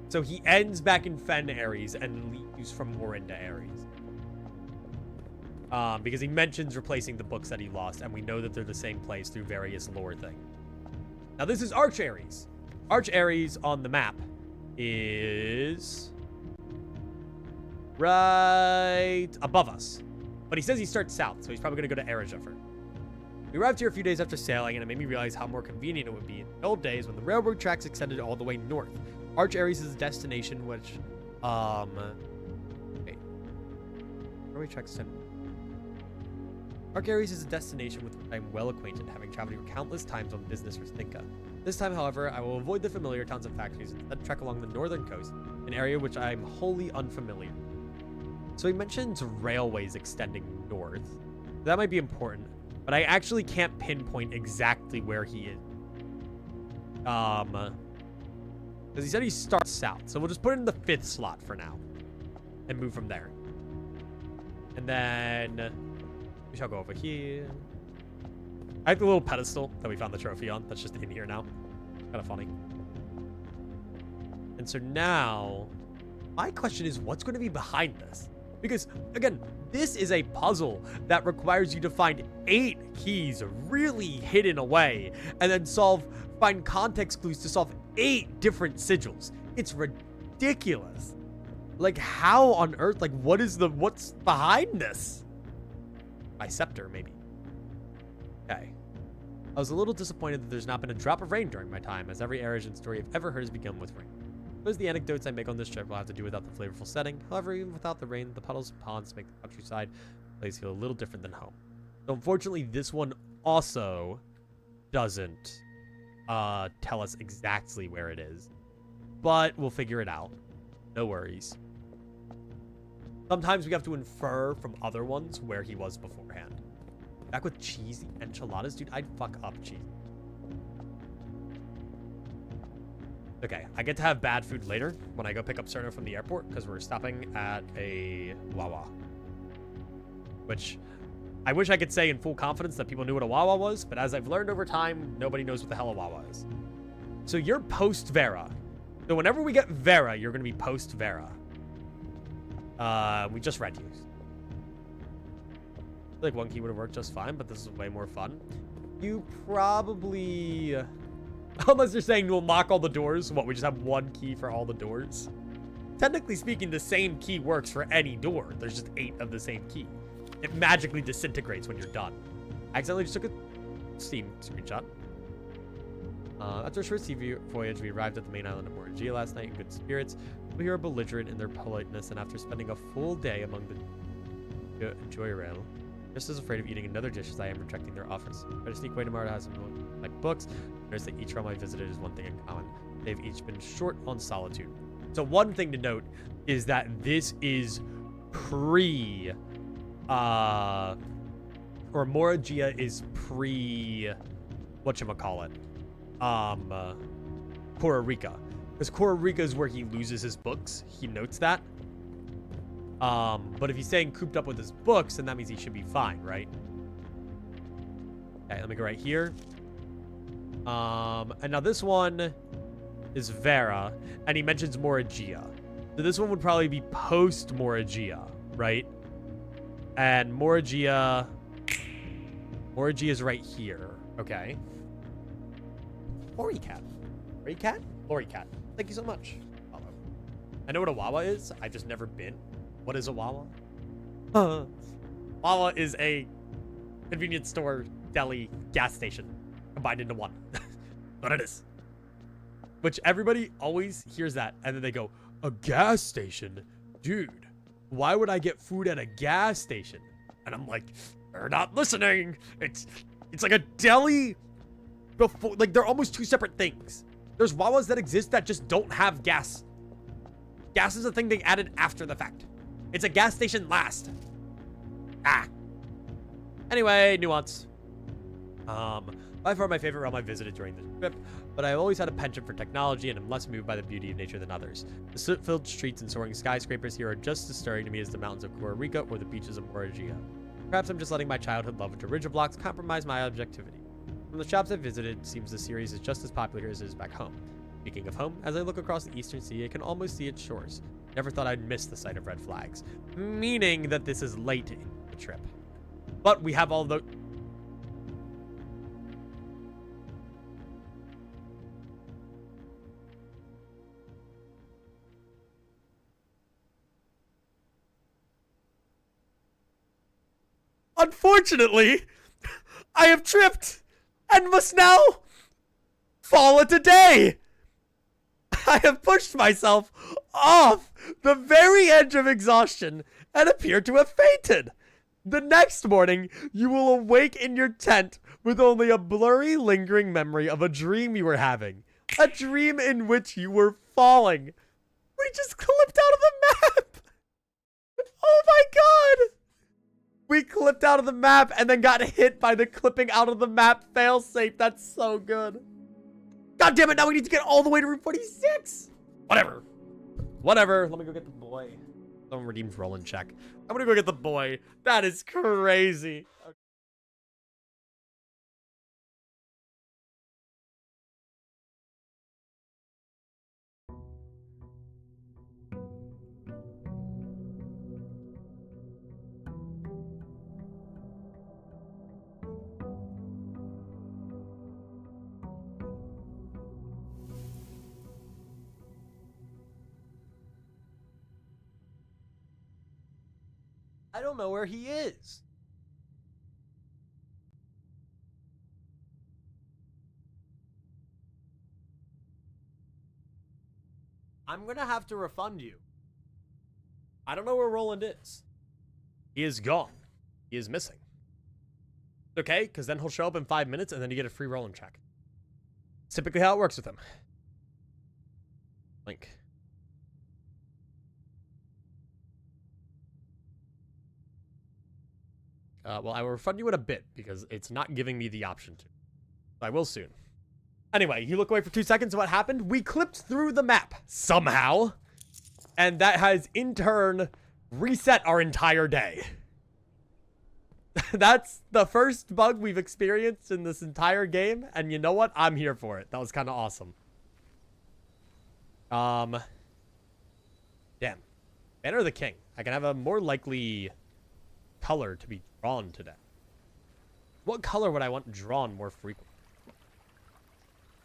A: So he ends back in Fen Aries and leaves from Morinda Aries. Because he mentions replacing the books that he lost, and we know that they're the same place through various lore things. Now this is Arch Aries. Arch Aries on the map is right above us. But he says he starts south, so he's probably going to go to Erija first. We arrived here a few days after sailing, and it made me realize how more convenient it would be in the old days when the railroad tracks extended all the way north. Arch Aries is a destination which, wait. Railroad tracks extend. Arch Aries is a destination with which I am well acquainted, having traveled here countless times on business for Stinka. This time, however, I will avoid the familiar towns and factories and instead trek along the northern coast, an area which I am wholly unfamiliar. So he mentions railways extending north. That might be important, but I actually can't pinpoint exactly where he is. Because he said he starts south, so we'll just put it in the 5th slot for now and move from there. And then we shall go over here. I like the little pedestal that we found the trophy on. That's just in here now. Kind of funny. And so now, my question is, what's going to be behind this? Because, again, this is a puzzle that requires you to find 8 keys really hidden away and then find context clues to solve 8 different sigils. It's ridiculous. Like, how on earth, like, what's behind this? My scepter, maybe. Okay. I was a little disappointed that there's not been a drop of rain during my time, as every Arijan story I've ever heard has begun with rain. Suppose the anecdotes I make on this trip will have to do without the flavorful setting. However, even without the rain, the puddles and ponds make the countryside place feel a little different than home. So unfortunately, this one also doesn't tell us exactly where it is. But we'll figure it out. No worries. Sometimes we have to infer from other ones where he was beforehand. Back with cheesy enchiladas? Dude, I'd fuck up cheese. Okay, I get to have bad food later when I go pick up Cerno from the airport because we're stopping at a Wawa. Which I wish I could say in full confidence that people knew what a Wawa was, but as I've learned over time, nobody knows what the hell a Wawa is. So you're post-Vera. So whenever we get Vera, you're going to be post-Vera. We just read you. I feel like one key would have worked just fine, but this is way more fun. You probably... Unless you're saying to unlock all the doors. What, we just have one key for all the doors? Technically speaking, the same key works for any door. There's just 8 of the same key. It magically disintegrates when you're done. I accidentally just took a Steam screenshot. After a short sea voyage, we arrived at the main island of Moragia last night in good spirits. We are belligerent in their politeness, and after spending a full day among the joy rail, just as afraid of eating another dish as I am rejecting their offers. Try to sneak away tomorrow to have some like books. Notice that each realm I visited is one thing in common. They've each been short on solitude. So one thing to note is that this is pre or Moragia is pre whatchamacallit. Kororika. Because Kororika is where he loses his books. He notes that. But if he's staying cooped up with his books, then that means he should be fine, right? Okay, let me go right here. And now this one is Vera, and he mentions Moragia. So this one would probably be post Moragia, right? And Moragia is right here. Okay. Lori Cat. Lori Cat? Lori Cat. Thank you so much. Follow. I know what a Wawa is. I've just never been. What is a Wawa? Wawa is a convenience store, deli, gas station combined into one. What it is. Which everybody always hears that and then they go, a gas station? Dude, why would I get food at a gas station? And I'm like, they're not listening. It's like a deli before, like they're almost two separate things. There's Wawas that exist that just don't have gas. Gas is a thing they added after the fact. It's a gas station last. Anyway, nuance. By far my favorite realm I visited during this trip, but I've always had a penchant for technology and am less moved by the beauty of nature than others. The soot-filled streets and soaring skyscrapers here are just as stirring to me as the mountains of Costa Rica or the beaches of Morrigea. Perhaps I'm just letting my childhood love of dirigible blocks compromise my objectivity. From the shops I've visited, it seems the series is just as popular as it is back home. Speaking of home, as I look across the eastern sea, I can almost see its shores. Never thought I'd miss the sight of red flags, meaning that this is late in the trip. But we have all the... Unfortunately, I have tripped and must now fall a today. I have pushed myself off the very edge of exhaustion and appear to have fainted. The next morning, you will awake in your tent with only a blurry, lingering memory of a dream you were having. A dream in which you were falling. We just clipped out of the map. Oh my god. We clipped out of the map and then got hit by the clipping out of the map failsafe. That's so good. God damn it, now we need to get all the way to Route 46. Whatever. Whatever. Let me go get the boy. Someone redeemed Roland check. I'm gonna go get the boy. That is crazy. Okay. I don't know where he is. I'm gonna have to refund you. I don't know where Roland is. He is gone. He is missing. Okay, because then he'll show up in 5 minutes and then you get a free Roland check. It's typically how it works with him. Link. Well, I will refund you in a bit because it's not giving me the option to. I will soon. Anyway, you look away for 2 seconds. What happened? We clipped through the map somehow. And that has, in turn, reset our entire day. That's the first bug we've experienced in this entire game. And you know what? I'm here for it. That was kind of awesome. Damn. Banner of the King. I can have a more likely color to be drawn today. What color would I want drawn more frequently?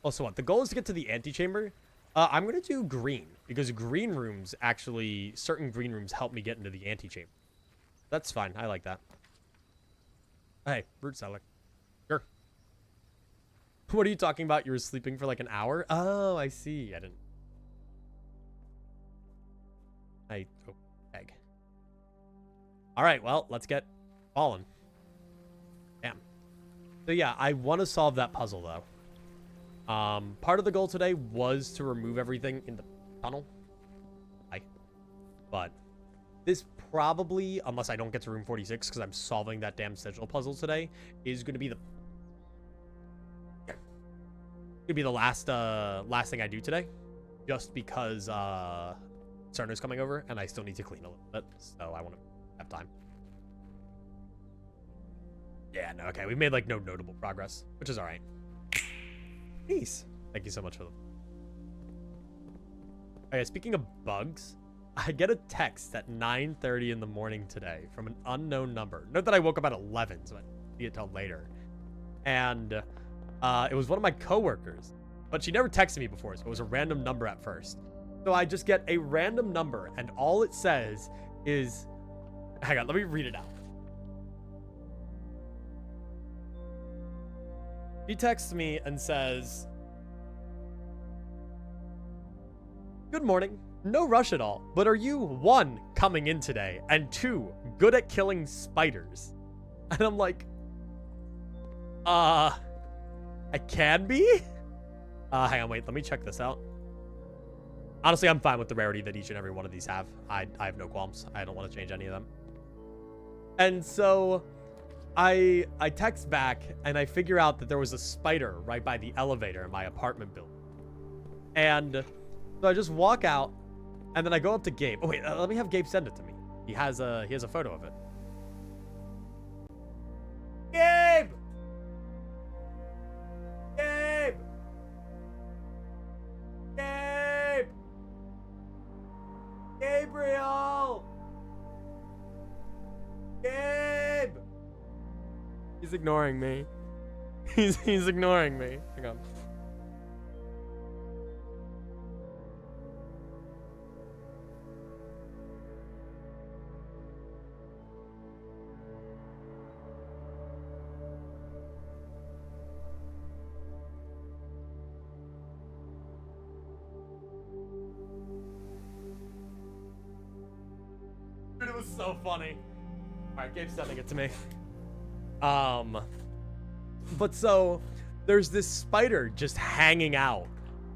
A: Also, what? The goal is to get to the antechamber. I'm going to do green because green rooms actually, certain green rooms help me get into the antechamber. That's fine. I like that. Hey, root cellar. Sure. What are you talking about? You were sleeping for like an hour? Oh, I see. I didn't. Oh, egg. All right, well, let's get falling. Damn. So yeah, I want to solve that puzzle though. Part of the goal today was to remove everything in the tunnel. But this probably, unless I don't get to room 46 because I'm solving that damn sigil puzzle today, is going to be the last thing I do today, just because Cerner's coming over and I still need to clean a little bit, so I want to have time. Yeah, no, okay, we made like no notable progress, which is all right. Peace. Thank you so much for the... Okay, speaking of bugs, I get a text at 9:30 in the morning today from an unknown number. Note that I woke up at 11, so I didn't see it till later. And it was one of my coworkers. but she never texted me before, so it was a random number at first. So I just get a random number, and all it says is, hang on, let me read it out. He texts me and says, "Good morning. No rush at all, but are you, 1, coming in today, and 2, good at killing spiders?" And I'm like, I can be? Hang on, wait, let me check this out. Honestly, I'm fine with the rarity that each and every one of these have. I have no qualms. I don't want to change any of them. And so I text back, and I figure out that there was a spider right by the elevator in my apartment building. And so I just walk out, and then I go up to Gabe. Oh, wait, let me have Gabe send it to me. He has a photo of it. Gabe! Gabe! Gabe! Gabriel! Gabe! He's ignoring me. He's ignoring me. Hang on. Dude, it was so funny. Alright, Gabe's sending it to me. But so there's this spider just hanging out.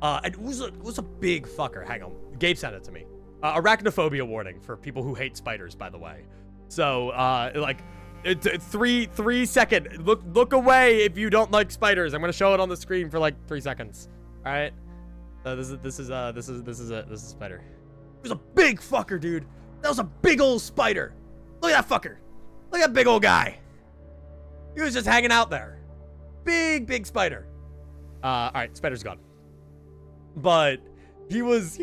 A: And it was a big fucker. Hang on. Gabe sent it to me. Arachnophobia warning for people who hate spiders, by the way. So, like, it's 3 second. Look away if you don't like spiders. I'm gonna show it on the screen for like 3 seconds. All right. This is a spider. It was a big fucker, dude. That was a big old spider. Look at that fucker. Look at that big old guy. He was just hanging out there. Big spider. All right, spider's gone. But he was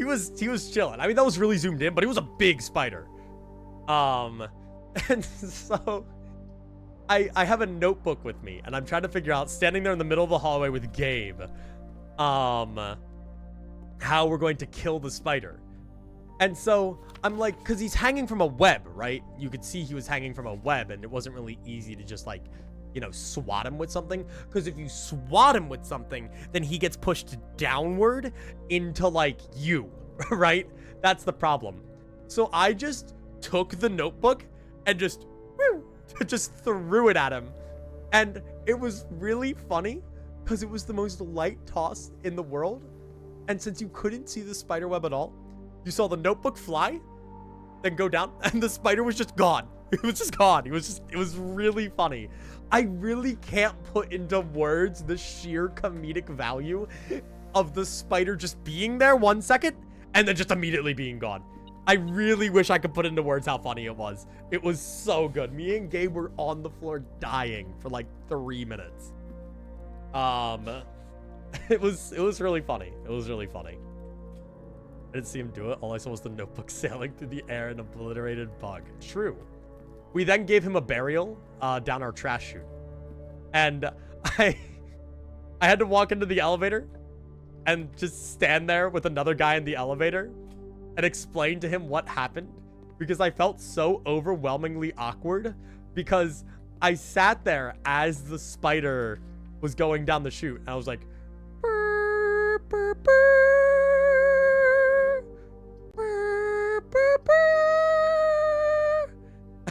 A: chilling. I mean, that was really zoomed in, but he was a big spider. And so I have a notebook with me, and I'm trying to figure out, standing there in the middle of the hallway with Gabe, how we're going to kill the spider. And so I'm like, because he's hanging from a web, right? You could see he was hanging from a web, and it wasn't really easy to just, like, you know, swat him with something. Because if you swat him with something, then he gets pushed downward into, like, you, right? That's the problem. So I just took the notebook and just threw it at him. And it was really funny because it was the most light toss in the world. And since you couldn't see the spider web at all, you saw the notebook fly, then go down, and the spider was just gone. It was just gone. It was really funny. I really can't put into words the sheer comedic value of the spider just being there 1 second and then just immediately being gone. I really wish I could put into words how funny it was. It was so good. Me and Gabe were on the floor dying for like 3 minutes. It was really funny. It was really funny. I didn't see him do it. All I saw was the notebook sailing through the air, an obliterated bug. True. We then gave him a burial down our trash chute. And I had to walk into the elevator and just stand there with another guy in the elevator and explain to him what happened, because I felt so overwhelmingly awkward, because I sat there as the spider was going down the chute, and I was like, "Burr, burr, burr, burr, burr, burr."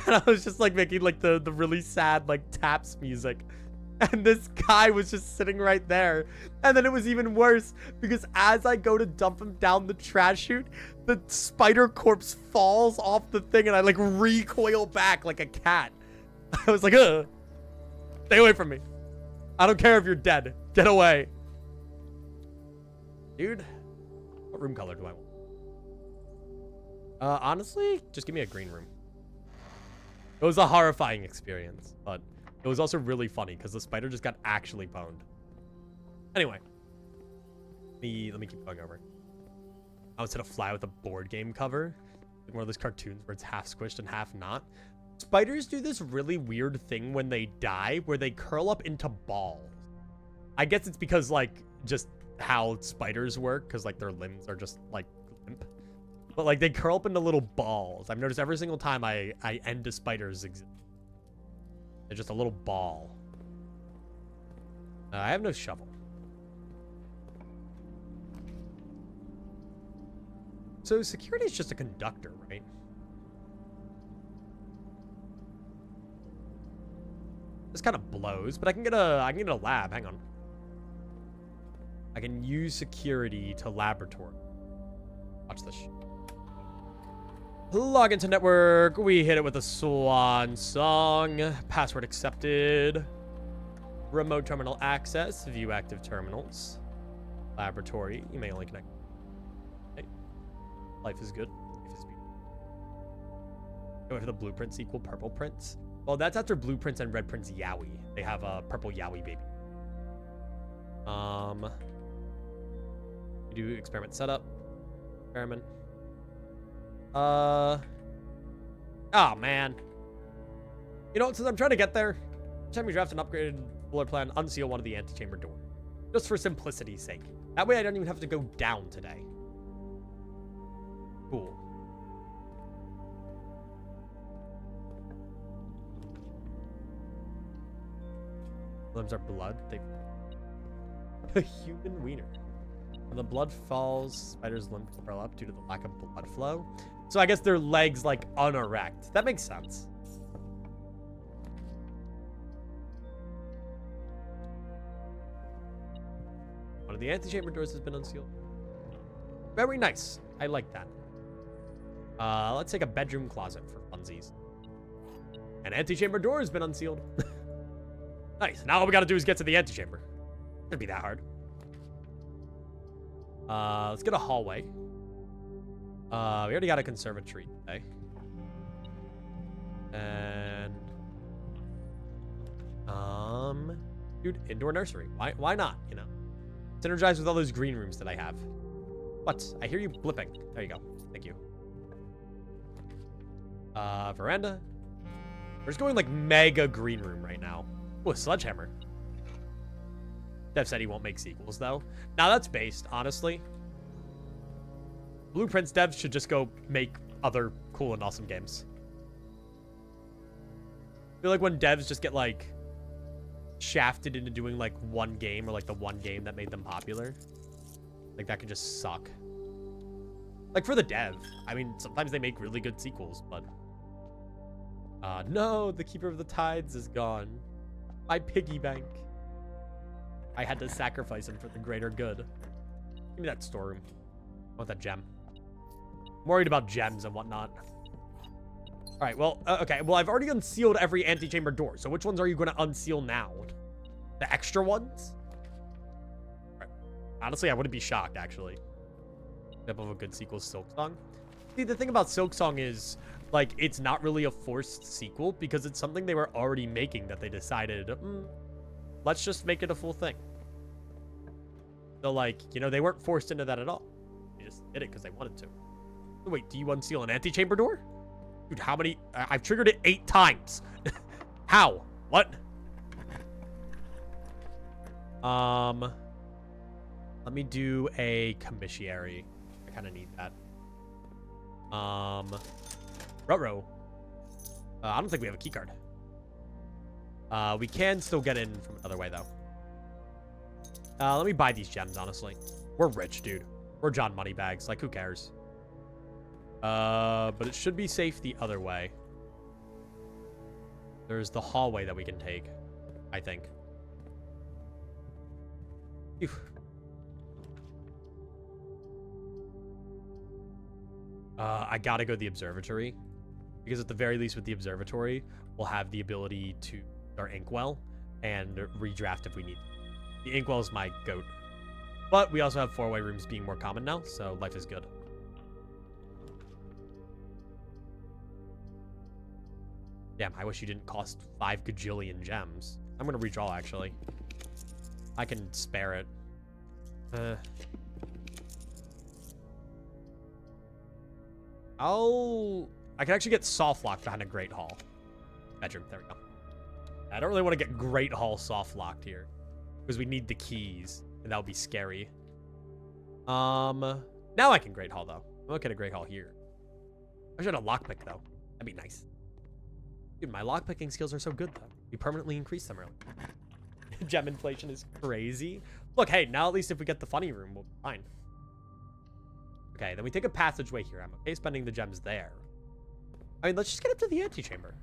A: And I was just like making like the really sad like taps music. And this guy was just sitting right there. And then it was even worse because as I go to dump him down the trash chute, the spider corpse falls off the thing and I like recoil back like a cat. I was like, ugh, stay away from me. I don't care if you're dead. Get away. Dude, what room color do I want? Honestly, just give me a green room. It was a horrifying experience, but it was also really funny because the spider just got actually pwned. Anyway, let me keep going over. I was hit a fly with a board game cover, like one of those cartoons where it's half squished and half not. Spiders do this really weird thing when they die, where they curl up into balls. I guess it's because like just how spiders work, because, like, their limbs are just, like, limp. But, like, they curl up into little balls. I've noticed every single time I end a spider's existence. They're just a little ball. I have no shovel. So security is just a conductor, right? This kind of blows, but I can get a lab. Hang on. I can use security to laboratory. Watch this. Log into network. We hit it with a swan song. Password accepted. Remote terminal access. View active terminals. Laboratory. You may only connect. Okay. Life is good. Life is beautiful. Go for the blueprints equal purple prints. Well, that's after blueprints and red prints Yowie. They have a purple Yowie baby. We do experiment setup. Experiment. Oh, man. You know, since I'm trying to get there, every time we draft an upgraded floor plan, unseal one of the antechamber doors. Just for simplicity's sake. That way I don't even have to go down today. Cool. Limbs are blood. A human wiener. When the blood falls, spiders' limbs curl up due to the lack of blood flow. So I guess their legs, like, unerect. That makes sense. One of the antechamber doors has been unsealed. Very nice. I like that. Let's take a bedroom closet for funsies. An antechamber door has been unsealed. Nice. Now all we gotta do is get to the antechamber. Shouldn't be that hard. Let's get a hallway. We already got a conservatory today. And dude, indoor nursery. Why not, you know? Synergize with all those green rooms that I have. What? I hear you blipping. There you go. Thank you. Veranda. We're just going like mega green room right now. Oh, a sledgehammer. Dev said he won't make sequels, though. Now, that's based, honestly. Blueprints devs should just go make other cool and awesome games. I feel like when devs just get, like, shafted into doing, like, one game or, like, the one game that made them popular, like, that could just suck. Like, for the dev. I mean, sometimes they make really good sequels, but... no, the Keeper of the Tides is gone. My piggy bank. I had to sacrifice him for the greater good. Give me that storeroom. I want that gem. I'm worried about gems and whatnot. All right, well, okay. Well, I've already unsealed every antechamber door. So which ones are you going to unseal now? The extra ones? All right. Honestly, I wouldn't be shocked, actually. Example of a good sequel, Silksong. See, the thing about Silksong is, like, it's not really a forced sequel because it's something they were already making that they decided, let's just make it a full thing. So, like, you know, they weren't forced into that at all. They just did it because they wanted to. So wait, do you unseal an antechamber door? Dude, how many? I've triggered it 8 times. How? What? Let me do a commissary. I kind of need that. Ruh-roh. I don't think we have a keycard. We can still get in from another way, though. Let me buy these gems, honestly. We're rich, dude. We're John Moneybags. Like, who cares? But it should be safe the other way. There's the hallway that we can take, I think. Phew. I gotta go to the observatory. Because at the very least with the observatory, we'll have the ability to our inkwell and redraft if we need. The inkwell is my goat. But we also have 4-way rooms being more common now, so life is good. Damn, I wish you didn't cost 5 gajillion gems. I'm gonna redraw, actually. I can spare it. I can actually get soft locked behind a Great Hall. Bedroom, there we go. I don't really want to get Great Hall soft locked here. Because we need the keys. And that would be scary. Now I can Great Hall, though. I'm okay to Great Hall here. I should have lockpick, though. That'd be nice. Dude, my lockpicking skills are so good, though. We permanently increase them early. Gem inflation is crazy. Look, hey, now at least if we get the funny room, we'll be fine. Okay, then we take a passageway here. I'm okay spending the gems there. I mean, let's just get up to the antechamber.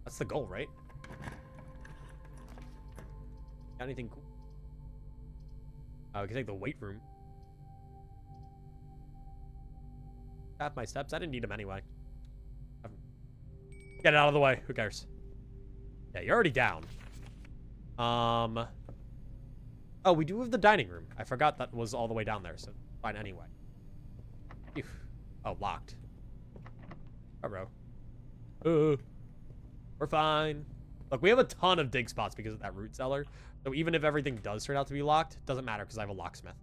A: That's the goal, right? Got anything cool? We can take the weight room. Tap my steps. I didn't need them anyway. Get it out of the way. Who cares? Yeah, you're already down. Oh, we do have the dining room. I forgot that was all the way down there, so fine anyway. Phew. Oh, locked. Bro. We're fine. Look, we have a ton of dig spots because of that root cellar. So even if everything does turn out to be locked, it doesn't matter because I have a locksmith.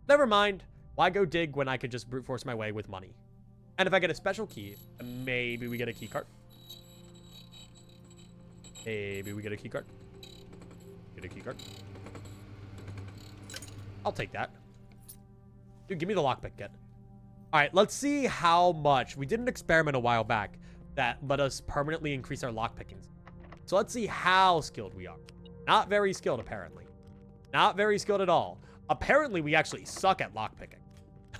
A: Never mind. Why go dig when I could just brute force my way with money? And if I get a special key, maybe we get a key card. Maybe we get a key card. Get a key card. I'll take that. Dude, give me the lockpick kit. All right, let's see how much. We did an experiment a while back that let us permanently increase our lockpickings. So let's see how skilled we are. Not very skilled, apparently. Not very skilled at all. Apparently, we actually suck at lockpicking.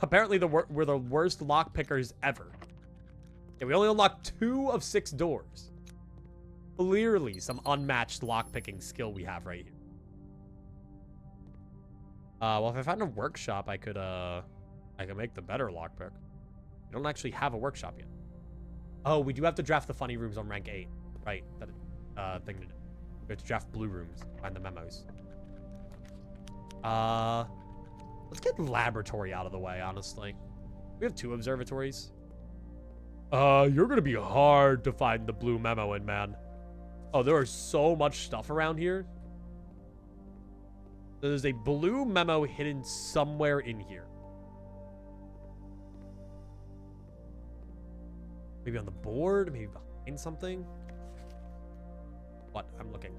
A: Apparently, we're the worst lockpickers ever. Yeah, we only unlocked 2 of 6 doors. Clearly, some unmatched lockpicking skill we have right here. Well, if I found a workshop, I could make the better lockpick. We don't actually have a workshop yet. Oh, we do have to draft the funny rooms on rank 8. Right, that thing to do. We have to draft blue rooms, find the memos. Let's get laboratory out of the way, honestly. We have 2 observatories. You're gonna be hard to find the blue memo in, man. Oh, there is so much stuff around here. There's a blue memo hidden somewhere in here. Maybe on the board, maybe behind something. What? I'm looking.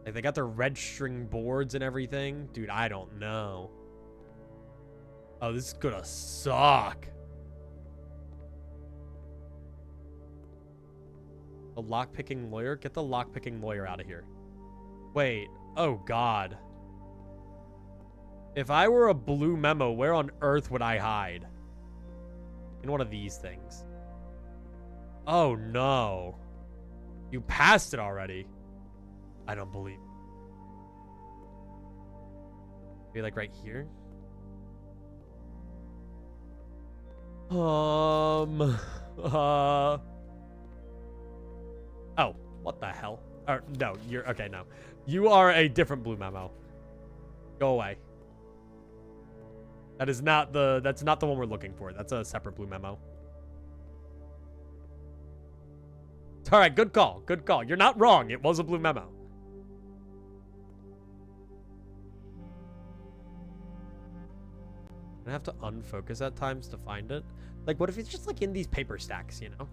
A: Like, they got their red string boards and everything. Dude, I don't know. Oh, this is gonna suck. The lockpicking lawyer? Get the lockpicking lawyer out of here. Wait. Oh, God. If I were a blue memo, where on earth would I hide? In one of these things. Oh, no. You passed it already. I don't believe it. Maybe like right here? Oh, what the hell? Or, no, you're, okay, no. You are a different blue memo. Go away. That's not the one we're looking for. That's a separate blue memo. All right, good call. Good call. You're not wrong. It was a blue memo. I have to unfocus at times to find it. Like, what if it's just like in these paper stacks, you know?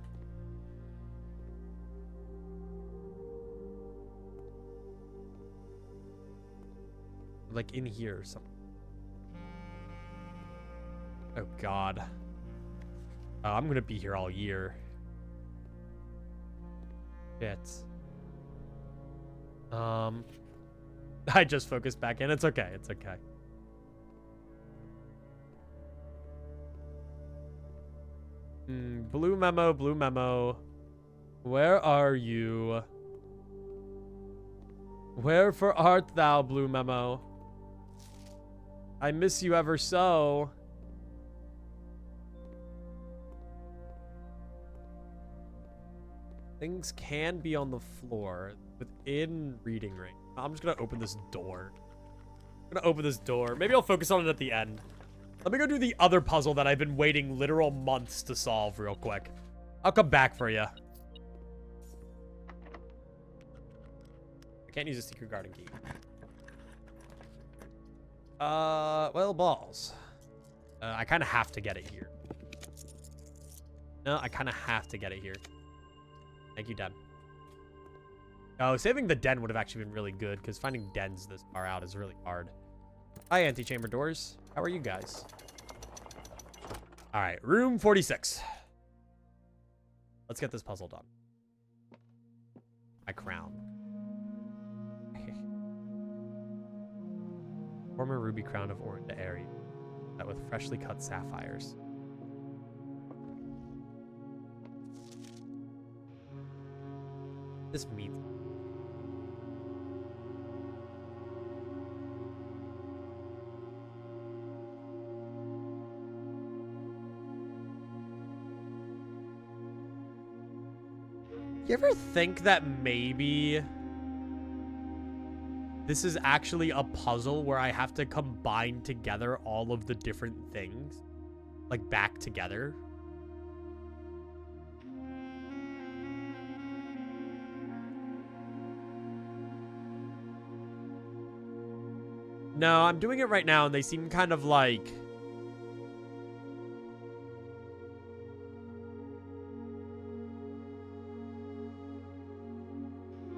A: Like in here or something. Oh, God. Oh, I'm gonna be here all year. Shit. I just focused back in. It's okay. It's okay. Blue memo, blue memo. Where are you? Wherefore art thou, blue memo? I miss you ever so. Things can be on the floor within reading range. I'm just gonna open this door. I'm gonna open this door. Maybe I'll focus on it at the end. Let me go do the other puzzle that I've been waiting literal months to solve real quick. I'll come back for you. I can't use a secret garden key. Well, balls. I kind of have to get it here. No, I kind of have to get it here. Thank you, Den. Oh, saving the den would have actually been really good, because finding dens this far out is really hard. Hi, antechamber doors. How are you guys? All right, room 46. Let's get this puzzle done. My crown. Form a ruby crown of Orinda Aerie, that with freshly cut sapphires. This means. You ever think that maybe this is actually a puzzle where I have to combine together all of the different things? Like, back together? No, I'm doing it right now, and they seem kind of like...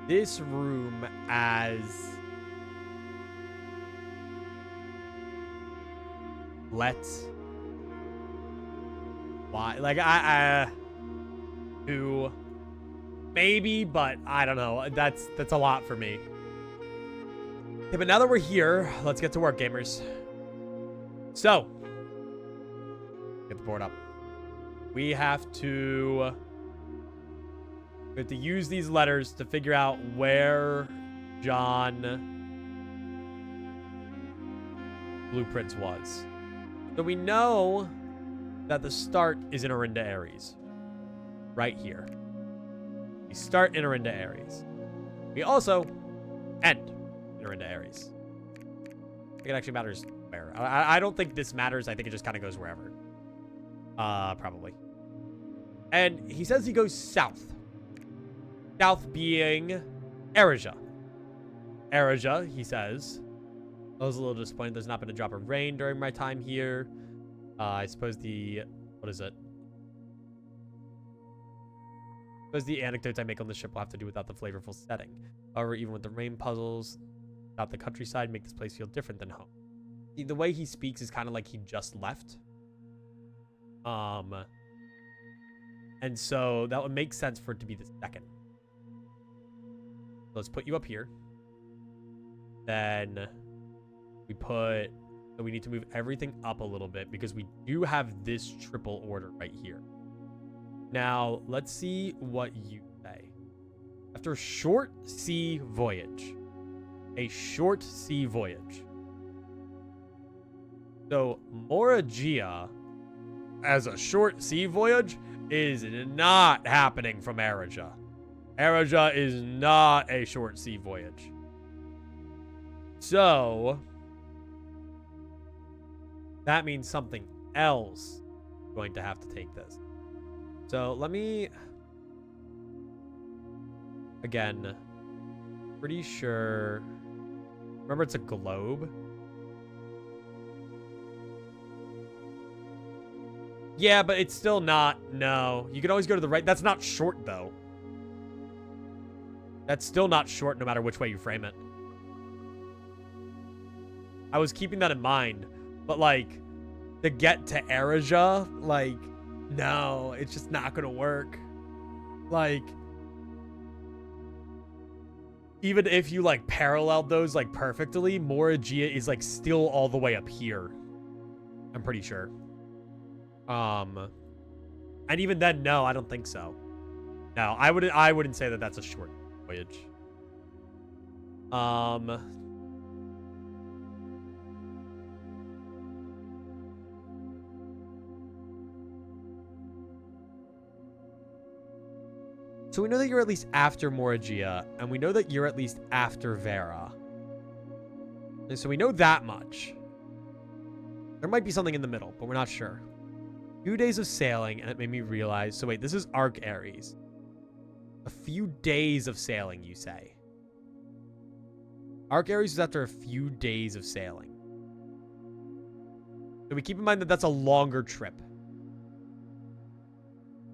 A: this room as... let's... why? Like, who... maybe, but I don't know. That's a lot for me. Okay, but now that we're here, let's get to work, gamers. So, get the board up. We have to use these letters to figure out where John Blueprints was. So we know that the start is in Orinda Aries. Right here. We start in Orinda Aries. We also end in Orinda Aries. I think it actually matters where. I don't think this matters. I think it just kind of goes wherever. Probably. And he says he goes south. South being Erija. Erija, he says. I was a little disappointed there's not been a drop of rain during my time here. I suppose the... what is it? I suppose the anecdotes I make on the ship will have to do without the flavorful setting. However, even with the rain puzzles out the countryside, make this place feel different than home. See, the way he speaks is kind of like he just left. And so that would make sense for it to be the second. Let's put you up here. Then we put... so we need to move everything up a little bit because we do have this triple order right here. Now, let's see what you say. After a short sea voyage. A short sea voyage. So, Moragia, as a short sea voyage, is not happening from Erija. Erija is not a short sea voyage. So, that means something else is going to have to take this. So, let me... again, pretty sure... remember, it's a globe? Yeah, but it's still not... no. You can always go to the right. That's not short, though. That's still not short no matter which way you frame it. I was keeping that in mind. But, like, to get to Erija, like, no, it's just not going to work. Like, even if you, like, paralleled those, like, perfectly, Moragia is, like, still all the way up here. I'm pretty sure. And even then, no, I don't think so. No, I wouldn't say that that's a short voyage. So we know that you're at least after Moragia, and we know that you're at least after Vera. And so we know that much. There might be something in the middle, but we're not sure. 2 days of sailing, and it made me realize... so wait, this is Arc Aries. A few days of sailing, you say. Arc Aries is after a few days of sailing. So we keep in mind that that's a longer trip.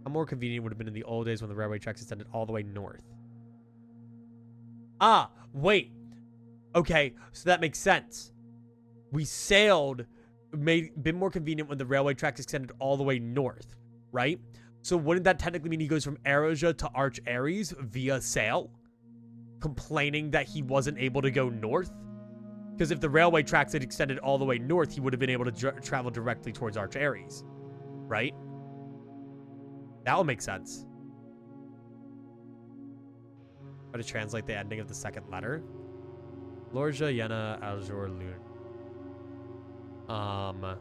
A: How more convenient would have been in the old days when the railway tracks extended all the way north. Ah, wait. Okay, so that makes sense. We sailed, been more convenient when the railway tracks extended all the way north, right? So wouldn't that technically mean he goes from Erosia to Arch Ares via sail? Complaining that he wasn't able to go north? Because if the railway tracks had extended all the way north, he would have been able to travel directly towards Arch Ares, right? That would make sense. Try to translate the ending of the second letter. Lorja, Yena, Alzor, Lun.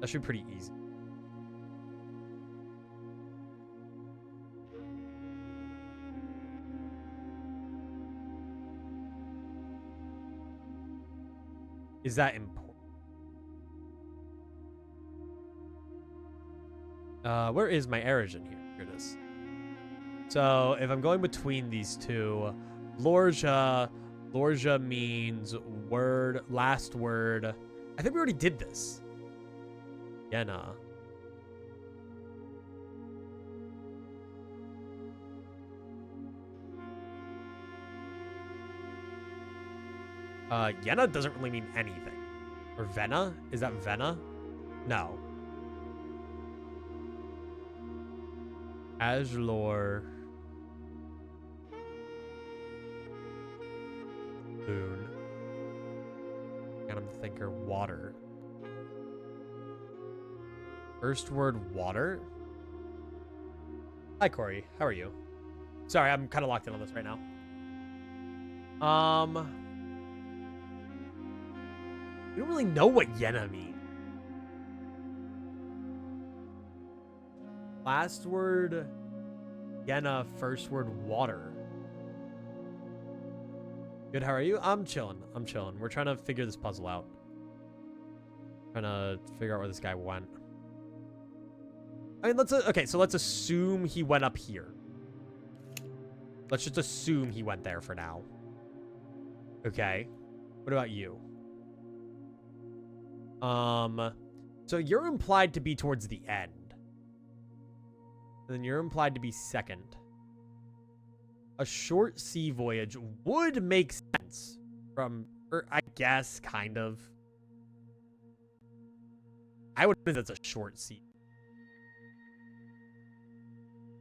A: That should be pretty easy. Is that important? Where is my origin here? Here it is. So if I'm going between these two, Lorja means word, last word. I think we already did this. Yena. Yena doesn't really mean anything. Or Vena? Is that Vena? No. Azlor. Moon. And I'm thinking water. First word water? Hi, Corey. How are you? Sorry, I'm kind of locked in on this right now. We don't really know what Yena means. Last word Yena, first word water. Good, how are you? I'm chilling. I'm chilling. We're trying to figure this puzzle out. Trying to figure out where this guy went. I mean, okay, so let's assume he went up here. Let's just assume he went there for now. Okay. What about you? So you're implied to be towards the end. And then you're implied to be second. A short sea voyage would make sense from, or I guess, kind of. I would think that's a short sea.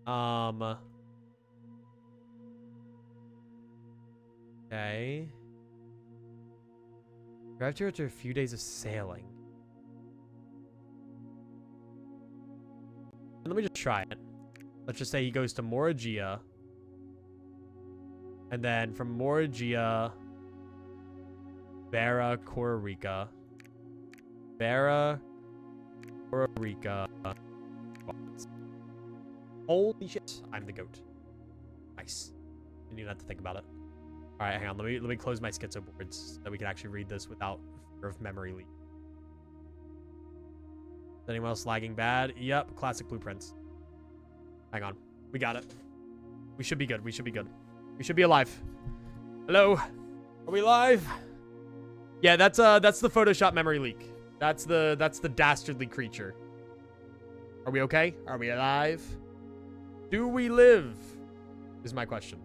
A: Okay. Arrived here after a few days of sailing. Let me just try it. Let's just say he goes to Morrigia. And then from Morrigia, Vera, Costa Rica. Vera, Costa Rica. Holy shit, I'm the goat. Nice. Didn't even have to think about it. All right, hang on. Let me close my schizo boards so that we can actually read this without fear of memory leak. Is anyone else lagging bad? Yep, classic blueprints. Hang on. We got it. We should be good. We should be good. We should be alive. Hello? Are we live? Yeah, that's the Photoshop memory leak. That's the dastardly creature. Are we okay? Are we alive? Do we live? Is my question.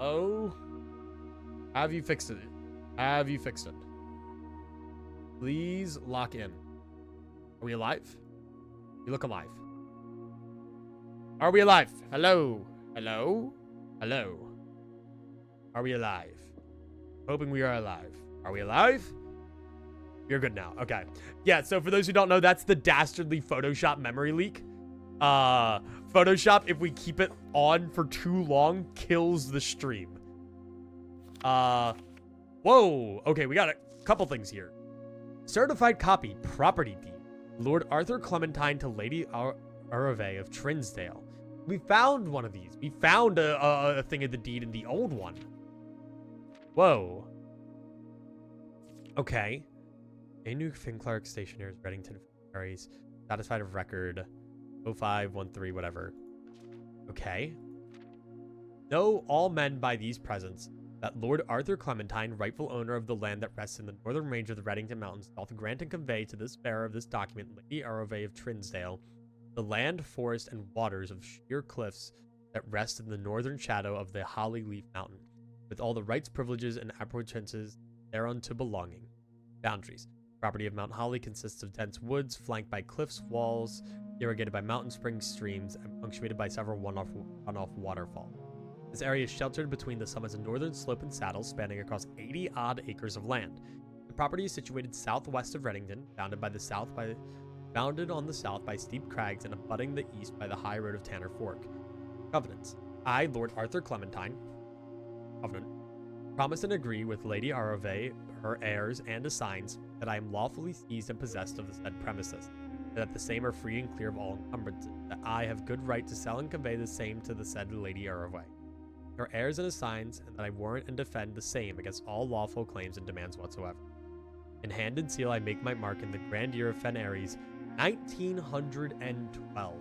A: Oh. Have you fixed it? Have you fixed it? Please lock in. Are we alive? You look alive. Are we alive? Hello? Hello? Hello? Are we alive? Hoping we are alive. Are we alive? You're good now. Okay. Yeah, so for those who don't know, that's the dastardly Photoshop memory leak. Photoshop, if we keep it on for too long, kills the stream. Whoa. Okay, we got a couple things here. Certified copy, property deed. Lord Arthur Clementine to Lady Arave of Trinsdale. We found one of these. We found a thing of the deed in the old one. Whoa. Okay. Anu Finclark, Stationers, Reddington, Ferries, satisfied of record, 0513, whatever. Okay. Know all men by these presents that Lord Arthur Clementine, rightful owner of the land that rests in the northern range of the Reddington Mountains, doth grant and convey to this bearer of this document, Lady Arave of Trinsdale, the land, forest, and waters of sheer cliffs that rest in the northern shadow of the Holly Leaf Mountain, with all the rights, privileges, and appetences thereunto belonging. Boundaries. Property of Mount Holly consists of dense woods flanked by cliffs, walls, irrigated by mountain springs, streams, and punctuated by several runoff waterfalls. This area is sheltered between the summit's northern slope and saddle, spanning across 80-odd acres of land. The property is situated southwest of Reddington, bounded on the south by steep crags and abutting the east by the high road of Tanner Fork. Covenants. I, Lord Arthur Clementine, Covenant, promise and agree with Lady Arove, her heirs, and assigns that I am lawfully seized and possessed of the said premises, and that the same are free and clear of all encumbrances, that I have good right to sell and convey the same to the said Lady Arove, her heirs and assigns, and that I warrant and defend the same against all lawful claims and demands whatsoever. In hand and seal I make my mark in the grand year of Fen Aries, 1912.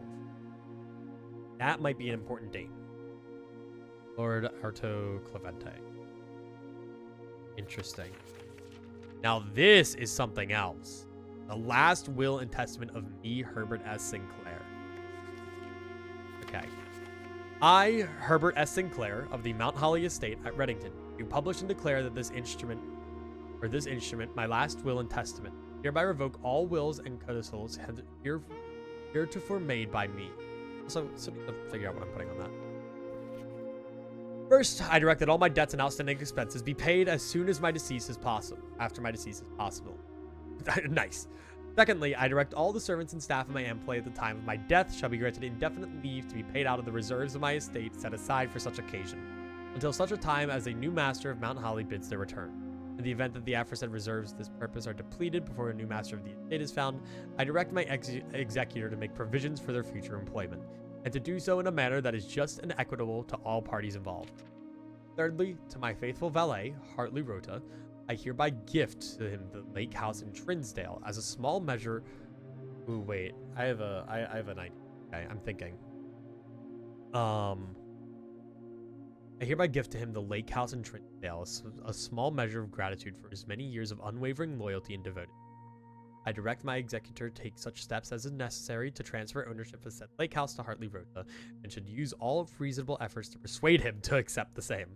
A: That might be an important date. Lord Arto Clemente. Interesting. Now this is something else. The last will and testament of me, Herbert S. Sinclair. Okay. I, Herbert S. Sinclair, of the Mount Holly Estate at Reddington, do publish and declare that this instrument, my last will and testament, hereby revoke all wills and codicils heretofore made by me. Also, so need to figure out what I'm putting on that. First, I direct that all my debts and outstanding expenses be paid as soon as my decease is possible. After my decease is possible. Nice. Secondly, I direct all the servants and staff of my employ at the time of my death shall be granted indefinite leave to be paid out of the reserves of my estate set aside for such occasion, until such a time as a new master of Mount Holly bids their return. In the event that the aforesaid reserves for this purpose are depleted before a new master of the estate is found, I direct my executor to make provisions for their future employment, and to do so in a manner that is just and equitable to all parties involved. Thirdly, to my faithful valet, Hartley Rota, I hereby gift to him the lake house in Trinsdale as a small measure. Ooh, wait, I have an idea. Okay, I'm thinking. I hereby gift to him the lake house in Trinsdale, a small measure of gratitude for his many years of unwavering loyalty and devotion. I direct my executor to take such steps as is necessary to transfer ownership of said lake house to Hartley Rota, and should use all reasonable efforts to persuade him to accept the same.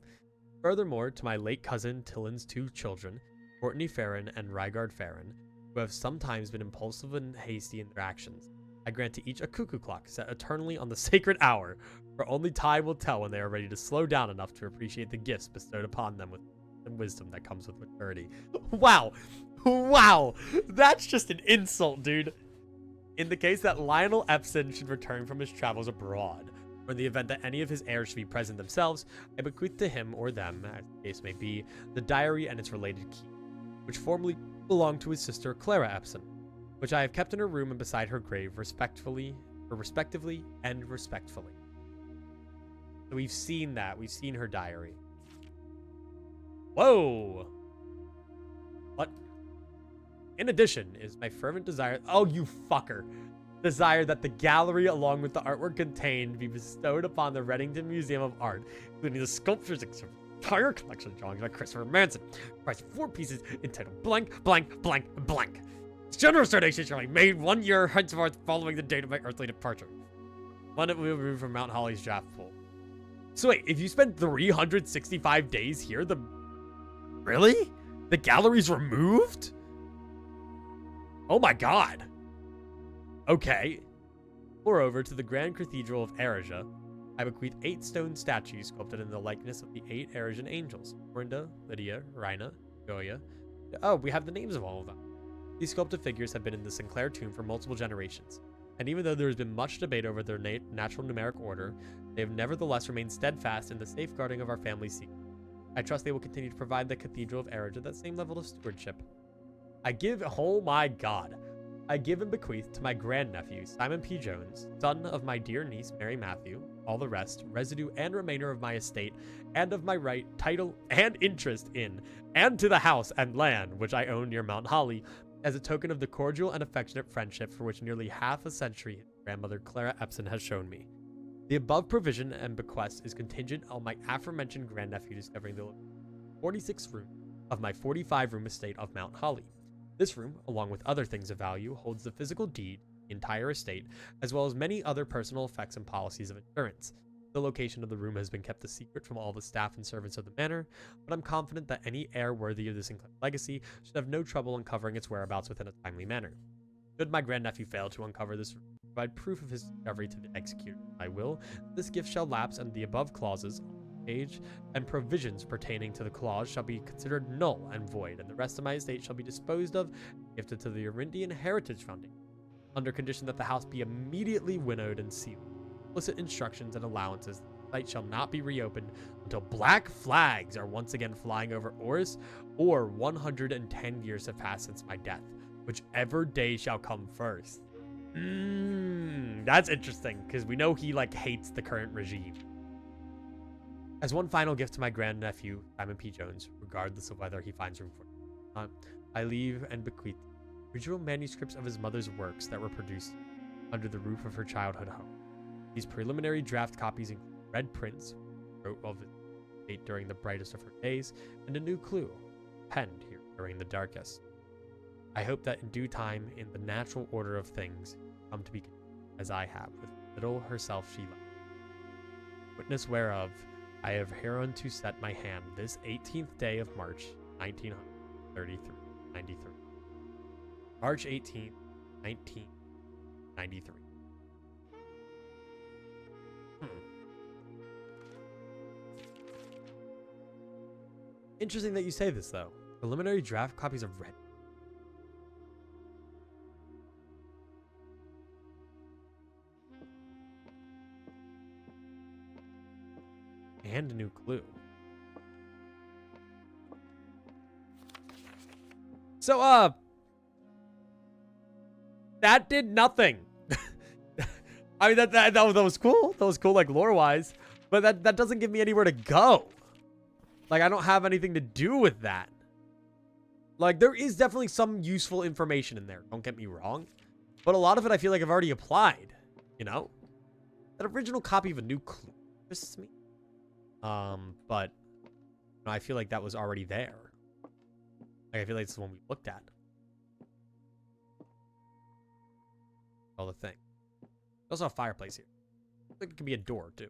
A: Furthermore, to my late cousin Tillin's 2 children, Courtney Farron and Rygard Farron, who have sometimes been impulsive and hasty in their actions, I grant to each a cuckoo clock set eternally on the sacred hour, for only time will tell when they are ready to slow down enough to appreciate the gifts bestowed upon them with the wisdom that comes with maturity. Wow! Wow! That's just an insult, dude. In the case that Lionel Epson should return from his travels abroad, or in the event that any of his heirs should be present themselves, I bequeath to him or them, as the case may be, the diary and its related key, which formerly belonged to his sister Clara Epson, which I have kept in her room and beside her grave respectively. So we've seen that. We've seen her diary. Whoa! What? In addition, is my fervent desire... Oh, you fucker! Desire that the gallery, along with the artwork contained, be bestowed upon the Reddington Museum of Art, including the sculptures entire collection of drawings by Christopher Manson, priced 4 pieces entitled blank, blank, blank, blank. This generous donation shall be made 1 year henceforth following the date of my earthly departure. One that will be removed from Mount Holly's draft pool. So wait, if you spend 365 days here, Really? The gallery's removed? Oh my god. Okay. Moreover, to the Grand Cathedral of Erija, I bequeath 8 stone statues sculpted in the likeness of the 8 Erijan angels. Orinda, Lydia, Rhina, Goya. Oh, we have the names of all of them. These sculpted figures have been in the Sinclair tomb for multiple generations, and even though there has been much debate over their natural numeric order, they have nevertheless remained steadfast in the safeguarding of our family's secret. I trust they will continue to provide the Cathedral of Erija that same level of stewardship. Oh my god. I give and bequeath to my grandnephew, Simon P. Jones, son of my dear niece, Mary Matthew, all the rest, residue and remainder of my estate, and of my right, title, and interest in, and to the house and land which I own near Mount Holly, as a token of the cordial and affectionate friendship for which nearly half a century his grandmother Clara Epson has shown me. The above provision and bequest is contingent on my aforementioned grandnephew discovering the 46th room of my 45-room estate of Mount Holly. This room, along with other things of value, holds the physical deed, the entire estate, as well as many other personal effects and policies of insurance. The location of the room has been kept a secret from all the staff and servants of the manor, but I'm confident that any heir worthy of this legacy should have no trouble uncovering its whereabouts within a timely manner. Should my grandnephew fail to uncover this, provide proof of his discovery to the executor of my will, this gift shall lapse, and the above clauses, age, and provisions pertaining to the clause shall be considered null and void, and the rest of my estate shall be disposed of and gifted to the Arindian Heritage Foundation, under condition that the house be immediately winnowed and sealed. Explicit instructions and allowances. The site shall not be reopened until black flags are once again flying over Oris, or 110 years have passed since my death, whichever day shall come first. That's interesting, because we know he, like, hates the current regime. As one final gift to my grandnephew, Simon P. Jones, regardless of whether he finds room for it, I leave and bequeath original manuscripts of his mother's works that were produced under the roof of her childhood home. These preliminary draft copies include red prints, wrote of the date during the brightest of her days, and a new clue, penned here during the darkest. I hope that in due time, in the natural order of things, come to be as I have with little herself she loved. Witness whereof, I have hereunto set my hand this 18th day of March, 1993. March 18th, 1993. Interesting that you say this, though. Preliminary draft copies of red. And a new clue. So, that did nothing. I mean, that was cool. That was cool, like, lore-wise. But that doesn't give me anywhere to go. Like, I don't have anything to do with that. Like, there is definitely some useful information in there. Don't get me wrong. But a lot of it I feel like I've already applied. You know? That original copy of a new clue interests me. But I feel like that was already there. Like, I feel like it's the one we looked at. All the thing. There's also a fireplace here. I think it could be a door, too.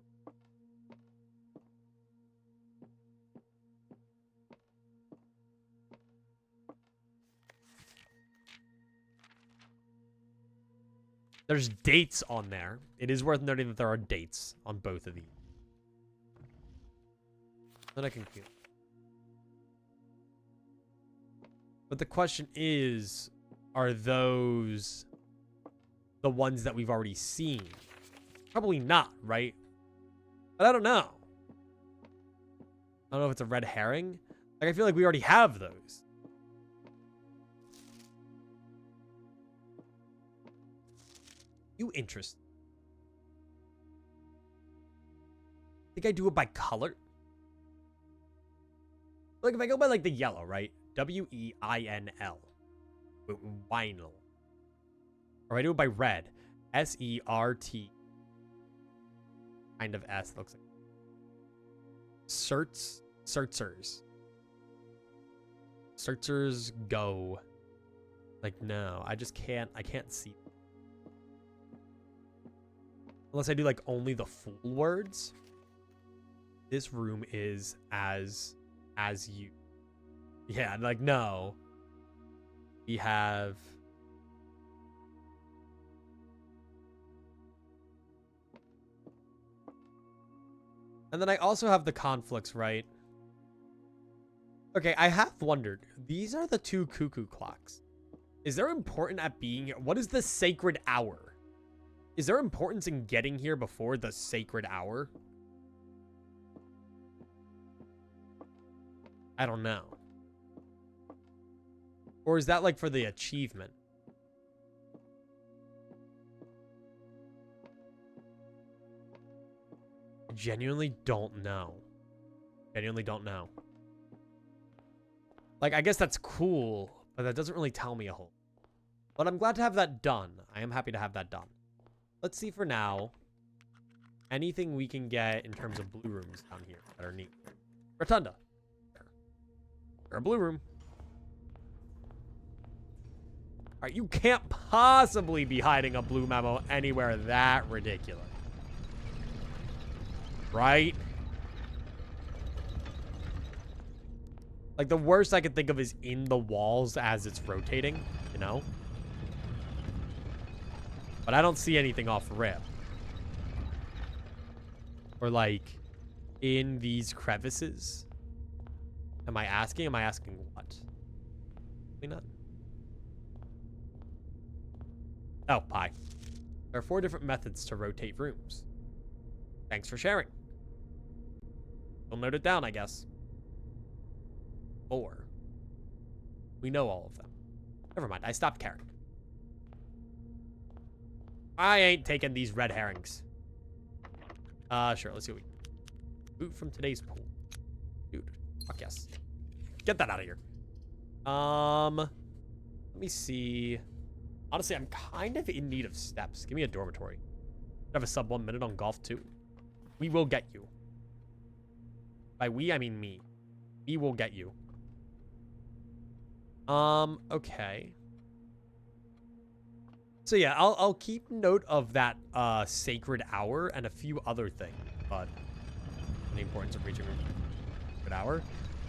A: There's dates on there. It is worth noting that there are dates on both of these. Then I can clear. But the question is, are those the ones that we've already seen? Probably not, right? But I don't know. I don't know if it's a red herring. Like, I feel like we already have those. You interest. Think I do it by color? Like, if I go by, like, the yellow, right? W-E-I-N-L. Winel. Or I do it by red. S-E-R-T. Kind of S, looks like. Searchers. Searchers go. Like, no. I just can't. I can't see. Unless I do, like, only the full words. This room is as you. Yeah, like, no. We have... And then I also have the conflicts, right? Okay, I have wondered. These are the two cuckoo clocks. Is there important at being here? What is the sacred hour? Is there importance in getting here before the sacred hour? I don't know. Or is that like for the achievement? I genuinely don't know. Genuinely don't know. Like, I guess that's cool, but that doesn't really tell me a whole. But I'm glad to have that done. I am happy to have that done. Let's see for now. Anything we can get in terms of blue rooms down here that are neat. Rotunda. Or a blue room. Alright, you can't possibly be hiding a blue memo anywhere that ridiculous. Right? Like, the worst I could think of is in the walls as it's rotating, you know? But I don't see anything off rip. Or, like, in these crevices. Am I asking? Am I asking what? Probably not. Oh, pie. There are 4 different methods to rotate rooms. Thanks for sharing. We'll note it down, I guess. 4. We know all of them. Never mind, I stopped caring. I ain't taking these red herrings. Sure, let's see what we... Loot from today's pool. Dude, fuck yes. Get that out of here. Let me see. Honestly, I'm kind of in need of steps. Give me a dormitory. I have a sub 1 minute on golf too. We will get you. By we, I mean me. We will get you. Okay. So yeah, I'll keep note of that sacred hour and a few other things, but the importance of reaching a sacred hour.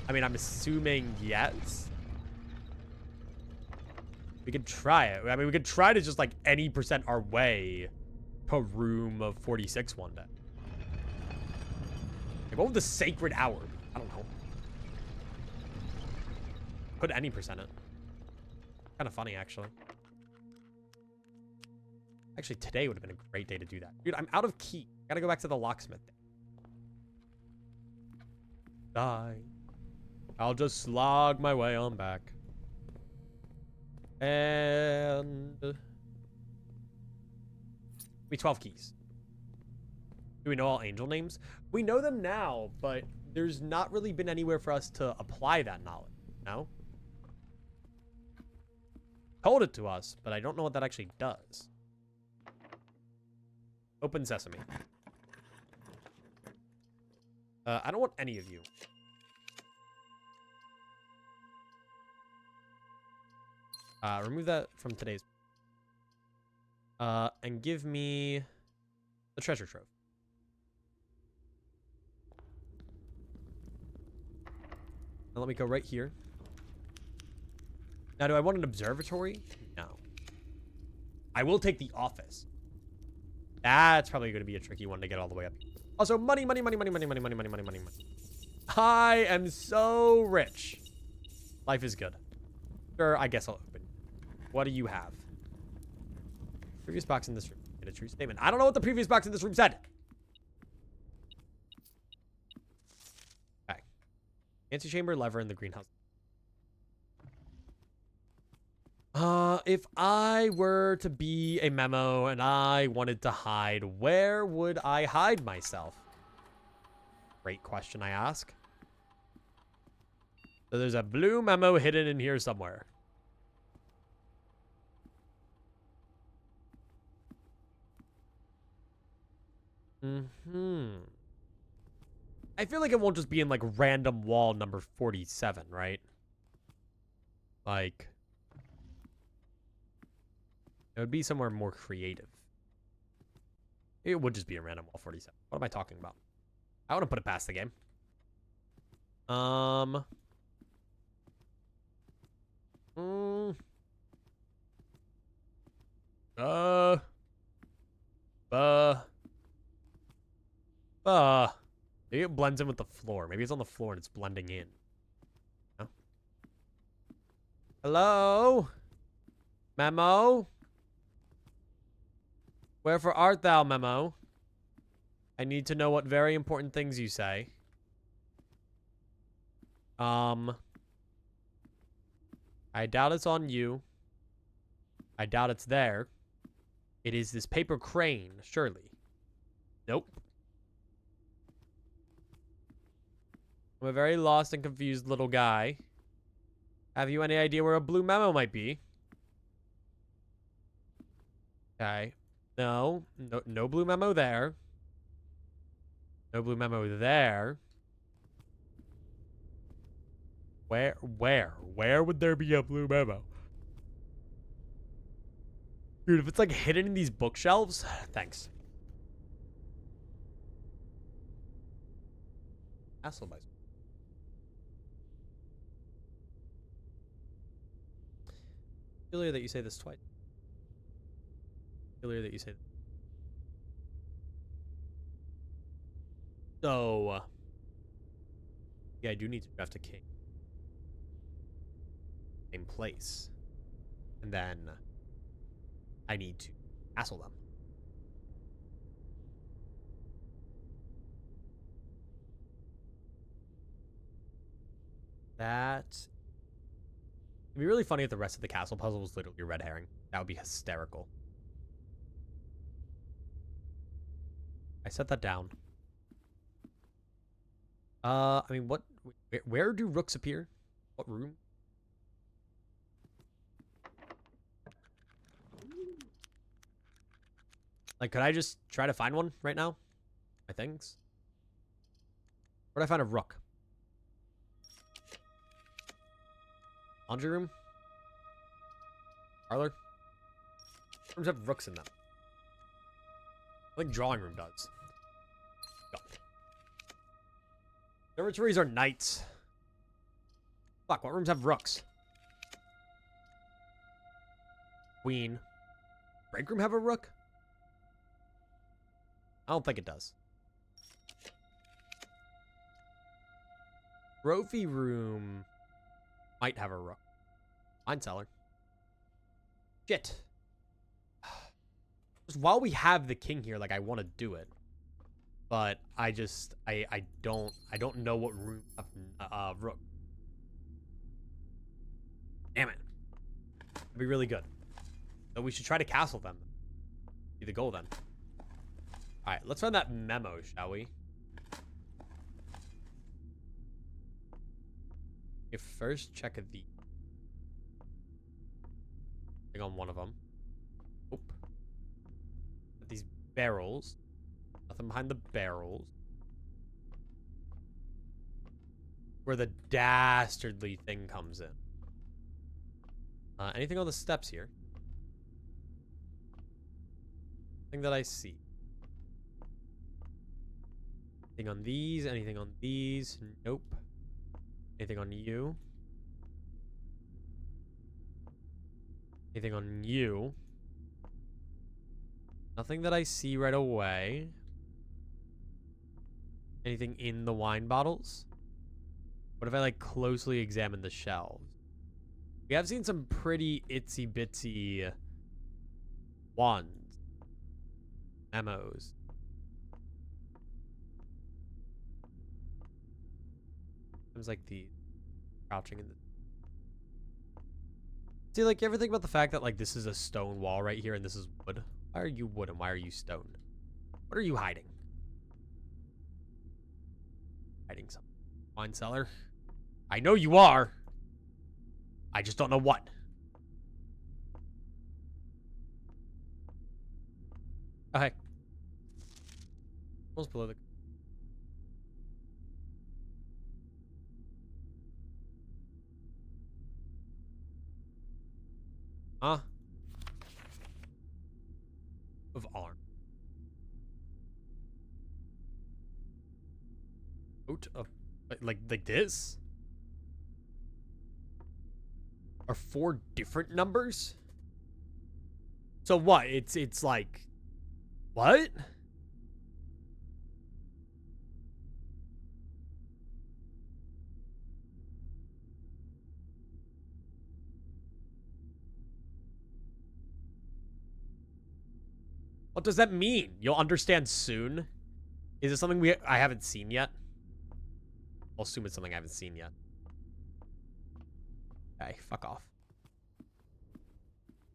A: I mean, I'm assuming yes. We could try it. I mean, we could try to just like any % our way to room of 46 one day. Like, what would the sacred hour be? I don't know. Put any % in. Kind of funny, actually. Actually, today would have been a great day to do that. Dude, I'm out of key. Gotta go back to the locksmith thing. Die. I'll just slog my way on back. And... we 12 keys. Do we know all angel names? We know them now, but there's not really been anywhere for us to apply that knowledge. No? Told it to us, but I don't know what that actually does. Open sesame. I don't want any of you. Remove that from today's. And give me the treasure trove. Now let me go right here. Now, do I want an observatory? No. I will take the office. That's probably going to be a tricky one to get all the way up. Also, money, money, money, money, money, money, money, money, money, money, money. I am so rich. Life is good. Sure, I guess I'll open. What do you have? Previous box in this room. Get a true statement. I don't know what the previous box in this room said. Okay. Antechamber, lever, in the greenhouse. If I were to be a memo and I wanted to hide, where would I hide myself? Great question I ask. So there's a blue memo hidden in here somewhere. I feel like it won't just be in like random wall number 47, right? Like... it would be somewhere more creative. It would just be a random wall 47. What am I talking about? I want to put it past the game. Maybe it blends in with the floor. Maybe it's on the floor and it's blending in. No? Hello? Memo? Wherefore art thou, Memo? I need to know what very important things you say. I doubt it's on you. I doubt it's there. It is this paper crane, surely. Nope. I'm a very lost and confused little guy. Have you any idea where a blue memo might be? Okay. No. No blue memo there. No blue memo there. Where would there be a blue memo? Dude, if it's like hidden in these bookshelves, thanks. Castle by peculiar that you say this twice. Peculiar that you say. So, yeah, I do need to draft a king. Same place, and then I need to castle them. That it'd be really funny if the rest of the castle puzzle was literally a red herring. That would be hysterical. I set that down. I mean, where do rooks appear? What room? Like, could I just try to find one right now? My things? Where'd I find a rook? Laundry room? Parlor? Rooms have rooks in them. I think drawing room does. Go. Dormitories are knights. Fuck, what rooms have rooks? Queen. Break room have a rook? I don't think it does. Trophy room might have a rook. Wine cellar. Shit. Just while we have the king here, like, I want to do it, but I don't know what room have rook. Damn it. It'd be really good. So we should try to castle them. Be the goal then. All right, let's run that memo, shall we? Okay, first check the thing on one of them. Oop. These barrels. Nothing behind the barrels. Where the dastardly thing comes in. Anything on the steps here? Thing that I see. Anything on these? Anything on these? Nope. Anything on you? Anything on you? Nothing that I see right away. Anything in the wine bottles? What if I, like, closely examine the shelves? We have seen some pretty itsy bitsy wands. Memos. Seems like the crouching in the... See, like, you ever think about the fact that, like, this is a stone wall right here and this is wood? Why are you wood and why are you stone? What are you hiding? Hiding something. Wine cellar. I know you are. I just don't know what. Okay. Almost below the... Huh? Of arm. Coat of... Like this? Are 4 different numbers? So what? It's like... What? What does that mean? You'll understand soon? Is it something I haven't seen yet? I'll assume it's something I haven't seen yet. Okay, fuck off.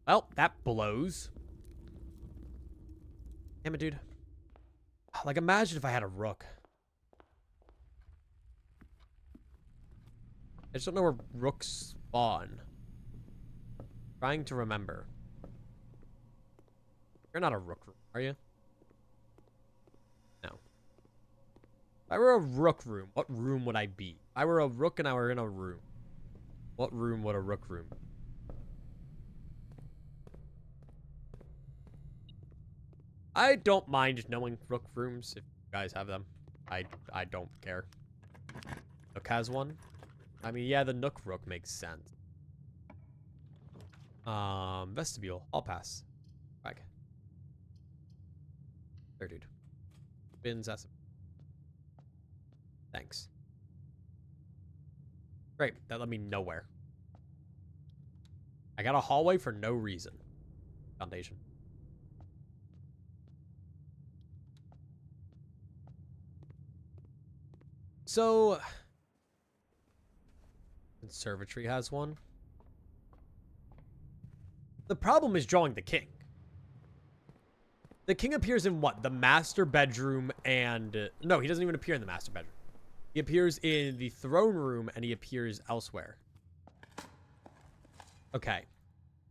A: Well, that blows. Damn it, dude. Like, imagine if I had a rook. I just don't know where rooks spawn. Trying to remember. You're not a rook, are you? No. If I were a rook room, what room would I be? If I were a rook and I were in a room, what room would a rook room? I don't mind knowing rook rooms if you guys have them. I don't care. Nook has one. I mean, yeah, the Nook rook makes sense. Vestibule. I'll pass. Back. There, dude. Bins, that's... Thanks. Great. That led me nowhere. I got a hallway for no reason. Foundation. So... Conservatory has one. The problem is drawing the king. The king appears in what? The master bedroom and... No, he doesn't even appear in the master bedroom. He appears in the throne room and he appears elsewhere. Okay.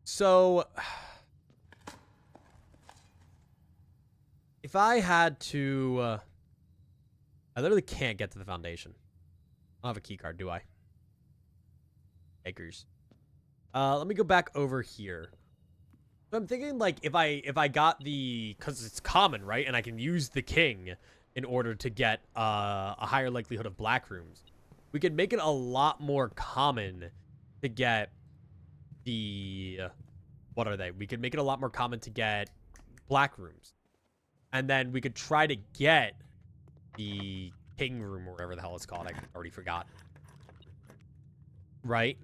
A: So... If I had to... I literally can't get to the foundation. I don't have a key card, do I? Acres. Let me go back over here. So I'm thinking, like, if I got the... Because it's common, right? And I can use the king in order to get a higher likelihood of black rooms. We could make it a lot more common to get the... What are they? We could make it a lot more common to get black rooms. And then we could try to get the king room or whatever the hell it's called. I already forgot. Right?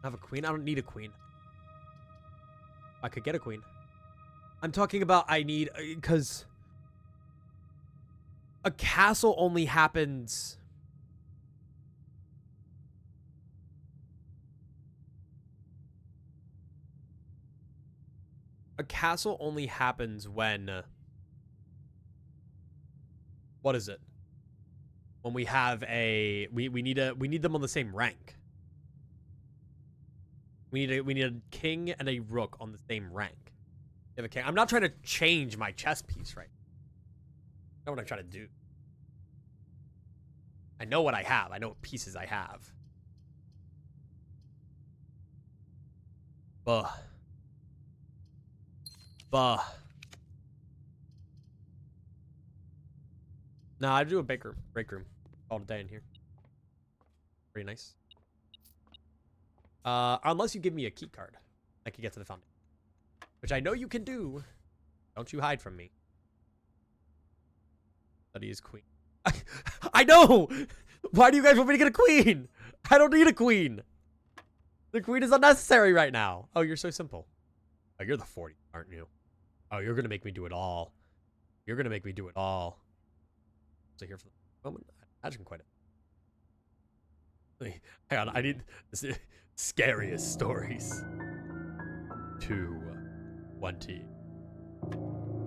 A: I have a queen? I don't need a queen. I could get a queen. I'm talking about I need... Because... A castle only happens... A castle only happens when... What is it? When we have a... We need them on the same rank. We need a king and a rook on the same rank. You have a king. I'm not trying to change my chess piece, right? I know what I'm trying to do. I know what I have. I know what pieces I have. Buh. Nah, I do a break room all day in here. Pretty nice. Unless you give me a key card, I can get to the fountain, which I know you can do. Don't you hide from me. Study is queen. I know. Why do you guys want me to get a queen? I don't need a queen. The queen is unnecessary right now. Oh, you're so simple. Oh, you're the 40, aren't you? Oh, you're gonna make me do it all. You're gonna make me do it all. So here for the moment, I imagine quite a... Hang on, I need the scariest stories. 220.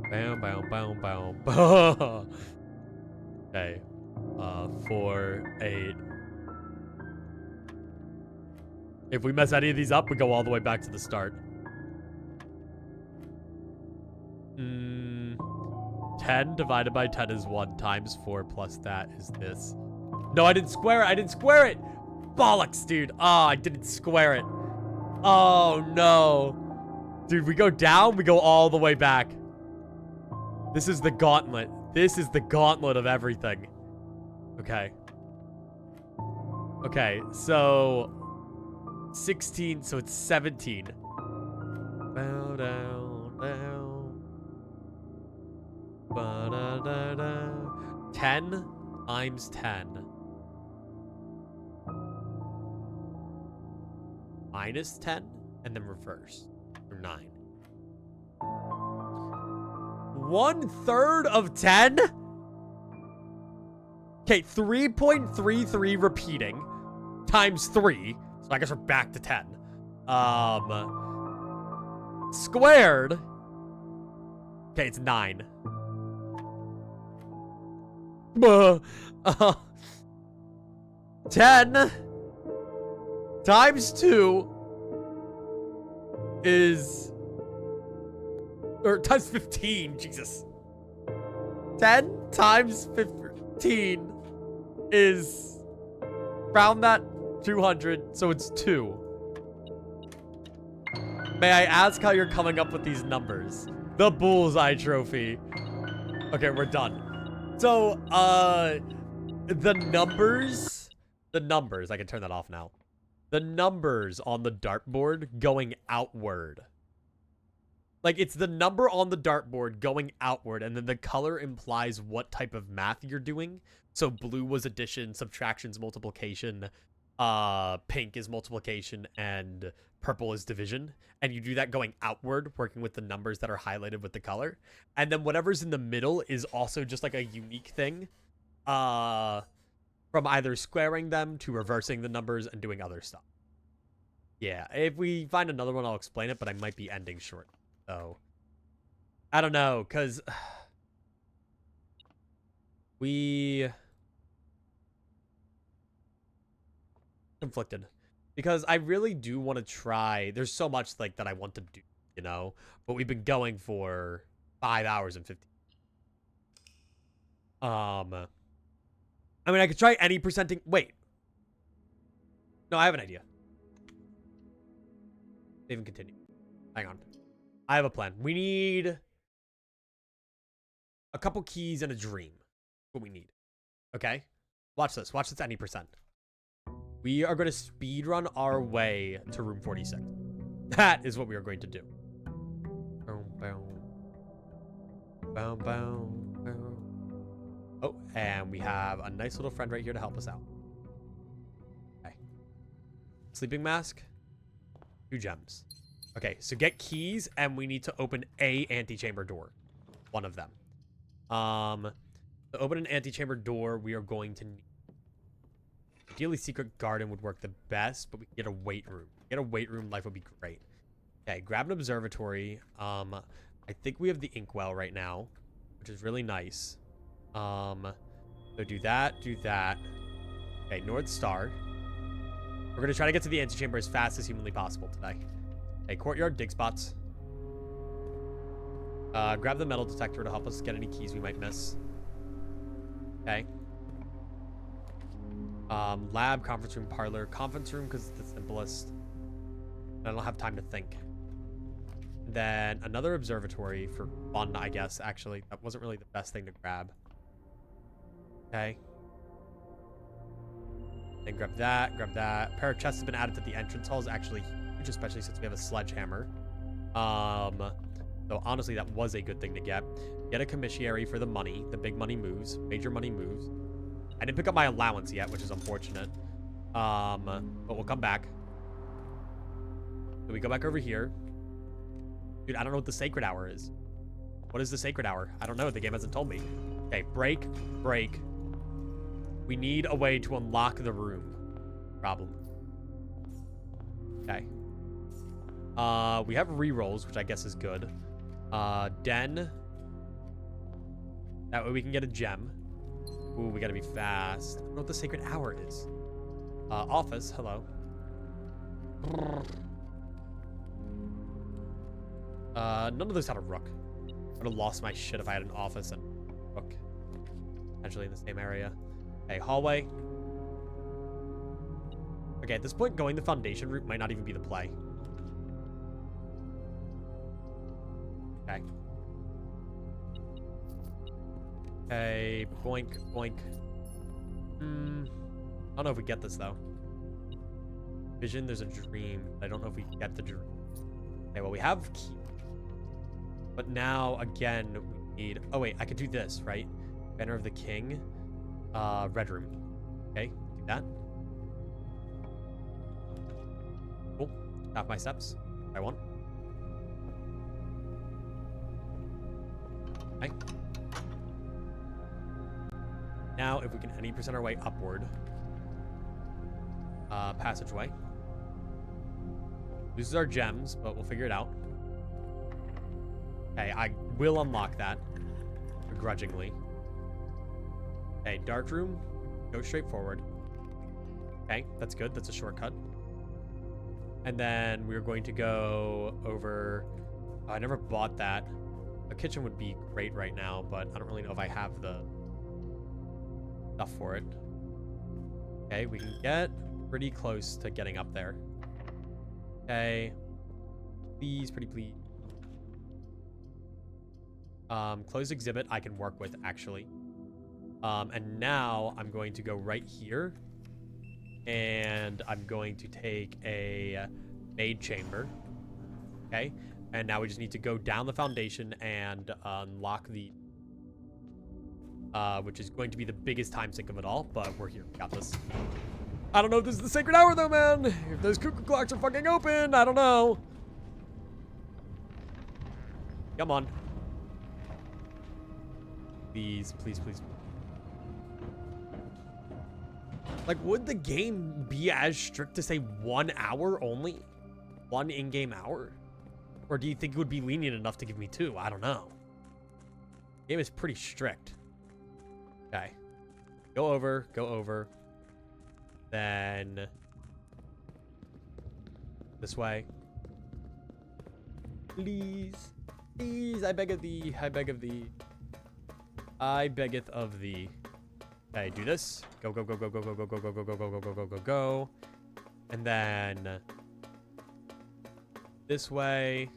A: Bam, bam, bam, bam. Okay. 4, 8. If we mess any of these up, we go all the way back to the start. 10 divided by 10 is 1 times 4 plus that is this. No, I didn't square it. I didn't square it. Bollocks, dude. Oh, I didn't square it. Oh, no. Dude, we go down, we go all the way back. This is the gauntlet. This is the gauntlet of everything. Okay. Okay, so... 16, so it's 17. Bow down, down. Ba-da-da-da. 10 times 10. Minus 10, and then reverse. Or 9. 1/3 of 10? Okay, 3.33 repeating times 3. So I guess we're back to 10. Squared. Okay, it's 9. 10 times 2 is... Or times 15, Jesus. 10 times 15 is round that 200, so it's 2. May I ask how you're coming up with these numbers? The bullseye trophy. Okay, we're done. So, the numbers, I can turn that off now. The numbers on the dartboard going outward. Like, it's the number on the dartboard going outward, and then the color implies what type of math you're doing. So blue was addition, subtractions, multiplication, pink is multiplication, and purple is division. And you do that going outward, working with the numbers that are highlighted with the color. And then whatever's in the middle is also just like a unique thing. From either squaring them to reversing the numbers and doing other stuff. Yeah, if we find another one, I'll explain it, but I might be ending short. So, I don't know, because we conflicted. Because I really do want to try. There's so much like that I want to do, you know? But we've been going for 5 hours and 50. I mean, I could try any percenting. Wait. No, I have an idea. Save and continue. Hang on. I have a plan. We need a couple keys and a dream. What we need. Okay? Watch this. Watch this any percent. We are going to speed run our way to room 46. That is what we are going to do. Boom, boom. Boom, boom, boom. Oh, and we have a nice little friend right here to help us out. Okay. Sleeping mask. 2 gems. Okay, so get keys, and we need to open a antechamber door. One of them. To open an antechamber door, we are going to need... Ideally, secret garden would work the best, but we can get a weight room. Get a weight room, life would be great. Okay, grab an observatory. I think we have the inkwell right now, which is really nice. So do that. Okay, North Star. We're gonna try to get to the antechamber as fast as humanly possible today. Okay, courtyard, dig spots. Grab the metal detector to help us get any keys we might miss. Okay. Lab, conference room, parlor. Conference room because it's the simplest. I don't have time to think. Then another observatory for fun, I guess, actually. That wasn't really the best thing to grab. Okay. Then grab that, Pair of chests has been added to the entrance hall is actually huge, especially since we have a sledgehammer. So honestly, that was a good thing to get. Get a commissary for the money. The big money moves. Major money moves. I didn't pick up my allowance yet, which is unfortunate. But we'll come back. So we go back over here. Dude, I don't know what the sacred hour is. What is the sacred hour? I don't know. The game hasn't told me. Okay, break. We need a way to unlock the room. Problem. Okay. We have rerolls, which I guess is good. Den. That way we can get a gem. Ooh, we gotta be fast. I don't know what the sacred hour is. Office. Hello. None of those had a rook. I would have lost my shit if I had an office and rook. Potentially in the same area. Okay, hallway. Okay, at this point, going the foundation route might not even be the play. Okay. Okay, boink. I don't know if we get this, though. Vision, there's a dream. I don't know if we get the dream. Okay, well, we have key. But now, again, we need... Oh, wait, I could do this, right? Banner of the King. Red room. Okay, do that. Cool. Half my steps. I want. Okay. Now, if we can any percent our way upward. Passageway. Loses our gems, but we'll figure it out. Okay, I will unlock that. Begrudgingly. Okay, dark room. Go straight forward. Okay, that's good. That's a shortcut. And then we're going to go over... Oh, I never bought that. A kitchen would be great right now, but I don't really know if I have the stuff for it. Okay, we can get pretty close to getting up there. Okay. Please, pretty please. Closed exhibit I can work with, actually. And now I'm going to go right here. And I'm going to take a maid chamber. Okay. And now we just need to go down the foundation and unlock the... which is going to be the biggest time sink of it all, but we're here. We got this. I don't know if this is the sacred hour, though, man. If those cuckoo clocks are fucking open, I don't know. Come on. Please, please, please. Like, would the game be as strict to say 1 hour only? 1 in-game hour? Or do you think it would be lenient enough to give me 2? I don't know. The game is pretty strict. Okay. Go over, go over. Then this way. Please. Please, I beg of thee. I beg of thee. I beggeth of thee. Okay, do this. Go, go, go, go, go, go, go, go, go, go, go, go, go, go, go, go, go. And then this way.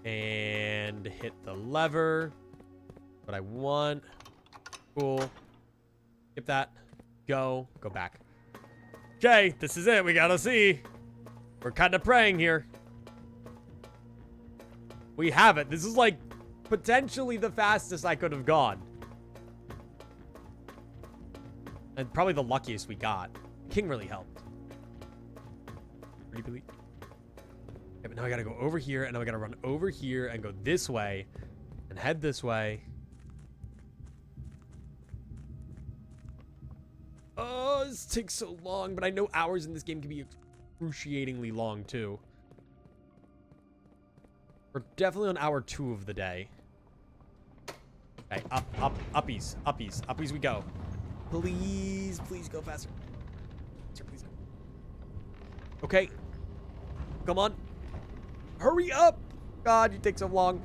A: And hit the lever. What I want. Cool. Skip that. Go. Go back. Okay, this is it. We gotta see. We're kind of praying here. We have it. This is like potentially the fastest I could have gone. And probably the luckiest we got. King really helped. Pretty believe. Okay, but now I gotta go over here, and now I gotta run over here and go this way and head this way. Oh, this takes so long, but I know hours in this game can be excruciatingly long too. We're definitely on hour 2 of the day. Okay, up, up, uppies, uppies, uppies we go. Please, please go faster. Faster, please go. Okay. Come on. Hurry up. God, you take so long.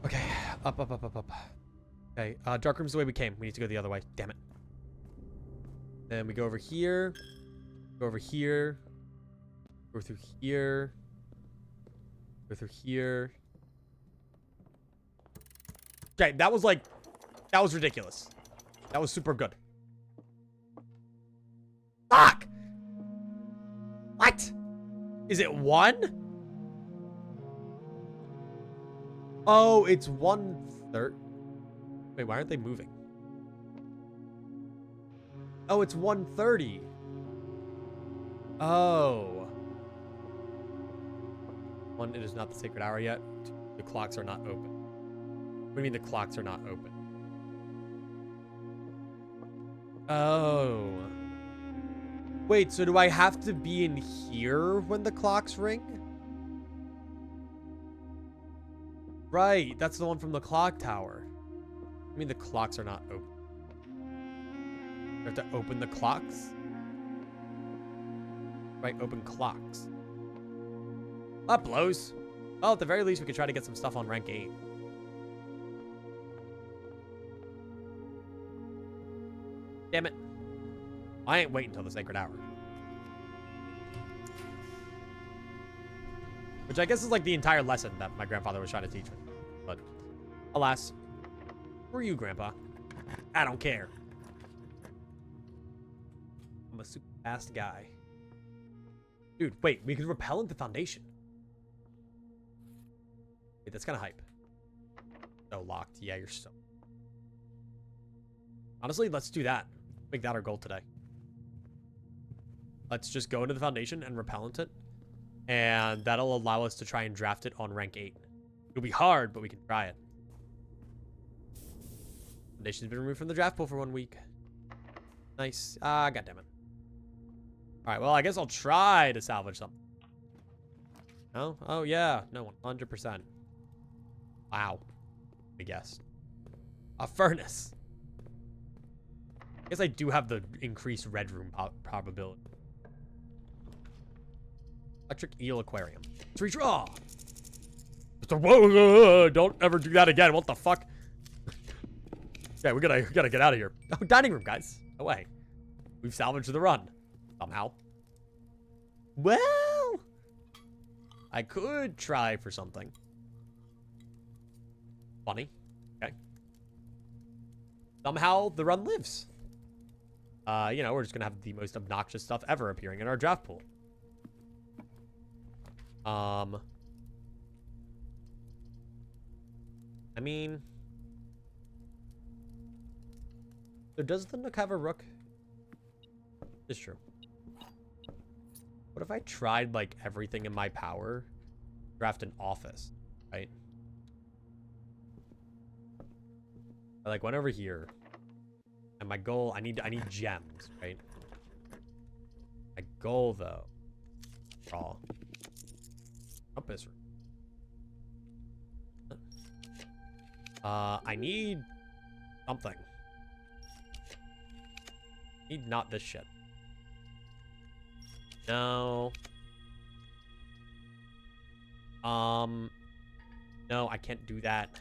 A: Okay, up, up, up, up, up. Okay, dark room's the way we came. We need to go the other way. Damn it. Then we go over here. Go over here. Go through here. Go through here. Okay, that was like... That was ridiculous. That was super good. Fuck! What? Is it 1? Oh, it's 1/3. Wait, why aren't they moving? Oh, it's 1:30. Oh. 1, it is not the sacred hour yet. 2, the clocks are not open. What do you mean the clocks are not open? Oh. Wait, so do I have to be in here when the clocks ring? Right, that's the one from the clock tower. I mean, the clocks are not open. You have to open the clocks? Right, open clocks. That blows. Well, at the very least, we could try to get some stuff on rank 8. Damn it. I ain't waiting until the sacred hour. Which I guess is like the entire lesson that my grandfather was trying to teach me. But, alas. Who are you, Grandpa? I don't care. I'm a super fast guy. Dude, wait. We can repellent the foundation. Wait, that's kind of hype. So locked. Yeah, you're so... Honestly, let's do that. Make that our goal today. Let's just go into the foundation and repellent it. And that'll allow us to try and draft it on rank 8. It'll be hard, but we can try it. Foundation's been removed from the draft pool for 1 week. Nice. Ah, goddammit. Alright, well, I guess I'll try to salvage something. No? Oh, yeah. No, 100%. Wow. I guess. A furnace. I guess I do have the increased red room probability. Electric eel aquarium. Let's redraw. Whoa, don't ever do that again. What the fuck? Okay, we gotta get out of here. Oh, dining room, guys. No way. We've salvaged the run. Somehow. Well, I could try for something. Funny. Okay. Somehow the run lives. You know, we're just gonna have the most obnoxious stuff ever appearing in our draft pool. I mean, so does the Nook have a rook? It's true. What if I tried, like, everything in my power? Draft an office, right? I, like, went over here. And my goal, I need gems, right? My goal, though. Draw. Compass. I need something. Need not this shit. No. No, I can't do that.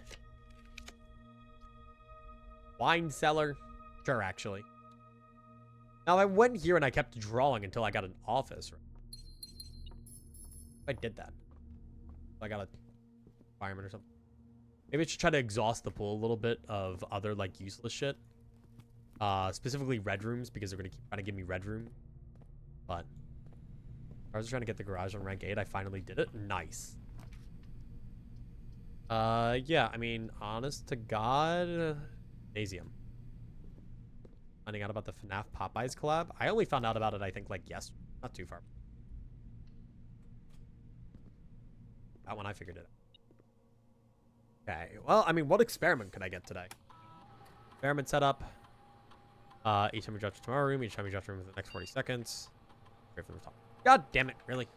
A: Wine cellar? Sure, actually. Now, I went here and I kept drawing until I got an office. I did that. I got a fireman or something. Maybe I should try to exhaust the pool a little bit of other, like, useless shit. Specifically red rooms, because they're going to keep trying to give me red room. But I was trying to get the garage on rank 8. I finally did it. Nice. Yeah, I mean, honest to God, Nasium. Finding out about the FNAF Popeyes collab. I only found out about it, I think, like, yesterday. Not too far. That one I figured it out. Okay, well, I mean, what experiment could I get today? Experiment setup. Each time we drop to tomorrow room, each time we drop to room within the next 40 seconds. Straight from the top. God damn it, really?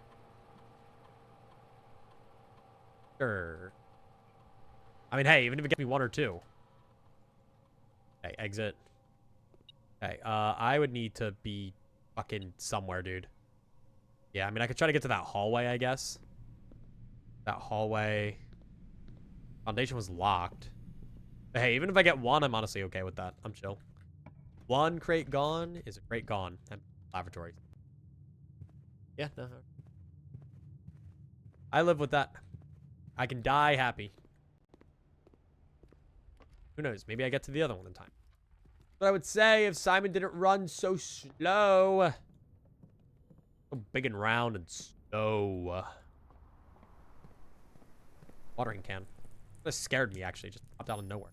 A: Sure. I mean, hey, even if it gets me 1 or 2. Okay, exit. Okay, I would need to be fucking somewhere, dude. Yeah, I mean, I could try to get to that hallway, I guess. That hallway. Foundation was locked. But hey, even if I get 1, I'm honestly okay with that. I'm chill. 1 crate gone is a crate gone. And lavatory. Yeah, no. I live with that. I can die happy. Who knows? Maybe I get to the other one in time. But I would say if Simon didn't run so slow. So big and round and slow. Watering can. That scared me, actually. Just popped out of nowhere.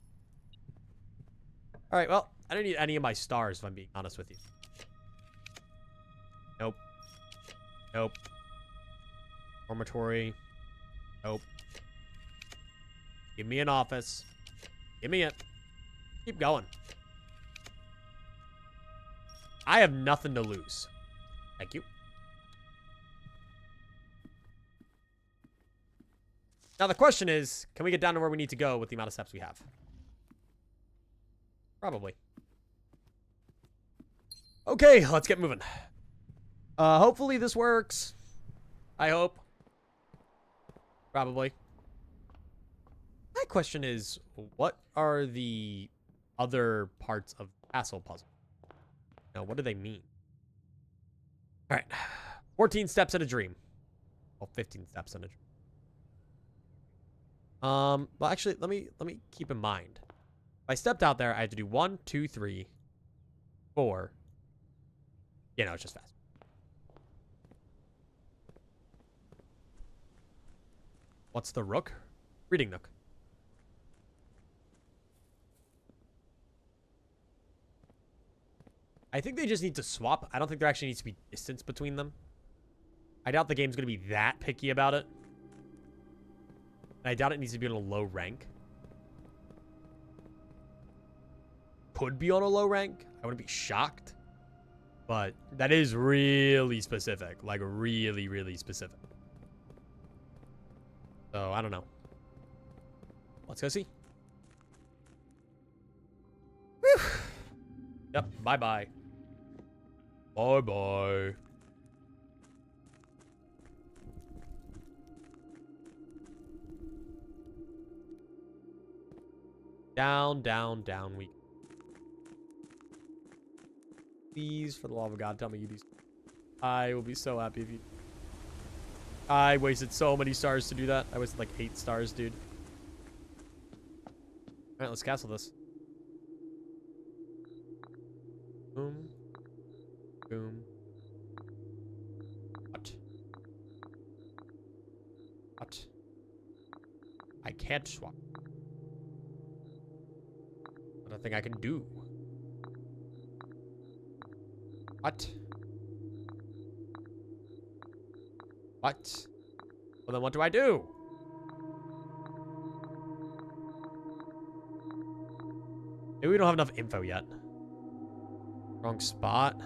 A: Alright, well, I don't need any of my stars, if I'm being honest with you. Nope. Nope. Dormitory. Nope. Give me an office. Give me it. Keep going. I have nothing to lose. Thank you. Now the question is, can we get down to where we need to go with the amount of steps we have? Probably. Okay, let's get moving. Hopefully this works. I hope. Probably. My question is, what are the other parts of the castle puzzle? Now, what do they mean? All right. 14 steps in a dream. Well, 15 steps in a dream. Well, actually, let me keep in mind. If I stepped out there, I had to do 1, 2, 3, 4. You know, it's just fast. What's the rook? Reading nook. I think they just need to swap. I don't think there actually needs to be distance between them. I doubt the game's going to be that picky about it. And I doubt it needs to be on a low rank. Could be on a low rank. I wouldn't be shocked. But that is really specific. Like, really, really specific. So, I don't know. Let's go see. Whew. Yep, bye-bye. Bye-bye. Down, down, down we go. Please, for the love of God, tell me you do. I will be so happy if you... I wasted so many stars to do that. I wasted like 8 stars, dude. Alright, let's castle this. Boom. Boom. What? What? I can't swap. Nothing I can do. What? What? Well, then what do I do? Maybe we don't have enough info yet. Wrong spot.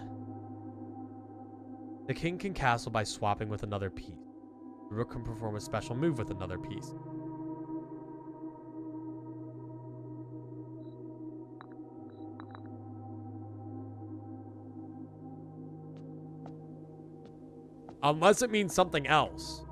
A: The king can castle by swapping with another piece. The rook can perform a special move with another piece. Unless it means something else.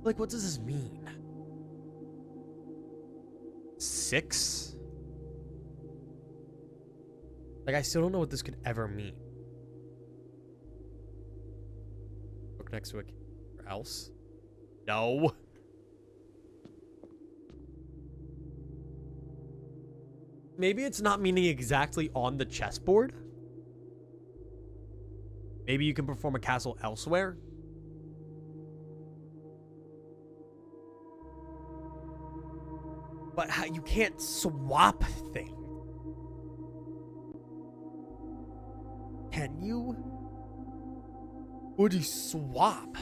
A: Like, what does this mean? 6? Like, I still don't know what this could ever mean. Look next to a king or else. No. Maybe it's not meaning exactly on the chessboard. Maybe you can perform a castle elsewhere. But how, you can't swap things. Can you? Would you swap?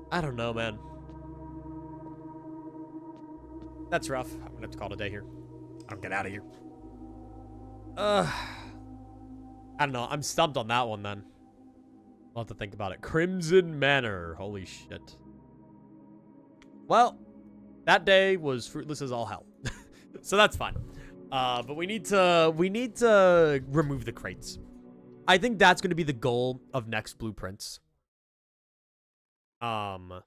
A: I don't know, man. That's rough. I'm gonna have to call it a day here. I'll get out of here. I don't know. I'm stumped on that one then. I'll have to think about it. Crimson Manor. Holy shit. Well, that day was fruitless as all hell. So that's fine. But we need to remove the crates. I think that's going to be the goal of next blueprints. But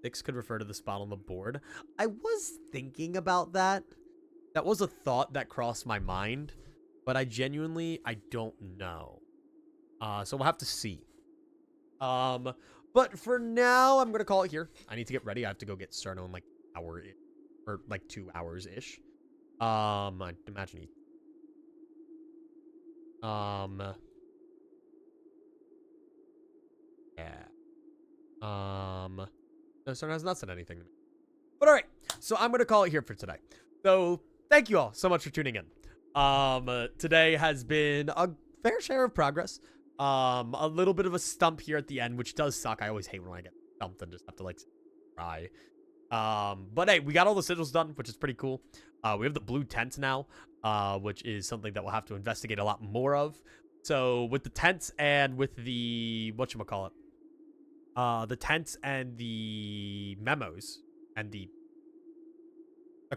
A: 6 could refer to the spot on the board. I was thinking about that. That was a thought that crossed my mind. But I don't know. So we'll have to see. But for now, I'm going to call it here. I need to get ready. I have to go get Cerno in like an hour or like 2 hours-ish. I'd imagine he... Yeah. No, Cerno has not said anything to me. But all right. So I'm going to call it here for today. So thank you all so much for tuning in. Today has been a fair share of progress. A little bit of a stump here at the end, which does suck. I always hate when I get stumped and just have to like try. But hey, we got all the sigils done, which is pretty cool. We have the blue tents now, which is something that we'll have to investigate a lot more of. So with the tents and with the whatchamacallit, the tents and the memos and the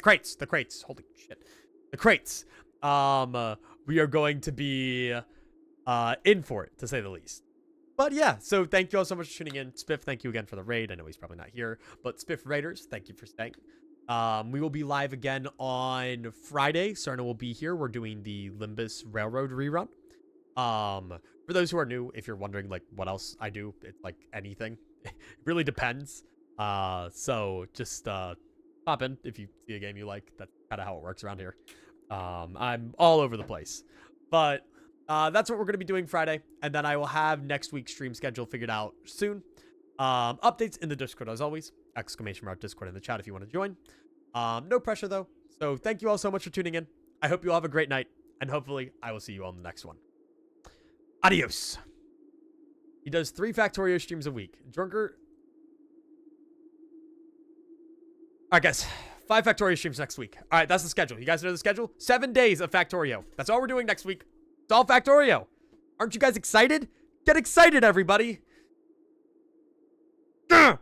A: crates, holy shit, the crates. We are going to be in for it, to say the least. But yeah, so thank you all so much for tuning in. Spiff, thank you again for the raid. I know he's probably not here, but Spiff Raiders, thank you for staying. We will be live again on Friday. Cerno will be here. We're doing the Limbus Railroad rerun. For those who are new, if you're wondering like what else I do, it's like anything. It really depends. So just pop in if you see a game you like. That's kind of how it works around here. I'm all over the place. But that's what we're going to be doing Friday. And then I will have next week's stream schedule figured out soon. Updates in the Discord as always. !Discord in the chat if you want to join. No pressure though. So thank you all so much for tuning in. I hope you all have a great night. And hopefully I will see you on the next one. Adios. He does 3 Factorio streams a week. Drunker. All right, guys. 5 Factorio streams next week. All right, that's the schedule. You guys know the schedule? 7 days of Factorio. That's all we're doing next week. It's all Factorio. Aren't you guys excited? Get excited, everybody. Ugh.